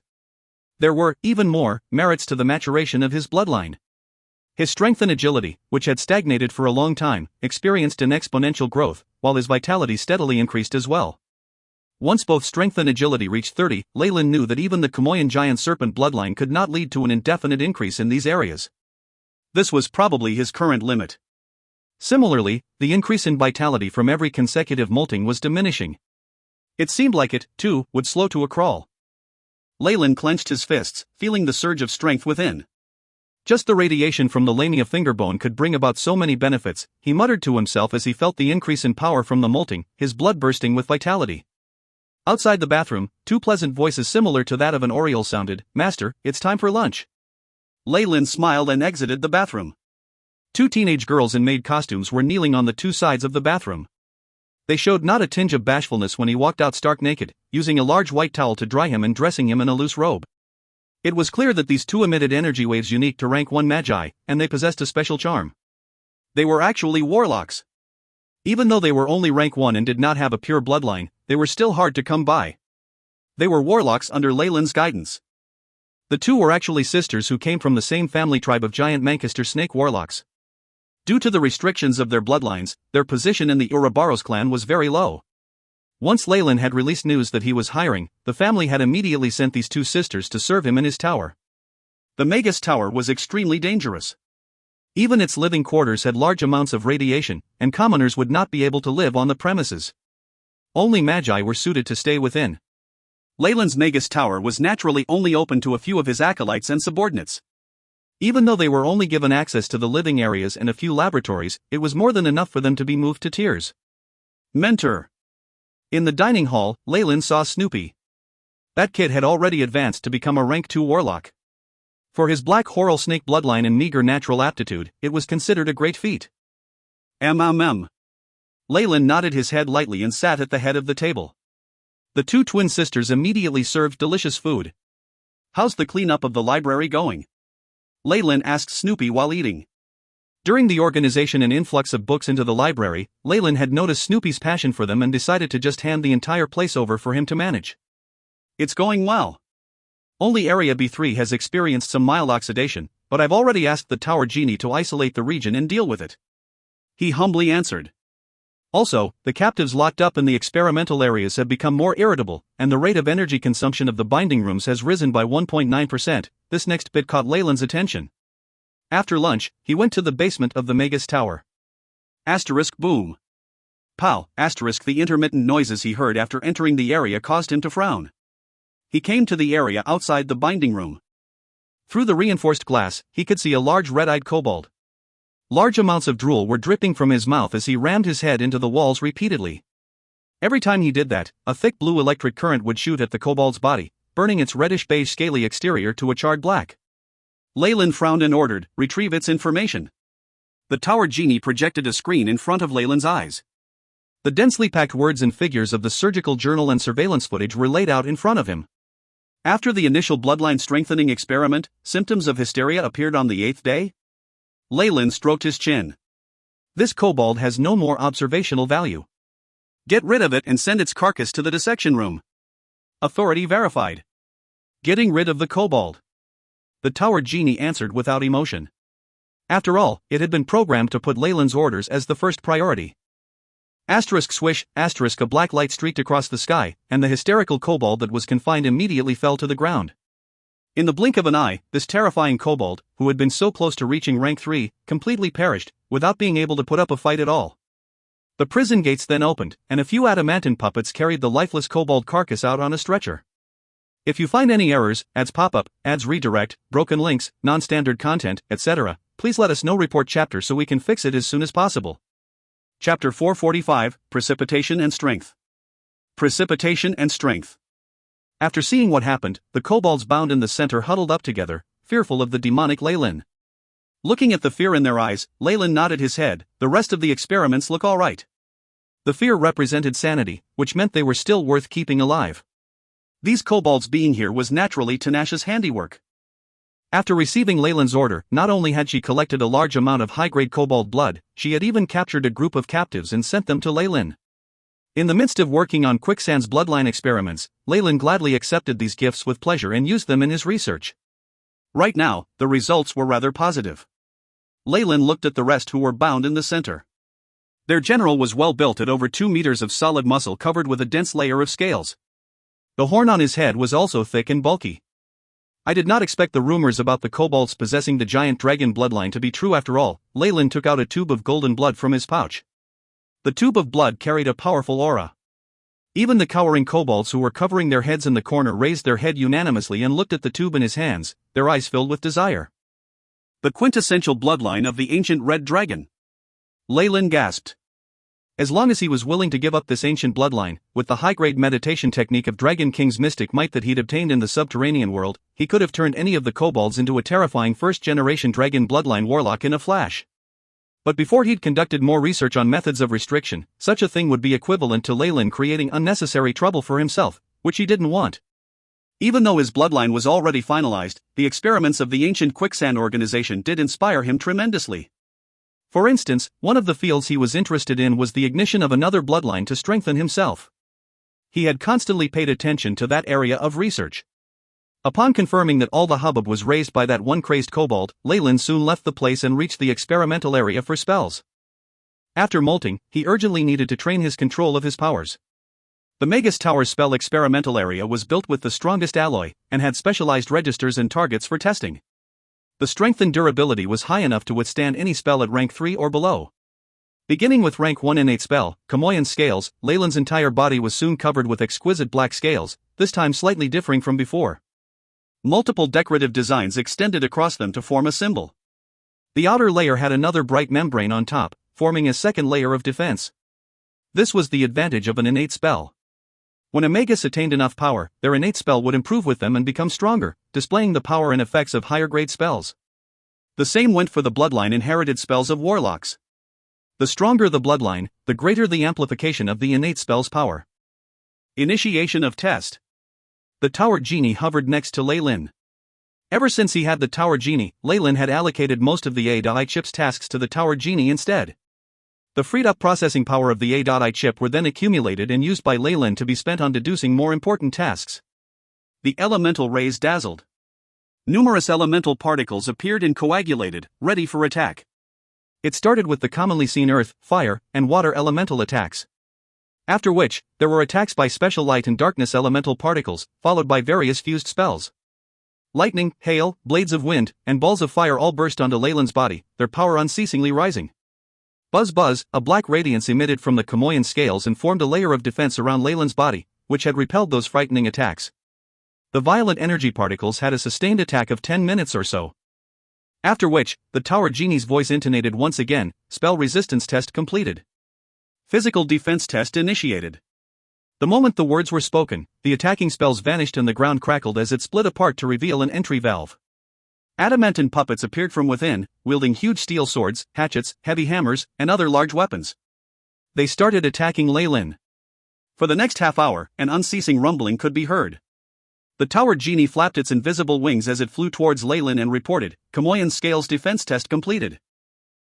There were, even more, merits to the maturation of his bloodline. His strength and agility, which had stagnated for a long time, experienced an exponential growth, while his vitality steadily increased as well. Once both strength and agility reached 30, Leyland knew that even the Kamoyan giant serpent bloodline could not lead to an indefinite increase in these areas. This was probably his current limit. Similarly, the increase in vitality from every consecutive molting was diminishing. It seemed like it, too, would slow to a crawl. Leyland clenched his fists, feeling the surge of strength within. Just the radiation from the Lamia fingerbone could bring about so many benefits, he muttered to himself as he felt the increase in power from the molting, his blood bursting with vitality. Outside the bathroom, 2 pleasant voices similar to that of an oriole sounded, "Master, it's time for lunch." Leyland smiled and exited the bathroom. 2 teenage girls in maid costumes were kneeling on the 2 sides of the bathroom. They showed not a tinge of bashfulness when he walked out stark naked, using a large white towel to dry him and dressing him in a loose robe. It was clear that these 2 emitted energy waves unique to rank 1 magi, and they possessed a special charm. They were actually warlocks. Even though they were only rank 1 and did not have a pure bloodline, they were still hard to come by. They were warlocks under Leyland's guidance. The 2 were actually sisters who came from the same family tribe of giant Manchester snake warlocks. Due to the restrictions of their bloodlines, their position in the Ouroboros clan was very low. Once Leyland had released news that he was hiring, the family had immediately sent these 2 sisters to serve him in his tower. The Magus Tower was extremely dangerous. Even its living quarters had large amounts of radiation, and commoners would not be able to live on the premises. Only magi were suited to stay within. Leyland's Magus Tower was naturally only open to a few of his acolytes and subordinates. Even though they were only given access to the living areas and a few laboratories, it was more than enough for them to be moved to tears. Mentor. In the dining hall, Leyland saw Snoopy. That kid had already advanced to become a rank 2 warlock. For his black Horal snake bloodline and meager natural aptitude, it was considered a great feat. Leyland nodded his head lightly and sat at the head of the table. The two twin sisters immediately served delicious food. "How's the cleanup of the library going?" Leyland asked Snoopy while eating. During the organization and influx of books into the library, Leyland had noticed Snoopy's passion for them and decided to just hand the entire place over for him to manage. "It's going well. Only Area B3 has experienced some mild oxidation, but I've already asked the Tower Genie to isolate the region and deal with it," he humbly answered. "Also, the captives locked up in the experimental areas have become more irritable, and the rate of energy consumption of the binding rooms has risen by 1.9%. This next bit caught Leyland's attention. After lunch, he went to the basement of the Magus Tower. Boom. Pow! The intermittent noises he heard after entering the area caused him to frown. He came to the area outside the binding room. Through the reinforced glass, he could see a large red-eyed kobold. Large amounts of drool were dripping from his mouth as he rammed his head into the walls repeatedly. Every time he did that, a thick blue electric current would shoot at the kobold's body, burning its reddish-beige scaly exterior to a charred black. Leyland frowned and ordered, "Retrieve its information." The Tower Genie projected a screen in front of Leyland's eyes. The densely packed words and figures of the surgical journal and surveillance footage were laid out in front of him. After the initial bloodline strengthening experiment, symptoms of hysteria appeared on the 8th day? Leyland stroked his chin. This kobold has no more observational value. Get rid of it and send its carcass to the dissection room. Authority verified. Getting rid of the kobold. The Tower Genie answered without emotion. After all, it had been programmed to put Leyland's orders as the first priority. Swish, a black light streaked across the sky, and the hysterical kobold that was confined immediately fell to the ground. In the blink of an eye, this terrifying kobold, who had been so close to reaching rank 3, completely perished, without being able to put up a fight at all. The prison gates then opened, and a few adamantine puppets carried the lifeless kobold carcass out on a stretcher. If you find any errors, ads pop-up, ads redirect, broken links, non-standard content, etc., please let us know. Report chapter so we can fix it as soon as possible. Chapter 445, Precipitation and Strength. Precipitation and Strength. After seeing what happened, the kobolds bound in the center huddled up together, fearful of the demonic Leyland. Looking at the fear in their eyes, Leyland nodded his head. "The rest of the experiments look all right." The fear represented sanity, which meant they were still worth keeping alive. These kobolds being here was naturally Tanash's handiwork. After receiving Leyland's order, not only had she collected a large amount of high-grade kobold blood, she had even captured a group of captives and sent them to Leyland. In the midst of working on Quicksand's bloodline experiments, Leyland gladly accepted these gifts with pleasure and used them in his research. Right now, the results were rather positive. Leyland looked at the rest who were bound in the center. Their general was well built at over 2 meters of solid muscle covered with a dense layer of scales. The horn on his head was also thick and bulky. I did not expect the rumors about the kobolds possessing the giant dragon bloodline to be true after all. Leyland took out a tube of golden blood from his pouch. The tube of blood carried a powerful aura. Even the cowering kobolds who were covering their heads in the corner raised their head unanimously and looked at the tube in his hands, their eyes filled with desire. The quintessential bloodline of the ancient red dragon. Leyland gasped. As long as he was willing to give up this ancient bloodline, with the high-grade meditation technique of Dragon King's mystic might that he'd obtained in the subterranean world, he could have turned any of the kobolds into a terrifying first-generation dragon bloodline warlock in a flash. But before he'd conducted more research on methods of restriction, such a thing would be equivalent to Leyland creating unnecessary trouble for himself, which he didn't want. Even though his bloodline was already finalized, the experiments of the ancient Quicksand organization did inspire him tremendously. For instance, one of the fields he was interested in was the ignition of another bloodline to strengthen himself. He had constantly paid attention to that area of research. Upon confirming that all the hubbub was raised by that one crazed kobold, Leyland soon left the place and reached the experimental area for spells. After molting, he urgently needed to train his control of his powers. The Magus Tower's spell experimental area was built with the strongest alloy, and had specialized registers and targets for testing. The strength and durability was high enough to withstand any spell at rank 3 or below. Beginning with rank 1 innate spell, Kamoyan's Scales, Leyland's entire body was soon covered with exquisite black scales, this time slightly differing from before. Multiple decorative designs extended across them to form a symbol. The outer layer had another bright membrane on top, forming a second layer of defense. This was the advantage of an innate spell. When a magus attained enough power, their innate spell would improve with them and become stronger, displaying the power and effects of higher grade spells. The same went for the bloodline inherited spells of warlocks. The stronger the bloodline, the greater the amplification of the innate spell's power. Initiation of test. The Tower Genie hovered next to Lyle. Ever since he had the Tower Genie, Lyle had allocated most of the AI chip's tasks to the Tower Genie instead. The freed-up processing power of the AI chip were then accumulated and used by Lyle to be spent on deducing more important tasks. The elemental rays dazzled. Numerous elemental particles appeared and coagulated, ready for attack. It started with the commonly seen earth, fire, and water elemental attacks. After which, there were attacks by special light and darkness elemental particles, followed by various fused spells. Lightning, hail, blades of wind, and balls of fire all burst onto Lyle's body, their power unceasingly rising. Buzz buzz, a black radiance emitted from the Kamoyan scales and formed a layer of defense around Lyle's body, which had repelled those frightening attacks. The violent energy particles had a sustained attack of 10 minutes or so. After which, the Tower Genie's voice intonated once again, spell resistance test completed. Physical defense test initiated. The moment the words were spoken, the attacking spells vanished and the ground crackled as it split apart to reveal an entry valve. Adamantine puppets appeared from within, wielding huge steel swords, hatchets, heavy hammers, and other large weapons. They started attacking Lyle. For the next half hour, an unceasing rumbling could be heard. The Tower Genie flapped its invisible wings as it flew towards Lyle and reported, Kamoyan Scales defense test completed.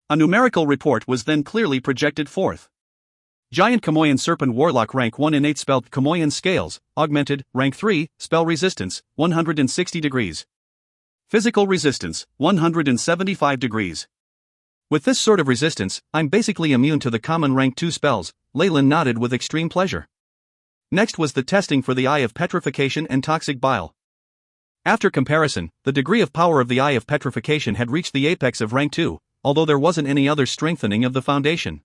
A numerical report was then clearly projected forth. Giant Kamoyan Serpent Warlock rank 1 innate spell Kamoyan Scales, augmented, rank 3, spell resistance, 160 degrees. Physical resistance, 175 degrees. With this sort of resistance, I'm basically immune to the common rank 2 spells, Lyle nodded with extreme pleasure. Next was the testing for the Eye of Petrification and Toxic Bile. After comparison, the degree of power of the Eye of Petrification had reached the apex of rank 2, although there wasn't any other strengthening of the foundation.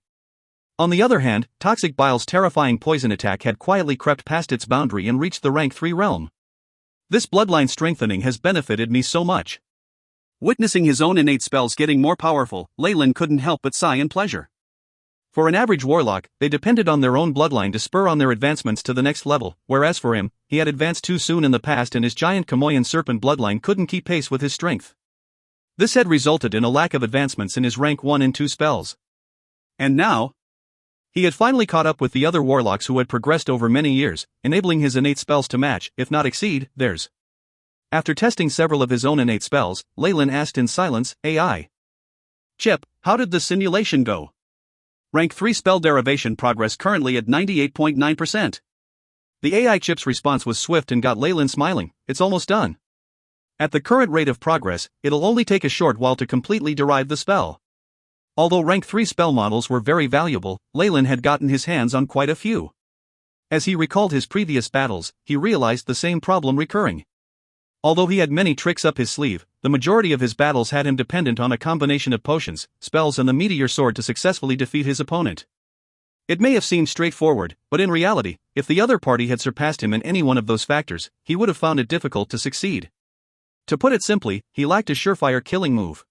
On the other hand, Toxic Bile's terrifying poison attack had quietly crept past its boundary and reached the rank 3 realm. This bloodline strengthening has benefited me so much. Witnessing his own innate spells getting more powerful, Lyle couldn't help but sigh in pleasure. For an average warlock, they depended on their own bloodline to spur on their advancements to the next level, whereas for him, he had advanced too soon in the past and his giant Kamoyan Serpent bloodline couldn't keep pace with his strength. This had resulted in a lack of advancements in his rank 1 and 2 spells. And now, he had finally caught up with the other warlocks who had progressed over many years, enabling his innate spells to match, if not exceed, theirs. After testing several of his own innate spells, Lyle asked in silence, AI chip, how did the simulation go? Rank 3 spell derivation progress currently at 98.9%. The AI chip's response was swift and got Lyle smiling, it's almost done. At the current rate of progress, it'll only take a short while to completely derive the spell. Although rank 3 spell models were very valuable, Lyle had gotten his hands on quite a few. As he recalled his previous battles, he realized the same problem recurring. Although he had many tricks up his sleeve, the majority of his battles had him dependent on a combination of potions, spells and the meteor sword to successfully defeat his opponent. It may have seemed straightforward, but in reality, if the other party had surpassed him in any one of those factors, he would have found it difficult to succeed. To put it simply, he lacked a surefire killing move.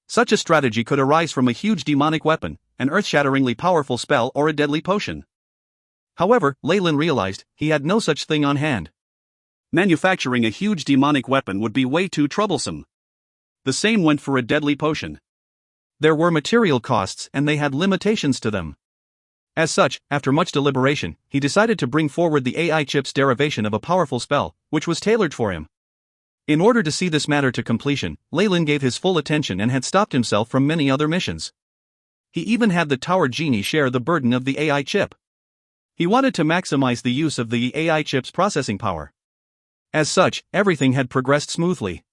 Such a strategy could arise from a huge demonic weapon, an earth-shatteringly powerful spell or a deadly potion. However, Lyle realized, he had no such thing on hand. Manufacturing a huge demonic weapon would be way too troublesome. The same went for a deadly potion. There were material costs and they had limitations to them. As such, after much deliberation, he decided to bring forward the AI chip's derivation of a powerful spell, which was tailored for him. In order to see this matter to completion, Lyle gave his full attention and had stopped himself from many other missions. He even had the Tower Genie share the burden of the AI chip. He wanted to maximize the use of the AI chip's processing power. As such, everything had progressed smoothly.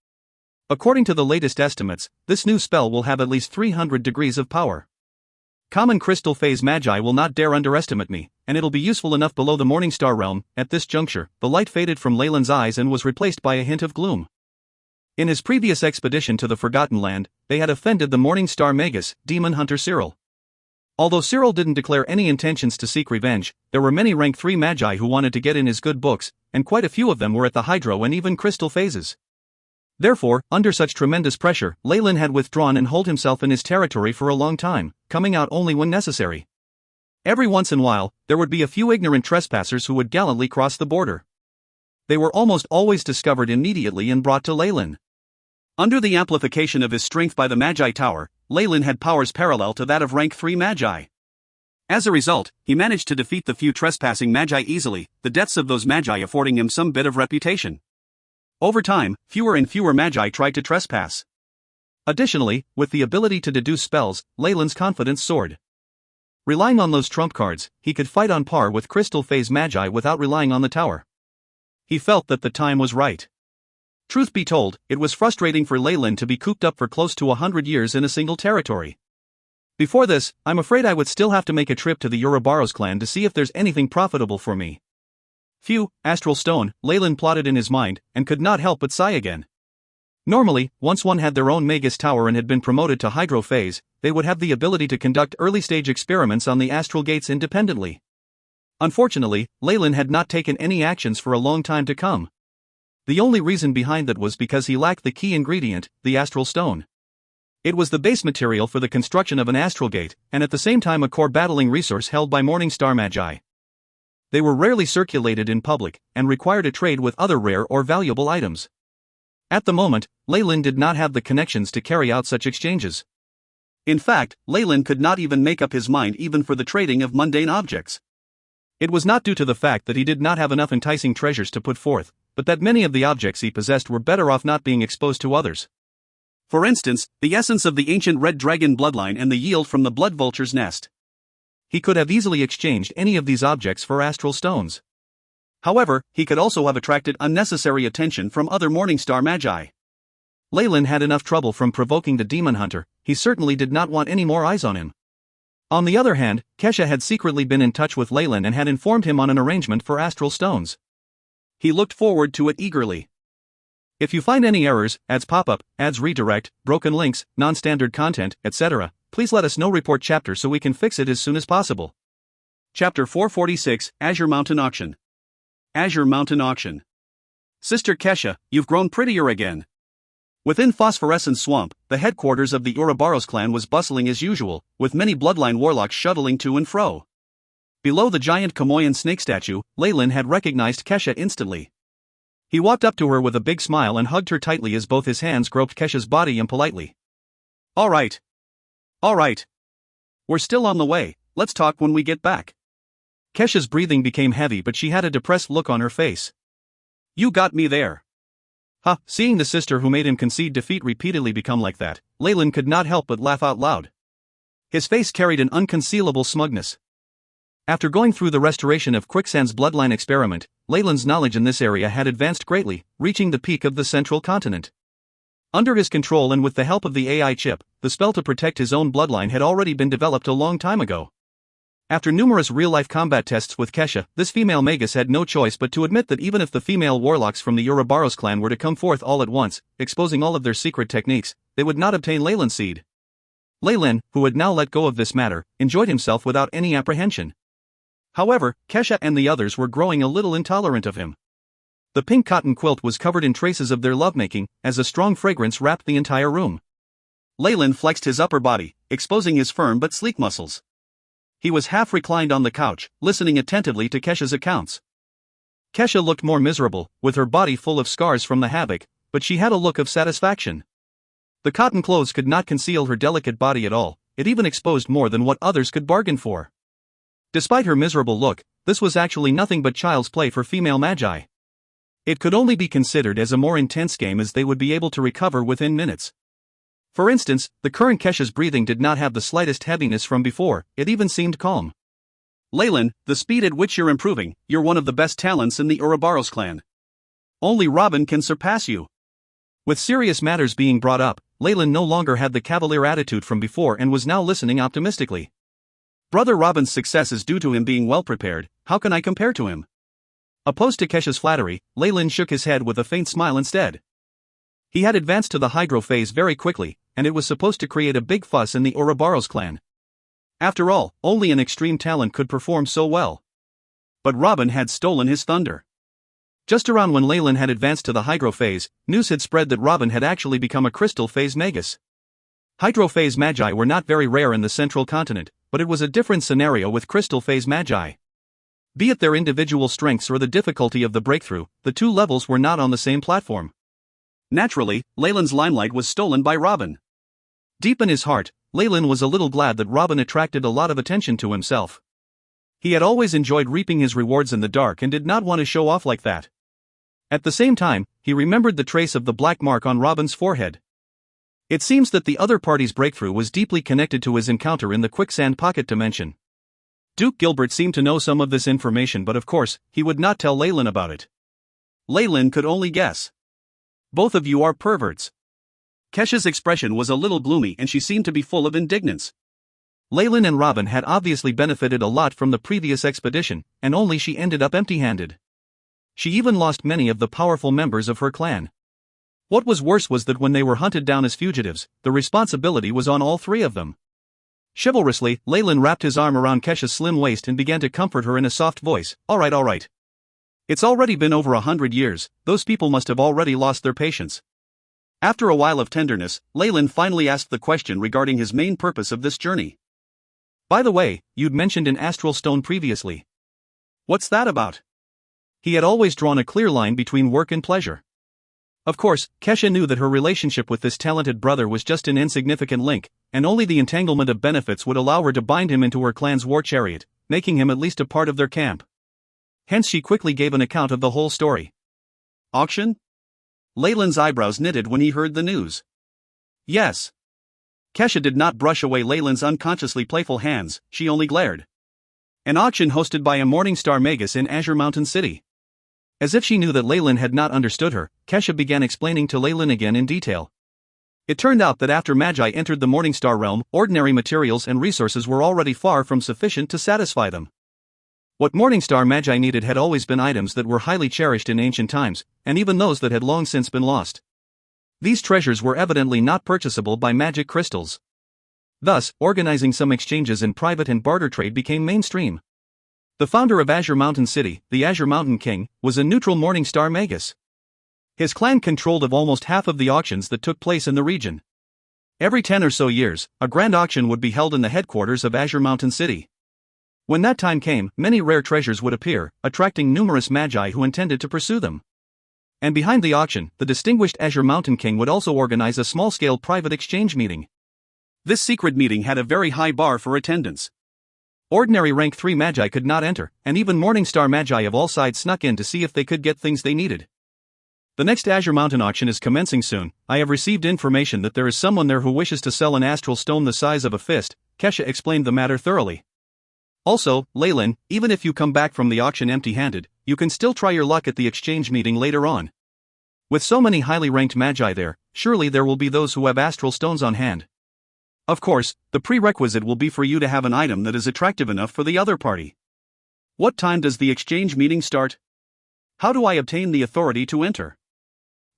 According to the latest estimates, this new spell will have at least 300 degrees of power. Common crystal phase magi will not dare underestimate me, and it'll be useful enough below the Morningstar realm. At this juncture, the light faded from Lyle's eyes and was replaced by a hint of gloom. In his previous expedition to the Forgotten Land, they had offended the Morningstar Magus, demon hunter Cyril. Although Cyril didn't declare any intentions to seek revenge, there were many rank 3 magi who wanted to get in his good books, and quite a few of them were at the hydro and even crystal phases. Therefore, under such tremendous pressure, Lyle had withdrawn and holed himself in his territory for a long time, coming out only when necessary. Every once in a while, there would be a few ignorant trespassers who would gallantly cross the border. They were almost always discovered immediately and brought to Leyland. Under the amplification of his strength by the Magi Tower, Leyland had powers parallel to that of rank 3 Magi. As a result, he managed to defeat the few trespassing Magi easily, the deaths of those Magi affording him some bit of reputation. Over time, fewer and fewer Magi tried to trespass. Additionally, with the ability to deduce spells, Leyland's confidence soared. Relying on those trump cards, he could fight on par with Crystal Phase Magi without relying on the tower. He felt that the time was right. Truth be told, it was frustrating for Leyland to be cooped up for close to 100 years in a single territory. Before this, I'm afraid I would still have to make a trip to the Ouroboros clan to see if there's anything profitable for me. Phew, Astral Stone, Leyland plotted in his mind, and could not help but sigh again. Normally, once one had their own Magus Tower and had been promoted to Hydro Phase, they would have the ability to conduct early-stage experiments on the astral gates independently. Unfortunately, Leyland had not taken any actions for a long time to come. The only reason behind that was because he lacked the key ingredient, the Astral Stone. It was the base material for the construction of an astral gate, and at the same time a core battling resource held by Morningstar Magi. They were rarely circulated in public, and required a trade with other rare or valuable items. At the moment, Leyland did not have the connections to carry out such exchanges. In fact, Leyland could not even make up his mind even for the trading of mundane objects. It was not due to the fact that he did not have enough enticing treasures to put forth, but that many of the objects he possessed were better off not being exposed to others. For instance, the essence of the ancient red dragon bloodline and the yield from the blood vulture's nest. He could have easily exchanged any of these objects for astral stones. However, he could also have attracted unnecessary attention from other Morningstar Magi. Leyland had enough trouble from provoking the demon hunter, he certainly did not want any more eyes on him. On the other hand, Kesha had secretly been in touch with Leyland and had informed him on an arrangement for astral stones. He looked forward to it eagerly. If you find any errors, ads pop-up, ads redirect, broken links, non-standard content, etc., please let us know. Report chapter so we can fix it as soon as possible. Chapter 446, Azure Mountain Auction. Azure Mountain Auction. Sister Kesha, you've grown prettier again. Within Phosphorescent Swamp, the headquarters of the Ouroboros clan was bustling as usual, with many bloodline warlocks shuttling to and fro. Below the giant Kamoyan snake statue, Leyland had recognized Kesha instantly. He walked up to her with a big smile and hugged her tightly as both his hands groped Kesha's body impolitely. All right. We're still on the way, let's talk when we get back. Kesha's breathing became heavy but she had a depressed look on her face. You got me there. Seeing the sister who made him concede defeat repeatedly become like that, Leyland could not help but laugh out loud. His face carried an unconcealable smugness. After going through the restoration of Quicksand's bloodline experiment, Leyland's knowledge in this area had advanced greatly, reaching the peak of the central continent. Under his control and with the help of the AI chip, the spell to protect his own bloodline had already been developed a long time ago. After numerous real-life combat tests with Kesha, this female magus had no choice but to admit that even if the female warlocks from the Ouroboros clan were to come forth all at once, exposing all of their secret techniques, they would not obtain Leyland's seed. Leyland, who had now let go of this matter, enjoyed himself without any apprehension. However, Kesha and the others were growing a little intolerant of him. The pink cotton quilt was covered in traces of their lovemaking, as a strong fragrance wrapped the entire room. Leyland flexed his upper body, exposing his firm but sleek muscles. He was half reclined on the couch, listening attentively to Kesha's accounts. Kesha looked more miserable, with her body full of scars from the havoc, but she had a look of satisfaction. The cotton clothes could not conceal her delicate body at all, it even exposed more than what others could bargain for. Despite her miserable look, this was actually nothing but child's play for female magi. It could only be considered as a more intense game as they would be able to recover within minutes. For instance, the current Kesha's breathing did not have the slightest heaviness from before, it even seemed calm. Leyland, the speed at which you're improving, you're one of the best talents in the Ouroboros clan. Only Robin can surpass you. With serious matters being brought up, Leyland no longer had the cavalier attitude from before and was now listening optimistically. Brother Robin's success is due to him being well prepared, how can I compare to him? Opposed to Kesha's flattery, Leyland shook his head with a faint smile instead. He had advanced to the Hydro phase very quickly, and it was supposed to create a big fuss in the Ouroboros clan. After all, only an extreme talent could perform so well. But Robin had stolen his thunder. Just around when Leyland had advanced to the Hydro phase, news had spread that Robin had actually become a Crystal phase magus. Hydro phase magi were not very rare in the central continent, but it was a different scenario with crystal phase magi. Be it their individual strengths or the difficulty of the breakthrough, the two levels were not on the same platform. Naturally, Leyland's limelight was stolen by Robin. Deep in his heart, Leyland was a little glad that Robin attracted a lot of attention to himself. He had always enjoyed reaping his rewards in the dark and did not want to show off like that. At the same time, he remembered the trace of the black mark on Robin's forehead. It seems that the other party's breakthrough was deeply connected to his encounter in the quicksand pocket dimension. Duke Gilbert seemed to know some of this information, but of course, he would not tell Leyland about it. Leyland could only guess. Both of you are perverts. Kesha's expression was a little gloomy and she seemed to be full of indignance. Leyland and Robin had obviously benefited a lot from the previous expedition, and only she ended up empty-handed. She even lost many of the powerful members of her clan. What was worse was that when they were hunted down as fugitives, the responsibility was on all three of them. Chivalrously, Leyland wrapped his arm around Kesha's slim waist and began to comfort her in a soft voice. All right. It's already been over 100 years, those people must have already lost their patience. After a while of tenderness, Leyland finally asked the question regarding his main purpose of this journey. By the way, you'd mentioned an astral stone previously. What's that about? He had always drawn a clear line between work and pleasure. Of course, Kesha knew that her relationship with this talented brother was just an insignificant link, and only the entanglement of benefits would allow her to bind him into her clan's war chariot, making him at least a part of their camp. Hence she quickly gave an account of the whole story. Auction? Leyland's eyebrows knitted when he heard the news. Yes. Kesha did not brush away Leyland's unconsciously playful hands, she only glared. An auction hosted by a Morningstar Magus in Azure Mountain City. As if she knew that Leyland had not understood her, Kesha began explaining to Leyland again in detail. It turned out that after Magi entered the Morningstar realm, ordinary materials and resources were already far from sufficient to satisfy them. What Morningstar Magi needed had always been items that were highly cherished in ancient times, and even those that had long since been lost. These treasures were evidently not purchasable by magic crystals. Thus, organizing some exchanges in private and barter trade became mainstream. The founder of Azure Mountain City, the Azure Mountain King, was a neutral Morningstar Magus. His clan controlled of almost half of the auctions that took place in the region. Every 10 or so years, a grand auction would be held in the headquarters of Azure Mountain City. When that time came, many rare treasures would appear, attracting numerous magi who intended to pursue them. And behind the auction, the distinguished Azure Mountain King would also organize a small-scale private exchange meeting. This secret meeting had a very high bar for attendance. Ordinary rank 3 magi could not enter, and even Morningstar Magi of all sides snuck in to see if they could get things they needed. The next Azure Mountain auction is commencing soon. I have received information that there is someone there who wishes to sell an astral stone the size of a fist. Kesha explained the matter thoroughly. Also, Leyland, even if you come back from the auction empty-handed, you can still try your luck at the exchange meeting later on. With so many highly ranked magi there, surely there will be those who have astral stones on hand. Of course, the prerequisite will be for you to have an item that is attractive enough for the other party. What time does the exchange meeting start? How do I obtain the authority to enter?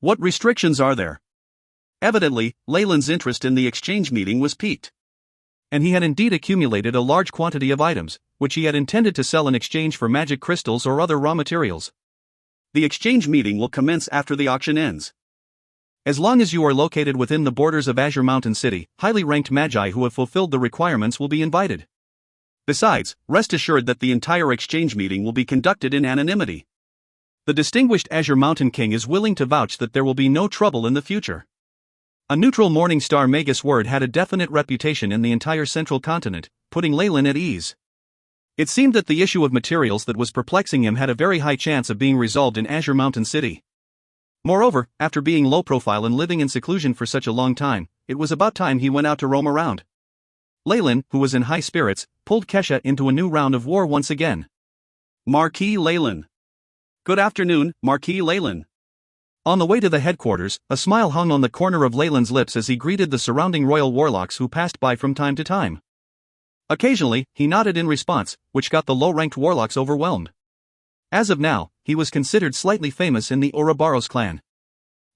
What restrictions are there? Evidently, Leyland's interest in the exchange meeting was piqued. And he had indeed accumulated a large quantity of items, which he had intended to sell in exchange for magic crystals or other raw materials. The exchange meeting will commence after the auction ends. As long as you are located within the borders of Azure Mountain City, highly ranked magi who have fulfilled the requirements will be invited. Besides, rest assured that the entire exchange meeting will be conducted in anonymity. The distinguished Azure Mountain King is willing to vouch that there will be no trouble in the future. A neutral Morningstar Magus word had a definite reputation in the entire central continent, putting Leyland at ease. It seemed that the issue of materials that was perplexing him had a very high chance of being resolved in Azure Mountain City. Moreover, after being low profile and living in seclusion for such a long time, it was about time he went out to roam around. Leyland, who was in high spirits, pulled Kesha into a new round of war once again. Marquis Leyland. Good afternoon, Marquis Leyland. On the way to the headquarters, a smile hung on the corner of Leyland's lips as he greeted the surrounding royal warlocks who passed by from time to time. Occasionally, he nodded in response, which got the low-ranked warlocks overwhelmed. As of now, he was considered slightly famous in the Ouroboros clan.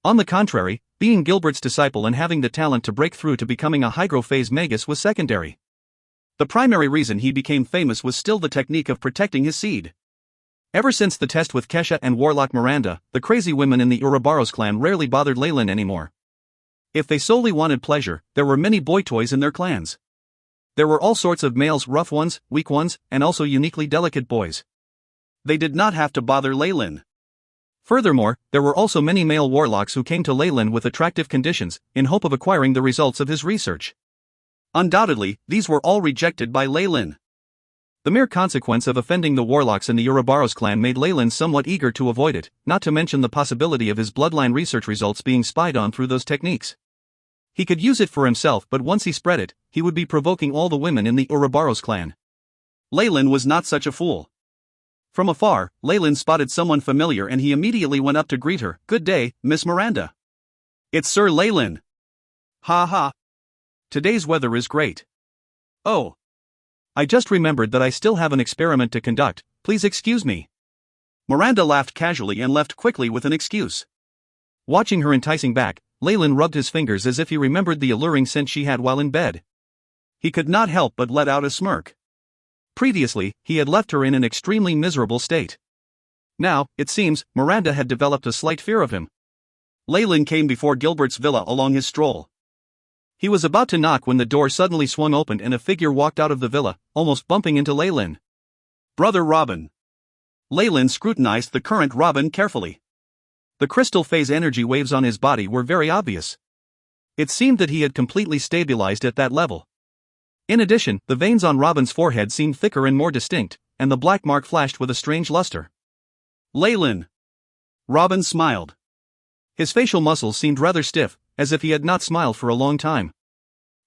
On the contrary, being Gilbert's disciple and having the talent to break through to becoming a hygrophase magus was secondary. The primary reason he became famous was still the technique of protecting his seed. Ever since the test with Kesha and Warlock Miranda, the crazy women in the Ouroboros clan rarely bothered Leyland anymore. If they solely wanted pleasure, there were many boy toys in their clans. There were all sorts of males, rough ones, weak ones, and also uniquely delicate boys. They did not have to bother Leyland. Furthermore, there were also many male warlocks who came to Leyland with attractive conditions, in hope of acquiring the results of his research. Undoubtedly, these were all rejected by Leyland. The mere consequence of offending the warlocks in the Ouroboros clan made Leyland somewhat eager to avoid it, not to mention the possibility of his bloodline research results being spied on through those techniques. He could use it for himself, but once he spread it, he would be provoking all the women in the Ouroboros clan. Leyland was not such a fool. From afar, Leyland spotted someone familiar and he immediately went up to greet her. "Good day, Miss Miranda." "It's Sir Leyland." "Ha ha. Today's weather is great." "Oh. I just remembered that I still have an experiment to conduct, please excuse me." Miranda laughed casually and left quickly with an excuse. Watching her enticing back, Leyland rubbed his fingers as if he remembered the alluring scent she had while in bed. He could not help but let out a smirk. Previously, he had left her in an extremely miserable state. Now, it seems, Miranda had developed a slight fear of him. Leyland came before Gilbert's villa along his stroll. He was about to knock when the door suddenly swung open and a figure walked out of the villa, almost bumping into Leyland. "Brother Robin." Leyland scrutinized the current Robin carefully. The crystal phase energy waves on his body were very obvious. It seemed that he had completely stabilized at that level. In addition, the veins on Robin's forehead seemed thicker and more distinct, and the black mark flashed with a strange luster. "Leyland." Robin smiled. His facial muscles seemed rather stiff, as if he had not smiled for a long time.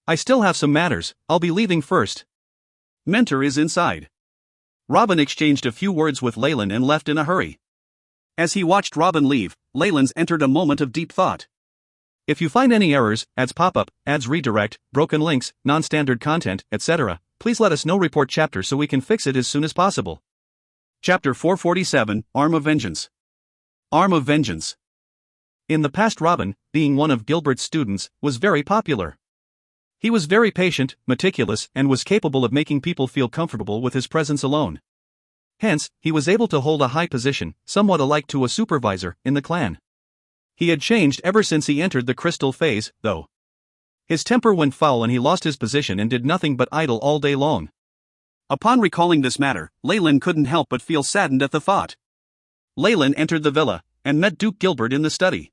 "I still have some matters, I'll be leaving first." "Mentor is inside." Robin exchanged a few words with Leyland and left in a hurry. As he watched Robin leave, Leyland entered a moment of deep thought. If you find any errors, ads pop up, ads redirect, broken links, non-standard content, etc., please let us know. Report chapter so we can fix it as soon as possible. Chapter 447, Arm of Vengeance. Arm of Vengeance. In the past, Robin, being one of Gilbert's students, was very popular. He was very patient, meticulous, and was capable of making people feel comfortable with his presence alone. Hence, he was able to hold a high position, somewhat alike to a supervisor, in the clan. He had changed ever since he entered the crystal phase, though. His temper went foul and he lost his position and did nothing but idle all day long. Upon recalling this matter, Leyland couldn't help but feel saddened at the thought. Leyland entered the villa, and met Duke Gilbert in the study.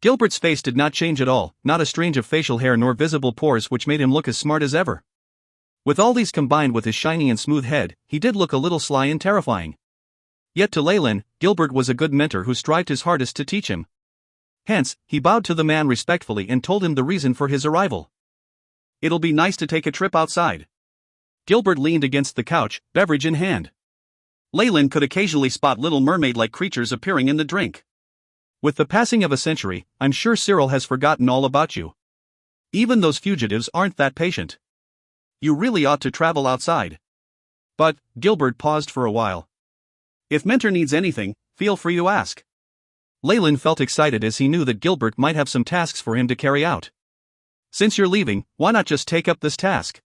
Gilbert's face did not change at all, not a strange of facial hair nor visible pores which made him look as smart as ever. With all these combined with his shiny and smooth head, he did look a little sly and terrifying. Yet to Leyland, Gilbert was a good mentor who strived his hardest to teach him. Hence, he bowed to the man respectfully and told him the reason for his arrival. "It'll be nice to take a trip outside." Gilbert leaned against the couch, beverage in hand. Leyland could occasionally spot little mermaid-like creatures appearing in the drink. "With the passing of a century, I'm sure Cyril has forgotten all about you. Even those fugitives aren't that patient. You really ought to travel outside." "But," Gilbert paused for a while. "If Mentor needs anything, feel free to ask." Leyland felt excited as he knew that Gilbert might have some tasks for him to carry out. "Since you're leaving, why not just take up this task?"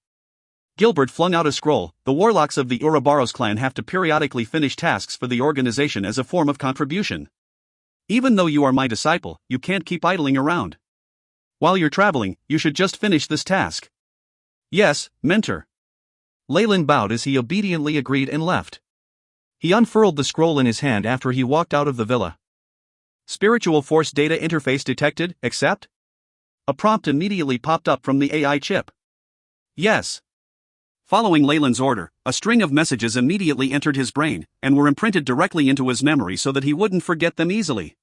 Gilbert flung out a scroll. "The warlocks of the Ouroboros clan have to periodically finish tasks for the organization as a form of contribution. Even though you are my disciple, you can't keep idling around. While you're traveling, you should just finish this task." "Yes, Mentor." Leyland bowed as he obediently agreed and left. He unfurled the scroll in his hand after he walked out of the villa. "Spiritual force data interface detected, accept?" A prompt immediately popped up from the AI chip. "Yes." Following Leyland's order, a string of messages immediately entered his brain, and were imprinted directly into his memory so that he wouldn't forget them easily.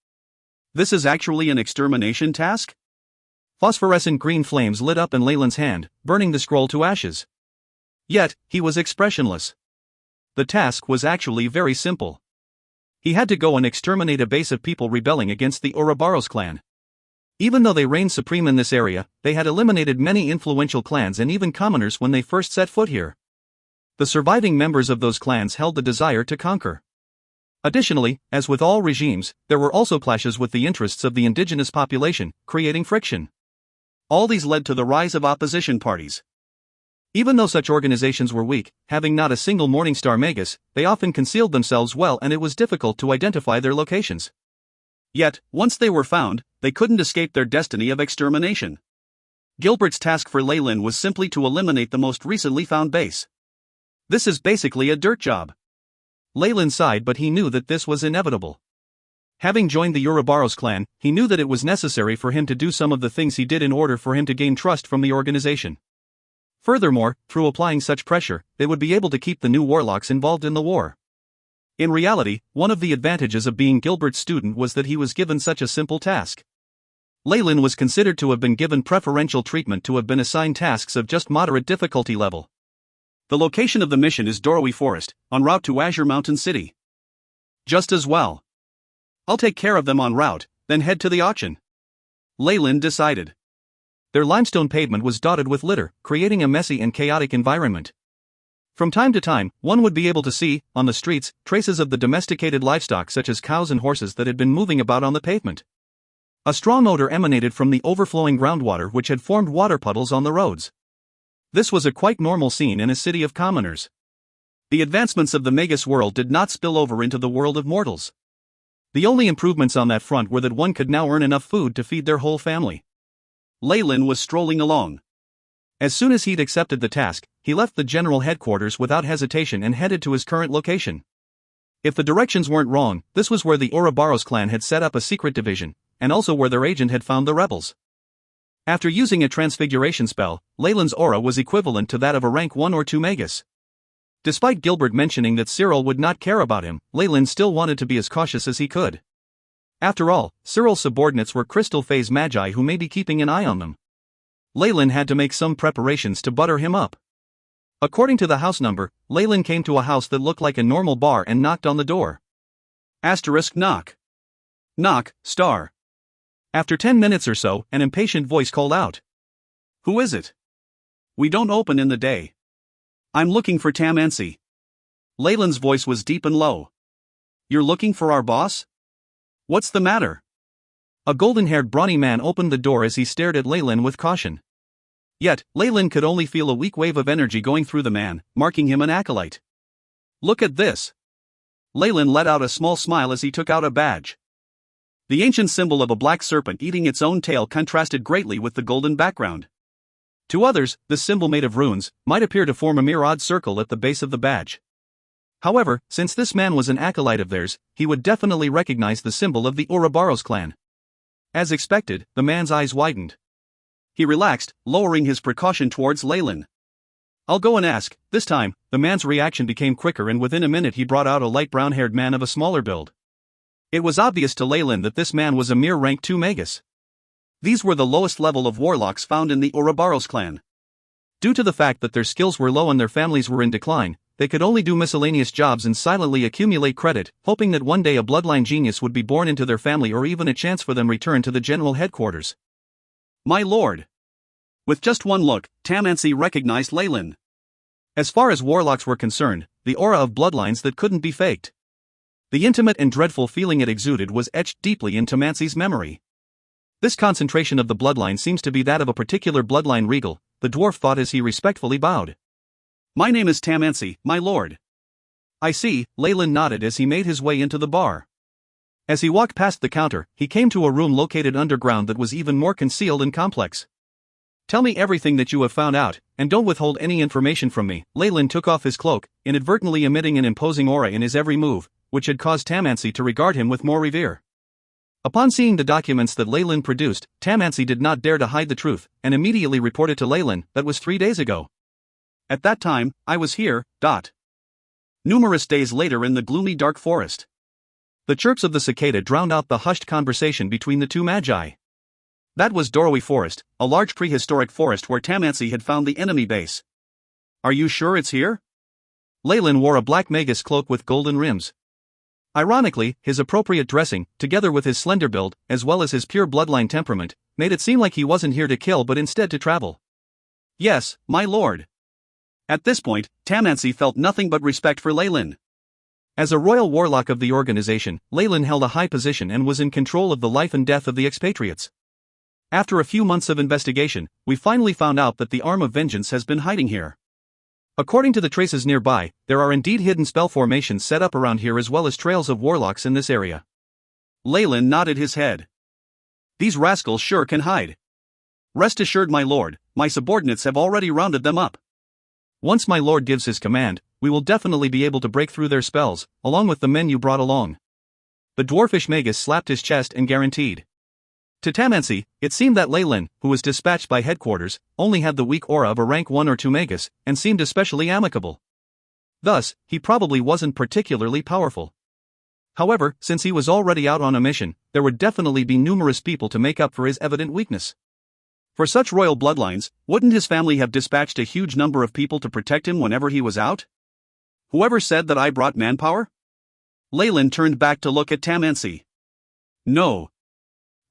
"This is actually an extermination task?" Phosphorescent green flames lit up in Leyland's hand, burning the scroll to ashes. Yet, he was expressionless. The task was actually very simple. He had to go and exterminate a base of people rebelling against the Ouroboros clan. Even though they reigned supreme in this area, they had eliminated many influential clans and even commoners when they first set foot here. The surviving members of those clans held the desire to conquer. Additionally, as with all regimes, there were also clashes with the interests of the indigenous population, creating friction. All these led to the rise of opposition parties. Even though such organizations were weak, having not a single Morningstar Magus, they often concealed themselves well and it was difficult to identify their locations. Yet, once they were found, they couldn't escape their destiny of extermination. Gilbert's task for Leyland was simply to eliminate the most recently found base. This is basically a dirt job. Leyland sighed, but he knew that this was inevitable. Having joined the Ouroboros clan, he knew that it was necessary for him to do some of the things he did in order for him to gain trust from the organization. Furthermore, through applying such pressure, they would be able to keep the new warlocks involved in the war. In reality, one of the advantages of being Gilbert's student was that he was given such a simple task. Leyland was considered to have been given preferential treatment to have been assigned tasks of just moderate difficulty level. The location of the mission is Dorowee Forest, en route to Azure Mountain City. Just as well. I'll take care of them en route, then head to the auction. Leyland decided. Their limestone pavement was dotted with litter, creating a messy and chaotic environment. From time to time, one would be able to see, on the streets, traces of the domesticated livestock such as cows and horses that had been moving about on the pavement. A strong odor emanated from the overflowing groundwater which had formed water puddles on the roads. This was a quite normal scene in a city of commoners. The advancements of the Magus world did not spill over into the world of mortals. The only improvements on that front were that one could now earn enough food to feed their whole family. Leyland was strolling along. As soon as he'd accepted the task, he left the general headquarters without hesitation and headed to his current location. If the directions weren't wrong, this was where the Ouroboros clan had set up a secret division, and also where their agent had found the rebels. After using a transfiguration spell, Leyland's aura was equivalent to that of a rank 1 or 2 Magus. Despite Gilbert mentioning that Cyril would not care about him, Leyland still wanted to be as cautious as he could. After all, Cyril's subordinates were crystal phase magi who may be keeping an eye on them. Leyland had to make some preparations to butter him up. According to the house number, Leyland came to a house that looked like a normal bar and knocked on the door. Knock. Knock, star. After 10 minutes or so, an impatient voice called out. Who is it? We don't open in the day. I'm looking for Tam Ansi. Leyland's voice was deep and low. You're looking for our boss? What's the matter? A golden-haired brawny man opened the door as he stared at Leyland with caution. Yet, Leyland could only feel a weak wave of energy going through the man, marking him an acolyte. Look at this. Leyland let out a small smile as he took out a badge. The ancient symbol of a black serpent eating its own tail contrasted greatly with the golden background. To others, the symbol made of runes might appear to form a mere odd circle at the base of the badge. However, since this man was an acolyte of theirs, he would definitely recognize the symbol of the Ouroboros clan. As expected, the man's eyes widened. He relaxed, lowering his precaution towards Leyland. I'll go and ask. This time, the man's reaction became quicker, and within a minute he brought out a light brown-haired man of a smaller build. It was obvious to Leyland that this man was a mere rank 2 Magus. These were the lowest level of warlocks found in the Ouroboros clan. Due to the fact that their skills were low and their families were in decline, they could only do miscellaneous jobs and silently accumulate credit, hoping that one day a bloodline genius would be born into their family or even a chance for them return to the general headquarters. My lord. With just one look, Tam Ansi recognized Leyland. As far as warlocks were concerned, the aura of bloodlines that couldn't be faked. The intimate and dreadful feeling it exuded was etched deeply into Mansi's memory. This concentration of the bloodline seems to be that of a particular bloodline regal, the dwarf thought as he respectfully bowed. My name is Tam Ansi, my lord. I see, Leyland nodded as he made his way into the bar. As he walked past the counter, he came to a room located underground that was even more concealed and complex. Tell me everything that you have found out, and don't withhold any information from me. Leyland took off his cloak, inadvertently emitting an imposing aura in his every move, which had caused Tam Ansi to regard him with more revere. Upon seeing the documents that Leyland produced, Tam Ansi did not dare to hide the truth, and immediately reported to Leyland that was 3 days ago. At that time, I was here. Numerous days later in the gloomy dark forest. The chirps of the cicada drowned out the hushed conversation between the two magi. That was Dorowee Forest, a large prehistoric forest where Tam Ansi had found the enemy base. Are you sure it's here? Leyland wore a black magus cloak with golden rims. Ironically, his appropriate dressing, together with his slender build, as well as his pure bloodline temperament, made it seem like he wasn't here to kill but instead to travel. Yes, my lord. At this point, Tam Ansi felt nothing but respect for Leyland. As a royal warlock of the organization, Leyland held a high position and was in control of the life and death of the expatriates. After a few months of investigation, we finally found out that the Arm of Vengeance has been hiding here. According to the traces nearby, there are indeed hidden spell formations set up around here as well as trails of warlocks in this area. Leyland nodded his head. These rascals sure can hide. Rest assured, my lord, my subordinates have already rounded them up. Once my lord gives his command, we will definitely be able to break through their spells, along with the men you brought along. The dwarfish magus slapped his chest and guaranteed. To Tamansi, it seemed that Leyland, who was dispatched by headquarters, only had the weak aura of a rank 1 or 2 magus, and seemed especially amicable. Thus, he probably wasn't particularly powerful. However, since he was already out on a mission, there would definitely be numerous people to make up for his evident weakness. For such royal bloodlines, wouldn't his family have dispatched a huge number of people to protect him whenever he was out? Whoever said that I brought manpower? Leyland turned back to look at Tamansi. No.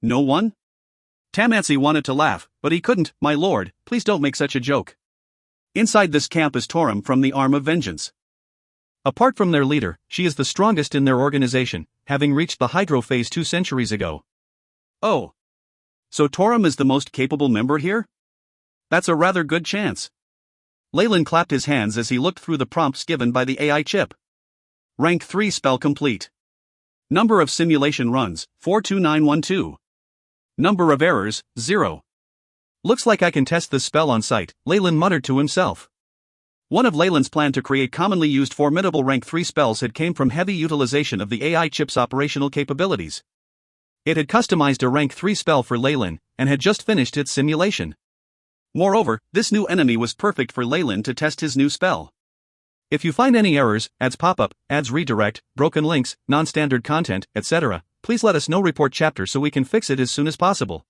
No one? Tamansi wanted to laugh, but he couldn't. My lord, please don't make such a joke. Inside this camp is Torum from the Arm of Vengeance. Apart from their leader, she is the strongest in their organization, having reached the Hydro phase 2 centuries ago. Oh. So Torum is the most capable member here? That's a rather good chance. Leyland clapped his hands as he looked through the prompts given by the AI chip. Rank 3 spell complete. Number of simulation runs, 42912. Number of errors, 0. Looks like I can test this spell on sight, Leyland muttered to himself. One of Leyland's plan to create commonly used formidable rank 3 spells had came from heavy utilization of the AI chip's operational capabilities. It had customized a rank 3 spell for Leyland, and had just finished its simulation. Moreover, this new enemy was perfect for Leyland to test his new spell. If you find any errors, ads pop-up, ads redirect, broken links, non-standard content, etc., please let us know. Report chapter so we can fix it as soon as possible.